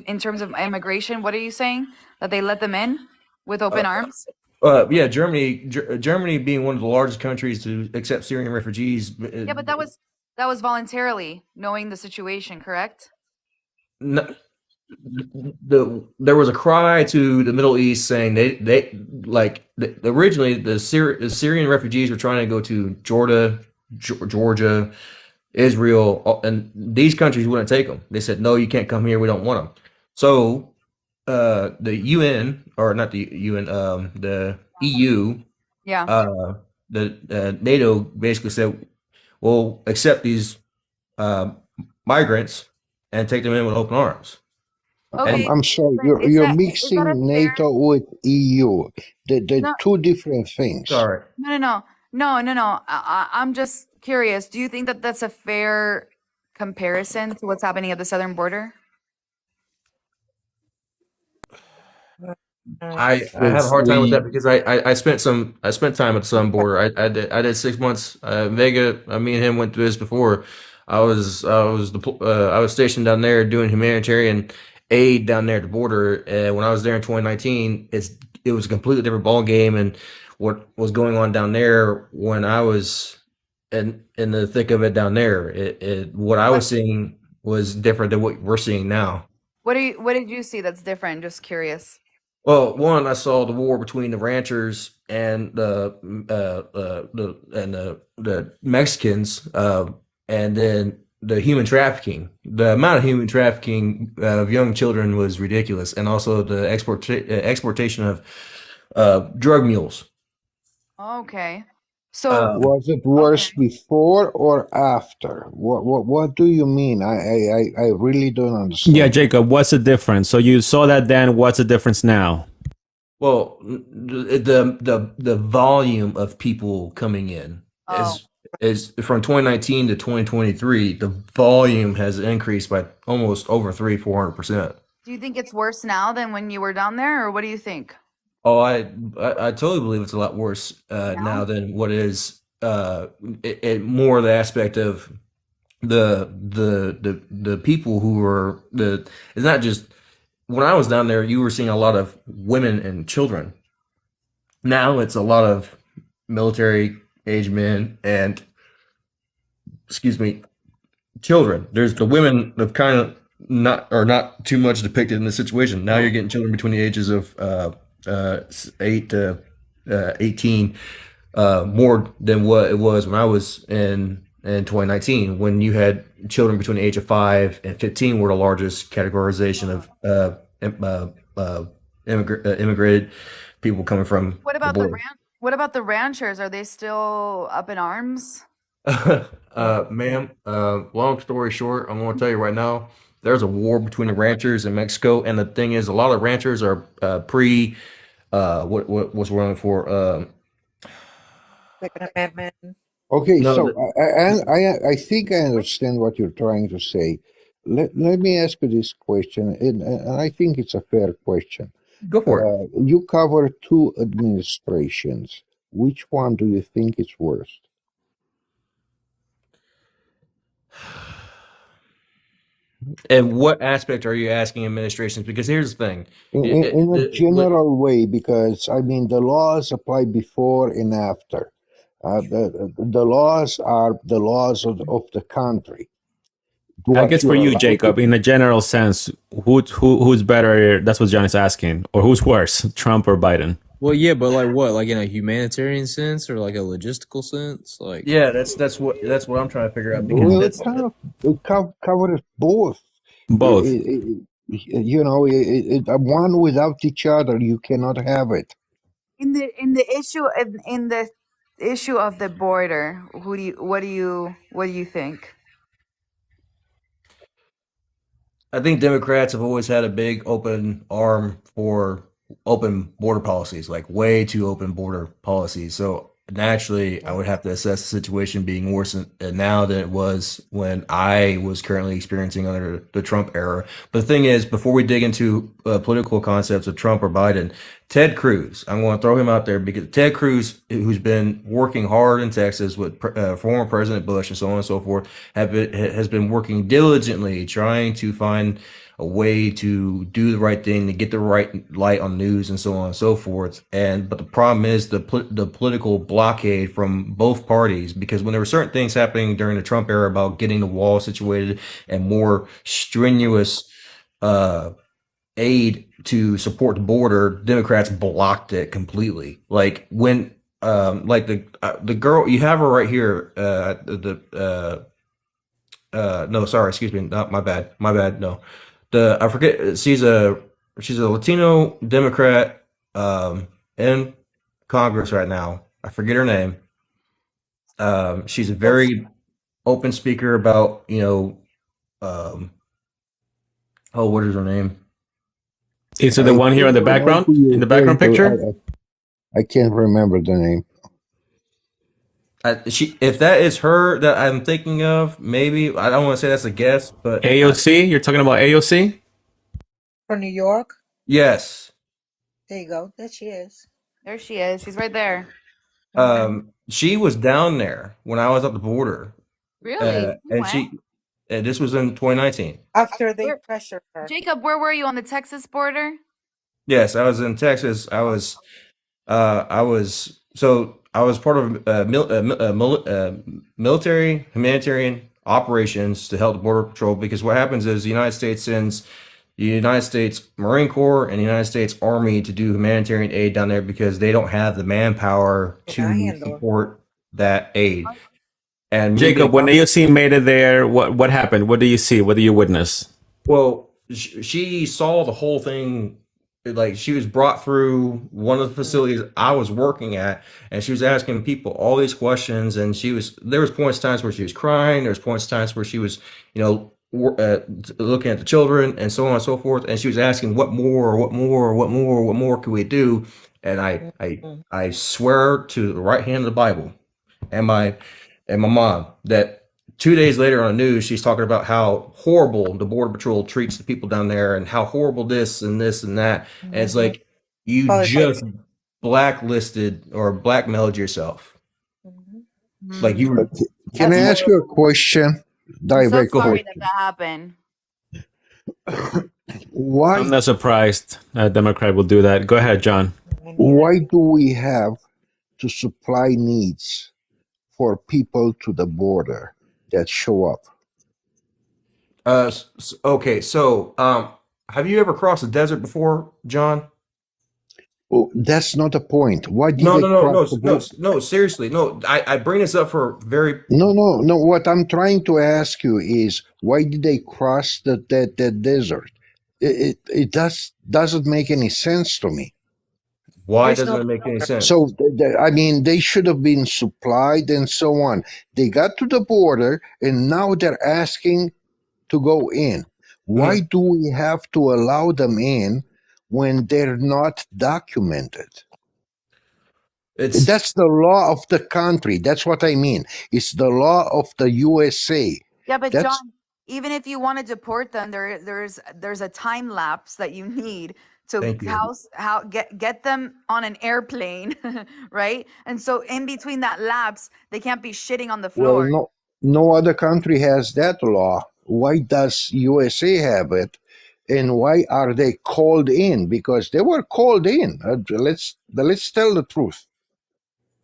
in terms of immigration? What are you saying? That they let them in with open arms? Yeah, Germany being one of the largest countries to accept Syrian refugees. Yeah, but that was voluntarily, knowing the situation, correct? No, there was a cry to the Middle East saying originally the Syrian refugees were trying to go to Georgia, Israel, and these countries wouldn't take them. They said, no, you can't come here. We don't want them. So the UN, or not the UN, the EU, the NATO basically said, we'll accept these migrants and take them in with open arms. Okay, I'm sorry, you're mixing NATO with EU. They're two different things. Sorry. No. I'm just curious. Do you think that that's a fair comparison to what's happening at the southern border? I have a hard time with that because I spent time at the southern border. I did 6 months. Vega, me and him went through this before. I was stationed down there doing humanitarian aid down there at the border. And when I was there in 2019, it was a completely different ball game. And what was going on down there when I was in the thick of it down there, what I was seeing was different than what we're seeing now. What did you see that's different? Just curious. Well, one, I saw the war between the ranchers and the Mexicans, and then the human trafficking. The amount of human trafficking of young children was ridiculous, and also the exportation of drug mules. Okay, so was it worse before or after? What do you mean? I really don't understand. Yeah, Jacob, what's the difference? So you saw that then. What's the difference now? Well, the volume of people coming in is from 2019 to 2023. The volume has increased by almost over 400%. do you think it's worse now than when you were down there, or what do you think? Oh, I totally believe it's a lot worse now than what it is. It more the aspect of the people who were it's not just when I was down there, you were seeing a lot of women and children. Now it's a lot of military age men and children. There's the women have kind of not too much depicted in this situation. Now you're getting children between the ages of 8 to 18, more than what it was when I was in 2019, when you had children between the age of 5 and 15 were the largest categorization of immigrated people coming from. What about What about the ranchers? Are they still up in arms? Ma'am, long story short, I'm going to tell you right now, there's a war between the ranchers in Mexico, and the thing is, a lot of ranchers are what's wrong for Second Amendment. Okay, no so I think I understand what you're trying to say. Let me ask you this question, and I think it's a fair question. go for it. You cover two administrations. Which one do you think is worst? And what aspect are you asking administrations? Because here's the thing. In a general way, because I mean the laws apply before and after. The laws are the laws of the country. I guess for you, Jacob, in a general sense, who's better? That's what John is asking, or who's worse, Trump or Biden? Well, yeah, but like what? Like in a humanitarian sense or like a logistical sense? Like Yeah, that's what I'm trying to figure out. Well, Because it kind of covers both. Both. You know, one without each other, you cannot have it. In the issue of the border, what do you think? I think Democrats have always had a big open arm for open border policies, like way too open border policies. So naturally, I would have to assess the situation being worse now than it was when I was currently experiencing under the Trump era. But the thing is, before we dig into political concepts of Trump or Biden, Ted Cruz, I'm going to throw him out there because Ted Cruz, who's been working hard in Texas with former President Bush and so on and so forth, has been working diligently trying to find a way to do the right thing, to get the right light on news and so on and so forth. But the problem is the political blockade from both parties, because when there were certain things happening during the Trump era about getting the wall situated and more strenuous aid to support the border, Democrats blocked it completely. Like when like the girl, you have her right here, no, sorry, excuse me, not my bad, no. I forget, she's a Latino Democrat in Congress right now. I forget her name. She's a very open speaker about, what is her name? Is it the one here in the background? In the background picture? I can't remember the name. If that is her that I'm thinking of, maybe I don't want to say that's a guess, but AOC? You're talking about AOC? From New York. Yes. There you go. There she is. There she is. She's right there. She was down there when I was at the border. Really? And this was in 2019. After they pressured her. Jacob, where were you on the Texas border? Yes, I was in Texas. I was part of military humanitarian operations to help the border patrol, because what happens is the United States sends the United States Marine Corps and the United States Army to do humanitarian aid down there because they don't have the manpower to support that aid. And Jacob, when AOC made it there, what happened? What do you see? What do you witness? Well, she saw the whole thing. Like, she was brought through one of the facilities I was working at, and she was asking people all these questions. And there was times where she was crying. There was times where she was, looking at the children and so on and so forth. And she was asking, what more could we do? And I swear to the right hand of the Bible and my mom that 2 days later on the news, she's talking about how horrible the Border Patrol treats the people down there and how horrible this and that. And it's like, you just blacklisted or blackmailed yourself. Like you were. Can I ask you a question? I'm so sorry that happened. Why? I'm not surprised a Democrat will do that. Go ahead, John. Why do we have to supply needs for people to the border that show up? Okay, so have you ever crossed the desert before, John? Oh, that's not the point. Why did No, seriously. No, I bring this up for very... No. What I'm trying to ask you is, why did they cross the desert? It doesn't make any sense to me. Why There's doesn't no it make any sense? So, I mean, they should have been supplied and so on. They got to the border and now they're asking to go in. Why do we have to allow them in when they're not documented? That's the law of the country. That's what I mean. It's the law of the USA. Yeah, but That's John, even if you want to deport them, there's a time lapse that you need to Thank you. get them on an airplane, right? And so in between that lapse, they can't be shitting on the well, floor. no other country has that law. Why does USA have it? And why are they called in? Because they were called in. Let's tell the truth.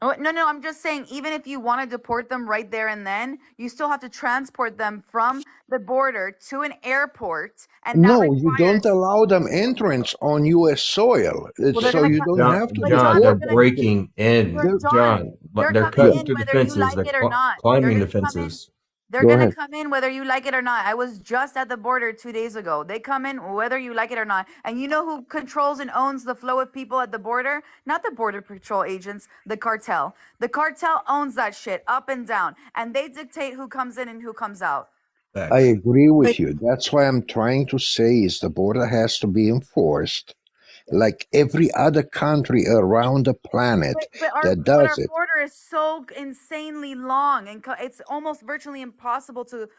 Oh, no, I'm just saying, even if you want to deport them right there and then, you still have to transport them from the border to an airport, and that No, you don't requires. allow them entrance on U.S. soil, Well, they're so gonna you come. don't have to But John, John, they're deport them. breaking in. But John, John, they're they're coming cutting in through the whether you fences. like They're it or not. They're climbing the gonna come in. fences. They're Go gonna ahead. come in whether you like it or not. I was just at the border 2 days ago. They come in whether you like it or not. And you know who controls and owns the flow of people at the border? Not the border patrol agents, the cartel. The cartel owns that shit up and down, and they dictate who comes in and who comes out. I agree with you. That's why I'm trying to say is the border has to be enforced like every other country around the planet that But does our it. border is so insanely long, and it's almost virtually impossible to.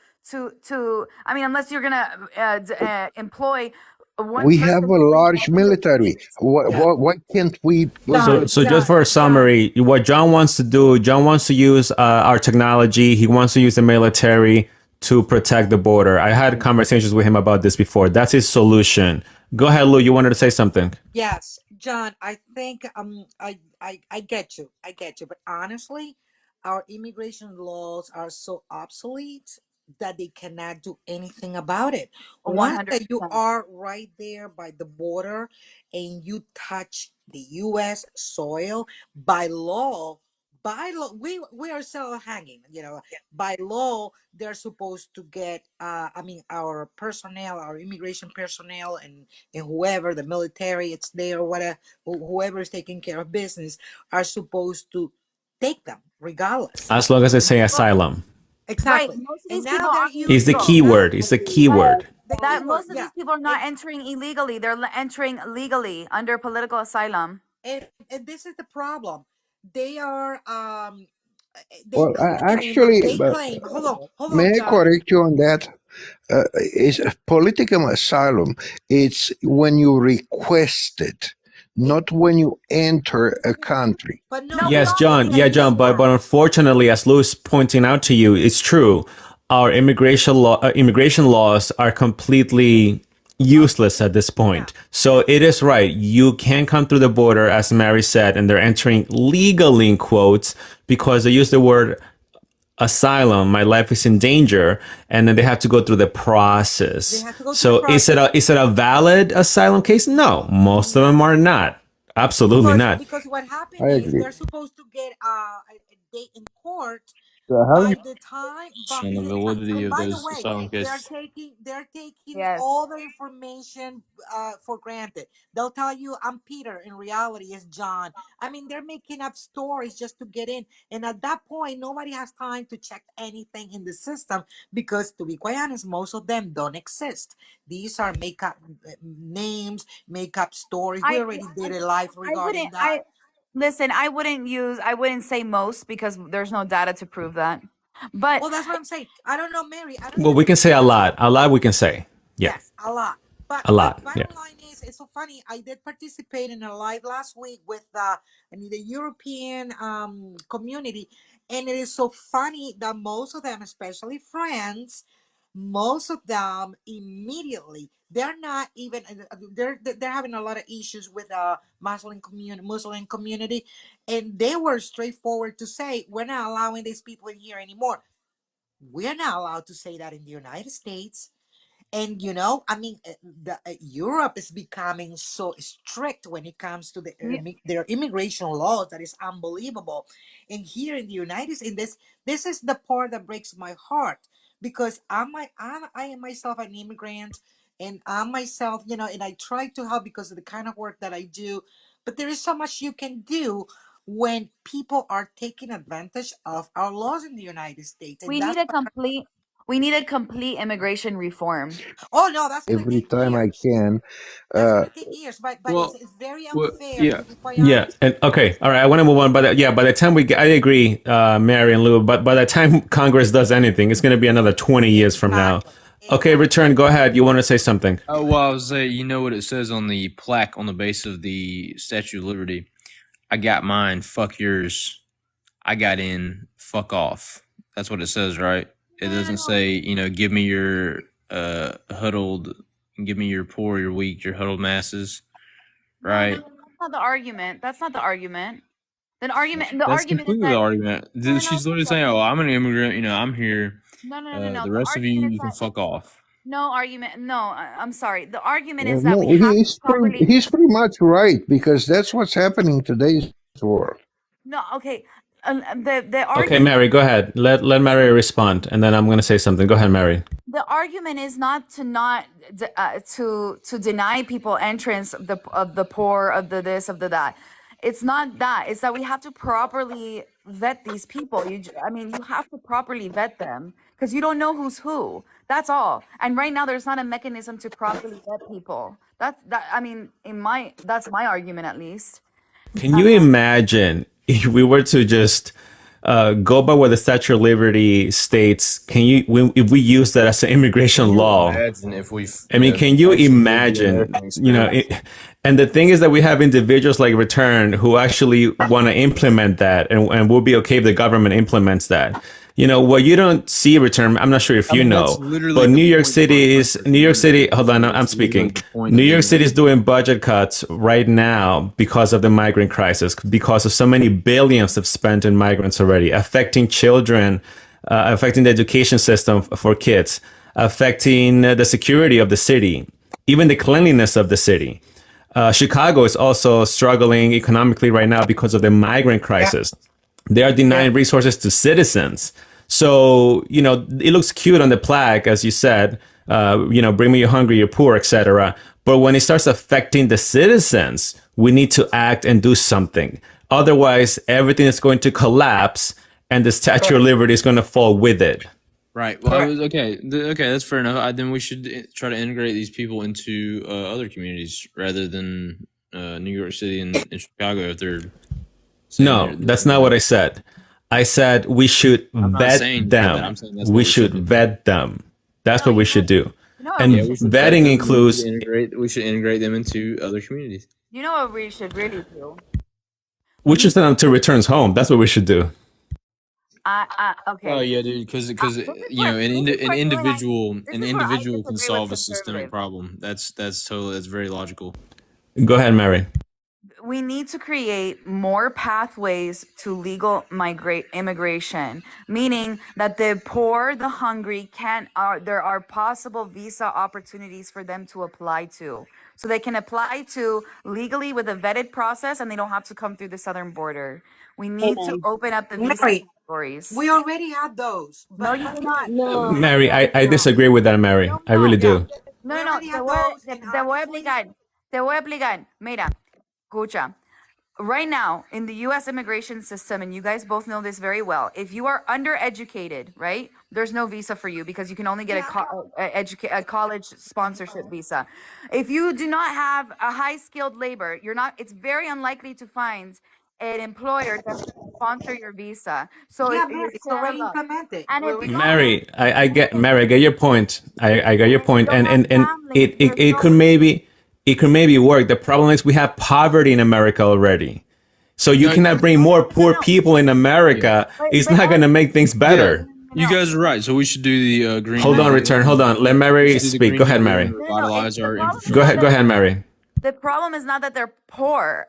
I mean, unless you're gonna employ one We person have a who large controls the military. streets. Why can't we? So just for a summary, what John wants to do, John wants to use our technology. He wants to use the military to protect the border. I had conversations with him about this before. That's his solution. Go ahead, Lou. You wanted to say something. Yes, John, I think I get you. I get you. But honestly, our immigration laws are so obsolete that they cannot do anything about it. Once that you 100%. are right there by the border and you touch the US soil by law, we are still hanging, by law they're supposed to get our personnel, our immigration personnel, and whoever the military it's there, whatever, whoever is taking care of business are supposed to take them regardless. As long as they say asylum. Right. Exactly. Most of And these now people they're aren't Is the using key illegal. word. It's the key word. the That keyword, most of these people are not entering illegally. They're entering legally under political asylum. and this is the problem. They are they Well, claim actually, they claim hold may on, I John. correct you on that? Is political asylum? It's when you request it, not when you enter a country. But no, Yes, John. Yeah, John. But unfortunately, as Louis pointing out to you, it's true. Our immigration laws are completely useless at this point. So it is right. You can come through the border, as Mary said, and they're entering legally in quotes because they use the word asylum. My life is in danger, and then they have to go through the process. So is it a valid asylum case? No, most of them are not. Absolutely not. because what happened I is agree. they're supposed to get a date in court How by the time On the validity and of by the those way, asylum they're cases. taking Yes. all the information for granted. They'll tell you I'm Peter, in reality is John. I mean, they're making up stories just to get in, and at that point nobody has time to check anything in the system because, to be quite honest, most of them don't exist. These are make up names, make up stories. We already did a live regarding that. Listen, I wouldn't say most because there's no data to prove that. But Well, that's what I'm saying. I don't know, Mary. I don't know Well, if we you can say a noticed. lot. A lot we can say. Yeah, Yes, a lot. But a lot. Yeah. bottom line is, it's so funny. I did participate in a live last week with in the European community, and it is so funny that most of them, especially France, most of them immediately they're not even they're having a lot of issues with Muslim community, and they were straightforward to say we're not allowing these people in here anymore. We're not allowed to say that in the United States. And Europe is becoming so strict when it comes to their immigration laws that is unbelievable. And here in the United States, this is the part that breaks my heart because I am myself an immigrant, and I'm myself, and I try to help because of the kind of work that I do. but there is so much you can do when people are taking advantage of our laws in the United States, and We that's need a complete immigration reform. oh no, that's going to Every take time I years. can. That's Uh, going to take years, but Well, it's very well, unfair, yeah. to be quite Yeah, honest. and okay, all right. I want to move on, but yeah, by the time I agree, Mary and Lou. But by the time Congress does anything, it's going to be another 20 years from now. Okay, return. Go ahead. You want to say something? Oh, well, I was saying, you know what it says on the plaque on the base of the Statue of Liberty? I got mine, fuck yours. I got in, fuck off. That's what it says, right? It doesn't say, you know, give me your huddled, give me your poor, your weak, your huddled masses, right? No, that's not the argument. That's not the argument. The argument is That's that completely the argument. She's literally saying, "Oh, I'm an immigrant. You know, I'm here. no. The The rest of you, argument is you can that fuck off." no argument. No, I'm sorry. The argument is that no, we have to properly. he's pretty much right, because that's what's happening in today's world. No, okay. The Okay, argument. Mary, go ahead. Let Mary respond, and then I'm going to say something. Go ahead, Mary. The argument is not to deny people entrance of the poor, of the this, of the that. It's not that. It's that we have to properly vet these people. I mean, you have to properly vet them because you don't know who's who. That's all. And right now, there's not a mechanism to properly vet people. I mean, that's my argument at least. Can you imagine if we were to just go by what the Statue of Liberty states? If we use that as an immigration law? Imagine if we. I mean, can you imagine? You know, and the thing is that we have individuals like Return who actually want to implement that, and we'll be okay if the government implements that. You know, what you don't see, Return, I'm not sure if you know, but New York City, hold on, I'm speaking. New York City is doing budget cuts right now because of the migrant crisis, because of so many billions have spent in migrants already, affecting children, affecting the education system for kids, affecting the security of the city, even the cleanliness of the city. Chicago is also struggling economically right now because of the migrant crisis. They are denying resources to citizens. So, you know, it looks cute on the plaque, as you said, you know, bring me your hungry, your poor, etc. But when it starts affecting the citizens, we need to act and do something. Otherwise, everything is going to collapse and the Statue of Liberty is going to fall with it. Right. Well, okay. Okay, that's fair enough. Then we should try to integrate these people into other communities rather than New York City and Chicago if they're. No, that's not what I said. I said we should vet them. We should vet them. That's what we should do. And vetting includes. We should integrate them into other communities. You know what we should really do? We should send them to Returns home. That's what we should do. Okay. Oh yeah, dude. Because you know, an individual can solve a systemic problem. That's very logical. Go ahead, Mary. We need to create more pathways to legal immigration, meaning that the poor, the hungry there are possible visa opportunities for them to apply to. So they can apply to legally with a vetted process and they don't have to come through the southern border. We need to open up the visa categories. We already had those. But No, you do not. No. Mary, I disagree with that, Mary. I really do. No, te voy a explicar. Mira. Escucha. Right now, in the U.S. immigration system, and you guys both know this very well, if you are undereducated, right, there's no visa for you because you can only get a college sponsorship visa. If you do not have a high-skilled labor, it's very unlikely to find an employer that will sponsor your visa. So it's already implemented. Mary, I get your point. I get your point, and it could maybe work. The problem is we have poverty in America already. So you cannot bring more poor people in America. It's not going to make things better. You guys are right. So we should do the green. Hold on, Return. Hold on. Let Mary speak. Go ahead, Mary. Revitalize our Go ahead, Mary. The problem is not that they're poor.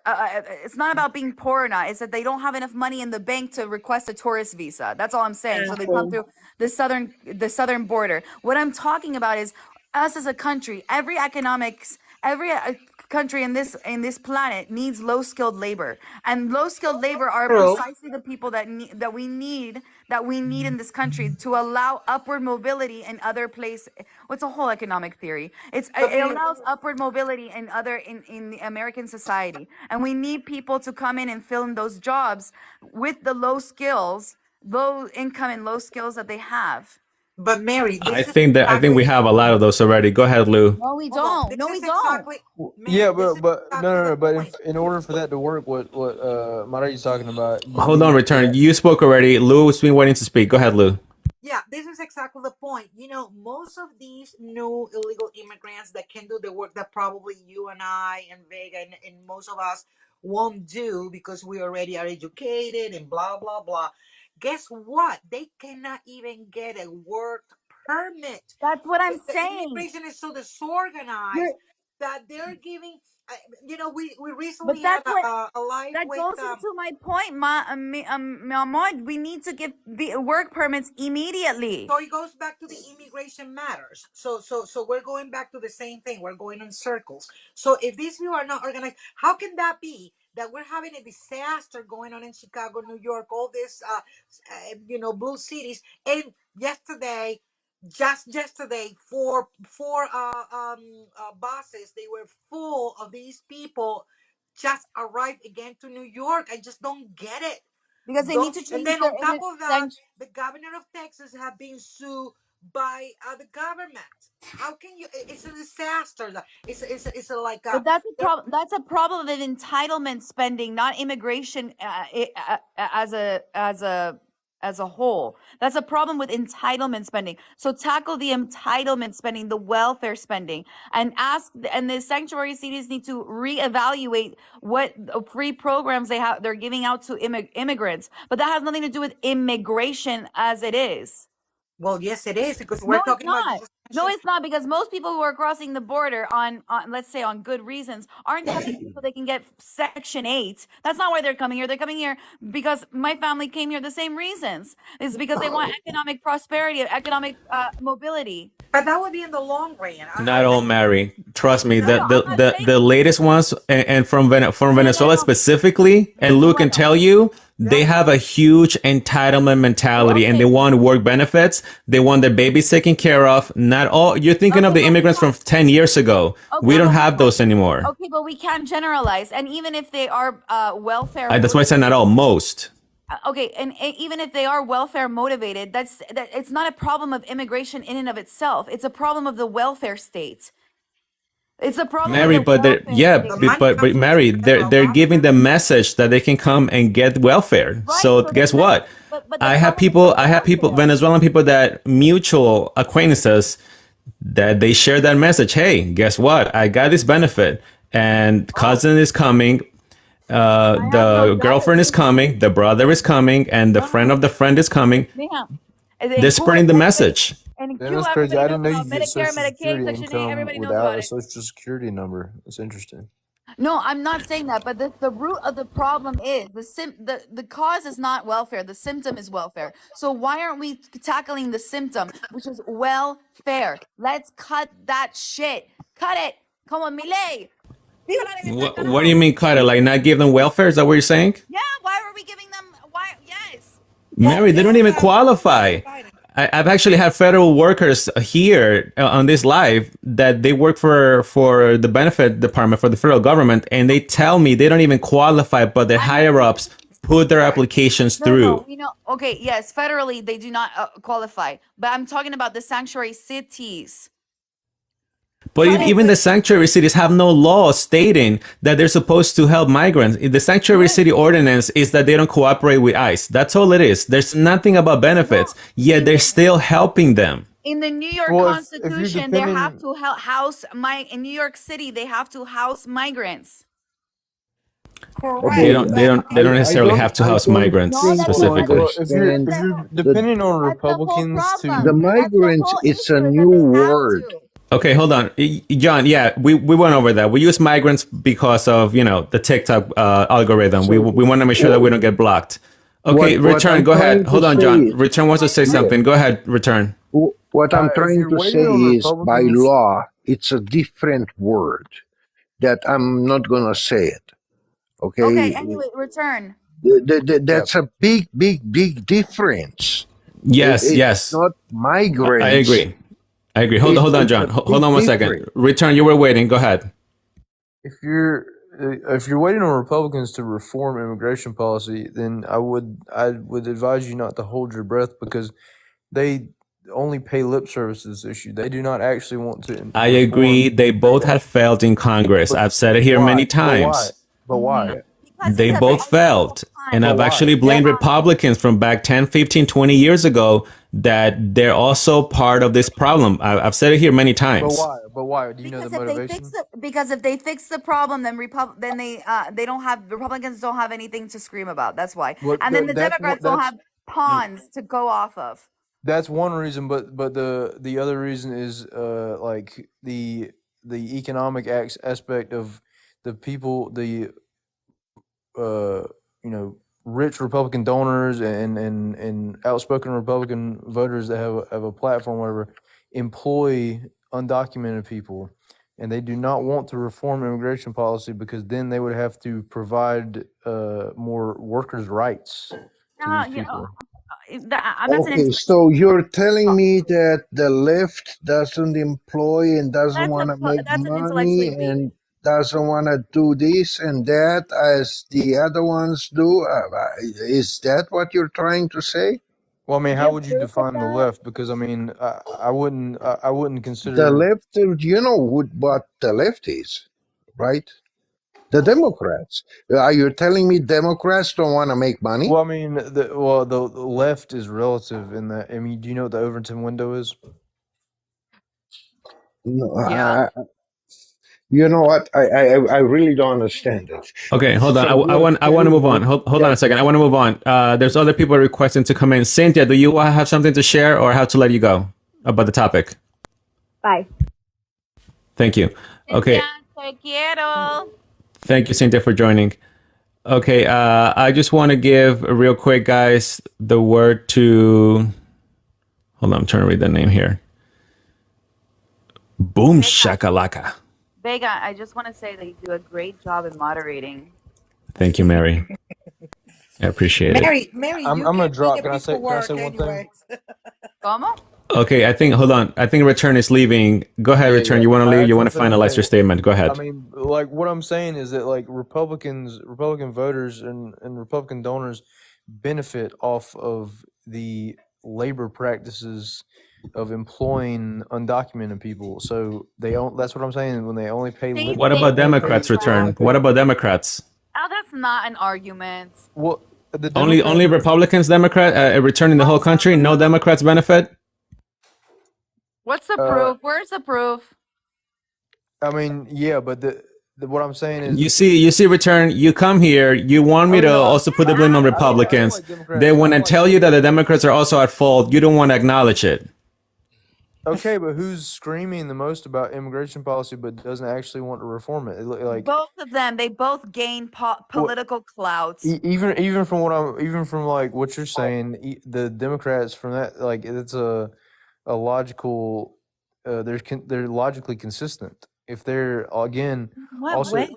It's not about being poor or not. It's that they don't have enough money in the bank to request a tourist visa. That's all I'm saying. So they come through the southern border. What I'm talking about is us as a country. Every country in this planet needs low skilled labor, and low skilled labor are True. precisely the people that we need in this country to allow upward mobility in other place. What's a whole economic theory? It allows upward mobility in the American society, and we need people to come in and fill in those jobs with the low income and low skills that they have. But Mary, I this is think we exactly have a lot of those already. Go ahead, Lou. No, we hold on. don't. This No, we is don't. exactly Mary, Yeah, this is but exactly no. the But point. in order for that to work, what Maria's talking about, you Hold on, need return. that. You spoke already. Lou has been waiting to speak. Go ahead, Lou. Yeah, this is exactly the point. You know, most of these new illegal immigrants that can do the work that probably you and I and Vega and most of us won't do because we already are educated and blah blah blah. Guess what? They cannot even get a work permit. That's what I'm The saying. immigration is so disorganized You're, that they're giving. You know, we but recently had that's what a live that with goes into my point, Mahmoud. We need to give work permits immediately. So it goes back to the immigration matters. So we're going back to the same thing. We're going in circles. So if these people are not organized, how can that be that we're having a disaster going on in Chicago, New York, all this, blue cities, and yesterday, just yesterday, four buses, they were full of these people, just arrived again to New York. I just don't get it. Because they need to And change then their on top of that, the governor of Texas have been sued by the government. How can you? It's a disaster. It's a like a. But that's a problem. That's a problem of entitlement spending, not immigration as a whole. That's a problem with entitlement spending. So tackle the entitlement spending, the welfare spending, and the sanctuary cities need to reevaluate what free programs they're giving out to immigrants. But that has nothing to do with immigration as it is. Well, yes, it is, because we're talking about. No, it's not, because most people who are crossing the border on let's say on good reasons aren't coming here so they can get Section 8. That's not why they're coming here. They're coming here because my family came here the same reasons. It's because they want economic prosperity, economic mobility. But that would be in the long run. Not all marry. Trust me. The latest ones, and from Venezuela specifically, and Lou can tell you, they have a huge entitlement mentality, and they want work benefits. They want their babies taken care of. Not all. You're thinking of the immigrants from 10 years ago. We don't have those anymore. Okay, but we can't generalize. And even if they are welfare, That's why I said not all. Most. Okay, and even if they are welfare motivated, it's not a problem of immigration in and of itself. It's a problem of the welfare state. It's a problem. Mary, but Mary, they're giving the message that they can come and get welfare. Right, so guess what? I have people, Venezuelan people that mutual acquaintances that they share that message. Hey, guess what? I got this benefit, and cousin is coming. The girlfriend is coming, the brother is coming, and the friend of the friend is coming. They're spreading the message. And that's crazy. I didn't know you could get Social Security income without a Social Security number. That's interesting. No, I'm not saying that, but the root of the problem is the cause is not welfare. The symptom is welfare. So why aren't we tackling the symptom, which is welfare? Let's cut that shit. Cut it. Come on, Milei. What do you mean cut it? Like not give them welfare? Is that what you're saying? Yeah, why are we giving them? Why? Yes. Mary, they don't even qualify. I've actually had federal workers here on this live that they work for the benefit department for the federal government, and they tell me they don't even qualify, but the higher ups put their applications through. No, okay, yes, federally they do not qualify, but I'm talking about the sanctuary cities. But even the sanctuary cities have no law stating that they're supposed to help migrants. The sanctuary city ordinance is that they don't cooperate with ICE. That's all it is. There's nothing about benefits, yet they're still helping them. In the New York Constitution, they have to house in New York City. They have to house migrants. They don't necessarily have to house migrants specifically. Well, if you're depending on Republicans the migrants, it's a new word. Okay, hold on, John. Yeah, we went over that. We use migrants because of the TikTok algorithm. We want to make sure that we don't get blocked. Okay, Return. Go ahead. Hold on, John. Return wants to say something. Go ahead, Return. What I'm trying to say is, by law, it's a different word. that I'm not going to say it. Okay. Okay. Anyway, return. That's a big, big, big difference. Yes, It's yes. not I migrants. agree. I agree. Hold It's on, a John. Hold big on one second. difference. Return, you were waiting. Go ahead. If you're waiting on Republicans to reform immigration policy, then I would advise you not to hold your breath, because they only pay lip service to this issue. They do not actually want to I reform. agree. They both have failed in Congress. I've said it here Why? many But why? times. But why? Because They it's a both failed. And But I've why? actually blamed Republicans from back 10, 15, 20 years ago that they're also part of this problem. I've said it here many But times. why? But why? Do you know the Because if they motivation? because if they fix the problem, then they don't have Republicans don't have anything to scream about. That's why. What And then the that's Democrats don't have pawns to go off of. that's one reason, but the other reason is like the economic aspect of the people, the you know, rich Republican donors and outspoken Republican voters that have a platform, whatever, employ undocumented people, and they do not want to reform immigration policy, because then they would have to provide more workers' rights to No, these you know, people. I'm not saying Okay, so you're telling me that the left doesn't employ and doesn't want to make that's an money intellectually weak. and doesn't want to do this and that as the other ones do? Is that what you're trying to say? Well, I mean, Do you how have would you proof of define the that? left? Because I mean, I wouldn't The consider. left, you know what the left is, right? The Democrats. Are you telling me Democrats don't want to make money? Well, I mean, the left is relative in that. I mean, do you know what the Overton window is? No, Yeah. you know what? I really don't understand it. Okay, hold on. So I you're want to telling move on. me Hold on a that second. I want to move on. There's other people requesting to come in. Cynthia, do you have something to share or have to let you go about the topic? Bye. Thank you. Okay. Te quiero. Thank you, Cynthia, for joining. Okay, I just want to give real quick, guys, the word to. Hold on, I'm trying to read the name here. Boom shakalaka. Vega, I just want to say that you do a great job in moderating. Thank you, Mary. I appreciate it. Mary, I'm you gonna can drop. be the Can I say one thing? anyways. ¿Cómo? Okay, hold on. I think Return is leaving. Go ahead, Yeah, Return. yeah. You want to I leave? had You want to something to finalize say. your statement? Go ahead. I mean, like what I'm saying is that like Republican voters and Republican donors benefit off of the labor practices of employing undocumented people. So that's what I'm saying. When they only pay lip, What about Democrats, Return? What about Democrats? Oh, that's not an argument. Well, the Only Republicans, Return in the whole country? No Democrats benefit? What's the proof? Where's the proof? I mean, yeah, but what I'm saying is, You see, Return, you come here, you want me to also put the blame on Republicans. They want to tell you that the Democrats are also at fault. You don't want to acknowledge it. okay, but who's screaming the most about immigration policy but doesn't actually want to reform it? Like Both of them, they both gain political clout. even from like what you're saying, the Democrats from that, like it's a logical. They're logically consistent. If they're again What also way?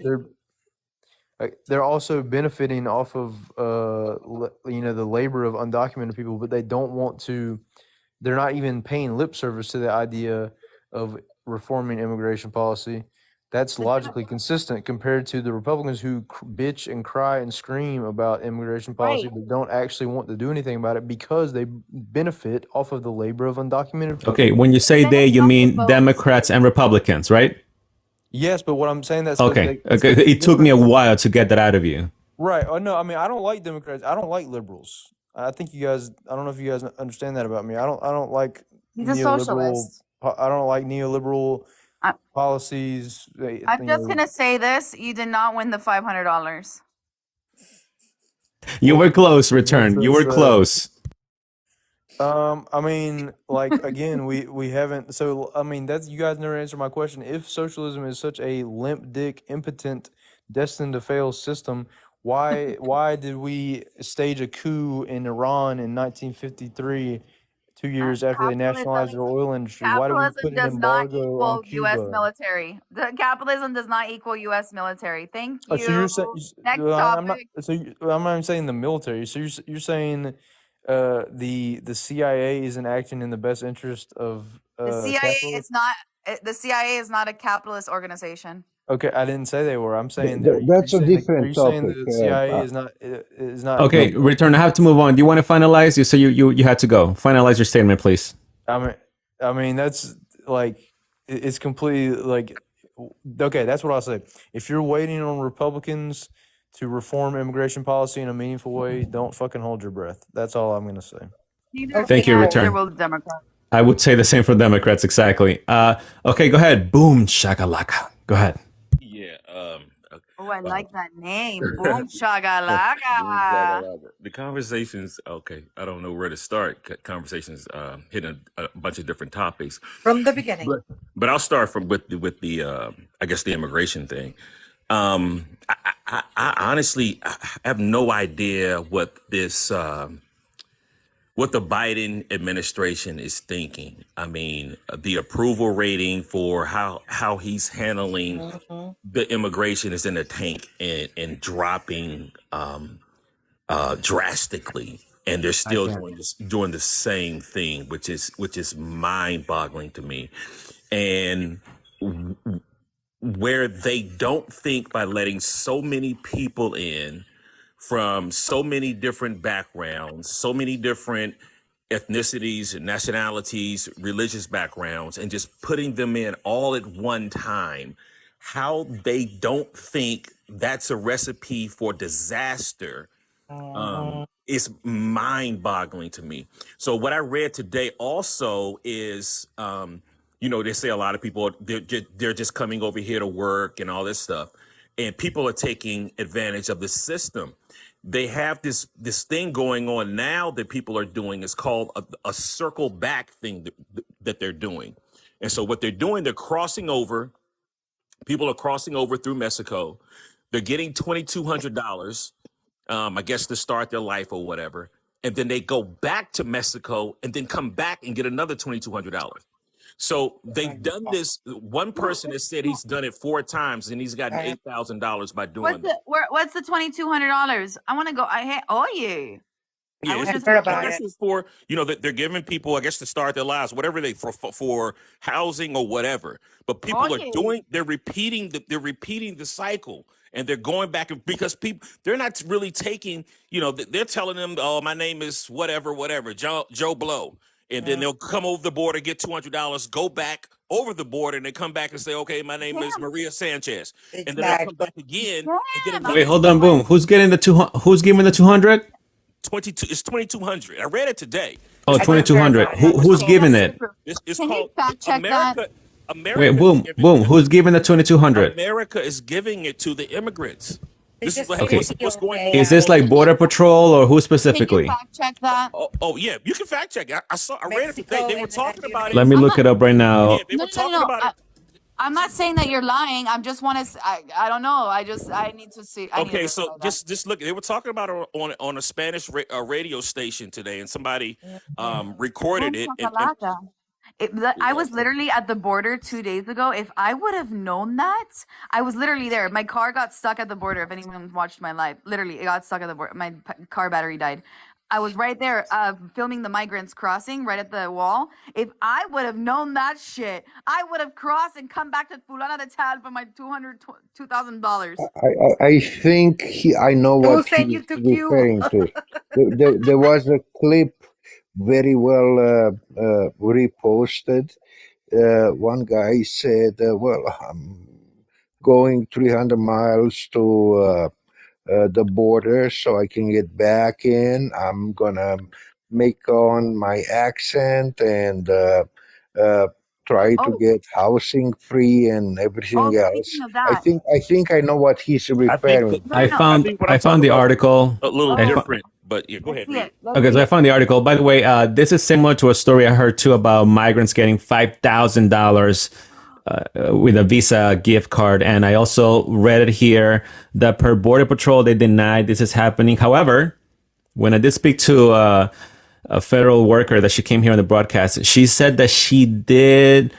they're also benefiting off of the labor of undocumented people, but they don't want to. They're not even paying lip service to the idea of reforming immigration policy. That's logically consistent compared to the Republicans who bitch and cry and scream about immigration policy, Right. but don't actually want to do anything about it because they benefit off of the labor of undocumented people. Okay, when you say they, you mean Democrats and Republicans, right? Yes, but what I'm saying that's Okay. It took me a while to get that out of you. Right. Oh no, I mean I don't like Democrats. I don't like liberals. I think you guys. I don't know if you guys understand that about me. I don't like He's a neoliberal. socialist. I don't like neoliberal policies. I'm just gonna say this: you did not win the $500. You were close, Return. You were close. I mean, like again, we haven't. So I mean, that's you guys never answered my question. If socialism is such a limp dick, impotent, destined to fail system, why did we stage a coup in Iran in 1953 2 years after they nationalized their oil industry. Why do we Capitalism put an does not embargo on equal U.S. Cuba? military. The capitalism does not equal U.S. military. Thank Oh, so you. you're saying Next I'm not. topic. So I'm not even saying the military. So you're saying the CIA isn't acting in the best interest of The CIA capitalism? is not. The CIA is not a capitalist organization. Okay, I didn't say they were. I'm saying are you That's a saying are different you saying topic. the CIA is not Okay, return. I have to move on. Do you want to finalize? You say you had to go. Finalize your statement, please. I mean that's like it's completely like okay, that's what I'll say. If you're waiting on Republicans to reform immigration policy in a meaningful way, don't fucking hold your breath. That's all I'm gonna say. Thank you, return. Will the Democrats. I would say the same for Democrats, exactly. Okay, go ahead. Boom shakalaka. Go ahead. Yeah. Oh, I like that name. Boom shagalaka. The conversations. Okay, I don't know where to start. Conversations hitting a bunch of different topics. From the beginning. But I'll start from with the I guess the immigration thing. I honestly I have no idea what this what the Biden administration is thinking. I mean, the approval rating for how he's handling the immigration is in the tank and dropping drastically, and they're still doing the same thing, which is mind boggling to me. And where they don't think by letting so many people in from so many different backgrounds, so many different ethnicities, nationalities, religious backgrounds, and just putting them in all at one time, how they don't think that's a recipe for disaster is mind-boggling to me. So what I read today also is, they say a lot of people, they're just coming over here to work and all this stuff. And people are taking advantage of the system. They have this thing going on now that people are doing. Is called a circle back thing that they're doing. And so what they're doing, they're crossing over. People are crossing over through Mexico. They're getting $2,200, I guess, to start their life or whatever. And then they go back to Mexico and then come back and get another $2,200. So they've done this. One person has said he's done it 4 times and he's gotten $8,000 by doing it. What's the $2,200? I want to go. Yeah. Yeah, I guess it's for, that they're giving people, I guess, to start their lives, whatever for housing or whatever. But people they're repeating the cycle, and they're going back because people, they're not really taking, they're telling them, oh, my name is whatever, Joe Blow. And then they'll come over the border, get $200, go back over the border, and they come back and say, okay, my name is Maria Sanchez. And then they'll come back again and get another. Wait, hold on, boom. Who's getting the 200? Who's giving the 200? 22. It's 2,200. I read it today. Oh, 2,200. Who's giving it? It's Can called you fact check America. America. Wait, boom. Who's giving the 2,200? America is giving it to the immigrants. This is like Okay. what's going on. Is this like Border Patrol or who specifically? Can you fact check that? Oh yeah, you can fact check. I read it today. They were talking about it. Let me look it up right now. Yeah, they were talking about it. I'm not saying that you're lying. I'm just want to. I don't know. I need to see. Okay, so just look. They were talking about it on a Spanish radio station today, and somebody recorded it. I was literally at the border 2 days ago. If I would have known that, I was literally there. My car got stuck at the border. If anyone watched my live, literally, it got stuck at the border. My car battery died. I was right there filming the migrants crossing right at the wall. If I would have known that shit, I would have crossed and come back to Fulana de Tal for my $2,000. I think I know what he's referring to. There was a clip very well reposted. One guy said, well, I'm going 300 miles to the border so I can get back in. I'm gonna make on my accent and try to get housing free and everything else. I think I know what he's referring to. I found the article. A little different, but yeah, go ahead. Okay, so I found the article. By the way, this is similar to a story I heard too about migrants getting $5,000 with a Visa gift card. And I also read it here that per Border Patrol, they denied this is happening. However, when I did speak to a federal worker that she came here on the broadcast. She said that she did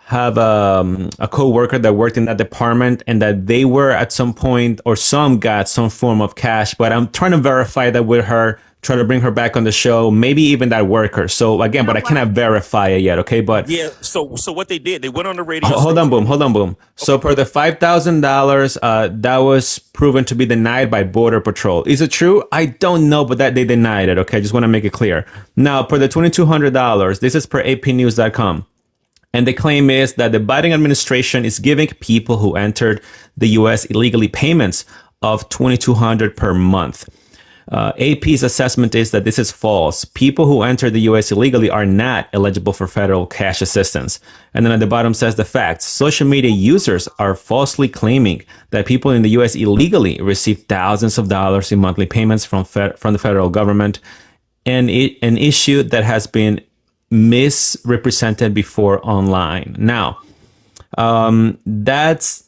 have a co-worker that worked in that department and that they were at some point, or some got some form of cash, but I'm trying to verify that with her, try to bring her back on the show, maybe even that worker. So again, but I cannot verify it yet. Okay. But Yeah. So what they did, they went on the radio. hold on, boom. So for the $5,000, that was proven to be denied by Border Patrol. Is it true? I don't know, but that they denied it. Okay. I just want to make it clear. Now for the $2,200, this is per apnews.com. And the claim is that the Biden administration is giving people who entered the U.S. illegally payments of $2,200 per month. AP's assessment is that this is false. People who enter the U.S. illegally are not eligible for federal cash assistance. And then at the bottom says the facts. Social media users are falsely claiming that people in the U.S. illegally receive thousands of dollars in monthly payments from the federal government, and an issue that has been misrepresented before online. Now, that's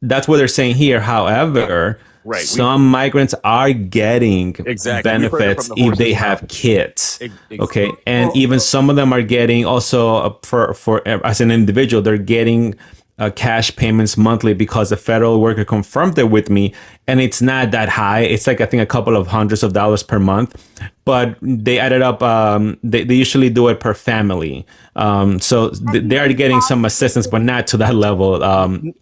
what they're saying here. However, some migrants are getting benefits if they have kids. Okay, and even some of them are getting also for as an individual, they're getting cash payments monthly because the federal worker confirmed it with me, and it's not that high. It's like I think a couple of hundreds of dollars per month, but they added up. They usually do it per family, so they are getting some assistance, but not to that level.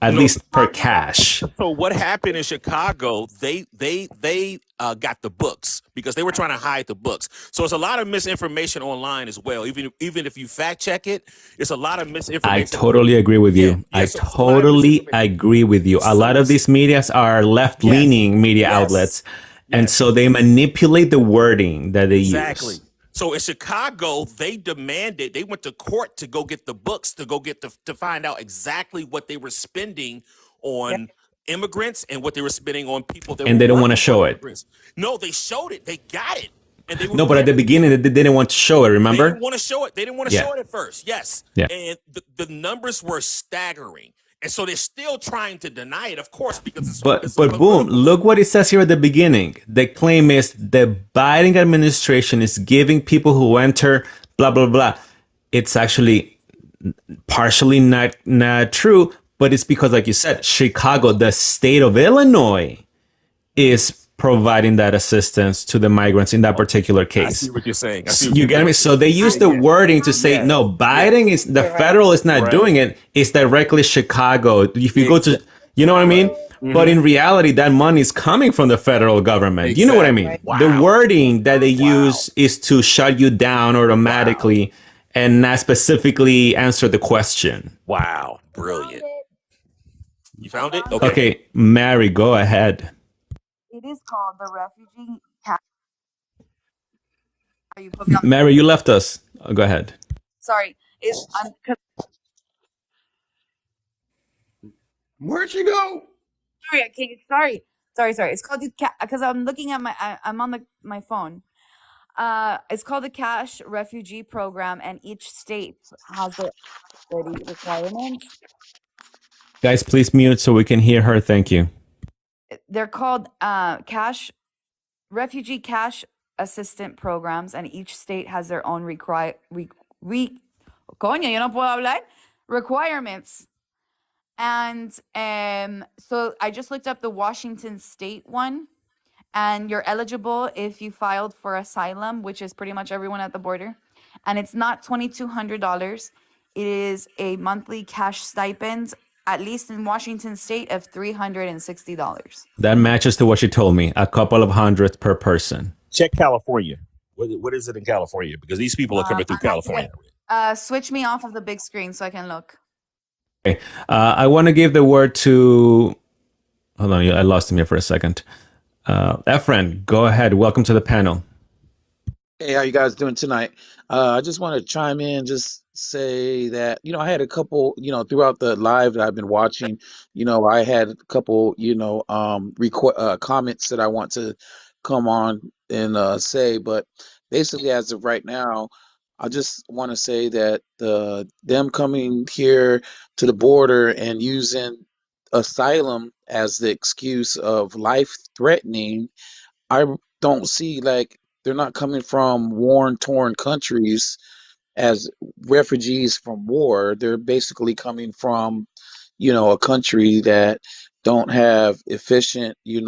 At least per cash. So what happened in Chicago? They got the books because they were trying to hide the books. So it's a lot of misinformation online as well. Even if you fact check it, it's a lot of misinformation. I totally agree with you. I totally agree with you. A lot of these medias are left-leaning media outlets, and so they manipulate the wording that they use. So in Chicago, they went to court to go get the books, to find out exactly what they were spending on immigrants and what they were spending on people that and they don't want to show it. No, they showed it. They got it. And they no, but at the beginning, they didn't want to show it, remember? They didn't want to show it. They didn't want to show it at first. Yes. Yeah. And the numbers were staggering. And so they're still trying to deny it, of course, because it's but boom, look what it says here at the beginning. The claim is the Biden administration is giving people who enter blah, blah, blah. It's actually partially not true, but it's because, like you said, Chicago, the state of Illinois, is providing that assistance to the migrants in that particular case. I see what you're saying. You get me? So they use the wording to say, no, Biden is, the federal is not doing it. It's directly Chicago. If you go to, you know what I mean? But in reality, that money is coming from the federal government. You know what I mean? Wow. The wording that they use is to shut you down automatically and not specifically answer the question. Wow. Brilliant. You found it? Okay, Mary, go ahead. It is called the refugee cash. Mary, you left us. Go ahead. Sorry, Where'd you go? Sorry. It's called because I'm looking at I'm on my phone. It's called the Cash Refugee Program, and each state has their requirements. Guys, please mute so we can hear her. Thank you. They're called refugee cash assistant programs, and each state has their own requirements. And so I just looked up the Washington State one, and you're eligible if you filed for asylum, which is pretty much everyone at the border. And it's not $2,200. It is a monthly cash stipend, at least in Washington State, of $360. That matches to what she told me, a couple of hundreds per person. Check California. What is it in California? Because these people are coming through California. Switch me off of the big screen so I can look. Okay. I want to give the word to, hold on, I lost him here for a second. Efren, go ahead. Welcome to the panel. Hey, how you guys doing tonight? I just want to chime in, just say that, I had a couple, throughout the live that I've been watching, I had a couple, comments that I want to come on and say, but basically as of right now, I just want to say that them coming here to the border and using asylum as the excuse of life threatening, I don't see They're not coming from war-torn countries as refugees from war. They're basically coming from, a country that don't have efficient, ways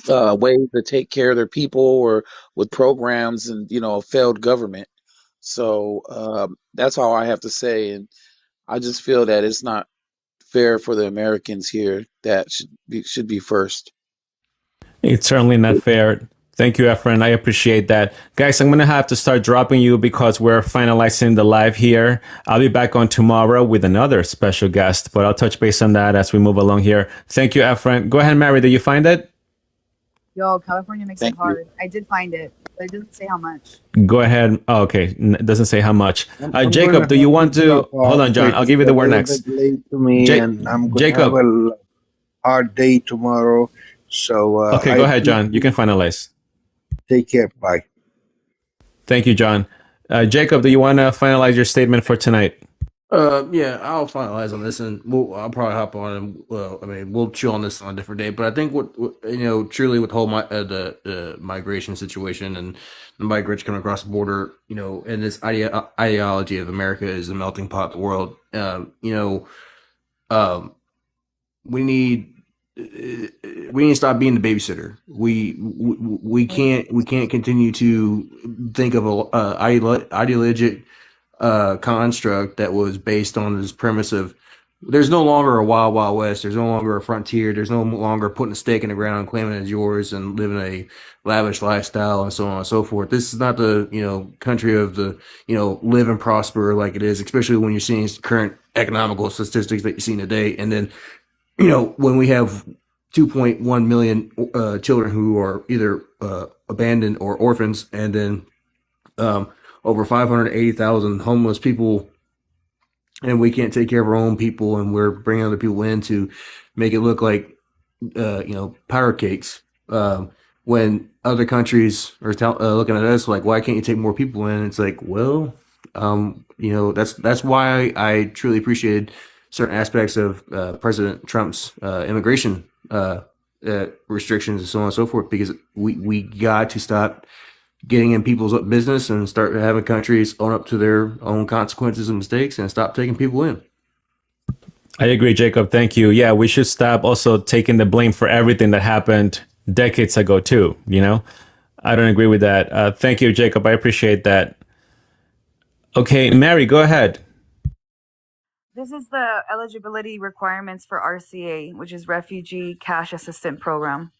to take care of their people, or with programs and, a failed government. So that's all I have to say. And I just feel that it's not fair for the Americans here that should be first. It's certainly not fair. Thank you, Efren. I appreciate that. Guys, I'm going to have to start dropping you because we're finalizing the live here. I'll be back on tomorrow with another special guest, but I'll touch base on that as we move along here. Thank you, Efren. Go ahead, Mary. Did you find it? Yo, California makes it hard. I did find it, but it doesn't say how much. Go ahead. Oh, okay. It doesn't say how much. I'm Jacob, gonna do you have want to drop hold on, off. John? I'll give you It's the a word little next. bit late to me, and I'm gonna Jacob. have a hard day tomorrow. So Okay, go ahead, John. You can finalize. Take care. Bye. Thank you, John. Jacob, do you want to finalize your statement for tonight? Yeah, I'll finalize on this, and I'll probably hop on, and we'll chew on this on a different day. But I think what truly with the whole the migration situation and the migrants coming across the border, and this ideology of America is a melting pot of the world. We need to stop being the babysitter. We can't continue to think of a ideologic construct that was based on this premise of there's no longer a wild west, there's no longer a frontier, there's no longer putting a stake in the ground and claiming it as yours and living a lavish lifestyle and so on and so forth. This is not the country of the live and prosper like it is, especially when you're seeing current economical statistics that you're seeing today. And then when we have 2.1 million children who are either abandoned or orphans, and then over 580,000 homeless people, and we can't take care of our own people, and we're bringing other people in to make it look like powder cakes, when other countries are looking at us like, why can't you take more people in? It's like, well, that's why I truly appreciated certain aspects of President Trump's immigration restrictions and so on and so forth, because we got to stop getting in people's business and start having countries own up to their own consequences and mistakes and stop taking people in. I agree, Jacob. Thank you. Yeah, we should stop also taking the blame for everything that happened decades ago too. I don't agree with that. Thank you, Jacob. I appreciate that. Okay, Mary, go ahead. This is the eligibility requirements for RCA, which is Refugee Cash Assistance Program.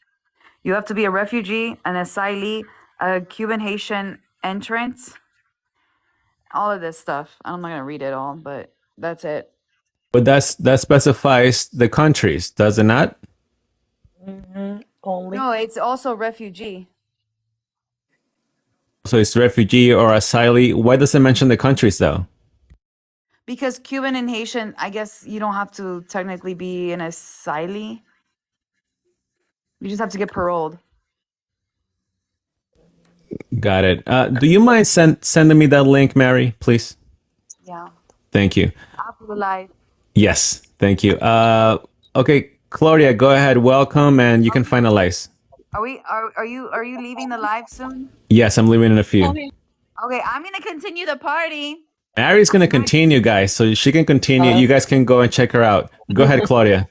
You have to be a refugee, an asylee, a Cuban Haitian entrant, all of this stuff. I'm not going to read it all, but that's it. But that specifies the countries, does it not? No, it's also refugee. So it's refugee or asylee. Why does it mention the countries though? Because Cuban and Haitian, I guess you don't have to technically be an asylee. You just have to get paroled. Got it. Do you mind sending me that link, Mary, please? Yeah. Thank you. After the live. Yes, thank you. Okay, Claudia, go ahead. Welcome, and you can finalize. Are you leaving the live soon? Yes, I'm leaving in a few. Okay, I'm gonna continue the party. Mary's going to continue, guys, so she can continue. You guys can go and check her out. Go ahead, Claudia.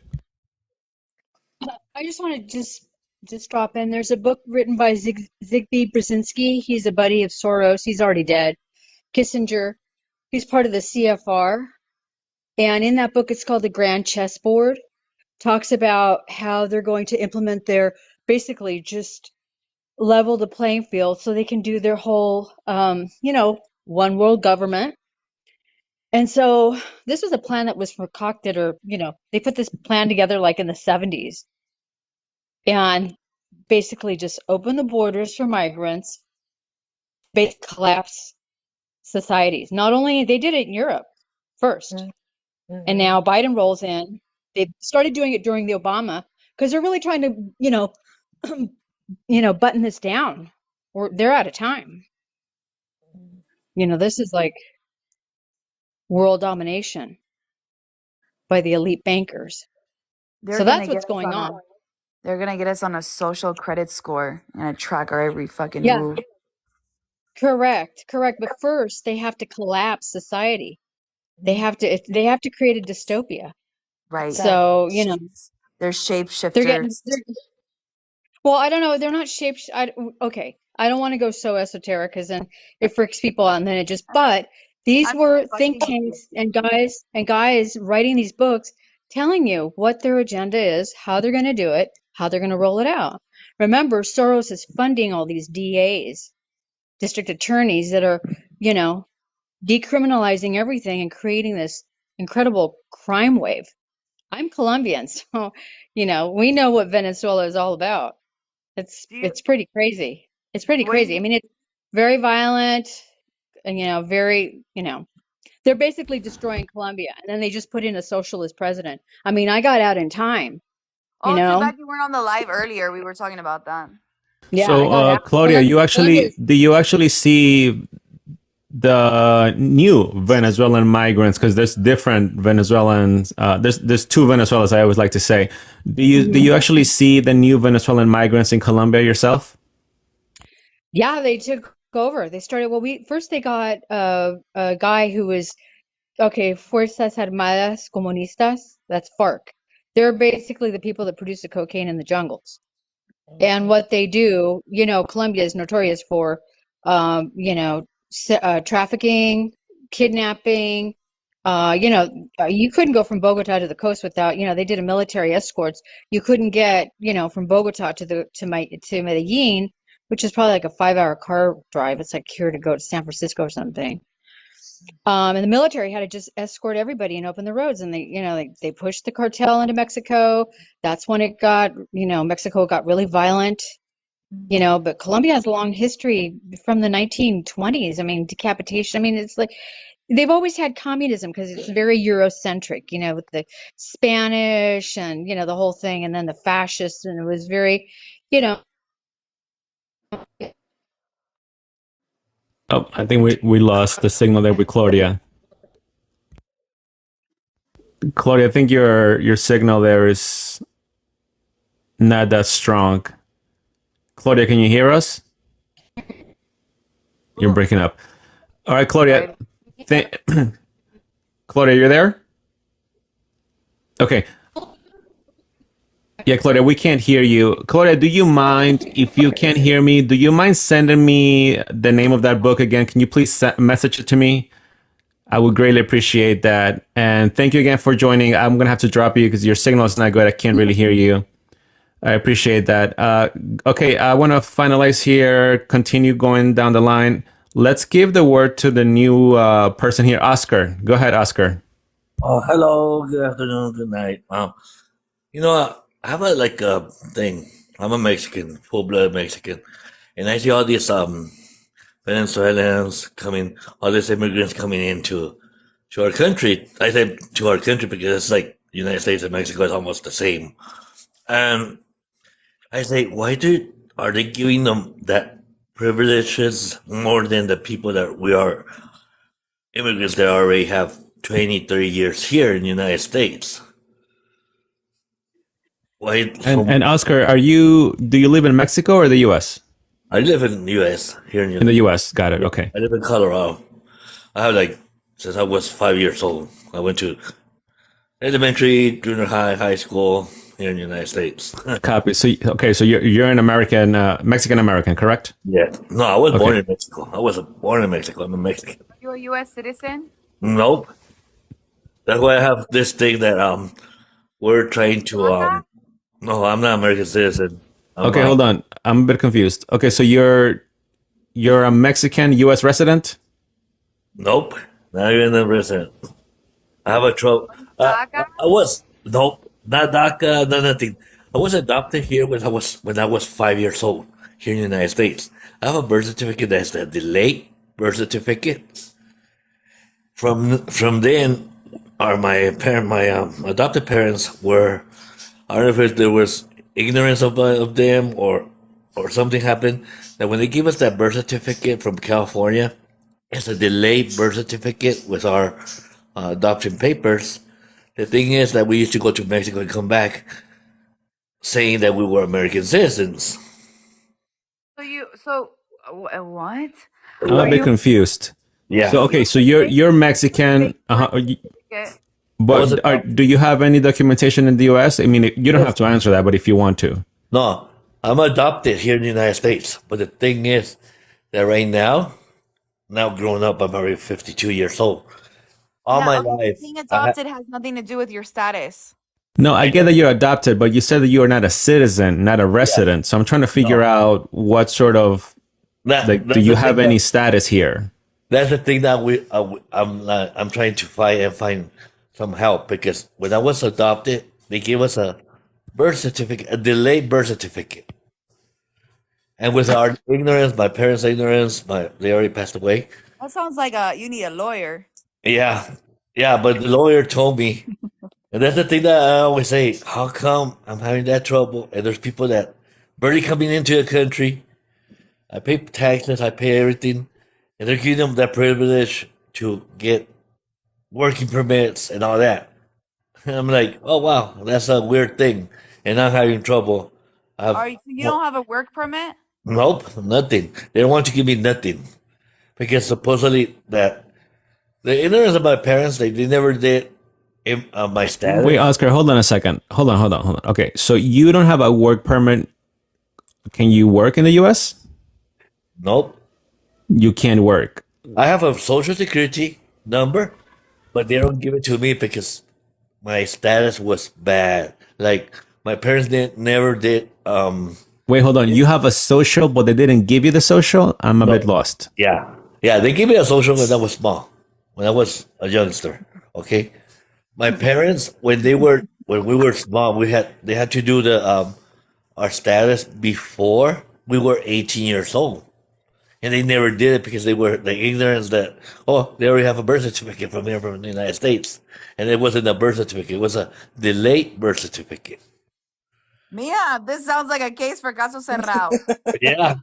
I just want to just drop in. There's a book written by Zygmunt Brzezinski. He's a buddy of Soros. He's already dead. Kissinger. He's part of the CFR. And in that book, it's called The Grand Chessboard. Talks about how they're going to implement their, basically just level the playing field so they can do their whole, one world government. And so this was a plan that was concocted, or, they put this plan together like in the 70s. And basically just open the borders for migrants, collapse societies. Not only they did it in Europe first, and now Biden rolls in. They started doing it during the Obama because they're really trying to, button this down, or they're out of time. This is like world domination by the elite bankers. So that's what's going on. They're gonna get us on a social credit score and track our every fucking Yeah, move. correct, correct. But first, they have to collapse society. They have to create a dystopia. Right. So, They're they're getting shapeshifters. well, I don't know. They're not shaped. Okay. I don't want to go so esoteric because then it freaks people out and then it just, but these I'm were not think fucking you. tanks and guys writing these books telling you what their agenda is, how they're going to do it, how they're going to roll it out. Remember, Soros is funding all these DAs, district attorneys that are, you know, decriminalizing everything and creating this incredible crime wave. I'm Colombian, so, we know what Venezuela is all about. Do you It's pretty crazy. It's pretty what do crazy. I you mean, it's very violent and, they're basically destroying Colombia. And then they just put in a socialist president. I mean, I got out in time, you Oh, too know? bad you weren't on the live earlier. We were talking about that. Yeah, I So, got out. Claudia, Colombia's, do you actually see the new Venezuelan migrants? Because there's different Venezuelans. There's two Venezuelans. I always like to say. Do you actually see the new Venezuelan migrants in Colombia yourself? yeah, they took over. They started, well, they got a guy who was, okay, Fuerzas Armadas Comunistas. That's FARC. They're basically the people that produce the cocaine in the jungles. And what they do, Colombia is notorious for, trafficking, kidnapping. You couldn't go from Bogota to the coast without, they did a military escorts. You couldn't get, from Bogota to Medellin, which is probably like a 5-hour car drive. It's like here to go to San Francisco or something. And the military had to just escort everybody and open the roads, and they pushed the cartel into Mexico. That's when Mexico got really violent. But Colombia has a long history from the 1920s. I mean, decapitation. I mean, it's like they've always had communism because it's very Eurocentric, with the Spanish and, the whole thing, and then the fascists, and it was very, you know, Oh, I think we lost the signal there with Claudia. Claudia, I think your signal there is not that strong. Claudia, can you hear us? You're breaking up. All right, Claudia. Claudia, you're there? Okay. Yeah, Claudia, we can't hear you. Claudia, do you mind, if you can't hear me, do you mind sending me the name of that book again? Can you please message it to me? I would greatly appreciate that. And thank you again for joining. I'm going to have to drop you because your signal is not good. I can't really hear you. I appreciate that. Okay, I want to finalize here, continue going down the line. Let's give the word to the new person here, Oscar. Go ahead, Oscar. Oh, hello. Good afternoon. Good night. I have a thing. I'm a Mexican, full-blood Mexican, and I see all these Venezuelans coming, all these immigrants coming into our country. I say to our country because it's like United States and Mexico is almost the same. And I say, are they giving them that privileges more than the people that we are immigrants that already have 20, 30 years here in the United States? Why And Oscar, do you live in Mexico or the US? I live in the US, here in the US. Got it. Okay. I live in Colorado. I have since I was 5 years old. I went to elementary, junior high, high school here in the United States. Copy. So you're an American, Mexican American, correct? Yeah. No, I was born in Mexico. I wasn't born in Mexico. I'm a Mexican. Are you a U.S. citizen? Nope. That's why I have this thing that we're trying to no, I'm not American citizen. Okay, hold on. I'm a bit confused. Okay, so you're a Mexican U.S. resident? Nope, not even a resident. I have a trouble. I was nope, not DACA, not nothing. I was adopted here when I was 5 years old here in the United States. I have a birth certificate that's a delayed birth certificate. From then, my adopted parents were. I don't know if there was ignorance of them or something happened that when they give us that birth certificate from California, it's a delayed birth certificate with our adoption papers. The thing is that we used to go to Mexico and come back. saying that we were American citizens. What? I'm a bit confused. Yeah. So okay, so you're Mexican, but do you have any documentation in the U.S.? I mean, you don't have to answer that, but if you want to. No, I'm adopted here in the United States. But the thing is that right now growing up, I'm already 52 years old. All my life, Being adopted has nothing to do with your status. No, I get that you're adopted, but you said that you are not a citizen, not a resident. So I'm trying to figure out what sort of do you have any status here? That's the thing that I'm trying to find some help, because when I was adopted, they gave us a birth certificate, a delayed birth certificate. And with our ignorance, my parents' ignorance, they already passed away. That sounds like you need a lawyer. Yeah, but the lawyer told me, and that's the thing that I always say: how come I'm having that trouble? And there's people that barely coming into the country. I pay taxes, I pay everything, and they're giving them that privilege to get working permits and all that. And I'm like, oh wow, that's a weird thing, and I'm having trouble. You don't have a work permit? Nope, nothing. They don't want to give me nothing, because supposedly that the ignorance of my parents, they never did my status. Wait, Oscar, hold on a second. Hold on. Okay, so you don't have a work permit. Can you work in the U.S.? Nope. You can't work. I have a social security number, but they don't give it to me because my status was bad. Like my parents never did. Wait, hold on. You have a social, but they didn't give you the social? I'm a bit lost. Yeah, they gave me a social when I was small, when I was a youngster. Okay, my parents when we were small, they had to do our status before we were 18 years old. And they never did it because they were the ignorance that, they already have a birth certificate from here from the United States. And it wasn't a birth certificate, it was a delayed birth certificate. Mia, this sounds like a case for caso cerrado. Yeah.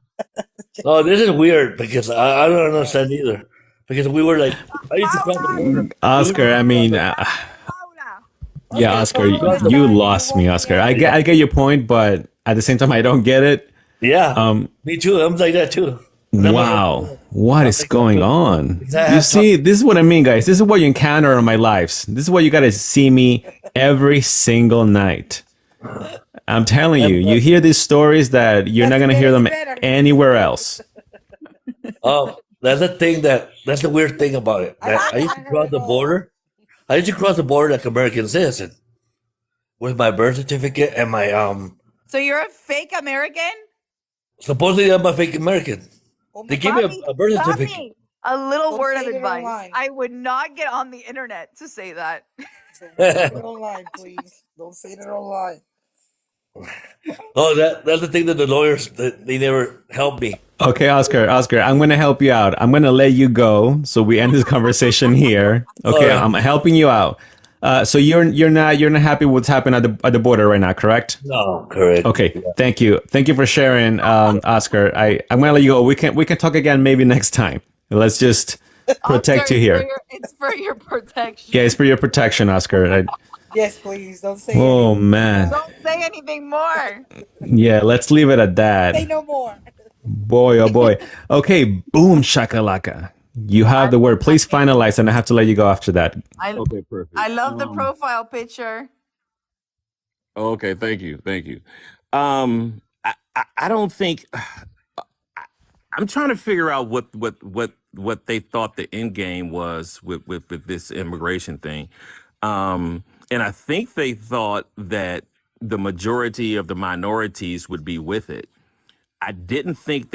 Oh, this is weird because I don't understand either. Because we were like, I used to cross the border. Oscar, I mean, yeah, Oscar, you lost me, Oscar. I get your point, but at the same time, I don't get it. Yeah, me too. I'm like that too. Wow, what is going on? You see, this is what I mean, guys. This is what you encounter in my lives. This is what you got to see me every single night. I'm telling you, you hear these stories that you're not going to hear them anywhere else. Oh, that's the weird thing about it. I used to cross the border. I used to cross the border like American citizen with my birth certificate and my So you're a fake American? Supposedly I'm a fake American. They give me a birth certificate. A little word of advice. I would not get on the internet to say that. Don't say it online, please. Don't say it online. Oh, that's the thing that the lawyers, they never help me. Okay, Oscar, I'm going to help you out. I'm going to let you go so we end this conversation here. Okay, Right. I'm helping you out. So you're not happy with what's happening at the border right now, correct? No, correct. Okay, Yeah. thank you for sharing, Oscar. I'm gonna let you go. We can talk again maybe next time. Let's just protect Oscar, you here. It's for your protection. Yeah, it's for your protection, Oscar. Yes, please. Don't say Oh anything. man. Don't say anything more. Yeah, let's leave it at that. Say no more. Boy, oh boy. Okay, boom shakalaka. You have the word. Please finalize, and I have to let you go after that. Okay, perfect. I love the profile picture. Okay, thank you. I don't think I'm trying to figure out what they thought the end game was with this immigration thing. And I think they thought that the majority of the minorities would be with it. I don't think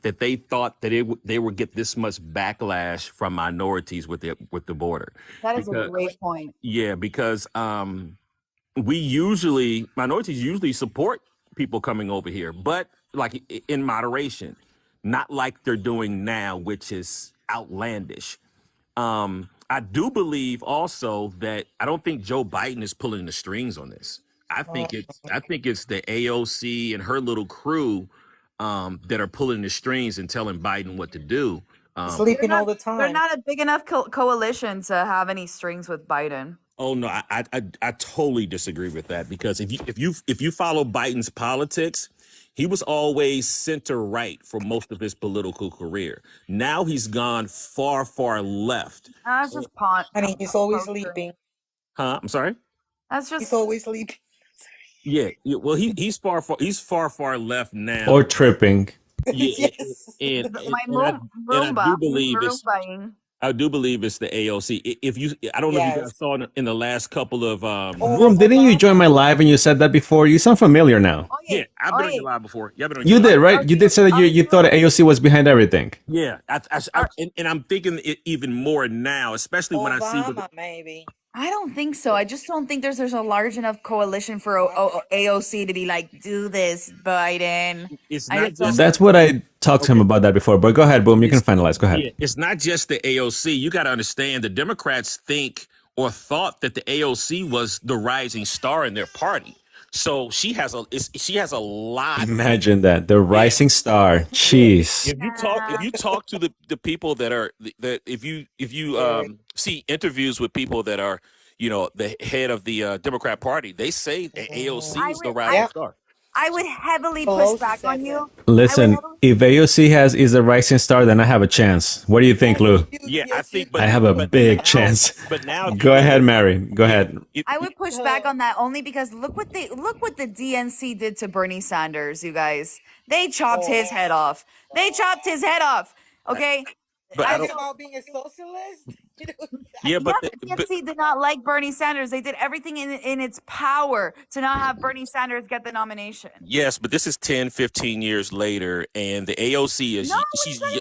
that they thought that they would get this much backlash from minorities with the border. That is a great point. Yeah, because minorities usually support people coming over here, but like in moderation, not like they're doing now, which is outlandish. I do believe also that I don't think Joe Biden is pulling the strings on this. I think it's the AOC and her little crew that are pulling the strings and telling Biden what to do. Sleeping all the time. They're not a big enough coalition to have any strings with Biden. Oh no, I totally disagree with that because if you follow Biden's politics, he was always center right for most of his political career. Now he's gone far left. That's just pot. I mean, he's always sleeping. Huh? I'm sorry. That's He's just always sleeping. Yeah. Well, he's far left now. Or tripping. Yeah, Yes. my and I do believe it's Roombaing. I do believe it's the AOC. If you, I don't know if you Yes. guys saw in the last couple of Boom, didn't you join my live and you said that before? You sound familiar now. yeah, I've been on your live before. Yeah, I've been on You your did, live. right? You did say that you thought AOC was behind everything. Yeah, and I'm thinking it even more now, especially when I see Obama, maybe. I don't think so. I just don't think there's a large enough coalition for AOC to be like, do this, Biden. It's I not just don't just That's what I talked to him about that before. But go ahead, Boom. You can finalize. Go ahead. yeah, it's not just the AOC. You got to understand the Democrats think or thought that the AOC was the rising star in their party. So she has a lot. Imagine that. The rising star. Jeez. If you talk to the people that are that if you see interviews with people that are the head of the Democrat Party, they say that AOC is the rising star. I would heavily push back on you. Listen, if AOC is a rising star, then I have a chance. What do you think, Lou? Yeah, I think. I have a big chance. But now, Go ahead, Mary. Go ahead. I would push back on that only because look what the DNC did to Bernie Sanders, you guys. They chopped his head off. They chopped his head off. Okay. But I Talking don't- about being a socialist? Yeah, but the DNC did not like Bernie Sanders. They did everything in its power to not have Bernie Sanders get the nomination. yes, but this is 10, 15 years later, and the AOC is she's yeah,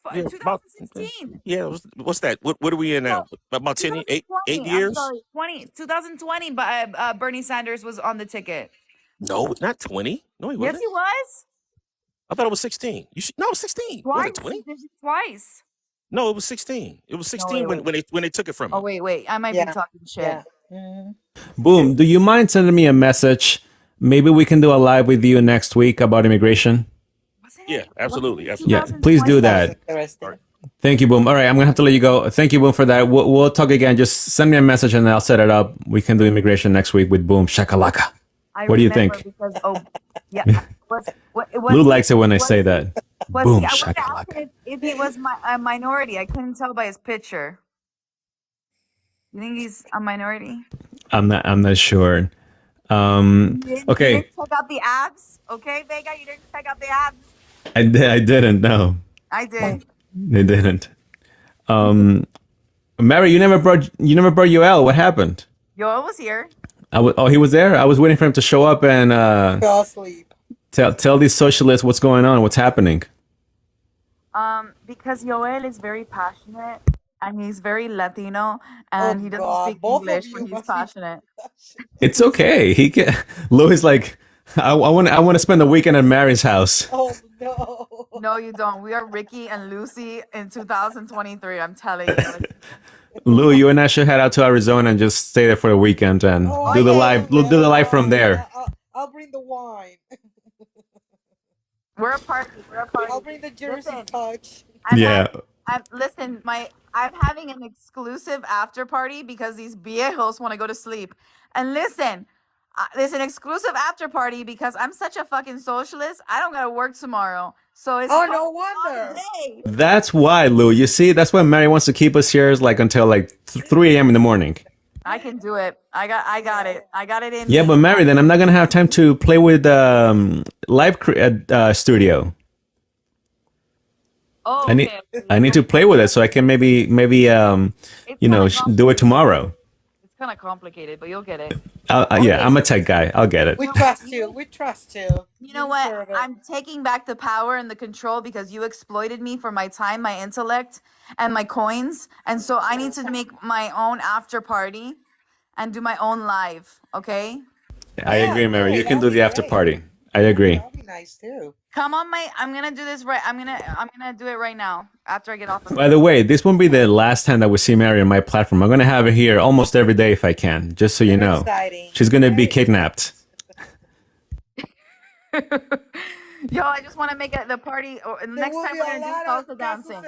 about 2016. yeah. What's that? What are we in now? About 10, 8 years? I'm sorry, 2020, but Bernie Sanders was on the ticket. No, not 20. No, he Yes, wasn't. he was. I thought it was 16. No, 16. Was Twice. it 20? He did it twice. No, it was 16. It was 16 wait. when they took it from Oh, him. wait. I might be talking shit. Boom. Do you mind sending me a message? Maybe we can do a live with you next week about immigration. Yeah, absolutely. Yeah, please do that. Thank you, Boom. All right, I'm gonna have to let you go. Thank you, Boom, for that. We'll talk again. Just send me a message and I'll set it up. We can do immigration next week with Boom Shakalaka. What do you think? Because, yeah. Lou likes it when I say that. Boom I was Shakalaka. asking if he was a minority. I couldn't tell by his picture. You think he's a minority? I'm not sure. You Okay, didn't check out the abs, okay, Vega? You didn't check out the abs. I didn't. No, I did. they didn't. Mary, you never brought Yoel. What happened? Yoel was here. Oh, he was there. I was waiting for him to show up and Fell asleep. tell these socialists what's going on, what's happening. Because Yoel is very passionate and he's very Latino and he doesn't God, speak both of English you when he's must be passionate. It's okay. He can. Lou is like, I want to spend the weekend at Mary's house. Oh no. No, you don't. We are Ricky and Lucy in 2023. I'm telling you. Lou, you and I should head out to Arizona and just stay there for the weekend and do the live. We'll do the live from there. I'll bring the wine. We're a party. I'll bring the Jersey touch. Yeah. Listen, I'm having an exclusive after party because these viejos want to go to sleep. And listen, there's an exclusive after party because I'm such a fucking socialist. I don't gotta work tomorrow, so it's no wonder. That's why, Lou. You see, that's why Mary wants to keep us here until 3 a.m. in the morning. I can do it. I got it. I got it in. Yeah, me. but Mary, then I'm not gonna have time to play with studio. Oh, I need to play with it so I can maybe do it tomorrow. It's kind of complicated, but you'll get it. Yeah, I'm a tech guy. I'll get it. We trust you. We trust you. You know what? I'm taking back the power and the control because you exploited me for my time, my intellect, and my coins. And so I need to make my own after party and do my own live. Okay? I agree, Mary. You can do the after party. I agree. That'd be nice too. Come on, mate. I'm gonna do this right. I'm gonna do it right now after I get off. By the way, this won't be the last time that we see Mary on my platform. I'm gonna have her here almost every day if I can, just so you know. Exciting. She's gonna be kidnapped. Yo, I just want to make it the party. Or the next time we're gonna do salsa dancing.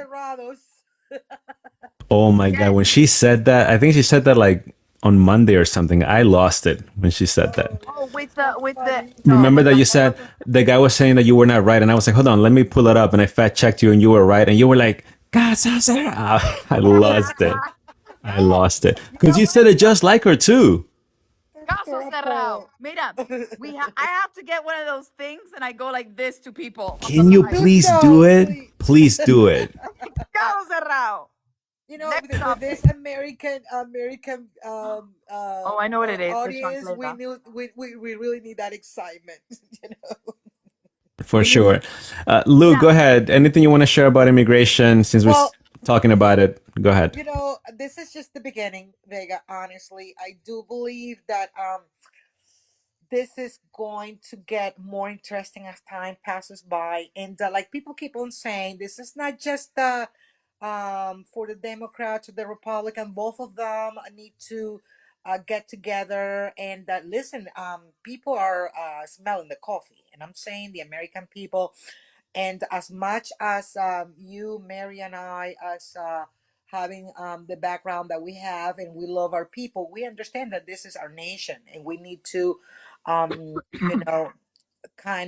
Oh my god, when she said that, I think she said that like on Monday or something. I lost it when she said that. Oh, with the Remember that you said the guy was saying that you were not right, and I was like, hold on, let me pull it up, and I fact checked you, and you were right, and you were like, God, I lost it. I lost it because you said it just like her too. Caso cerrado. Mira, I have to get one of those things, and I go like this to people. Can you please do it? Please do it. Caso cerrado. With this American Oh, I know what it is. audience, we really need that excitement. For sure. Lou, go ahead. Anything you want to share about immigration since we're talking about it? Go ahead. This is just the beginning, Vega. Honestly, I do believe that this is going to get more interesting as time passes by, and like people keep on saying, this is not just for the Democrats or the Republican. Both of them need to get together and listen. People are smelling the coffee, and I'm saying the American people. And as much as you, Mary, and I, as having the background that we have, and we love our people, we understand that this is our nation, and we need to, kind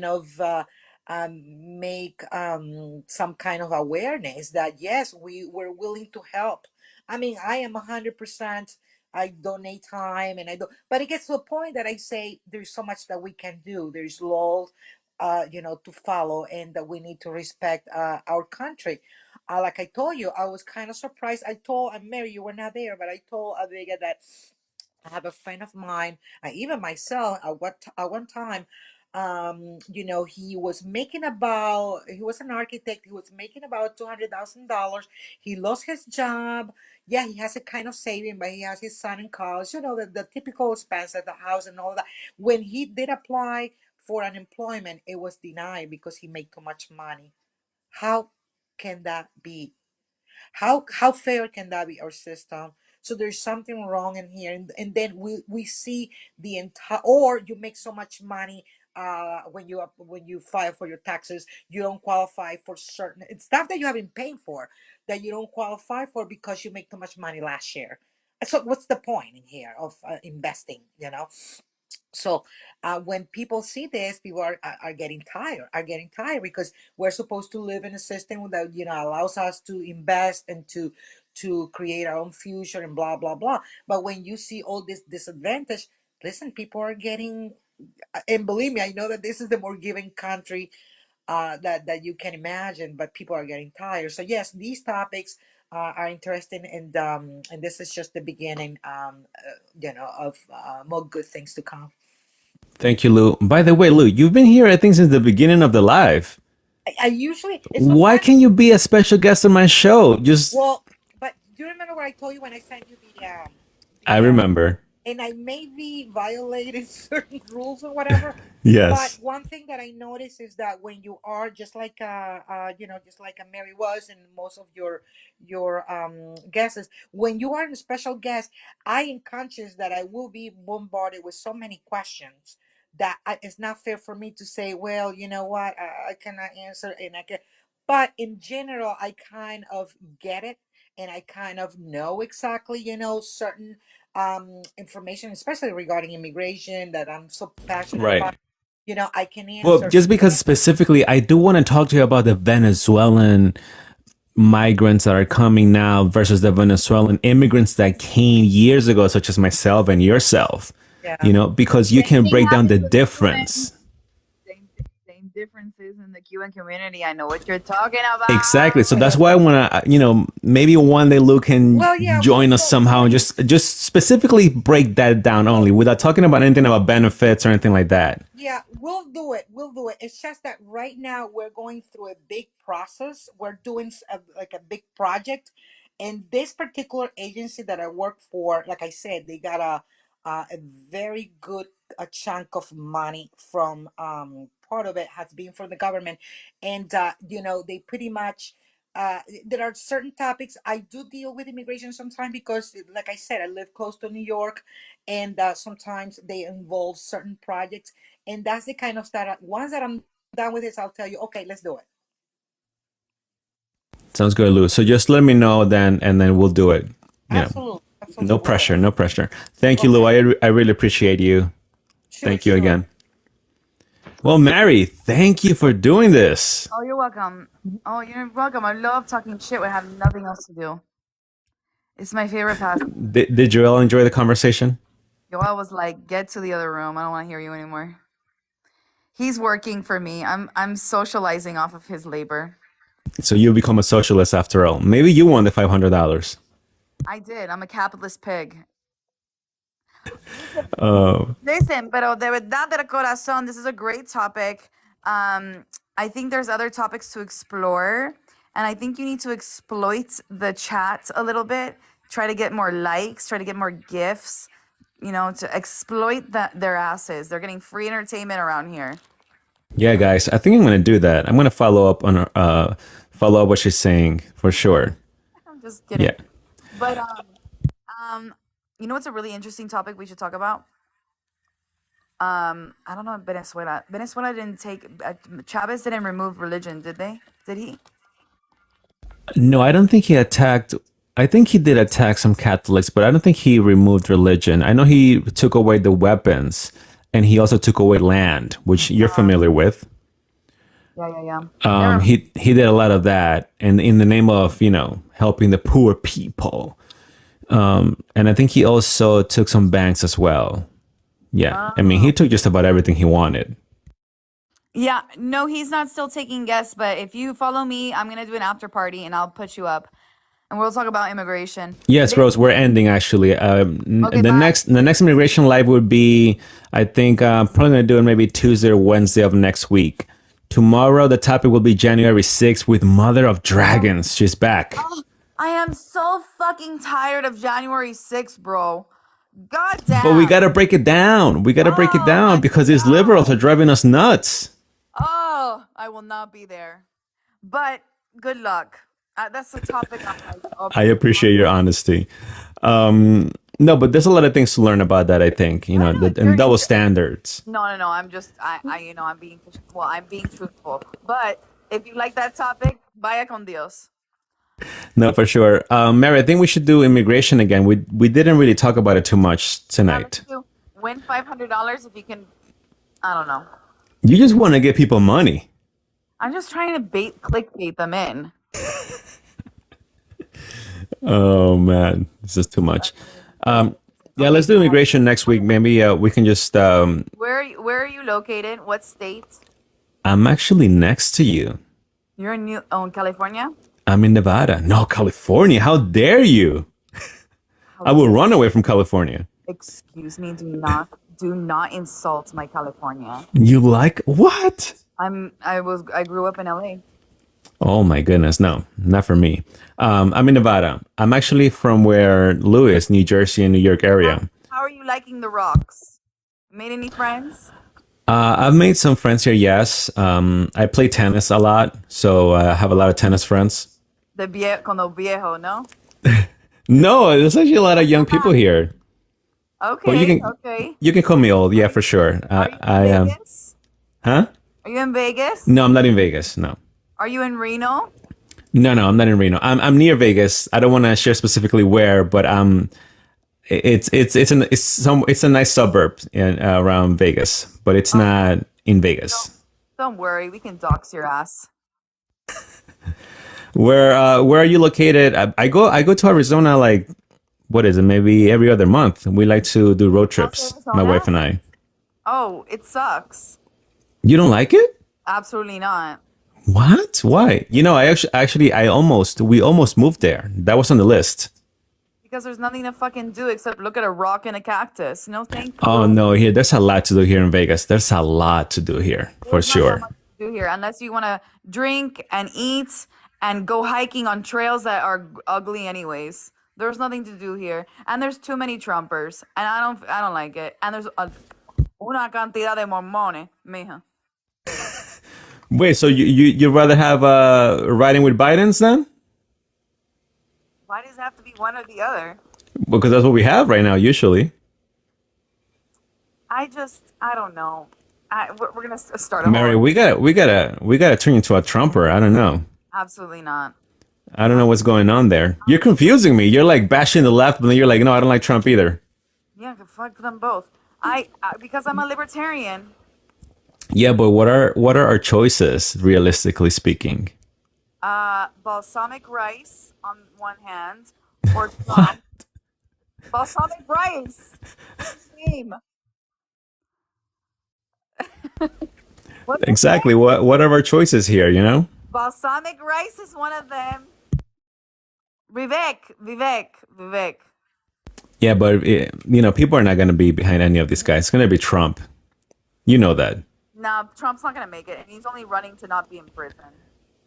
of make some kind of awareness that yes, we're willing to help. I mean, I am 100%. I donate time, and I do, but it gets to a point that I say there's so much that we can do. There's laws, to follow, and that we need to respect our country. Like I told you, I was kind of surprised. I told Mary, you were not there, but I told Vega that I have a friend of mine, even myself, at one time, he was an architect. He was making about $200,000. He lost his job. Yeah, he has a kind of saving, but he has his son in college. The typical expense at the house and all that. When he did apply for unemployment, it was denied because he made too much money. How can that be? How fair can that be, our system? So there's something wrong in here, and then we see the entire, or you make so much money when you file for your taxes, you don't qualify for certain stuff that you have been paying for, that you don't qualify for because you make too much money last year. So what's the point in here of investing, so when people see this, people are getting tired because we're supposed to live in a system that allows us to invest and to create our own future and blah blah blah. But when you see all this disadvantage, listen, people are getting, and believe me, I know that this is the more giving country that you can imagine, but people are getting tired. So yes, these topics are interesting, and this is just the beginning, of more good things to come. Thank you, Lou. By the way, Lou, you've been here, I think, since the beginning of the live. I usually, it's so Why funny. can you be a special guest on my show? Well, but do you remember what I told you when I sent you I remember. and I maybe violated certain rules or whatever? Yes. But one thing that I noticed is that when you are just like just like a Mary was, and most of your guesses, when you are a special guest, I am conscious that I will be bombarded with so many questions that it's not fair for me to say, well, you know what, I cannot answer, and I can. But in general, I kind of get it, and I kind of know exactly, certain information, especially regarding immigration, that I'm so passionate Right. about. I can Well, answer. just because specifically, I do want to talk to you about the Venezuelan migrants that are coming now versus the Venezuelan immigrants that came years ago, such as myself and yourself. Yeah. Because you can break down the difference. Same differences in the Cuban community. I know what you're talking about. Exactly. So that's why I want to, maybe one day Lou can join us somehow and just specifically break that down only without talking about anything about benefits or anything like that. Yeah, we'll do it. We'll do it. It's just that right now we're going through a big process. We're doing like a big project, and this particular agency that I work for, like I said, they got a very good chunk of money from part of it has been from the government, and they pretty much. There are certain topics I do deal with immigration sometimes because, like I said, I live close to New York, and sometimes they involve certain projects, and that's the kind of stuff. Once that I'm done with this, I'll tell you, okay, let's do it. Sounds good, Lou. So just let me know then, and then we'll do it. Absolutely. No pressure, no pressure. Thank you, Lou. I really appreciate you. Thank you again. Well, Mary, thank you for doing this. Oh, you're welcome. Oh, you're welcome. I love talking shit when I have nothing else to do. It's my favorite pastime. Did Joel enjoy the conversation? Joel was like, "Get to the other room. I don't want to hear you anymore." He's working for me. I'm socializing off of his labor. So you become a socialist after all. Maybe you won the $500. I did. I'm a capitalist pig. Oh. Listen, pero de verdad del corazón, this is a great topic. I think there's other topics to explore, and I think you need to exploit the chat a little bit. Try to get more likes, try to get more gifts, to exploit their asses. They're getting free entertainment around here. Yeah, guys, I think I'm going to do that. I'm going to follow up what she's saying for sure. I'm just kidding. Yeah. But you know what's a really interesting topic we should talk about? I don't know, Venezuela. Venezuela didn't take Chavez didn't remove religion, did they? Did he? No, I don't think he attacked. I think he did attack some Catholics, but I don't think he removed religion. I know he took away the weapons, and he also took away land, which you're familiar with. Yeah. He did a lot of that, and in the name of helping the poor people. And I think he also took some banks as well. Yeah, I mean, he took just about everything he wanted. Yeah, no, he's not still taking guests, but if you follow me, I'm gonna do an after party and I'll put you up, and we'll talk about immigration. Yes, Rose, we're ending actually. The next immigration live would be, I think, probably gonna do it maybe Tuesday or Wednesday of next week. Tomorrow, the topic will be January 6th with Mother of Dragons. She's back. Oh, I am so fucking tired of January 6th, bro. God damn. But we gotta break it down. We gotta break it down because these liberals are driving us nuts. Oh, I will not be there. But good luck. That's the topic I appreciate your honesty. No, but there's a lot of things to learn about that, I think. And double standards. No. I'm just, I'm being truthful. But if you like that topic, vaya con Dios. No, for sure. Mary, I think we should do immigration again. We didn't really talk about it too much tonight. Win $500 if you can, I don't know. You just want to get people money. I'm just trying to clickbait them in. Oh, man. This is too much. Yeah, let's do immigration next week. Maybe we can just... Where are you located? What state? I'm actually next to you. You're in California? I'm in Nevada. No, California. How dare you? I will run away from California. Excuse me. Do not insult my California. You like what? I grew up in LA. Oh my goodness, no, not for me. I'm in Nevada. I'm actually from where Lou is, New Jersey and New York area. How are you liking the rocks? Made any friends? I've made some friends here, yes. I play tennis a lot, so I have a lot of tennis friends. Con los viejos, no? No, there's actually a lot of young people here. Okay, well, you can call me old, yeah, for sure. Are you in Vegas? Huh? Are you in Vegas? No, I'm not in Vegas, no. Are you in Reno? No, I'm not in Reno. I'm near Vegas. I don't want to share specifically where, but it's a nice suburb around Vegas, but it's not in Vegas. Don't worry, we can dox your ass. Where are you located? I go to Arizona like, what is it? Maybe every other month. We like to do road trips, my wife and I. Oh, it sucks. You don't like it? Absolutely not. What? Why? We almost moved there. That was on the list. Because there's nothing to fucking do except look at a rock and a cactus. No, thank you. Oh no, there's a lot to do here in Vegas. There's a lot to do here for sure. Not much to do here unless you want to drink and eat and go hiking on trails that are ugly anyways. There's nothing to do here, and there's too many Trumpers, and I don't like it. And there's una cantidad de mormones, mija. Wait, so you'd rather have riding with Biden's then? Why does it have to be one or the other? Because that's what we have right now, usually. I don't know. We're gonna start. Mary, we gotta turn you into a Trumper. I don't know. Absolutely not. I don't know what's going on there. You're confusing me. You're like bashing the left, but then you're like, no, I don't like Trump either. Yeah, fuck them both. I because I'm a libertarian. Yeah, but what are our choices, realistically speaking? Balsamic rice on one hand, or Trump. Balsamic rice. Name. Exactly. What are our choices here, you know? Balsamic rice is one of them. Vivek. Yeah, but people are not going to be behind any of these guys. It's going to be Trump. You know that. No, Trump's not gonna make it, and he's only running to not be in prison.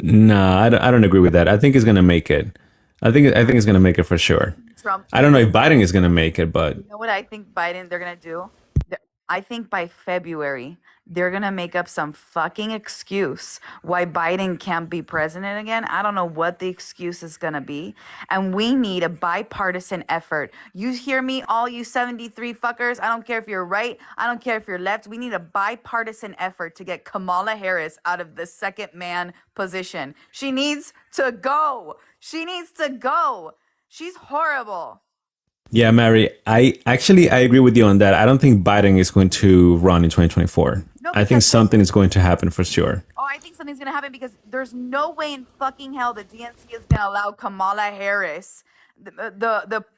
No, I don't agree with that. I think he's going to make it. I think he's going to make it for sure. Trump. I don't know if Biden is going to make it, but You know what I think they're gonna do? I think by February they're gonna make up some fucking excuse why Biden can't be president again. I don't know what the excuse is gonna be, and we need a bipartisan effort. You hear me, all you 73 fuckers? I don't care if you're right. I don't care if you're left. We need a bipartisan effort to get Kamala Harris out of the second man position. She needs to go. She's horrible. yeah, Mary, I agree with you on that. I don't think Biden is going to run in 2024. No, I think because something is going to happen for sure. Oh, I think something's gonna happen because there's no way in fucking hell the DNC is gonna allow Kamala Harris, the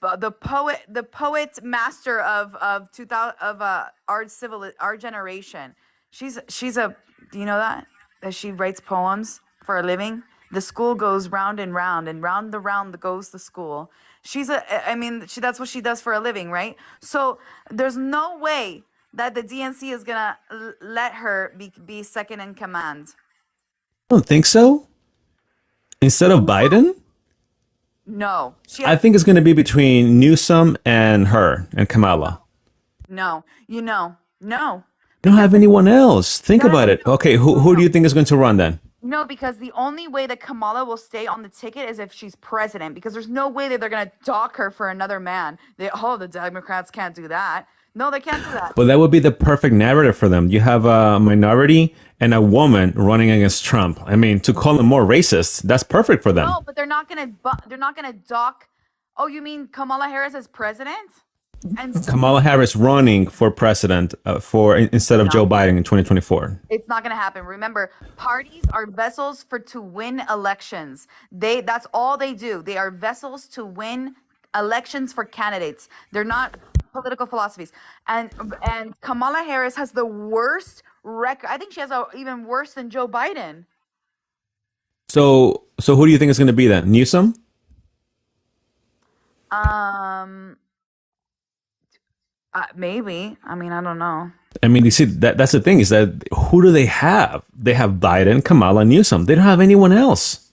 poet master of 2000 of our generation. She's a do you know that she writes poems for a living? The school goes round and round, and round the round goes the school. That's what she does for a living, right? So there's no way that the DNC is gonna let her be second in command. I don't think so. Instead of Biden, No, I think it's going to be between Newsom and her and Kamala. no. You don't have anyone else. Think about it. Okay, who do you think is going to run then? No, because the only way that Kamala will stay on the ticket is if she's president, because there's no way that they're going to dock her for another man. The Democrats can't do that. No, they can't do that. But that would be the perfect narrative for them. You have a minority and a woman running against Trump. I mean, to call them more racist, that's perfect for them. No, but they're not going to dock. Oh, you mean Kamala Harris as president? And Kamala Harris running for president instead of Joe Biden in 2024. it's not going to happen. Remember, parties are vessels to win elections. That's all they do. They are vessels to win elections for candidates. They're not political philosophies. And Kamala Harris has the worst record. I think she has even worse than Joe Biden. So who do you think is going to be then? Newsom? Maybe. I mean, I don't know. I mean, you see, that's the thing is that who do they have? They have Biden, Kamala, Newsom. They don't have anyone else.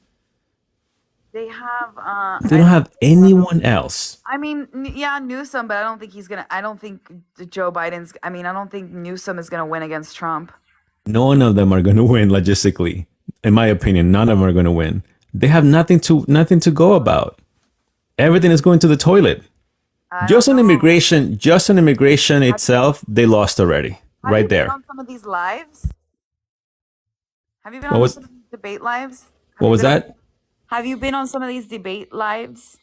They have. They don't have anyone else. I mean, yeah, Newsom, but I don't think he's gonna. I don't think Joe Biden's. I mean, I don't think Newsom is gonna win against Trump. None of them are going to win logistically. In my opinion, none of them are going to win. They have nothing to go about. Everything is going to the toilet. Just on immigration itself, they lost already. Right there. Have you been on some of these lives? Have you been on some of these debate lives? What was that? Have you been on some of these debate lives?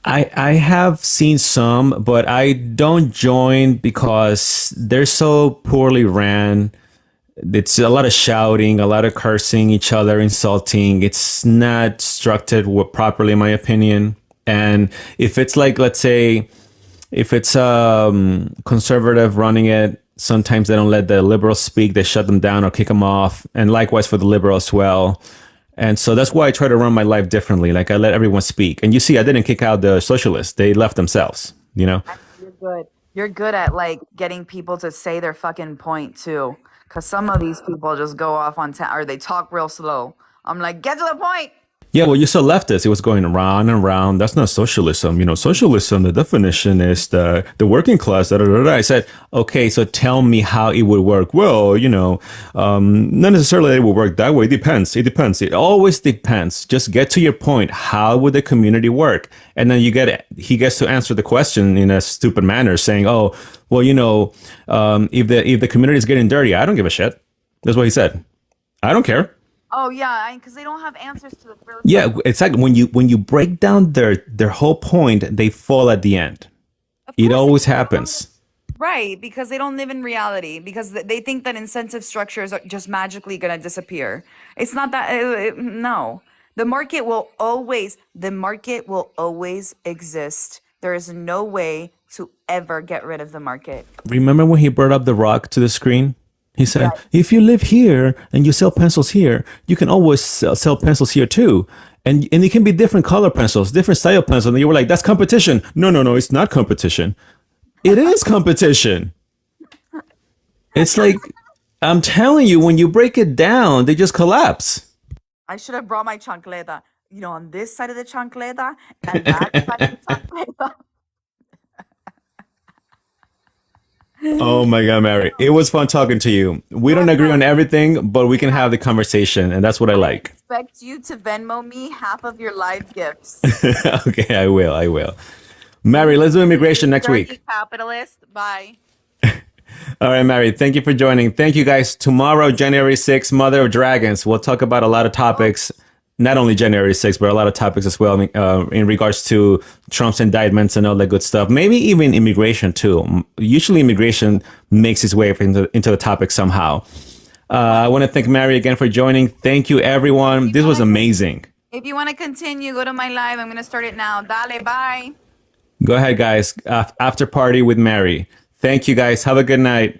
I have seen some, but I don't join because they're so poorly ran. It's a lot of shouting, a lot of cursing each other, insulting. It's not structured properly, in my opinion. And if it's like, let's say, if it's conservative running it, sometimes they don't let the liberals speak. They shut them down or kick them off. And likewise for the liberal as well. And so that's why I try to run my life differently. Like I let everyone speak. And you see, I didn't kick out the socialists. They left themselves, you know? You're good. You're good at like getting people to say their fucking point too. Because some of these people just go off on or they talk real slow. I'm like, get to the point. Yeah, well, you saw leftists. It was going around and around. That's not socialism. You know, socialism, the definition is the working class. Da, da, da, da. I said, okay, so tell me how it would work. Well, you know, not necessarily it will work that way. It depends. It always depends. Just get to your point. How would the community work? And then he gets to answer the question in a stupid manner saying, oh, well, you know, if the community is getting dirty, I don't give a shit. That's what he said. I don't care. Oh yeah, because they don't have answers to the real Yeah, questions. it's like when you break down their whole point, they fall at the end. It always happens. Right, because they don't live in reality, because they think that incentive structures are just magically going to disappear. It's not that, no. The market will always exist. There is no way to ever get rid of the market. Remember when he brought up the rock to the screen? He said, Right. if you live here and you sell pencils here, you can always sell pencils here too. And it can be different color pencils, different style pencils. And you were like, that's competition. No, it's not competition. It is competition. It's like, I'm telling you, when you break it down, they just collapse. I should have brought my chancleta, on this side of the chancleta and that side of the chancleta. Oh my God, Mary. It was fun talking to you. We don't agree on everything, but we can have the conversation. And that's what I like. Expect you to Venmo me half of your live gifts. Okay, I will. Mary, let's do immigration next Dirty week. capitalist. Bye. All right, Mary, thank you for joining. Thank you, guys. Tomorrow, January 6th, Mother of Dragons. We'll talk about a lot of topics, not only January 6th, but a lot of topics as well in regards to Trump's indictments and all that good stuff. Maybe even immigration, too. Usually immigration makes its way into the topic somehow. I want to thank Mary again for joining. Thank you, everyone. This was amazing. If you want to continue, go to my live. I'm going to start it now. Dale, bye. Go ahead, guys. After party with Mary. Thank you, guys. Have a good night.